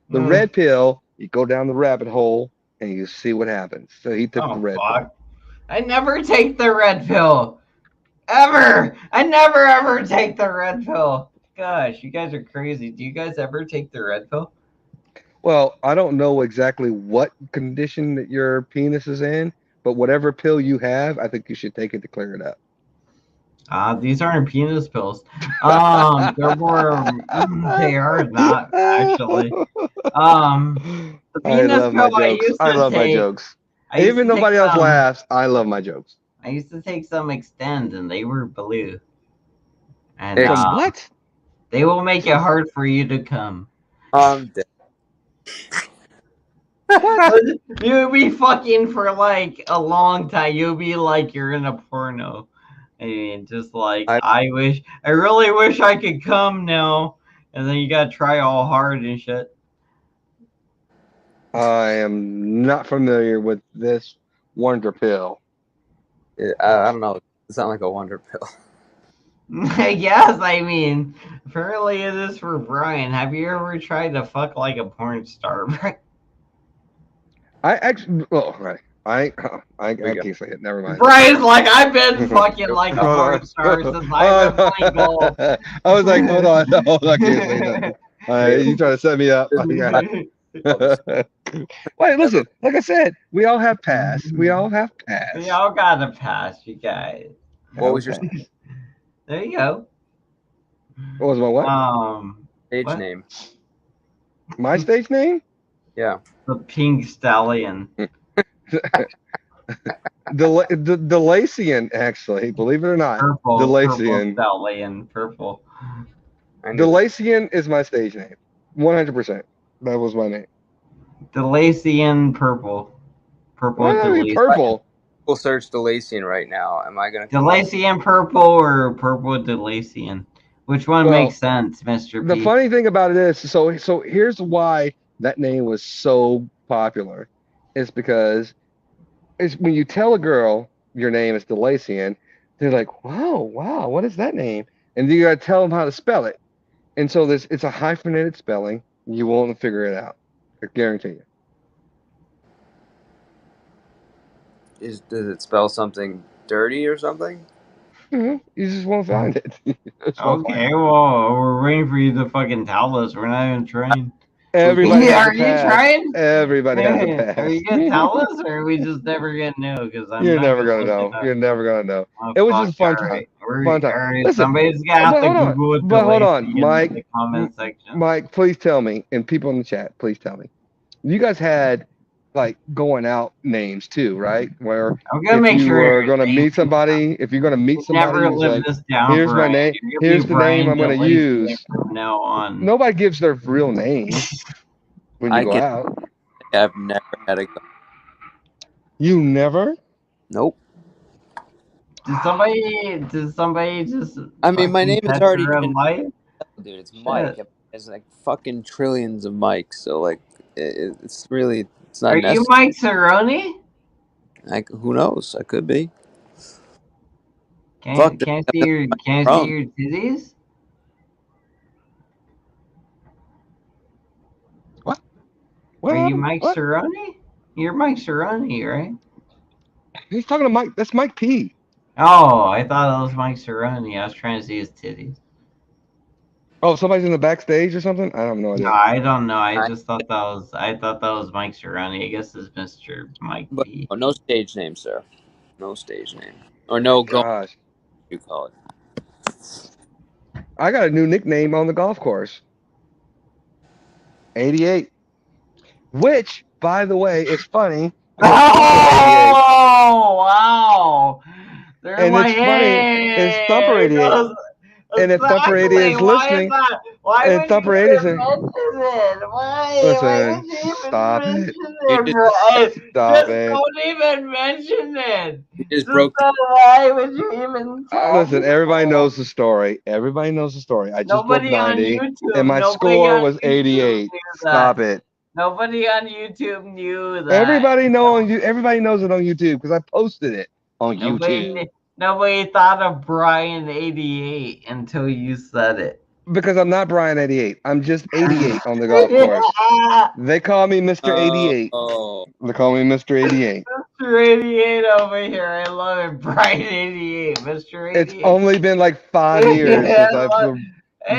The Mm. red pill, you go down the rabbit hole and you see what happens. So he took the Oh red pill. fuck! I never take the red pill. Ever! I never ever take the red pill. Gosh, you guys are crazy. Do you guys ever take the red pill? Well, I don't know exactly what condition that your penis is in, but whatever pill you have, I think you should take it to clear it up. These aren't penis pills. They're more. They are not actually. The I penis love my pill I jokes. used I to love my take. jokes. I used Even to take nobody else some. laughs, I love my jokes. I used to take some extend, and they were blue. And Ex- Some what? they will make it hard for you to come. dead. What? You'll be fucking for like a long time. You'll be like you're in a porno. I mean, just like I really wish I could come now. And then you gotta try all hard and shit. I am not familiar with this wonder pill. I don't know. It's not like a wonder pill. Yes, I mean, apparently it is for Brian. Have you ever tried to fuck like a porn star? I actually, well, I There you can't say it. Never mind. Brian's like, I've been fucking go. like a Hold porn on. star since I was playing golf. I was like, hold on, I can't say nothing. You trying to set me up? Yeah. Wait, listen. Like I said, we all have past. We all have past. We all got a pass, you guys. What was your There you go. What was my what? stage what? name? My stage name? Yeah. The Pink Stallion. The Lacian, actually, believe it or not. Purple Lacian. Stallion. Purple. The Lacian is my stage name. 100%. That was my name. Delacian Purple. Purple Why would I be purple? We'll search Delacian right now. Am I gonna? Delacian Purple or Purple Delacian? Which one makes sense, Mr. The P? funny thing about it is, so here's why that name was so popular. It's because it's when you tell a girl your name is Delacian, they're like, wow, what is that name? And you gotta tell them how to spell it. And so it's a hyphenated spelling. You won't figure it out. I guarantee you. Does it spell something dirty or something? You just won't find it. Okay, well, we're waiting for you to fucking tell us. We're not even trying. Everybody has Are a you pass. trying? Everybody has a pass. Are you gonna tell us, or are we just never gonna know? Because You're never gonna know. You're never gonna know. It was just a fun time. Fun time. All right. Listen, Somebody's gonna have to Google it. But hold on, in Mike. the comment section. Mike, please tell me, and people in the chat, please tell me. You guys had like going out names too, right? Where I'm gonna make sure you're gonna meet somebody, if you're gonna meet somebody, never live like, this down. here's my name. Here's the name I'm gonna use. From now on. Nobody gives their real name when you go out. I've never had a. You never? Nope. Did somebody just? I mean, my name is already Mike. Dude, it's Mike. There's like fucking trillions of Mikes, so like it's really it's not. Are you Mike Cerrone? Like, who knows? I could be. Can't see your titties? What? Are you Mike Cerrone? You're Mike Cerrone, right? He's talking to Mike. That's Mike P. Oh, I thought that was Mike Cerrone. I was trying to see his titties. Oh, somebody's in the backstage or something? I have no idea. No, I don't know. I just thought that was. I thought that was Mike Cerrone. I guess it's Mr. Mike P. But no stage name, sir. No stage name or no. Gosh, you call it. I got a new nickname on the golf course. 88. Which, by the way, is funny. Oh, wow. And it's funny. It's Thumper 88. And if Thumper 88 is listening, and Thumper 88 is listen, stop it. Stop it. Don't even mention it. You just broke. Why would you even listen, everybody knows the story. Everybody knows the story. I just broke 90, and my score was 88. Stop it. Nobody on YouTube knew that. Everybody knows it on YouTube because I posted it on YouTube. Nobody thought of Brian 88 until you said it. Because I'm not Brian 88. I'm just 88 on the golf course. They call me Mr. 88. They call me Mr. 88. Mr. 88 over here. I love it. Brian 88. Mr. 88. It's only been like 5 years since I've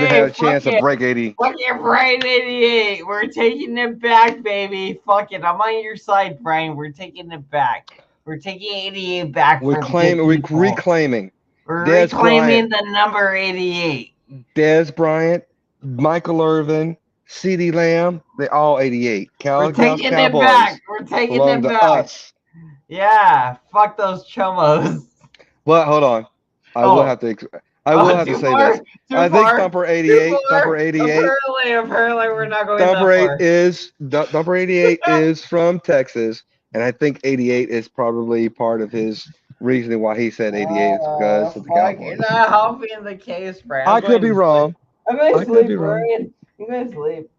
had a chance to break 80. Fuck it, Brian 88. We're taking it back, baby. Fuck it. I'm on your side, Brian. We're taking it back. We're taking 88 back. We're reclaiming. We're reclaiming the number 88. Des Bryant, Michael Irvin, CeeDee Lamb, they all 88. We're taking it back. We're taking it back. Us. Yeah, fuck those chomos. Well, hold on. I will have to say this. I think Thumper 88. Apparently we're not going Thumper 88 is from Texas, and I think 88 is probably part of his reasoning why he said 88 is because of the Cowboys. You're not helping the case, Brian. I could be wrong. I'm going to sleep, Brian. I'm going to sleep.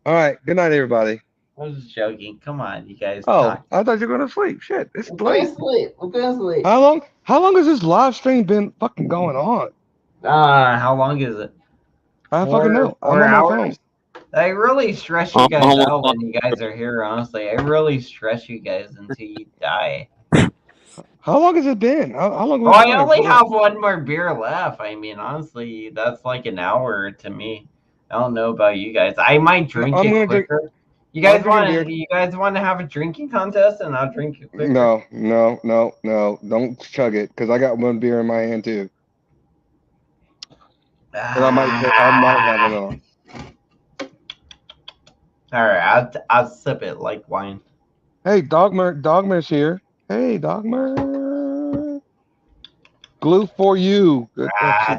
All right. Good night, everybody. I was joking. Come on, you guys Oh, talk. I thought you were going to sleep. Shit, it's I'm going late. to sleep. I'm going to sleep. How long has this live stream been fucking going on? How long is it? I don't fucking know. I'm 4 on my hours? phone. I really stress you guys Almost out five. when you guys are here, honestly. I really stress you guys until you die. How long has it been? How long Oh, have we I been going? only For real? have one more beer left. I mean, honestly, that's like an hour to me. I don't know about you guys. I might drink I'm it gonna drink. quicker. You I'm guys drinking want beer. to? You guys want to have a drinking contest, and I'll drink it quicker. No. Don't chug it, because I got one beer in my hand too, and I might have another. All right, I'll sip it like wine. Hey, Dogmer's here. Hey, Dogmer. Glue for you. Good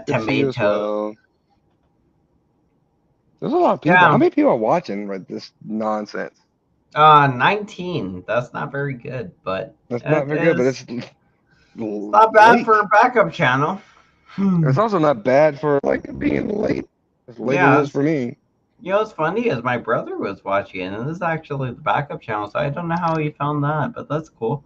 to see you as Tomato. well. There's a lot of people. Yeah. How many people are watching this nonsense? 19. That's not very good, but That's not very good, but it's not bad late. for a backup channel. It's also not bad for like being late. As late as it is for me. You know what's funny is my brother was watching it, and this is actually the backup channel, so I don't know how he found that, but that's cool.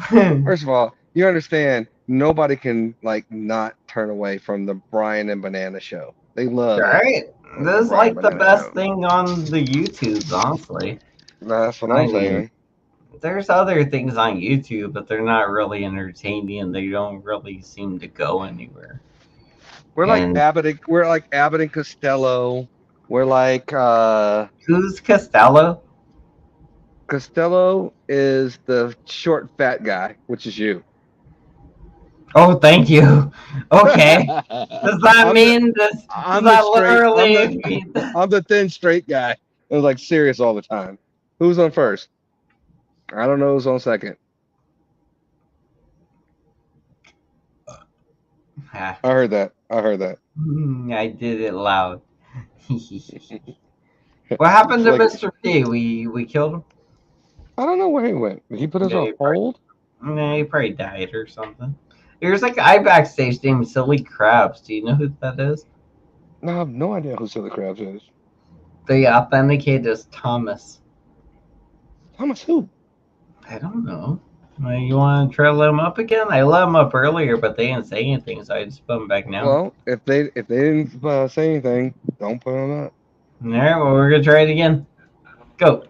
First of all, you understand nobody can like not turn away from the Brian and Banana show. They love it. Right? This is Brian like the Banana best show. thing on the YouTubes, honestly. That's what I I'm mean, saying. there's other things on YouTube, but they're not really entertaining, and they don't really seem to go anywhere. We're like And Abbott and Costello. We're like who's Costello? Costello is the short fat guy, which is you. Oh, thank you. Okay. Does that mean this? Does that literally mean that? I'm the thin straight guy. It was like serious all the time. Who's on first? I don't know who's on second. Ah, I heard that. I did it loud. What happened to Like, Mr. P? We killed him. I don't know where he went. Did he put us on hold? Nah, he probably died or something. There's like a guy backstage named Silly Krabs. Do you know who that is? No, I have no idea who Silly Krabs is. They authenticate as Thomas. Thomas who? I don't know. You want to try to let him up again? I let him up earlier, but they didn't say anything, so I just put him back now. Well, if they didn't say anything, don't put them up. All right, well, we're gonna try it again. Go.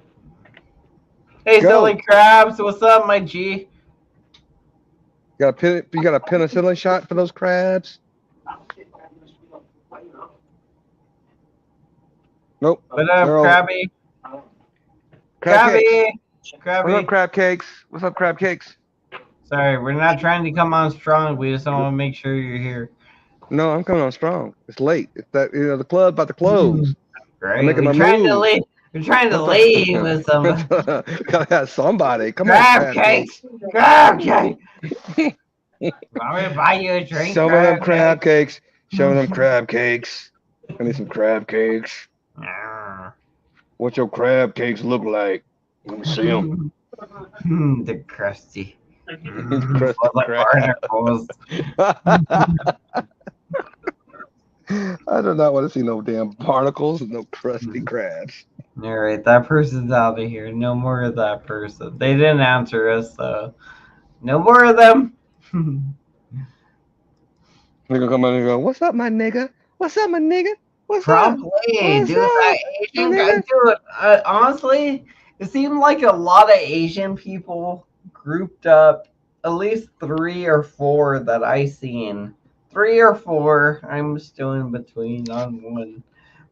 Hey, Go. Silly Krabs, what's up, my G? You got a penicillin shot for those crabs? Nope. What up, Krabby? Crab Krabby. What's up, crab cakes? What's up, crab cakes? Sorry, we're not trying to come on strong. We just want to make sure you're here. No, I'm coming on strong. It's late. It's that the club about to close. Great. I'm making we're my trying move. to leave. We're trying to leave with some Gotta have somebody. Come crab on, cakes. Crab cake. Want me to buy you a drink? Show me them crab cakes. Show me them crab cakes. I need some crab cakes. What your crab cakes look like? Let me see them. The crusty. Crusty barnacles. I do not want to see no damn barnacles and no crusty crabs. All right, that person's out of here. No more of that person. They didn't answer us, so no more of them. They're gonna come out and go, "What's up, my nigga? What's up, my nigga? What's Probably, up? dude. That Asian guy, dude. Honestly, it seemed like a lot of Asian people grouped up. At least 3 or 4 that I seen. 3 or 4. I'm still in between on one,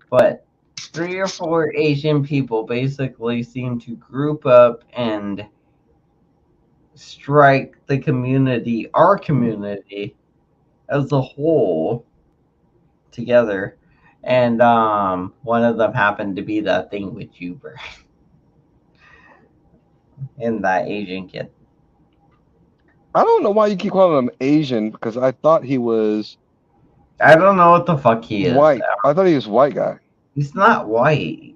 but 3 or 4 Asian people basically seem to group up and strike the community, our community, as a whole together. And one of them happened to be that thing with you, Brian. And that Asian kid. I don't know why you keep calling him Asian, because I thought he was I don't know what the fuck he is. white. I thought he was white guy. He's not white.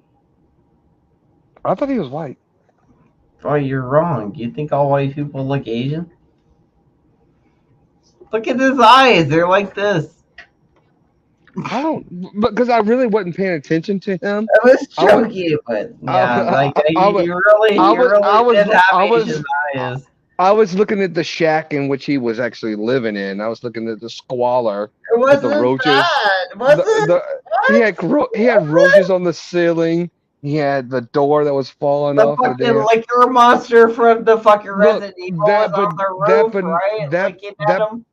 I thought he was white. Oh, you're wrong. You think all white people look Asian? Look at his eyes. They're like this. I don't, because I really wasn't paying attention to him. I was I was, joking, but yeah, like I, I, was, he really did have I was, Asian eyes. I was looking at the shack in which he was actually living in. I was looking at the squalor It with the wasn't roaches. that. Was it? The What? he had roaches on the ceiling. He had the door that was falling The off of fucking there. liquor monster from the fucking Look, Resident Evil was on the roof, right? Looking at that him.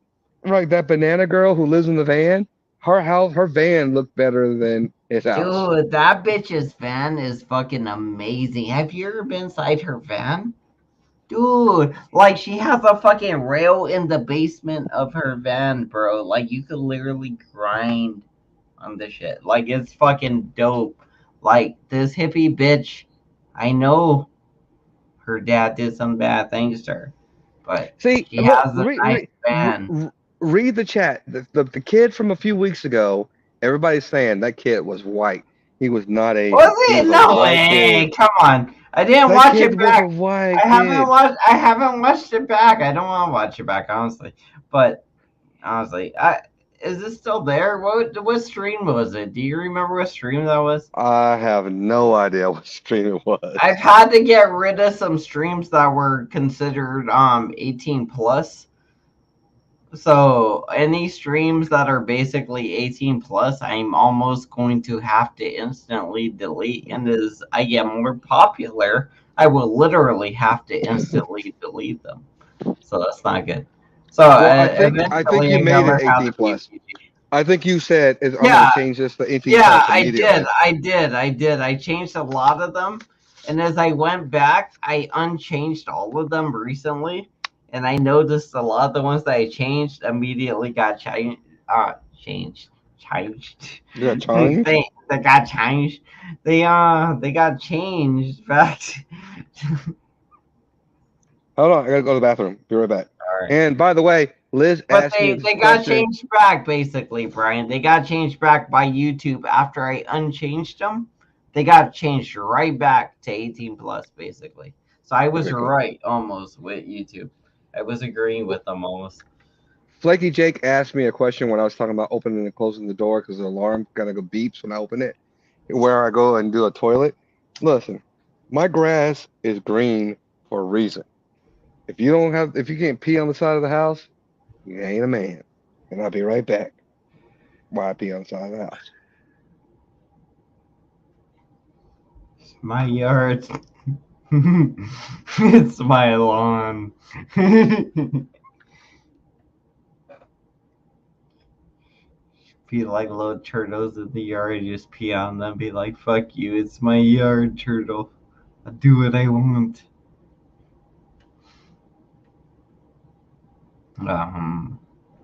right, that banana girl who lives in the van. Her van looked better than his house. Dude, that bitch's van is fucking amazing. Have you ever been inside her van? Dude, like she has a fucking rail in the basement of her van, bro. Like you could literally grind on the shit. Like it's fucking dope. Like this hippie bitch, I know her dad did some bad things to her, but See, she look, has a nice van. read the chat. The kid from a few weeks ago, everybody's saying that kid was white. He was not Was Asian. He it? was a No white way. kid. Come on. I didn't That watch it kid was a back. white kid. I haven't watched it back. I don't want to watch it back, honestly. But honestly, is it still there? What stream was it? Do you remember what stream that was? I have no idea what stream it was. I've had to get rid of some streams that were considered 18 plus. So any streams that are basically 18 plus, I'm almost going to have to instantly delete. And as I get more popular, I will literally have to instantly delete them. So that's not good. So Well, I think eventually, you I made it never have 18 to be plus. PG. I think you said I'm going Yeah, to change this to 18 yeah, plus I did. immediately. I changed a lot of them. And as I went back, I unchanged all of them recently. And I noticed a lot of the ones that I changed immediately got changed. Changed. You got changed? They got changed. They got changed back. Hold on, I gotta go to the bathroom. Be right back. All right. And by the way, Liz But asked me this they got question. changed back basically, Brian. They got changed back by YouTube after I unchanged them. They got changed right back to 18 plus basically. So I was Okay, cool. right almost with YouTube. I was agreeing with them almost. Flaky Jake asked me a question when I was talking about opening and closing the door because the alarm kind of go beeps when I open it. Where I go and do a toilet. Listen, my grass is green for a reason. If you can't pee on the side of the house, you ain't a man. And I'll be right back. Why I pee on the side of the house? My yard. It's my lawn. Be like little turtles in the yard, just pee on them, be like, fuck you, it's my yard, turtle. I do what I want.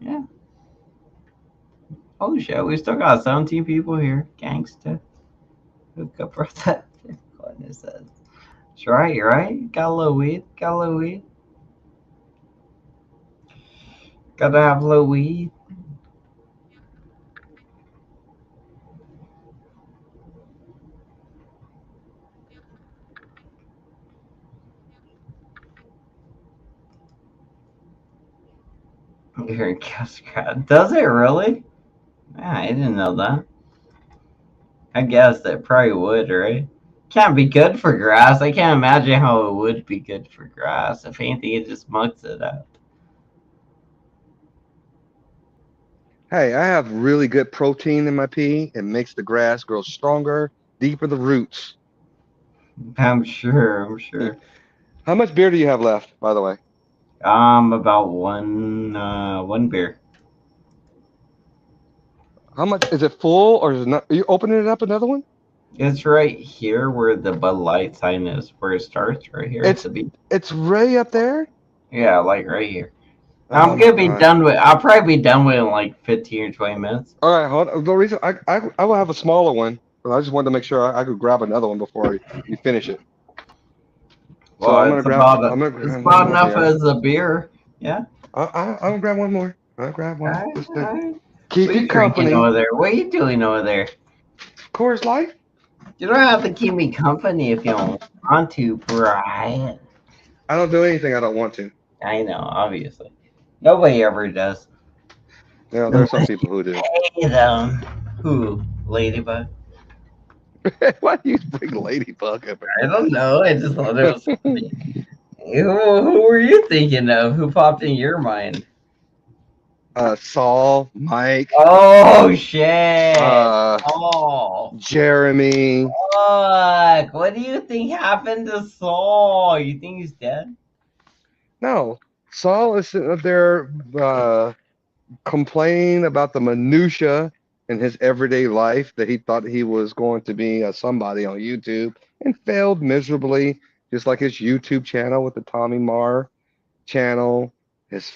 Yeah. Oh shit, we still got 17 people here. Gangsta. Hook up for that. Goodness says. That's right, you're right. Got a little weed. Got a little weed. Gotta have a little weed. You're in Cascade. Does it really? Yeah, I didn't know that. I guess it probably would, right? Can't be good for grass. I can't imagine how it would be good for grass. If anything, it just mucks it up. Hey, I have really good protein in my pee. It makes the grass grow stronger, deeper the roots. I'm sure. How much beer do you have left, by the way? About one beer. How much is it full or is it not? Are you opening it up another one? It's right here where the Bud Light sign is, where it starts, right here. It's way up there? Yeah, like right here. Oh I'm gonna be God. done with. I'll probably be done with it in like 15 or 20 minutes. All right, hold on. The reason I will have a smaller one, but I just wanted to make sure I could grab another one before you finish it. Well, So I'm gonna grab. It's about enough as a beer. Yeah. I'm gonna grab one more. I'll grab one. All right, Just all to right. keep What are you you company. drinking over there? What are you doing over there? Coors Light. You don't have to keep me company if you don't want to, Brian. I don't do anything I don't want to. I know, obviously. Nobody ever does. You know, there are some people who do. Pay them. Who? Ladybug? Why do you bring Ladybug up I don't know. I just thought it again? was funny. Who were you thinking of? Who popped in your mind? Saul, Mike, Oh shit! uh, Oh Jeremy. fuck! What do you think happened to Saul? You think he's dead? No, Saul is sitting up there complaining about the minutia in his everyday life that he thought he was going to be somebody on YouTube and failed miserably, just like his YouTube channel with the Tommy Marr channel, his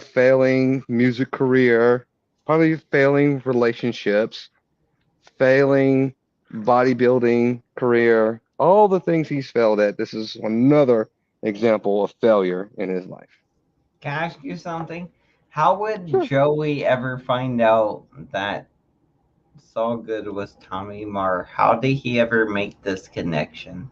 failing music career, probably failing relationships, failing bodybuilding career, all the things he's failed at. This is another example of failure in his life. Can I ask you something? How would Sure. Joey ever find out that Saul Good was Tommy Marr? How did he ever make this connection?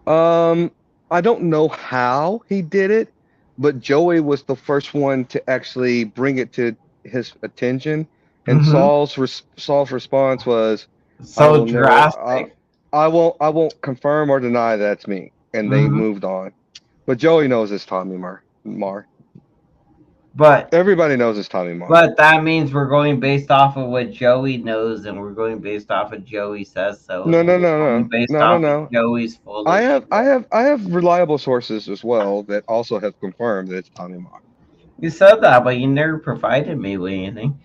Um, I don't know how he did it, but Joey was the first one to actually bring it to his attention, and Mm-hmm. Saul's response was, "I So will never, drastic. I won't confirm or deny that's me," and they Mm-hmm. moved on. But Joey knows it's Tommy Marr. But Everybody knows it's Tommy Marr. but that means we're going based off of what Joey knows, and we're going based off of Joey says so, No, and no, we're no, going no, based no, no, off of no. Joey's full of shit. I have reliable sources as well that also have confirmed that it's Tommy Marr. You said that, but you never provided me with anything.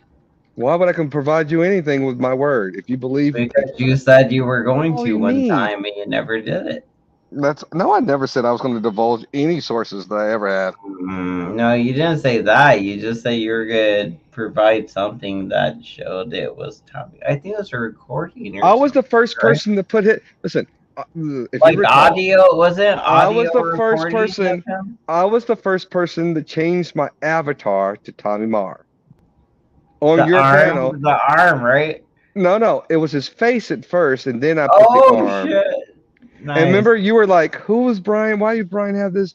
Why would I can provide you anything with my word? If you believe, if Because you said you were going all to you one need, time and you never did it. that's no. I never said I was going to divulge any sources that I ever have. No, you didn't say that. You just said you were going to provide something that showed it was Tommy. I think it was a recording or I was the something, first right? person to put it. Listen, if you Like recall, audio, was it I audio was the first recording of person. him? I was the first person to change my avatar to Tommy Marr on The your panel. arm, the arm, right? No, no, it was his face at first, and then I put the Oh arm. shit! And Nice. remember, you were like, "Who is Brian? Why did Brian have this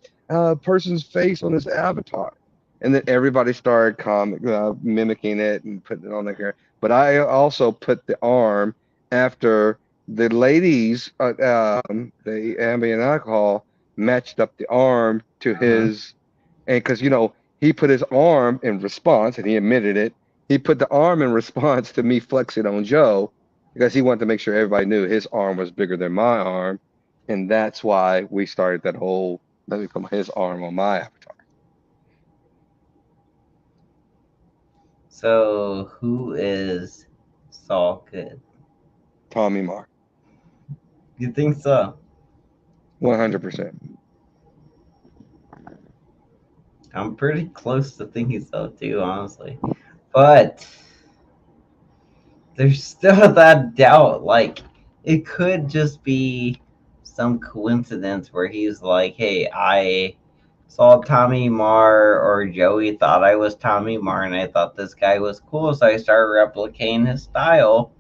person's face on his avatar?" And then everybody started mimicking it and putting it on there. But I also put the arm after the ladies, the ambient alcohol matched up the arm to Mhm. his, and because he put his arm in response, and he admitted it. He put the arm in response to me flexing on Joe because he wanted to make sure everybody knew his arm was bigger than my arm, and that's why we started that whole. Let me put his arm on my avatar. So who is Saul Good? Tommy Marr, You think so? 100%. I'm pretty close to thinking so too, honestly. But there's still that doubt. Like, it could just be some coincidence where he's like, hey, I saw Tommy Marr, or Joey thought I was Tommy Marr, and I thought this guy was cool, so I started replicating his style,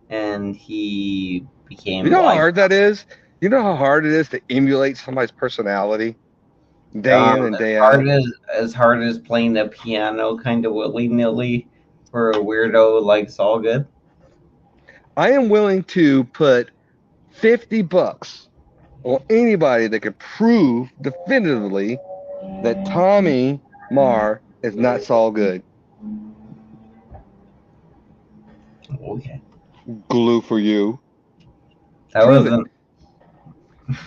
and he You became know how like, hard that is? You know how hard it is to emulate somebody's personality day in and as day hard out? as hard as playing the piano kind of willy nilly for a weirdo like Saul Good. I am willing to put $50 on anybody that can prove definitively that Tommy Marr is not Saul Good. Okay. Glue for you. That Prove it. wasn't.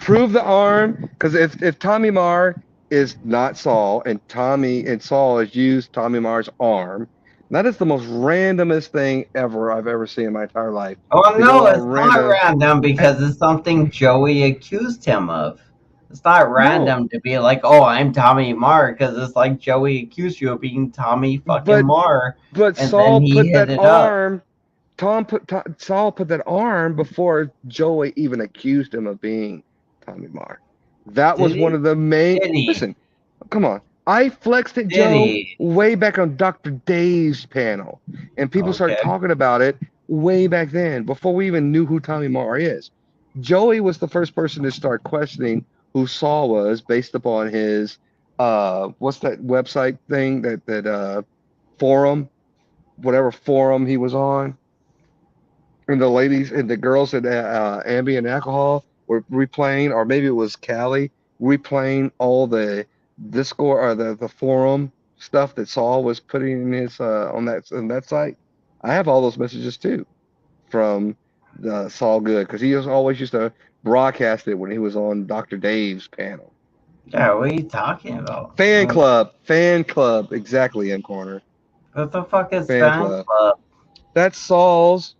Prove the arm, because if Tommy Marr is not Saul and Saul has used Tommy Marr's arm, that is the most randomest thing ever I've ever seen in my entire life. Oh To go no, on it's not random. random because it's something Joey accused him of. It's not No, random to be like, "Oh, I'm Tommy Marr," because it's like Joey accused you of being Tommy fucking but Marr, but and then Saul he put hit that it up. arm. Saul put that arm before Joey even accused him of being Tommy Marr. That Did was one he? of the main. Did he? Listen, come on. I flexed at Did Joe he? way back on Dr. Dave's panel, and people started Okay. talking about it way back then before we even knew who Tommy Marr is. Joey was the first person to start questioning who Saul was based upon his what's that website thing that forum whatever forum he was on, and the ladies and the girls at Ambient Alcohol were replaying, or maybe it was Callie replaying all the Discord or the forum stuff that Saul was putting in his on that site. I have all those messages too from Saul Good because he always used to broadcast it when he was on Dr. Dave's panel. Yeah, what are you talking about? Fan club, exactly, in corner. What the fuck is Fan fan club? That's Saul's.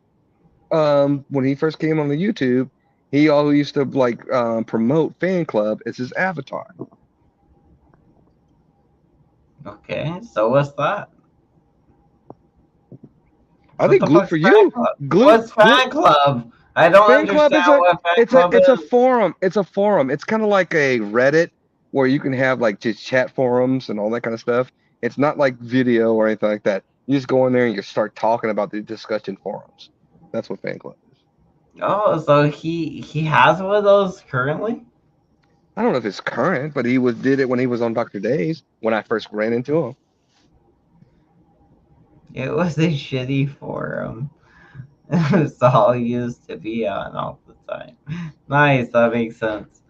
When he first came on the YouTube, he always used to like promote fan club as his avatar. Okay, so what's that? I think Glue for You. What's fan club? I don't understand what fan club is. It's a forum. It's a forum. It's kind of like a Reddit where you can have like just chat forums and all that kind of stuff. It's not like video or anything like that. You just go in there and you start talking about the discussion forums. That's what fan club is. Oh, so he has one of those currently? I don't know if it's current, but he did it when he was on Dr. Days when I first ran into him. It was a shitty forum. It's all used to be on all the time. Nice, that makes sense.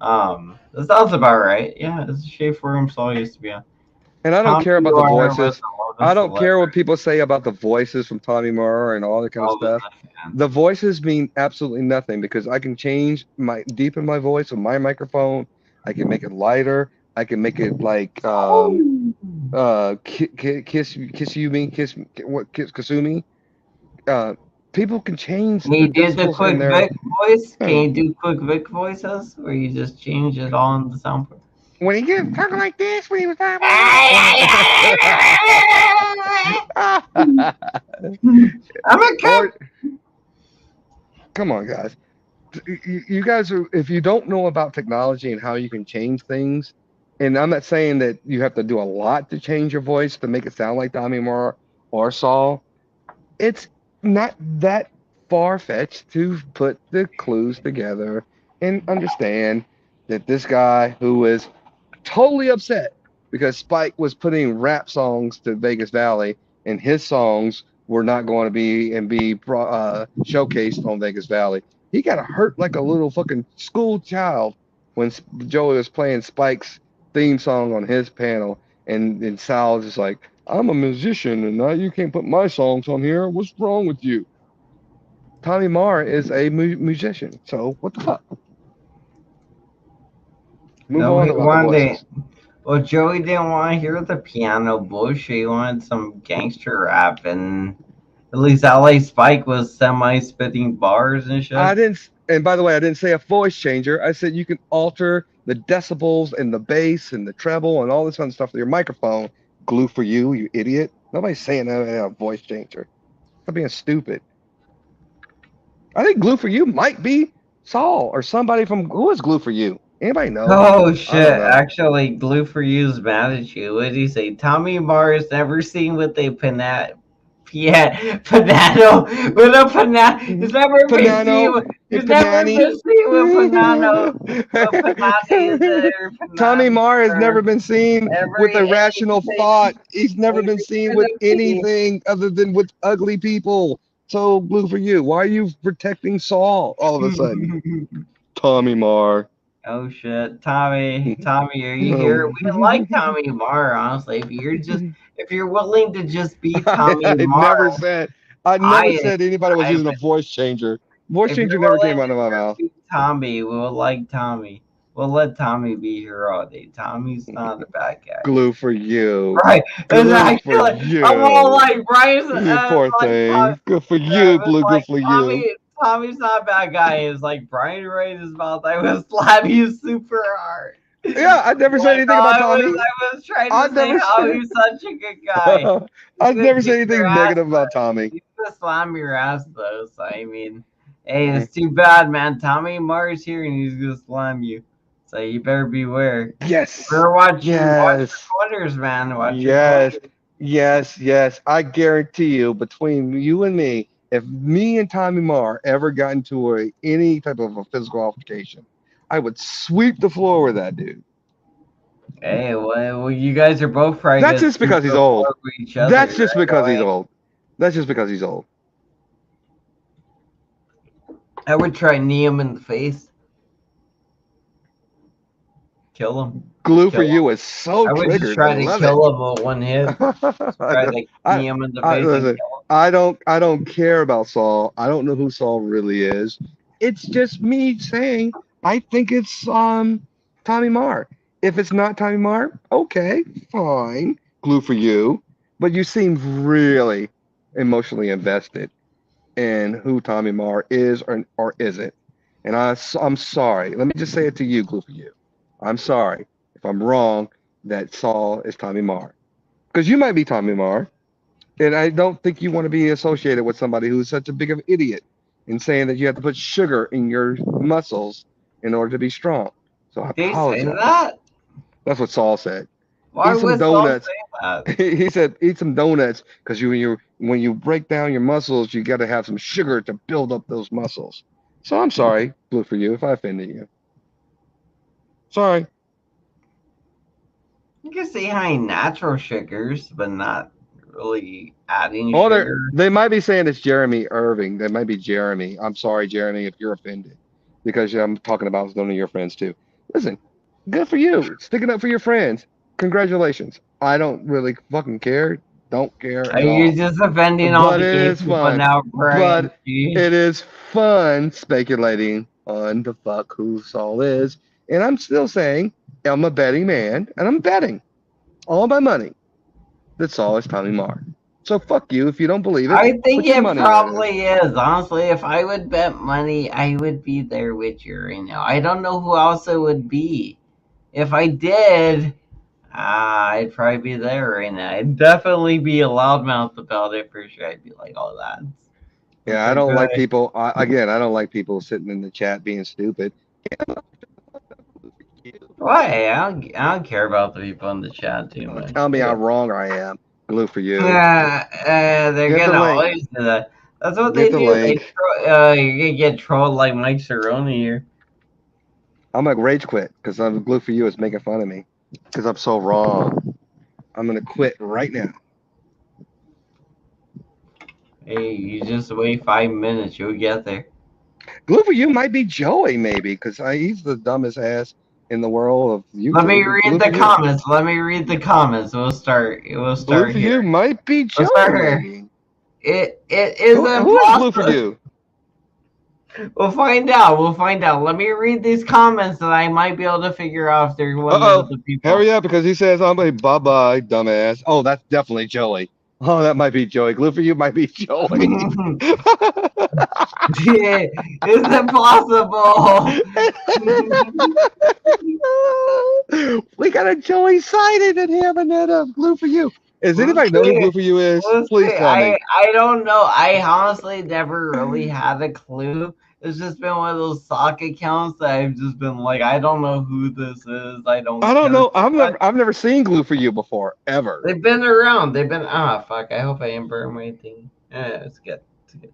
That sounds about right. Yeah, it's a shitty forum Saul used to be on. And I don't care about the voices. I don't care what people say about the voices from Tommy Moore and all that kind of stuff. The voices mean absolutely nothing because I can change deepen my voice with my microphone. I can make it lighter. I can make it like Kasumi. People can change. Can you do the quick Vic voice? Can you do quick Vic voices where you just change it all in the soundboard? When he gets talking like this, when he was talking I'm a kid. Come on, guys. You guys are, if you don't know about technology and how you can change things, and I'm not saying that you have to do a lot to change your voice to make it sound like Tommy Moore or Saul. It's not that far-fetched to put the clues together and understand that this guy who is totally upset because Spike was putting rap songs to Vegas Valley and his songs were not going to be showcased on Vegas Valley. He got hurt like a little fucking school child when Joey was playing Spike's theme song on his panel, and Sal was just like, I'm a musician and now you can't put my songs on here. What's wrong with you? Tommy Marr is a musician, so what the fuck? Move on about the voices. Well, Joey didn't want to hear the piano bullshit. He wanted some gangster rap, and at least LA Spike was semi-spitting bars and shit. And by the way, I didn't say a voice changer. I said you can alter the decibels and the bass and the treble and all this kind of stuff with your microphone. Glue for you, you idiot. Nobody's saying that a voice changer. Stop being stupid. I think Glue for You might be Saul or somebody from, who is Glue for You? Anybody know? Oh shit! Actually, Glue for You's mad at you. What did he say? Tommy Marr's never seen with a panano with a panano. He's never been seen with. He's never been seen with panano. Tommy Marr has never been seen with a rational thought. He's never been seen with anything other than with ugly people. So Glue for You. Why are you protecting Saul all of a sudden? Tommy Marr. Oh shit, Tommy, are you here? We like Tommy Marr, honestly. If you're willing to just be Tommy Marr. I never said anybody was using a voice changer. Voice changer never came out of my mouth. Tommy, we'll like Tommy. We'll let Tommy be here all day. Tommy's not a bad guy. Glue for You. Right. Glue for You. I'm all like Brian's. You poor thing. Good for you, Glue. Good for you. Tommy's not a bad guy. It's like Brian right in his mouth. I will slap you super hard. Yeah, I never said anything about Tommy. I was trying to say how he's such a good guy. I've never said anything negative about Tommy. He's gonna slam your ass though. So I mean, hey, it's too bad, man. Tommy Marr's here and he's gonna slam you. So you better beware. Yes. We're watching. Watch your corners, man. Yes. I guarantee you, between you and me, if me and Tommy Marr ever got into any type of a physical altercation, I would sweep the floor with that dude. Hey, well, you guys are both probably. That's just because he's old. That's just because he's old. That's just because he's old. I would try knee him in the face. Kill him. Glue for Kill him. you is so I would just triggered. I try to love it. kill him with one hit. Try to I, knee him in the I face and listen. kill I don't care about Saul. I don't know who Saul really is. It's just me saying I think it's Tommy Marr. If it's not Tommy Marr, okay, fine. Glue for you. But you seem really emotionally invested in who Tommy Marr is or isn't. And I'm sorry. Let me just say it to you, Glue for you. I'm sorry if I'm wrong that Saul is Tommy Marr. Because you might be Tommy Marr, and I don't think you want to be associated with somebody who's such a big of an idiot in saying that you have to put sugar in your muscles in order to be strong. So I him. Did he say apologize. that? That's what Saul said. Why Eat some would Saul donuts. say that? He said eat some donuts because when you break down your muscles, you got to have some sugar to build up those muscles. So I'm sorry, Blue, for you if I offended you. Sorry. You can see high natural sugars, but not really adding Oh, sugar. they might be saying it's Jeremy Irving. They might be Jeremy. I'm sorry, Jeremy, if you're offended, because I'm talking about one of your friends too. Listen, good for you, sticking up for your friends. Congratulations. I don't really fucking care. Don't care Are at you all. just offending all But the it gay is people fun. now, Brian? But Jeez. it is fun speculating on the fuck who Saul is. And I'm still saying I'm a betting man, and I'm betting all my money that Saul is Tommy Marr. So fuck you if you don't believe it. I think Put your it money where it is. probably is. Honestly, if I would bet money, I would be there with you right now. I don't know who else it would be. If I did, I'd probably be there right now. I'd definitely be a loudmouth about it for sure. I'd be like, "Oh, that's Yeah, I a don't good." like people. Again, I don't like people sitting in the chat being stupid. Why? I don't care about the people in the chat too much. Tell me how wrong I am. Glue for you. They're Get the gonna link. always do that. That's what Get they the do. link. You're gonna get trolled like Mike Cerrone here. I'm gonna rage quit because I'm Glue for you is making fun of me because I'm so wrong. I'm gonna quit right now. Hey, you just wait 5 minutes, you'll get there. Glue for you might be Joey maybe because he's the dumbest ass in the world of Let me YouTube. read Glue for the you. comments. Let me read the comments. We'll start. We'll Glue start for here. you might be We'll Joey start here. maybe. It isn't Who is Glue for possible. you? We'll find out. We'll find out. Let me read these comments, and I might be able to figure out if they're one of Uh-oh. the people. Hurry up because he says I'm a bye-bye, dumbass. Oh, that's definitely Joey. Oh, that might be Joey. Glue for you might be Joey. Yeah, is it possible? We got a Joey sighted in here, and then Glue for you. Does We'll anybody know who see. Glue for you is? We'll Please see. tell me. I don't know. I honestly never really had a clue. It's just been one of those sock accounts that I've just been like, I don't know who this is. I don't I don't care know. too much. I've never seen Glue for you before, ever. They've been around. They've been fuck. I hope I didn't burn my thing. It's good. It's good.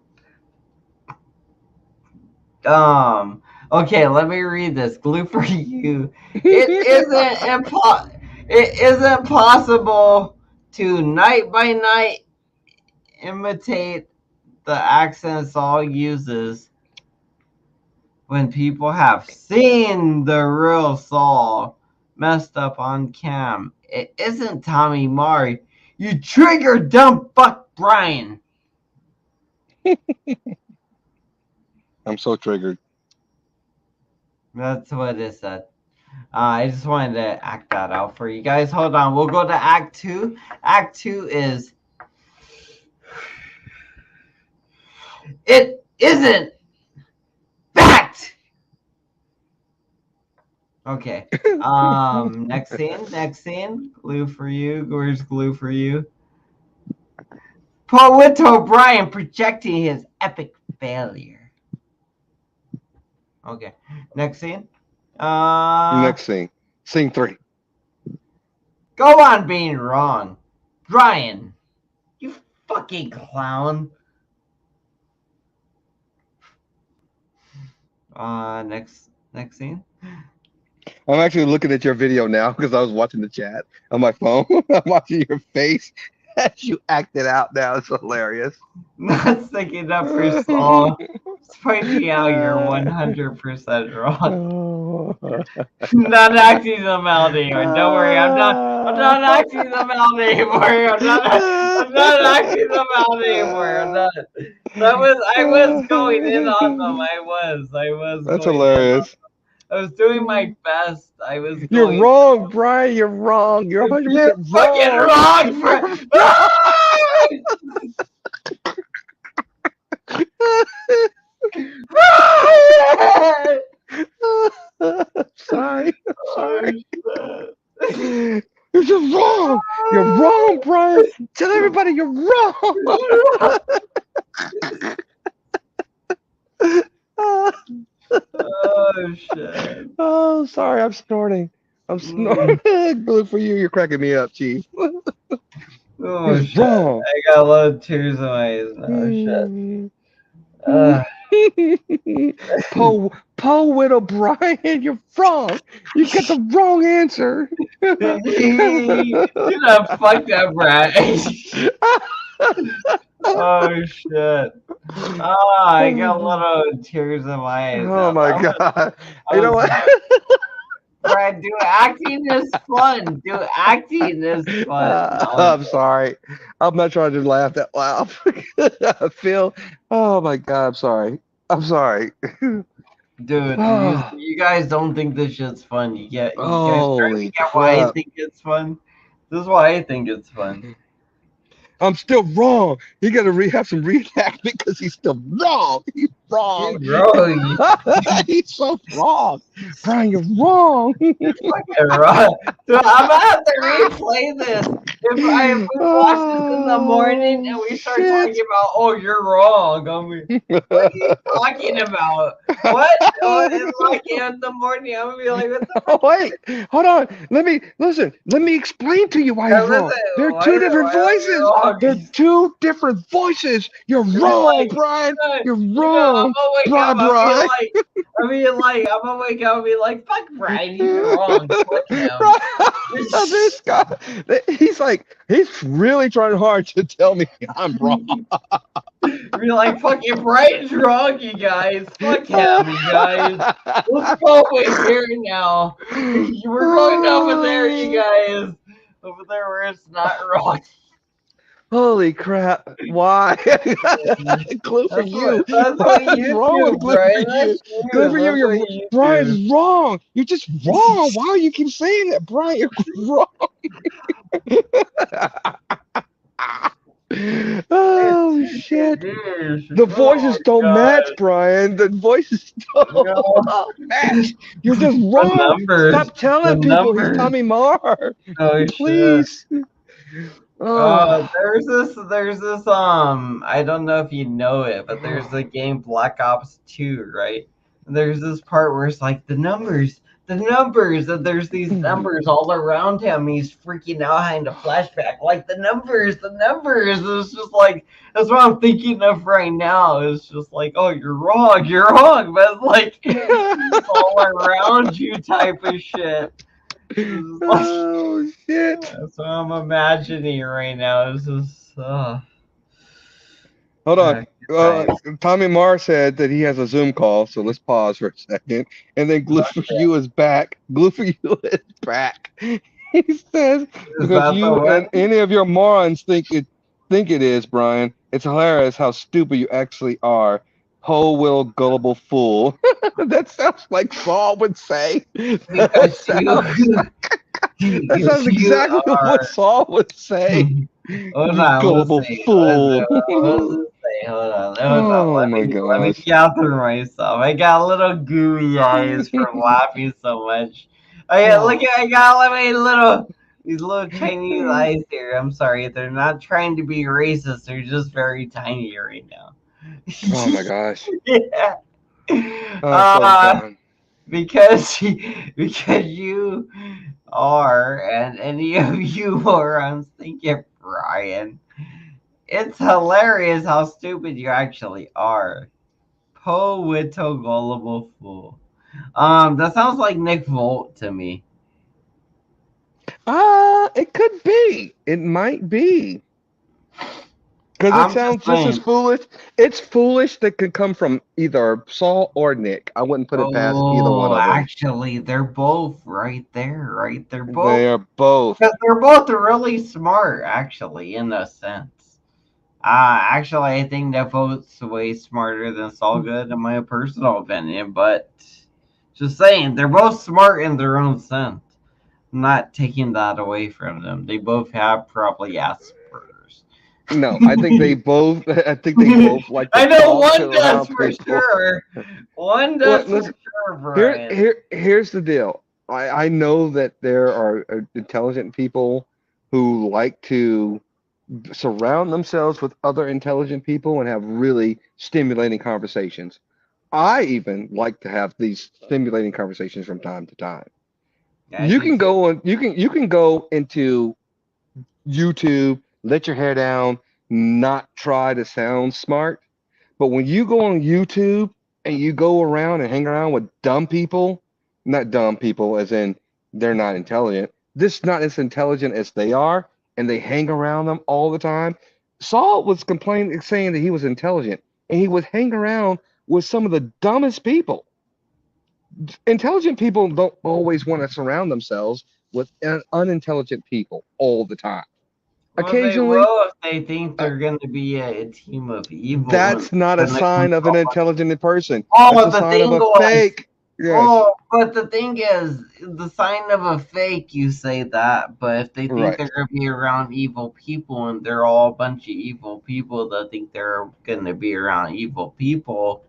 Okay, let me read this. Glue for you. It isn't possible to night by night imitate the accent Saul uses when people have seen the real Saul messed up on cam. It isn't Tommy Marr. You trigger dumb fuck Brian. I'm so triggered. That's what it said. I just wanted to act that out for you guys. Hold on. We'll go to Act 2. Act 2 is it isn't fact. Okay. Next scene. Next scene. Glue for you. Where's glue for you? Paulito O'Brien projecting his epic failure. Okay. Next scene. Next scene. Scene 3. Go on being wrong. Brian. You fucking clown. Next scene. I'm actually looking at your video now because I was watching the chat on my phone. I'm watching your face. as you act it out now. It's hilarious. Not sticking up for Saul. It's finding out you're 100% wrong. Not acting them out anymore. Don't worry, I'm not acting them out anymore. I'm not acting them out anymore. I was going in on them. I was That's going in on hilarious. them. I was doing my best. I was You're going. wrong, Brian. You're wrong. You're 100% You're fucking wrong. wrong, Sorry. Sorry. Oh, You're just wrong. You're wrong, Brian. Tell everybody you're wrong. oh shit. Oh, sorry. I'm snorting. I'm snorting. Good for you. You're cracking me up, Chief. Oh You're shit. wrong. I got a lot of tears in my eyes now. Shit. Poe Widow Brian, you're wrong. You get the wrong answer. You done fucked up, Brad. Oh shit. I got a lot of tears in my eyes. Oh my god. You know what? Brad, acting is fun. Acting is fun. I'm sorry. I'm not trying to laugh that loud. Phil, oh my god, I'm sorry. I'm sorry. Dude, you guys don't think this shit's fun. You guys trying to Holy get why I crap. think it's fun? This is why I think it's fun. I'm still wrong. You got to have some reenactment because he's still wrong. He's wrong. He's so wrong. Brian, you're wrong. Fucking wrong. Dude, I'm gonna have to replay this. If we watch this in the morning and we start talking about, oh, you're wrong. I mean, what are you talking about? What? It's like in the morning. I'm gonna be like, what the Oh, wait, hold on. Let me explain to you why he's wrong. There are two different voices. There are two different voices. You're wrong, Brian. You're wrong. I'm gonna wake up and be like, fuck Brian, he's wrong. Fuck him. This guy, he's really trying hard to tell me I'm wrong. Be like, fucking Brian's wrong, you guys. Fuck him, you guys. Let's go over here now. We're going over there, you guys. Over there where it's not wrong. Holy crap. Why? Glue for you. That's what you wrong do, with glue Brian. for you. Glue for you. You're Brian's wrong. You're just wrong. Why do you keep saying that, Brian? You're wrong. Oh shit. The voices don't match, Brian. The voices don't match. You're just wrong. Stop telling people he's Tommy Marr. Oh, please. There's this I don't know if you know it, but there's the game Black Ops 2, right? And there's this part where it's like the numbers, and there's these numbers all around him. He's freaking out behind a flashback. Like the numbers. It's just like, that's what I'm thinking of right now. It's just like, oh, you're wrong. But it's like it's all around you type of shit. Oh shit! That's what I'm imagining right now. It's just hold on. Tommy Marr said that he has a Zoom call, so let's pause for a second. And then Glue for You is back. Glue for You is back. He says because you and any of your morons think it is, Brian. It's hilarious how stupid you actually are. Whole will gullible fool. That sounds like Saul would say. That sounds exactly what Saul would say. Hold on, gullible fool. Hold on. Let me gather myself. I got a little gooey eyes from laughing so much. I got these little Chinese eyes here. I'm sorry, they're not trying to be racist. They're just very tiny right now. Oh my gosh. Yeah. Because you are, and any of you morons think you're Brian. It's hilarious how stupid you actually are. Poeto gullible fool. That sounds like Nick Volt to me. It could be. It might be. Because it I'm just sounds just as saying. foolish. It's foolish that could come from either Saul or Nick. I wouldn't put it past either one Oh, of them. actually, they're both right there, right? They are both. They're both really smart, actually, in a sense. Actually, I think they're both way smarter than Saul Good, in my personal opinion. But just saying, they're both smart in their own sense. Not taking that away from them. They both have probably Asperger's. No, I think they both. I think they both like to I know talk to one does around for people. sure. One Well, does for listen. sure, Brian. Here's the deal. I know that there are intelligent people who like to surround themselves with other intelligent people and have really stimulating conversations. I even like to have these stimulating conversations from time to time. I do too. You can go into YouTube, let your hair down, not try to sound smart. But when you go on YouTube and you go around and hang around with dumb people, not dumb people as in they're not intelligent, this not as intelligent as they are, and they hang around them all the time. Saul was complaining, saying that he was intelligent, and he would hang around with some of the dumbest people. Intelligent people don't always want to surround themselves with unintelligent people all the time. Well, they Occasionally, will if they think uh, they're going to be a team of evil. And that's not a then it comes sign of an off. intelligent person. That's Oh, a the sign of thing a was, fake. Yes, oh, but the thing is, the sign of a fake, you say that, but if they think they're right. going to be around evil people and they're all a bunch of evil people that think they're going to be around evil people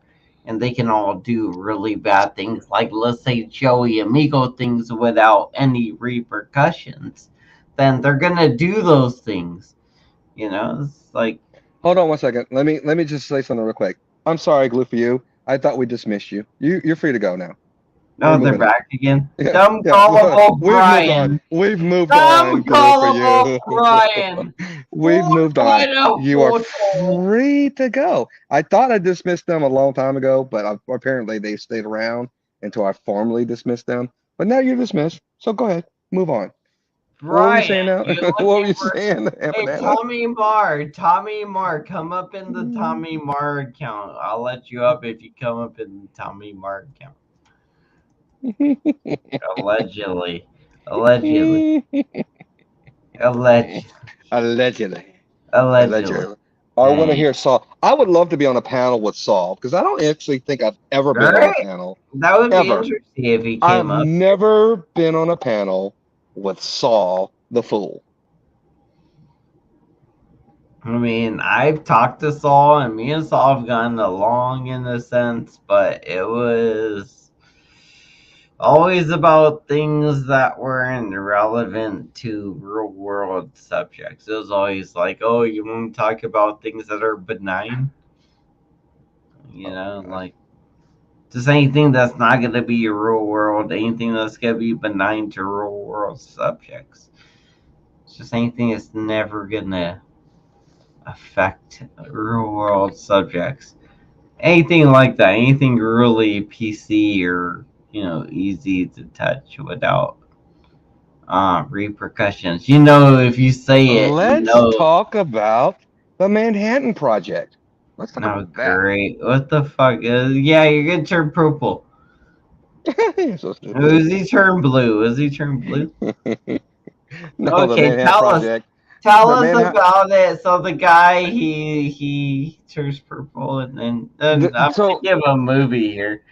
and they can all do really bad things, like let's say Joey Amigo things without any repercussions, then they're going to do those things. It's like, Hold on one second. Let me just say something real quick. I'm sorry, Glue, for you. I thought we dismissed you. You're free to go now. We're oh, they're moving on. back again. Yeah, Dumb yeah. gullible We've moved on. Brian. We've moved on, Dumb Glue, for gullible you. Brian. We've moved on. What a You are fool. free to go. I thought I dismissed them a long time ago, but apparently they stayed around until I formally dismissed them. But now you're dismissed, so go ahead, move on. What were you Brian, saying now? you What were looking you for. saying, Hey, Banana? Tommy Marr, come up in the Tommy Marr account. I'll let you up if you come up in the Tommy Marr account. Allegedly. Allegedly. Allegedly. Allegedly. Allegedly. Allegedly. I want to Dang. hear Saul. I would love to be on a panel with Saul because I don't actually think I've ever All been on a right. panel. That would be Ever. interesting if he I've came up. never been on a panel with Saul the Fool. I mean, I've talked to Saul, and me and Saul have gotten along in a sense, but it was always about things that weren't relevant to real world subjects. It was always like, oh, you want to talk about things that are benign? Oh, God. Like just anything that's not going to be real world, anything that's going to be benign to real world subjects. It's just anything that's never going to affect real world subjects. Anything like that, anything really PC or easy to touch without repercussions. If you say it, Let's talk about the Manhattan Project. Let's talk no, about that. great. What the fuck? Yeah, you're gonna turn purple. You're so stupid. Is he turned blue? Is he turned blue? No, the Okay, Manhattan Project. tell The us Manhattan. about it. So the guy he turns purple, and then I'm gonna So give a movie here.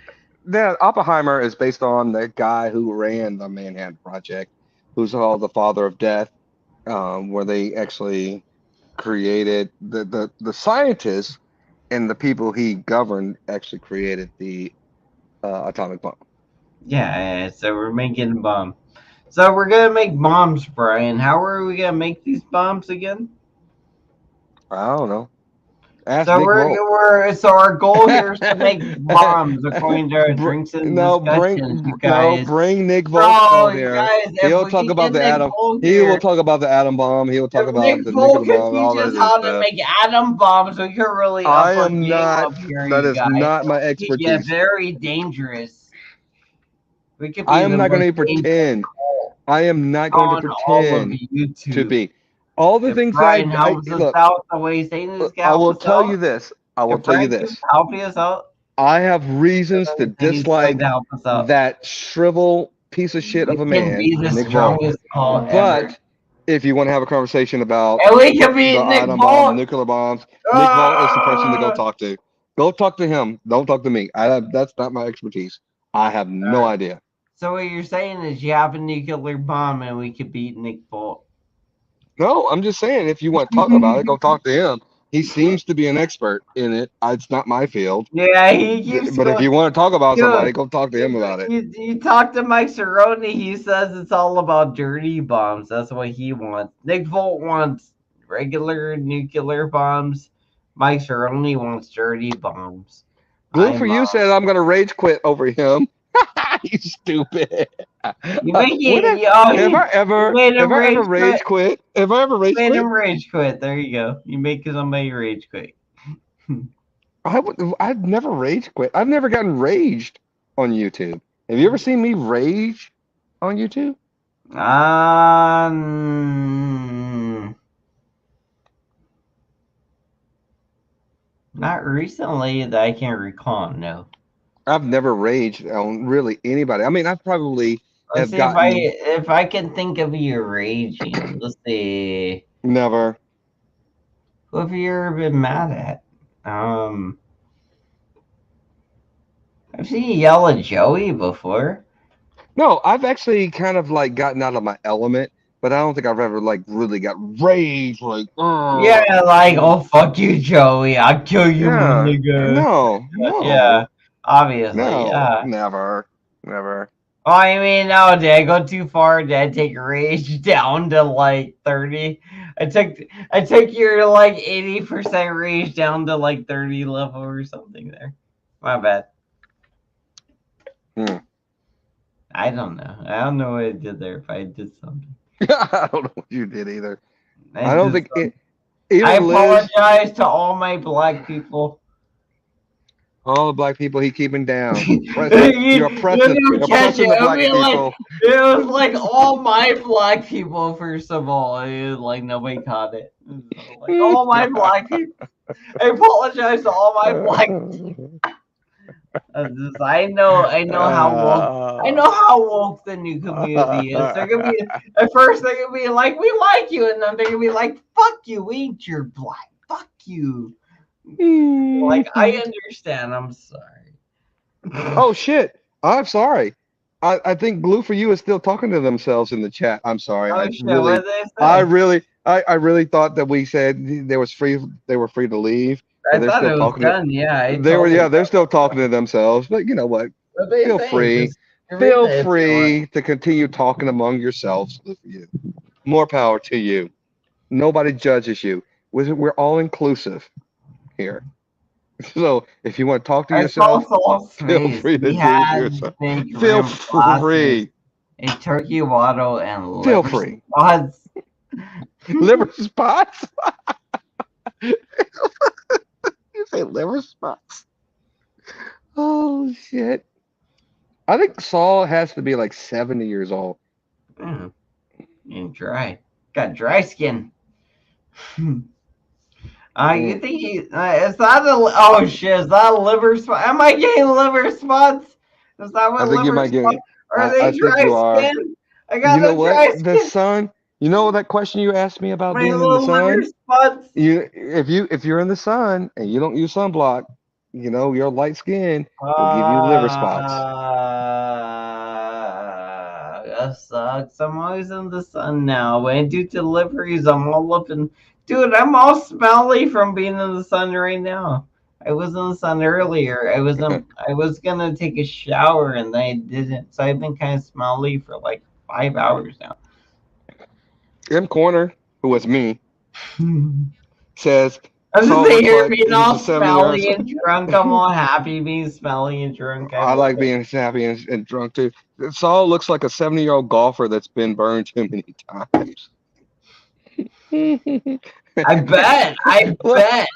that Oppenheimer is based on the guy who ran the Manhattan Project, who's called the father of death, where they actually created the scientists and the people he governed actually created the atomic bomb. Yeah, so we're making bomb. So we're gonna make bombs, Brian. How are we gonna make these bombs again? I don't know. Ask So Nick Volk. our goal here is to make bombs according to our drinks and No, discussions, you no, guys. bring Nick Volk Bro, on you here. guys, if He'll we talk can about get the Nick atom. Volk He will here, talk about the atom bomb. He will talk if about Nick the Volk nuclear can bomb, teach all that us good how to stuff. make atom bombs, we can really I up our am game not. up here, That you is guys. not my It could get expertise. very dangerous. We could I be am the not going most to dangerous pretend. cult I am not going to on all of pretend to YouTube. be. All the If things that Brian helps us look, out the way Satan's I gonna help will us tell you out, this. I will if tell you Brian keeps this. helping us out, I have reasons to then he's going to dislike help us out. that shrivel piece of shit of We a can man, be the Nick Vogt. strongest call ever. But if you want to have a conversation about And we can beat the Nick atom bomb, Bolt! nuclear bombs, Nick Vogt is the person to go Ah! talk to. Go talk to him. Don't talk to me. That's not my expertise. I have no idea. So what you're saying is you have a nuclear bomb and we could beat Nick Bolt. No, I'm just saying if you want to talk about it, go talk to him. He seems to be an expert in it. It's not my field. Yeah, he keeps But if going. you want to talk about Dude, somebody, go talk to him about it. You talk to Mike Cerrone, he says it's all about dirty bombs. That's what he wants. Nick Volt wants regular nuclear bombs. Mike Cerrone wants dirty bombs. Glue for you said I'm gonna rage quit over him. You stupid. You make When it. have I ever made him rage quit? Have I ever rage made quit? him rage quit. There you go. You make somebody rage quit. I've never rage quit. I've never gotten raged on YouTube. Have you ever seen me rage on YouTube? Not recently that I can recall. No. I've never raged on really anybody. I mean, I probably Let's have see gotten if I can think of you raging. Let's see. never. Who have you ever been mad at? I've seen you yell at Joey before. No, I've actually kind of like gotten out of my element, but I don't think I've ever like really got rage like Yeah, like, oh fuck you, Joey. I'll kill you, my yeah. nigga. No, Obviously, no, yeah. never. Oh, I mean, no, did I go too far? Did I take rage down to like 30? I took your like 80% rage down to like 30 level or something there. My bad. I don't know. I don't know what I did there if I did something. I don't know what you did either. I don't think it. I Even Liz, apologize to all my black people. all the black people he keeping down. You're You oppressing didn't catch the it. black people. It was like all my black people, first of all. It was like nobody caught it. It was like all my black people. I apologize to all my black people. I know how woke the new community is. They're gonna be at first they're gonna be like, we like you, and then they're gonna be like, fuck you, we ain't your black. Fuck you. Like, I understand. I'm sorry. Oh shit! I'm sorry. I think Glue for You is still talking to themselves in the chat. I'm sorry. Oh shit! What did they say? I really thought that we said they were free to leave. I thought it was done. Yeah, they're still talking to themselves. But you know what? Feel free to continue talking among yourselves. Glue for You. More power to you. Nobody judges you. We're all inclusive here. So if you want to talk to yourself, feel free to do it yourself. Feel free. A turkey waddle and Feel liver free. spots. Liver spots? You say liver spots? Oh shit. I think Saul has to be like 70 years old. And dry. Got dry skin. You think is that oh shit, is that a liver spot? Am I getting liver spots? Is that what liver spots? Are they dry skin? I got you know dry what? skin. The sun. You know that question you asked me about being in the sun? Spots. If you're in the sun and you don't use sunblock, you know, your light skin will give you liver spots. That sucks. I'm always in the sun now. When I do deliveries, I'm all up in. Dude, I'm all smelly from being in the sun right now. I was in the sun earlier. I was gonna take a shower and I didn't, so I've been kind of smelly for like 5 hours now. M Corner, who was me, says. I'm just here being all smelly and drunk. I'm all happy being smelly and drunk. I like being happy and drunk too. Saul looks like a 70-year-old golfer that's been burned too many times. I bet, dude. Bet.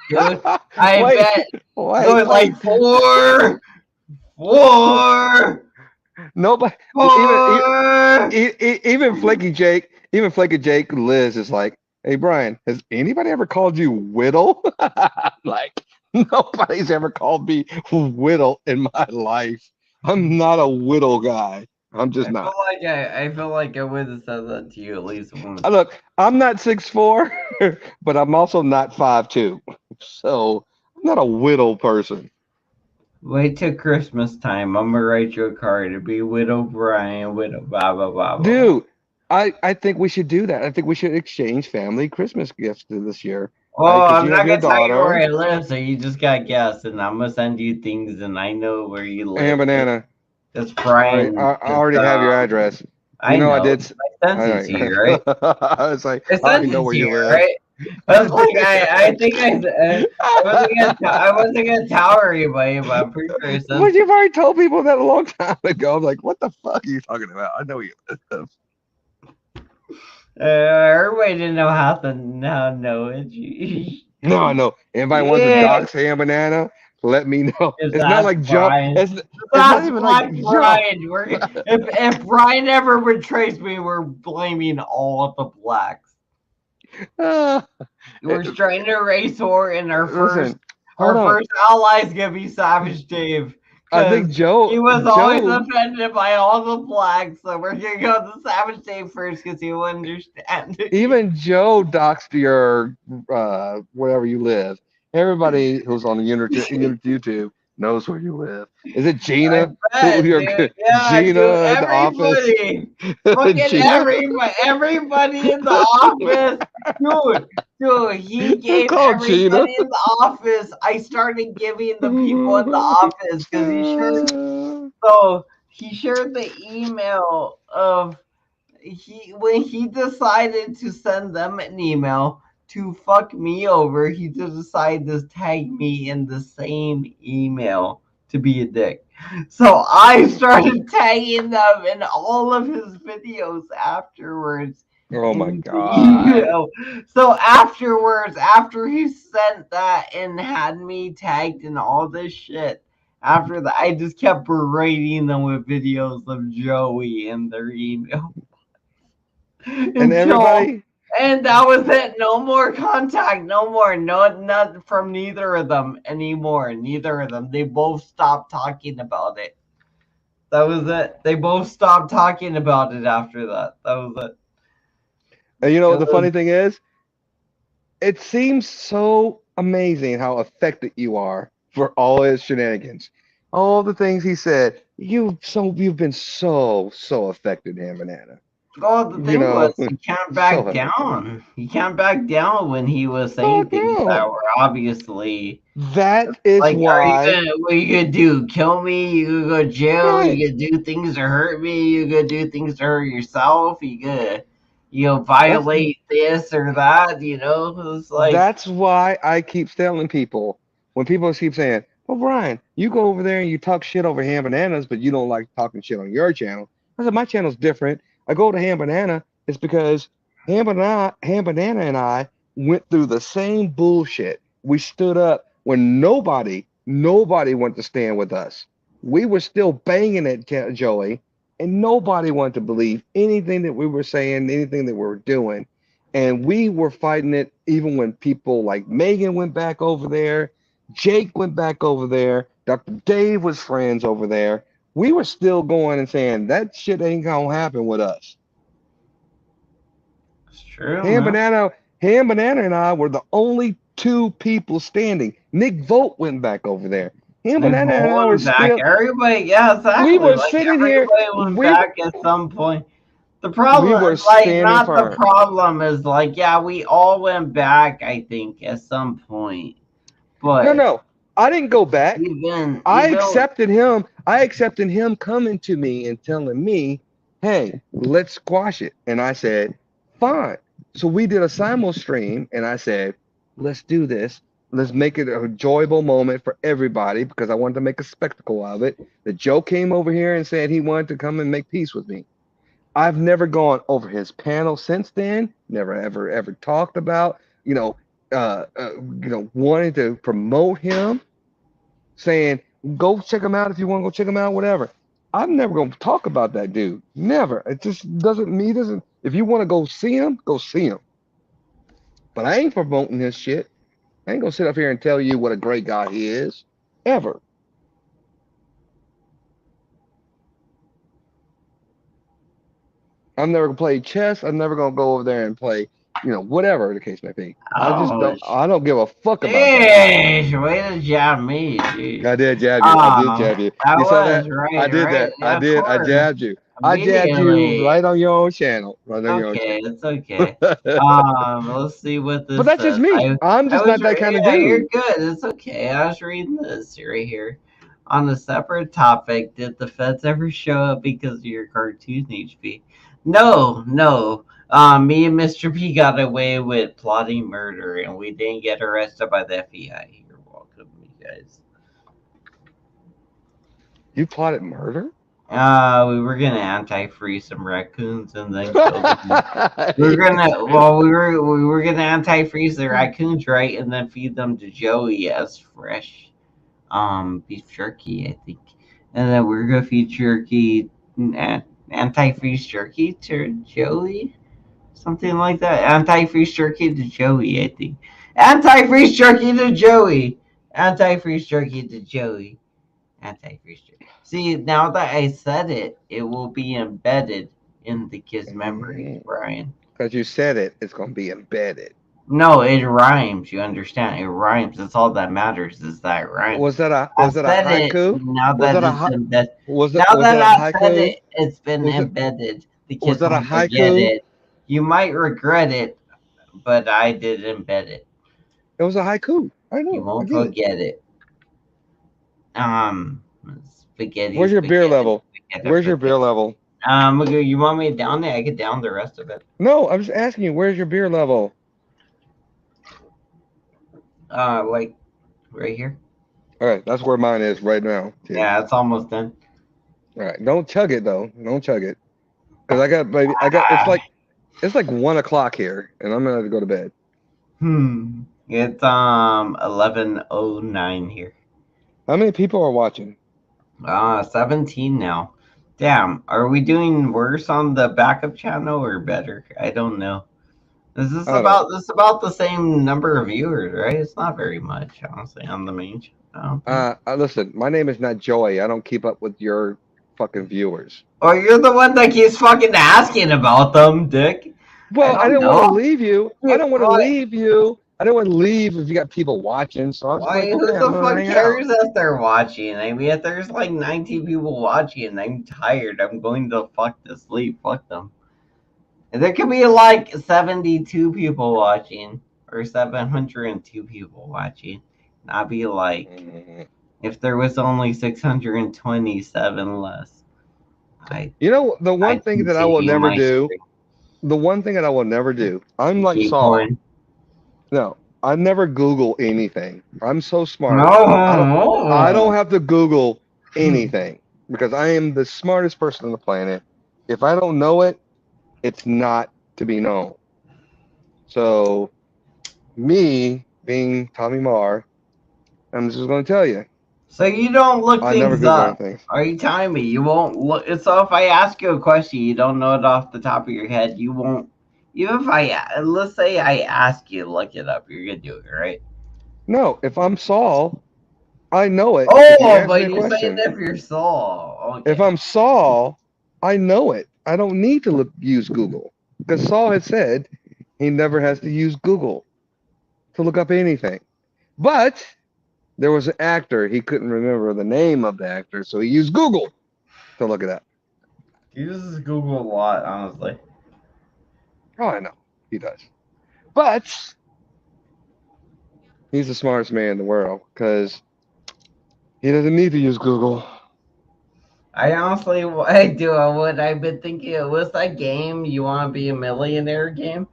Like four. Nobody. Even Flaky Jake. Liz is like, Hey Brian, has anybody ever called you Whittle? Like nobody's ever called me Whittle in my life. I'm not a Whittle guy. I'm just not. I feel like I would have said that to you at least once. Look, I'm not 6'4", but I'm also not 5'2". So I'm not a Whittle person. Wait till Christmas time. I'm gonna write you a card. It'll be Widow Brian, Widow blah blah blah blah blah. Dude, I think we should do that. I think we should exchange family Christmas gifts this year. Oh, Because I'm you have not your gonna tell you where daughter I live, so you just gotta guess, and I'm gonna send you things, and I know where you and live. banana. That's I, Brian. I already have your address. You I know I know. did. I sent it I to you, right? It's like I I already sent know it where to you you, live. right? I was like, I wasn't gonna tell everybody, but I'm pretty sure I sent. But you've already told people that a long time ago. I'm like, what the fuck are you talking about? I know you live. Everybody didn't know how to now know it. No, I know. Anybody wants to Yeah, dox Ham Banana? Let me know. just It's not ask like Joe. Brian. It's not That's even like Black Joe. Brian. If Brian ever betrays me, we're blaming all of the blacks. Uh, We're trying to erase her, and listen, hold our on. first ally is gonna be Savage Dave I think because he was always Joe, offended by all the blacks. So we're gonna go to Savage Dave first because he will understand. even Joe doxed your wherever you live. Everybody who's on the YouTube knows where you live. Is it I Gina? Who bet, your dude. Yeah, dude. Gina in the office? Everybody, fucking Gina? everybody in the office, dude. He Who gave called Gina? everybody in the office. I started giving the people in the office because he shared the email of he when he decided to send them an email to fuck me over. He just decided to tag me in the same email to be a dick. So I started tagging them in all of his videos afterwards. Oh my In the God. email. So afterwards, after he sent that and had me tagged in all this shit, after that, I just kept berating them with videos of Joey in their email And until, everybody, and that was it. No more contact. No more. No, not from neither of them anymore. Neither of them. They both stopped talking about it. That was it. They both stopped talking about it after that. That was it. and you know It what the was funny thing is? It seems so amazing how affected you are for all his shenanigans. All the things he said, you've been so affected, Ham Banana. well, the You thing was, know, he can't so back affected. down. He can't back down when he was saying Fuck things that no. were obviously That is like, why. what are you gonna do? Kill me? You gonna go to jail? Right. You gonna do things to hurt me? You gonna do things to hurt yourself? You gonna, That's violate this or that? It's like, that's why I keep telling people when people keep saying, "Well, Brian, you go over there and you talk shit over Ham Bananas, but you don't like talking shit on your channel." I said, "My channel's different. I go to Ham Banana. It's because Ham Banana and I went through the same bullshit. We stood up when nobody wanted to stand with us. We were still banging at Joey, and nobody wanted to believe anything that we were saying, anything that we were doing." And we were fighting it even when people like Megan went back over there, Jake went back over there, Dr. Dave was friends over there. We were still going and saying that shit ain't gonna happen with us. it's true, Ham man. Banana, Ham Banana and I were the only two people standing. Nick Vogt went back over there. Ham They're Banana and I were going back. still, Everybody, yeah, we exactly. were Like sitting here, everybody went back at some point. The we problem, were like, standing not the firm. problem is like, yeah, we all went back, I think, at some point. No, But no, I didn't go back. even I accepted him coming to me and telling me, "Hey, let's squash it." And I said, "Fine." So we did a simul stream, and I said, "Let's do this. Let's make it a enjoyable moment for everybody because I wanted to make a spectacle of it." The Joe came over here and said he wanted to come and make peace with me. I've never gone over his panel since then. Never ever talked about wanting to promote him, saying, "Go check him out if you want to go check him out, whatever." I'm never gonna talk about that dude. Never. It just doesn't me doesn't if you want to go see him, go see him. But I ain't promoting his shit. I ain't gonna sit up here and tell you what a great guy he is, ever. I'm never gonna play chess. I'm never gonna go over there and play, whatever the case may be. I just Oh, don't. I don't give a fuck about that. jeez, way to jab me, jeez. I did jab you. I did jab you. That You saw that? was I right, did right. that. I Yeah, of did. I course. jabbed you. I jabbed you Immediately. right on your own channel. Right on your own Okay, channel. it's okay. Let's see what But this that's just says. me. I'm I just was, not that kind of yeah, you're dude. good. It's okay. I was reading this right here. On a separate topic, did the feds ever show up because of your cartoon HP? No, no. Me and Mr. P got away with plotting murder, and we didn't get arrested by the FBI. You're welcome, you guys. You plotted murder? We were gonna anti-freeze some raccoons and then kill them. We were gonna anti-freeze the raccoons, right, and then feed them to Joey as fresh beef jerky, I think. And then we're gonna feed jerky anti-freeze jerky to Joey, something like that. Anti-freeze jerky to Joey, I think. Anti-freeze jerky to Joey. Anti-freeze jerky to Joey. Anti-freeze jerky. See, now that I said it, it will be embedded in the kid's memory, Brian. Because you said it, it's gonna be embedded. No, it rhymes. You understand? It rhymes. That's all that matters. Is that it rhymes? Was that a I was that a said it. haiku? Now Was that that a it's embedded. was it Now was that that a I said haiku? it, it's been Was it embedded. The was kids that a won't forget haiku? it. You might regret it, but I did embed it. It was a haiku. I You know. I won't get it. forget it. Um, spaghetti, Where's your beer spaghetti, level? spaghetti, Where's your beer spaghetti. level? Okay, you want me to down it? I could down the rest of it. No, I'm just asking you, where's your beer level? Like right here. All right, that's where mine is right now. Too. Yeah, it's almost done. All right, don't chug it though. Don't chug it, because I got baby. I got it's like 1 o'clock here, and I'm gonna have to go to bed. It's 11:09 here. How many people are watching? 17 now. Damn, are we doing worse on the backup channel or better? I don't know. This is I don't know. about the same number of viewers, right? It's not very much, honestly, on the main channel. Listen, my name is not Joey. I don't keep up with your fucking viewers. Oh, you're the one that keeps fucking asking about them, Dick. Well, I didn't want to leave you. I don't want to Why, leave you. I don't want to leave if you got people watching. So I was just like, who okay, I'm the gonna fuck hang cares out. if they're watching? I mean, if there's like 19 people watching and I'm tired, I'm going to fuck to sleep. Fuck them. And there could be like 72 people watching or 702 people watching. And I'd be like, if there was only 627 less, You know, the one I'd thing that I will continue never my do, streak. the one thing that I will never do, I'm like Keep Saul. going. No, I never Google anything. I'm so smart. No. I don't have to Google anything because I am the smartest person on the planet. If I don't know it, it's not to be known. So, me being Tommy Marr, I'm just going to tell you, So you don't look I never things Google up. anything. Are you telling me you won't look? So if I ask you a question, you don't know it off the top of your head. You won't. Even if let's say I ask you to look it up, you're gonna do it, right? No, if I'm Saul, I know it. If you Oh, ask me but a you're saying question, if you're Saul. if Okay. I'm Saul, I know it. I don't need to use Google because Saul had said he never has to use Google to look up anything. But there was an actor, he couldn't remember the name of the actor, so he used Google to look it up. He uses Google a lot, honestly. Oh, I know. He does. But he's the smartest man in the world because he doesn't need to use Google. I honestly, I do. What I've been thinking, what's that game? You want to be a millionaire game?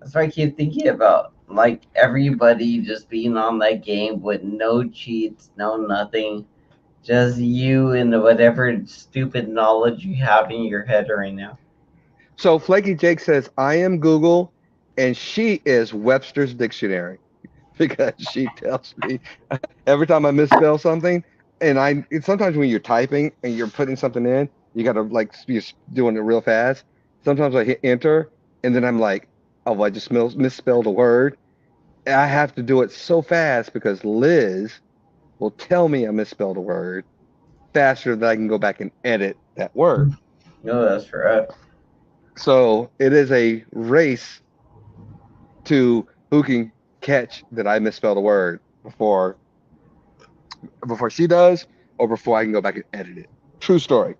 That's what I keep thinking about. Like everybody just being on that game with no cheats, no nothing. Just you and whatever stupid knowledge you have in your head right now. So Flaky Jake says, I am Google, and she is Webster's Dictionary because she tells me every time I misspell something, and sometimes when you're typing and you're putting something in, you got to like you're doing it real fast. Sometimes I hit enter, and then I'm like, of I just misspelled a word. I have to do it so fast because Liz will tell me I misspelled a word faster than I can go back and edit that word. No, that's right. So it is a race to who can catch that I misspelled a word before she does or before I can go back and edit it. True story.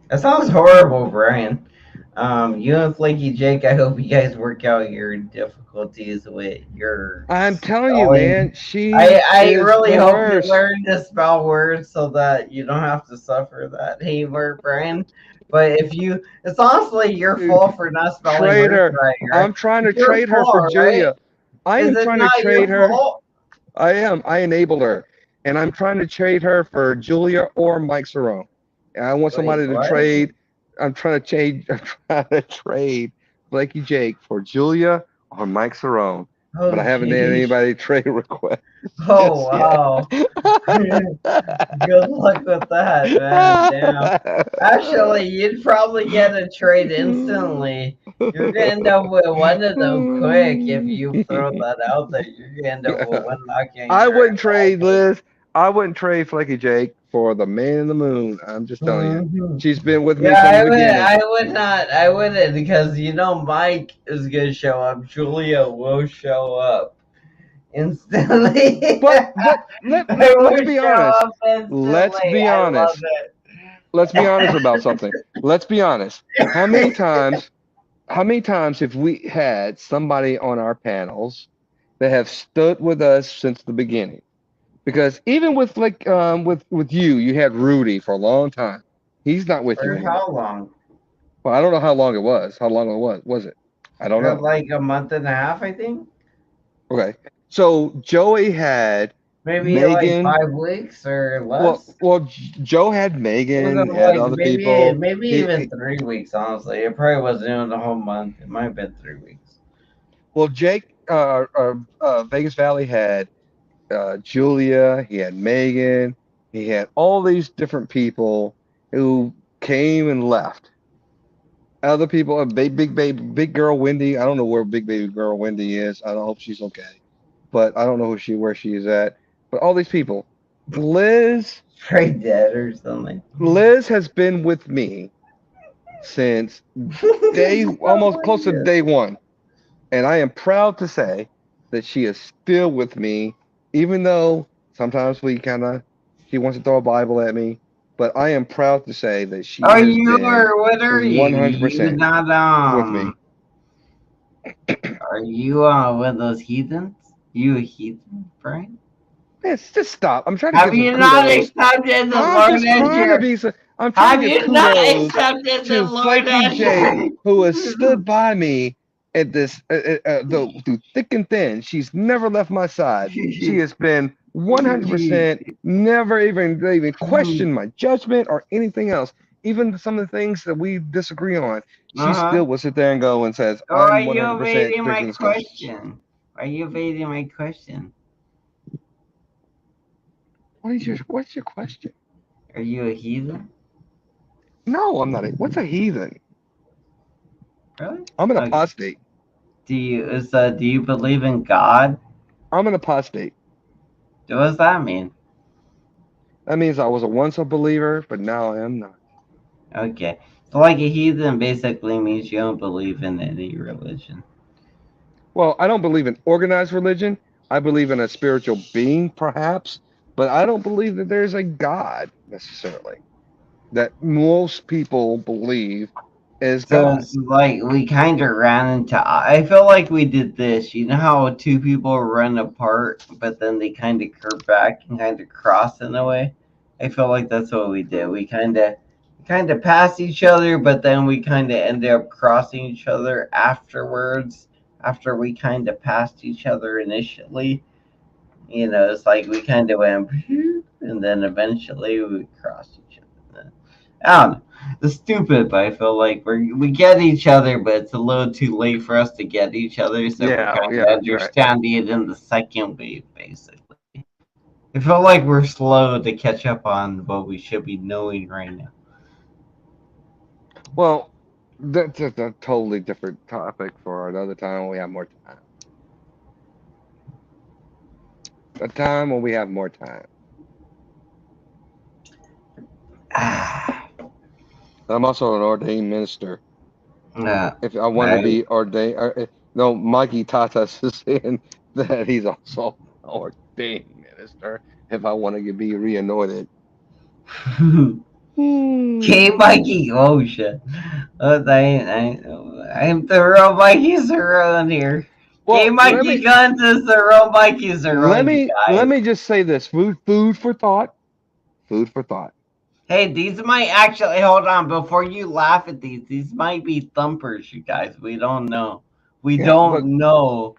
That sounds horrible, Brian. You and Flaky Jake, I hope you guys work out your difficulties with your I'm telling you, man, spelling. she I is really the hope you worst. learn to spell words so that you don't have to suffer that hate Brian. But it's honestly your fault for not spelling Trade words her. right, right? I'm trying to It's your trade her for fault, right? Julia. I Is am it trying to not trade your her. fault? I am. I enabled her. And I'm trying to trade her for Julia or Mike Cerrone. And I want Wait, somebody to what? trade. I'm trying to trade Blakey Jake for Julia or Mike Cerrone. But Oh, I haven't had jeez. anybody trade request Oh, just yet. wow. Good luck with that, man. Damn. Actually, you'd probably get a trade instantly. You're gonna end up with one of them quick if you throw that out there. You're gonna end up with one knocking I your wouldn't trade Liz. I wouldn't trade Flaky Jake for the man in the moon. I'm just telling you. hmm She's been with Yeah, me from the beginning. I would not. I wouldn't because Mike is gonna show up. Julia will show up instantly. But I let's will be show honest. up instantly. Let's be I love honest. Let's be honest about something. Let's be honest. How many it. times have we had somebody on our panels that have stood with us since the beginning? Because even with with you had Rudy for a long time. He's not with you For how anymore. long? Well, I don't know how long it was. How long it was it? I don't know. Like a month and a half, I think. Okay. So Joey had Maybe like Megan. 5 weeks or Well, less. Joe had It was Megan, had like other people. maybe He, even he 3 weeks. Honestly, it probably wasn't even the whole month. It might have been 3 weeks. well, Jake, Vegas Valley had Julia. He had Megan. He had all these different people who came and left. Other people, big girl Wendy. I don't know where big baby girl Wendy is. I don't hope she's okay, but I don't know where she is at. But all these people, Liz, Probably dead or something. Liz has been with me since almost close to day one. And I am proud to say that she is still with me, even though sometimes she wants to throw a Bible at me. But I am proud to say that she Are has you been or what are you? You 100% not with me. Are you one of those heathens? You a heathen, Brian? Man, just stop. I'm trying to Have give some you not kudos. accepted the I'm Lord just as trying to your? be. I'm trying to Have give you not kudos accepted the to Lord Flaky as Jake, your? who has stood by me at this through thick and thin. She's never left my side. She has been 100%, never even questioned my judgment or anything else. Even some of the things that we disagree on, she Uh-huh. still will sit there and go and says, Or are "I'm you 100% evading my drinking this cup." question? Are you evading my question? What's your question? Are you a heathen? No, I'm not. What's a heathen? Really? I'm an Okay. apostate. Do you believe in God? I'm an apostate. What does that mean? That means I was once a believer, but now I am not. Okay. So like a heathen basically means you don't believe in any religion. Well, I don't believe in organized religion. I believe in a spiritual being, perhaps, but I don't believe that there's a God necessarily that most people believe is So God. it's like we kind of ran into. I feel like we did this. You know how two people run apart, but then they kind of curve back and kind of cross in a way. I feel like that's what we did. We kind of passed each other, but then we kind of ended up crossing each other afterwards. After we kind of passed each other initially, it's like we kind of went, and then eventually we crossed each other. I don't know. It's stupid, but I feel like we get each other, but it's a little too late for us to get each other, so we're Yeah, kind of yeah, right. understanding it in the second wave, basically. I feel like we're slow to catch up on what we should be knowing right now. Well, That's a totally different topic for another time when we have more time. A time when we have more time. I'm also an ordained minister. Yeah, If I wanted to I be ordained, no, Mikey Tatas is saying that he's also an ordained minister. If I want to be reanointed. K Hmm. Mikey. Oh shit. I'm the real Mikey's around here. K Well, Mikey Guns is the real Mikey's around you let guys. me just say this: food for thought. Food for thought. Hey, these might actually hold on before you laugh at these. These might be thumpers, you guys. We don't know. We Yeah, but don't know.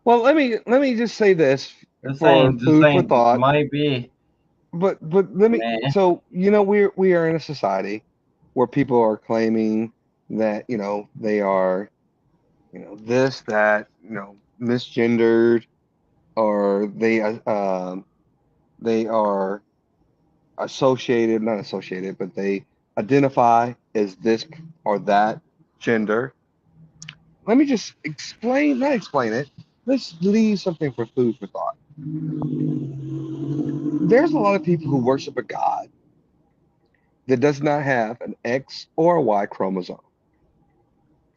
well, let me just say this for Just food for saying, these thought. might be. But let me. Meh. So we are in a society where people are claiming that they are this that misgendered, or they are associated, not associated, but they identify as this or that gender. Let me just explain, not explain it. Let's leave something for food for thought. There's a lot of people who worship a god that does not have an X or a Y chromosome,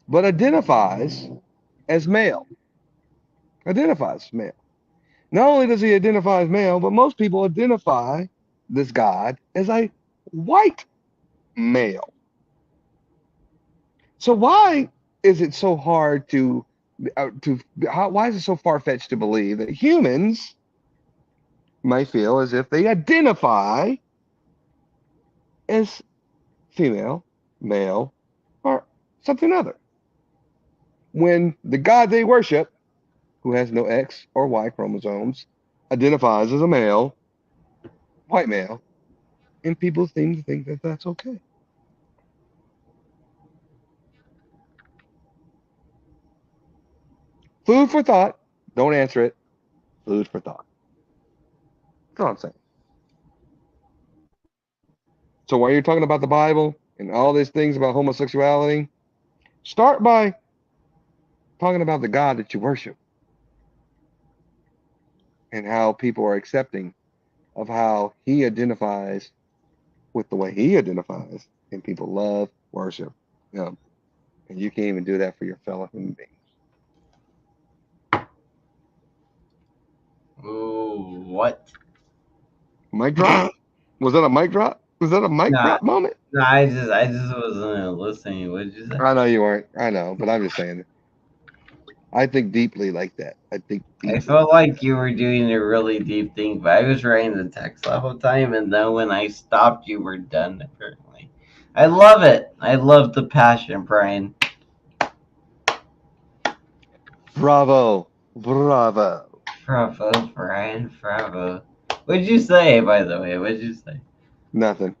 but identifies as male. Identifies as male. Not only does he identify as male, but most people identify this god as a white male. So why is it so hard why is it so far-fetched to believe that humans might feel as if they identify as female, male, or something other, when the God they worship, who has no X or Y chromosomes, identifies as a male, white male, and people seem to think that that's okay. Food for thought. Don't answer it. Food for thought. That's all I'm saying. So while you're talking about the Bible and all these things about homosexuality, start by talking about the God that you worship and how people are accepting of how he identifies with the way he identifies, and people love, worship him. And you can't even do that for your fellow human beings. Ooh, what? Mic drop? Was that a mic drop? Was that a mic Nah, drop moment? nah. I just wasn't listening. What did you say? I know you weren't. I know, but I'm just saying. I think deeply like that. I think I deeply felt like like that. you were doing a really deep thing, but I was writing the text the whole time, and then when I stopped, you were done. Apparently, I love it. I love the passion, Brian. Bravo. Bravo. Bravo, Brian. Bravo. What'd you say, by the way? What'd you say? Nothing.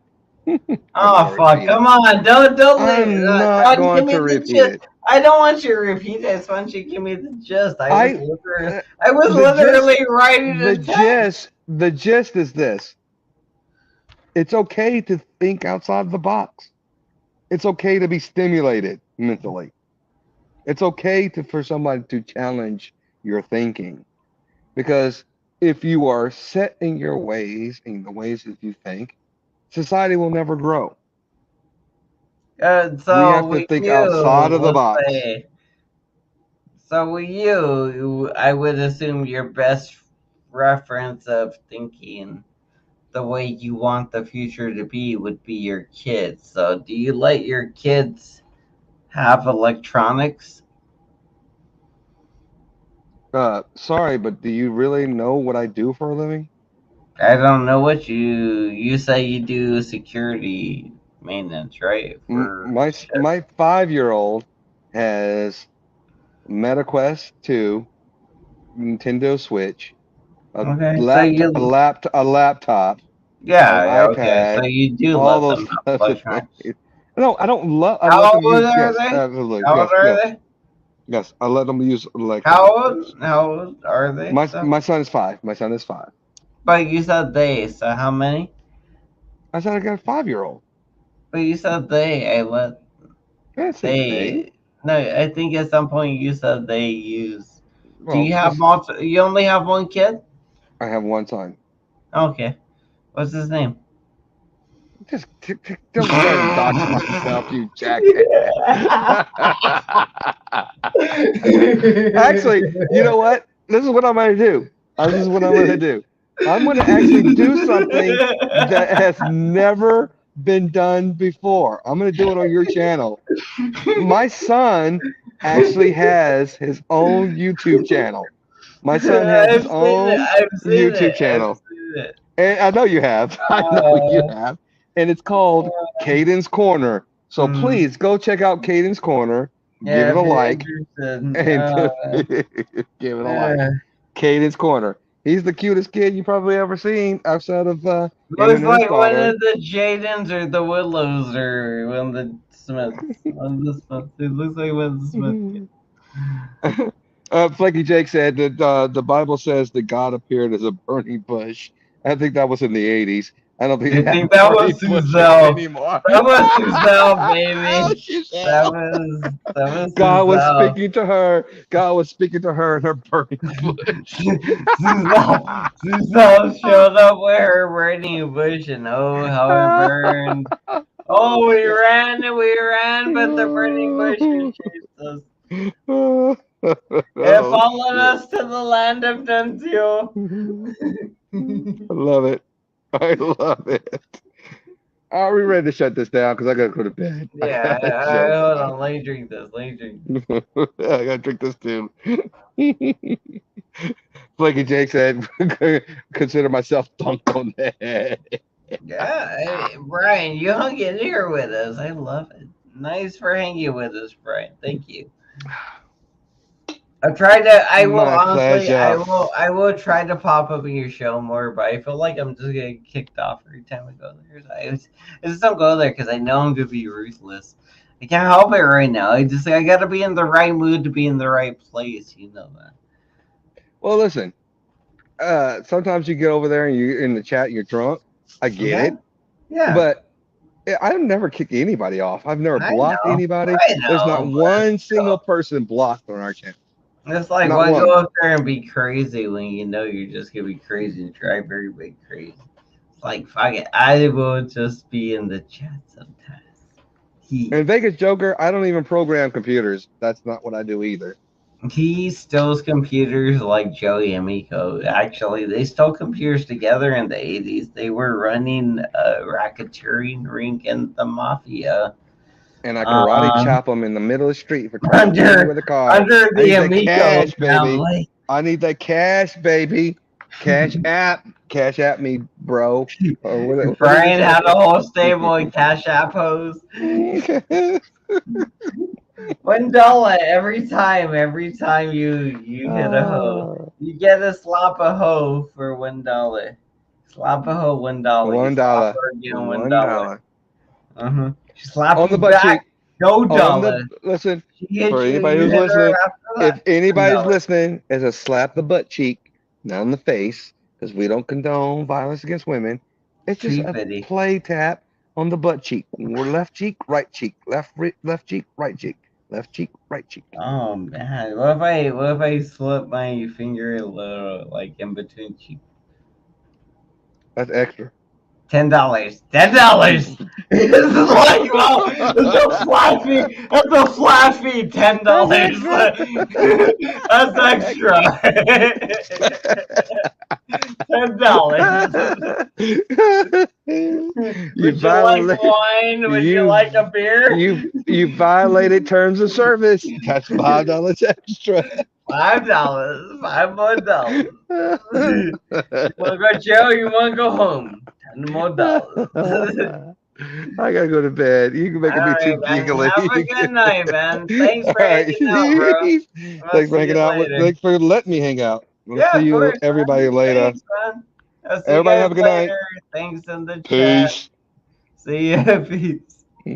I'm not Oh gonna fuck! repeat it. Come on! Don't leave. I'm not Don't give going me to the repeat gist. it. I don't want you to repeat it. I just want you to give me the gist. I I was the gist literally writing a text. the gist is this. It's okay to think outside the box. It's okay to be stimulated mentally. It's okay for somebody to challenge your thinking, because if you are set in your ways, in the ways that you think, society will never grow. We So have to with think outside you, of the let's box. say. So with you, I would assume your best reference of thinking the way you want the future to be would be your kids. So do you let your kids have electronics? Sorry, but do you really know what I do for a living? I don't know what you say you do security maintenance, right? For ships. My 5-year-old has MetaQuest 2, Nintendo Switch, Okay, so you a laptop, an yeah, okay. So iPad, you do all let those them have types of things. electronics. No, I don't love. I let How them old use. are Yes, they? absolutely. How old Yes, are yes, they? yes. I let them use How electronics. old? Yes. How old are they? So, My son is 5. My son is 5. but you said they. So how many? I said I got a 5-year-old. But you said they. I let. can't say They no, I think at some point you said they use. Do Well, you have multiple? You only have one kid? I have one son. Okay. What's his name? Don't go and dox myself, you jackass. Actually, you know what? This is what I'm going to do. This is what I'm going to do. I'm going to actually do something that has never been done before. I'm going to do it on your channel. My son actually has his own YouTube channel. My son has his I've seen it. own I've seen YouTube it. I've channel. seen it. And I know you have. I know you have. And it's called Caden's Corner. So Mm, please go check out Caden's Corner. Give yeah, it a if you're like. interested. And give it a like. Yeah. Caden's Corner. He's the cutest kid you probably ever seen outside of him Looks and his like one daughter. of the Jadens or the Willows or one of the Smiths. One of the Smiths. It looks like one of the Smiths. Flaky Jake said that the Bible says that God appeared as a burning bush. I think that was in the 80s. I don't think I they have think that burning was bushes Suzelle. anymore. That was Suzelle, Oh, baby. Giselle. That was God was Suzelle. speaking to her. God was speaking to her in her burning bush. Suzelle showed up with her burning bush, and oh, how it burned. Oh, we ran, but the burning bush chased us. It Oh, followed shit. us to the land of Dantio. I love it. I love it. Are we ready to shut this down? Because I gotta go to bed. I Yeah, got a show hold tonight. on, let me drink this. Let me drink. I gotta drink this too. Flaky Jake said, "Consider myself dunked on the head." Yeah, hey, Brian, you hung in here with us. I love it. Nice for hanging with us, Brian. Thank you. I've tried to. I will My honestly. pleasure. I will try to pop up in your show more, but I feel like I'm just getting kicked off every time I go there. I just don't go there because I know I'm gonna be ruthless. I can't help it right now. I gotta be in the right mood to be in the right place. You know that. Well, listen. Sometimes you get over there and you in the chat, you're drunk. I get Okay. it, Yeah, but I've never kicked anybody off. I've never I blocked know. anybody. I There's not know, but one single still. person blocked on our channel. It's like Not why go one. up there and be crazy when you know you're just gonna be crazy and try very big crazy. It's like fuck it. I will just be in the chat sometimes. He And Vegas Joker, I don't even program computers. That's not what I do either. he steals computers like Joey and Miko. Actually, they stole computers together in the 80s. They were running a racketeering ring in the mafia. And I karate Um, chop them in the middle of the street for trying to kill me under with a car. under I the need that Amico cash, baby. family. I need that cash, baby. Cash app me, bro. Or what did he Brian say? had a whole stable of Cash App hoes. $1 every time you hit a hoe. Ah, You get a slap a hoe for $1. Slap a hoe $1. You $1. slap her again $1. $1. Uh-huh. She slap On the you butt back, cheek. no On the dollar. listen, She hit for you, anybody you who's hit her listening, after if that. anybody's $1. listening, is a slap the butt cheek, not in the face, because we don't condone violence against women. It's just a 250. play tap on the butt cheek. We're left cheek, right cheek, left cheek, right cheek, left cheek, right cheek. Oh man. What if I slip my finger a little like in between cheeks? That's extra. $10. $10. It's like, well, it's a flat fee. That's $10. extra. That's extra. $10. You Would you like violate wine? Would you you like a beer? you violated terms of service. That's $5 extra. $5. $5 more. You want to go to jail? You want to go home? $10 more. I gotta go to bed. You can make All me right, too man. giggly. Have a good night, man. Thanks All for right. hanging out, bro. I'll Thanks for see hanging you out with. later. Thanks for letting me hang out. We'll Yeah, see of you course, everybody man. later. Thanks, man. I'll see you Everybody guys have a good night. later. Thanks in the chat. Peace. See ya. Peace.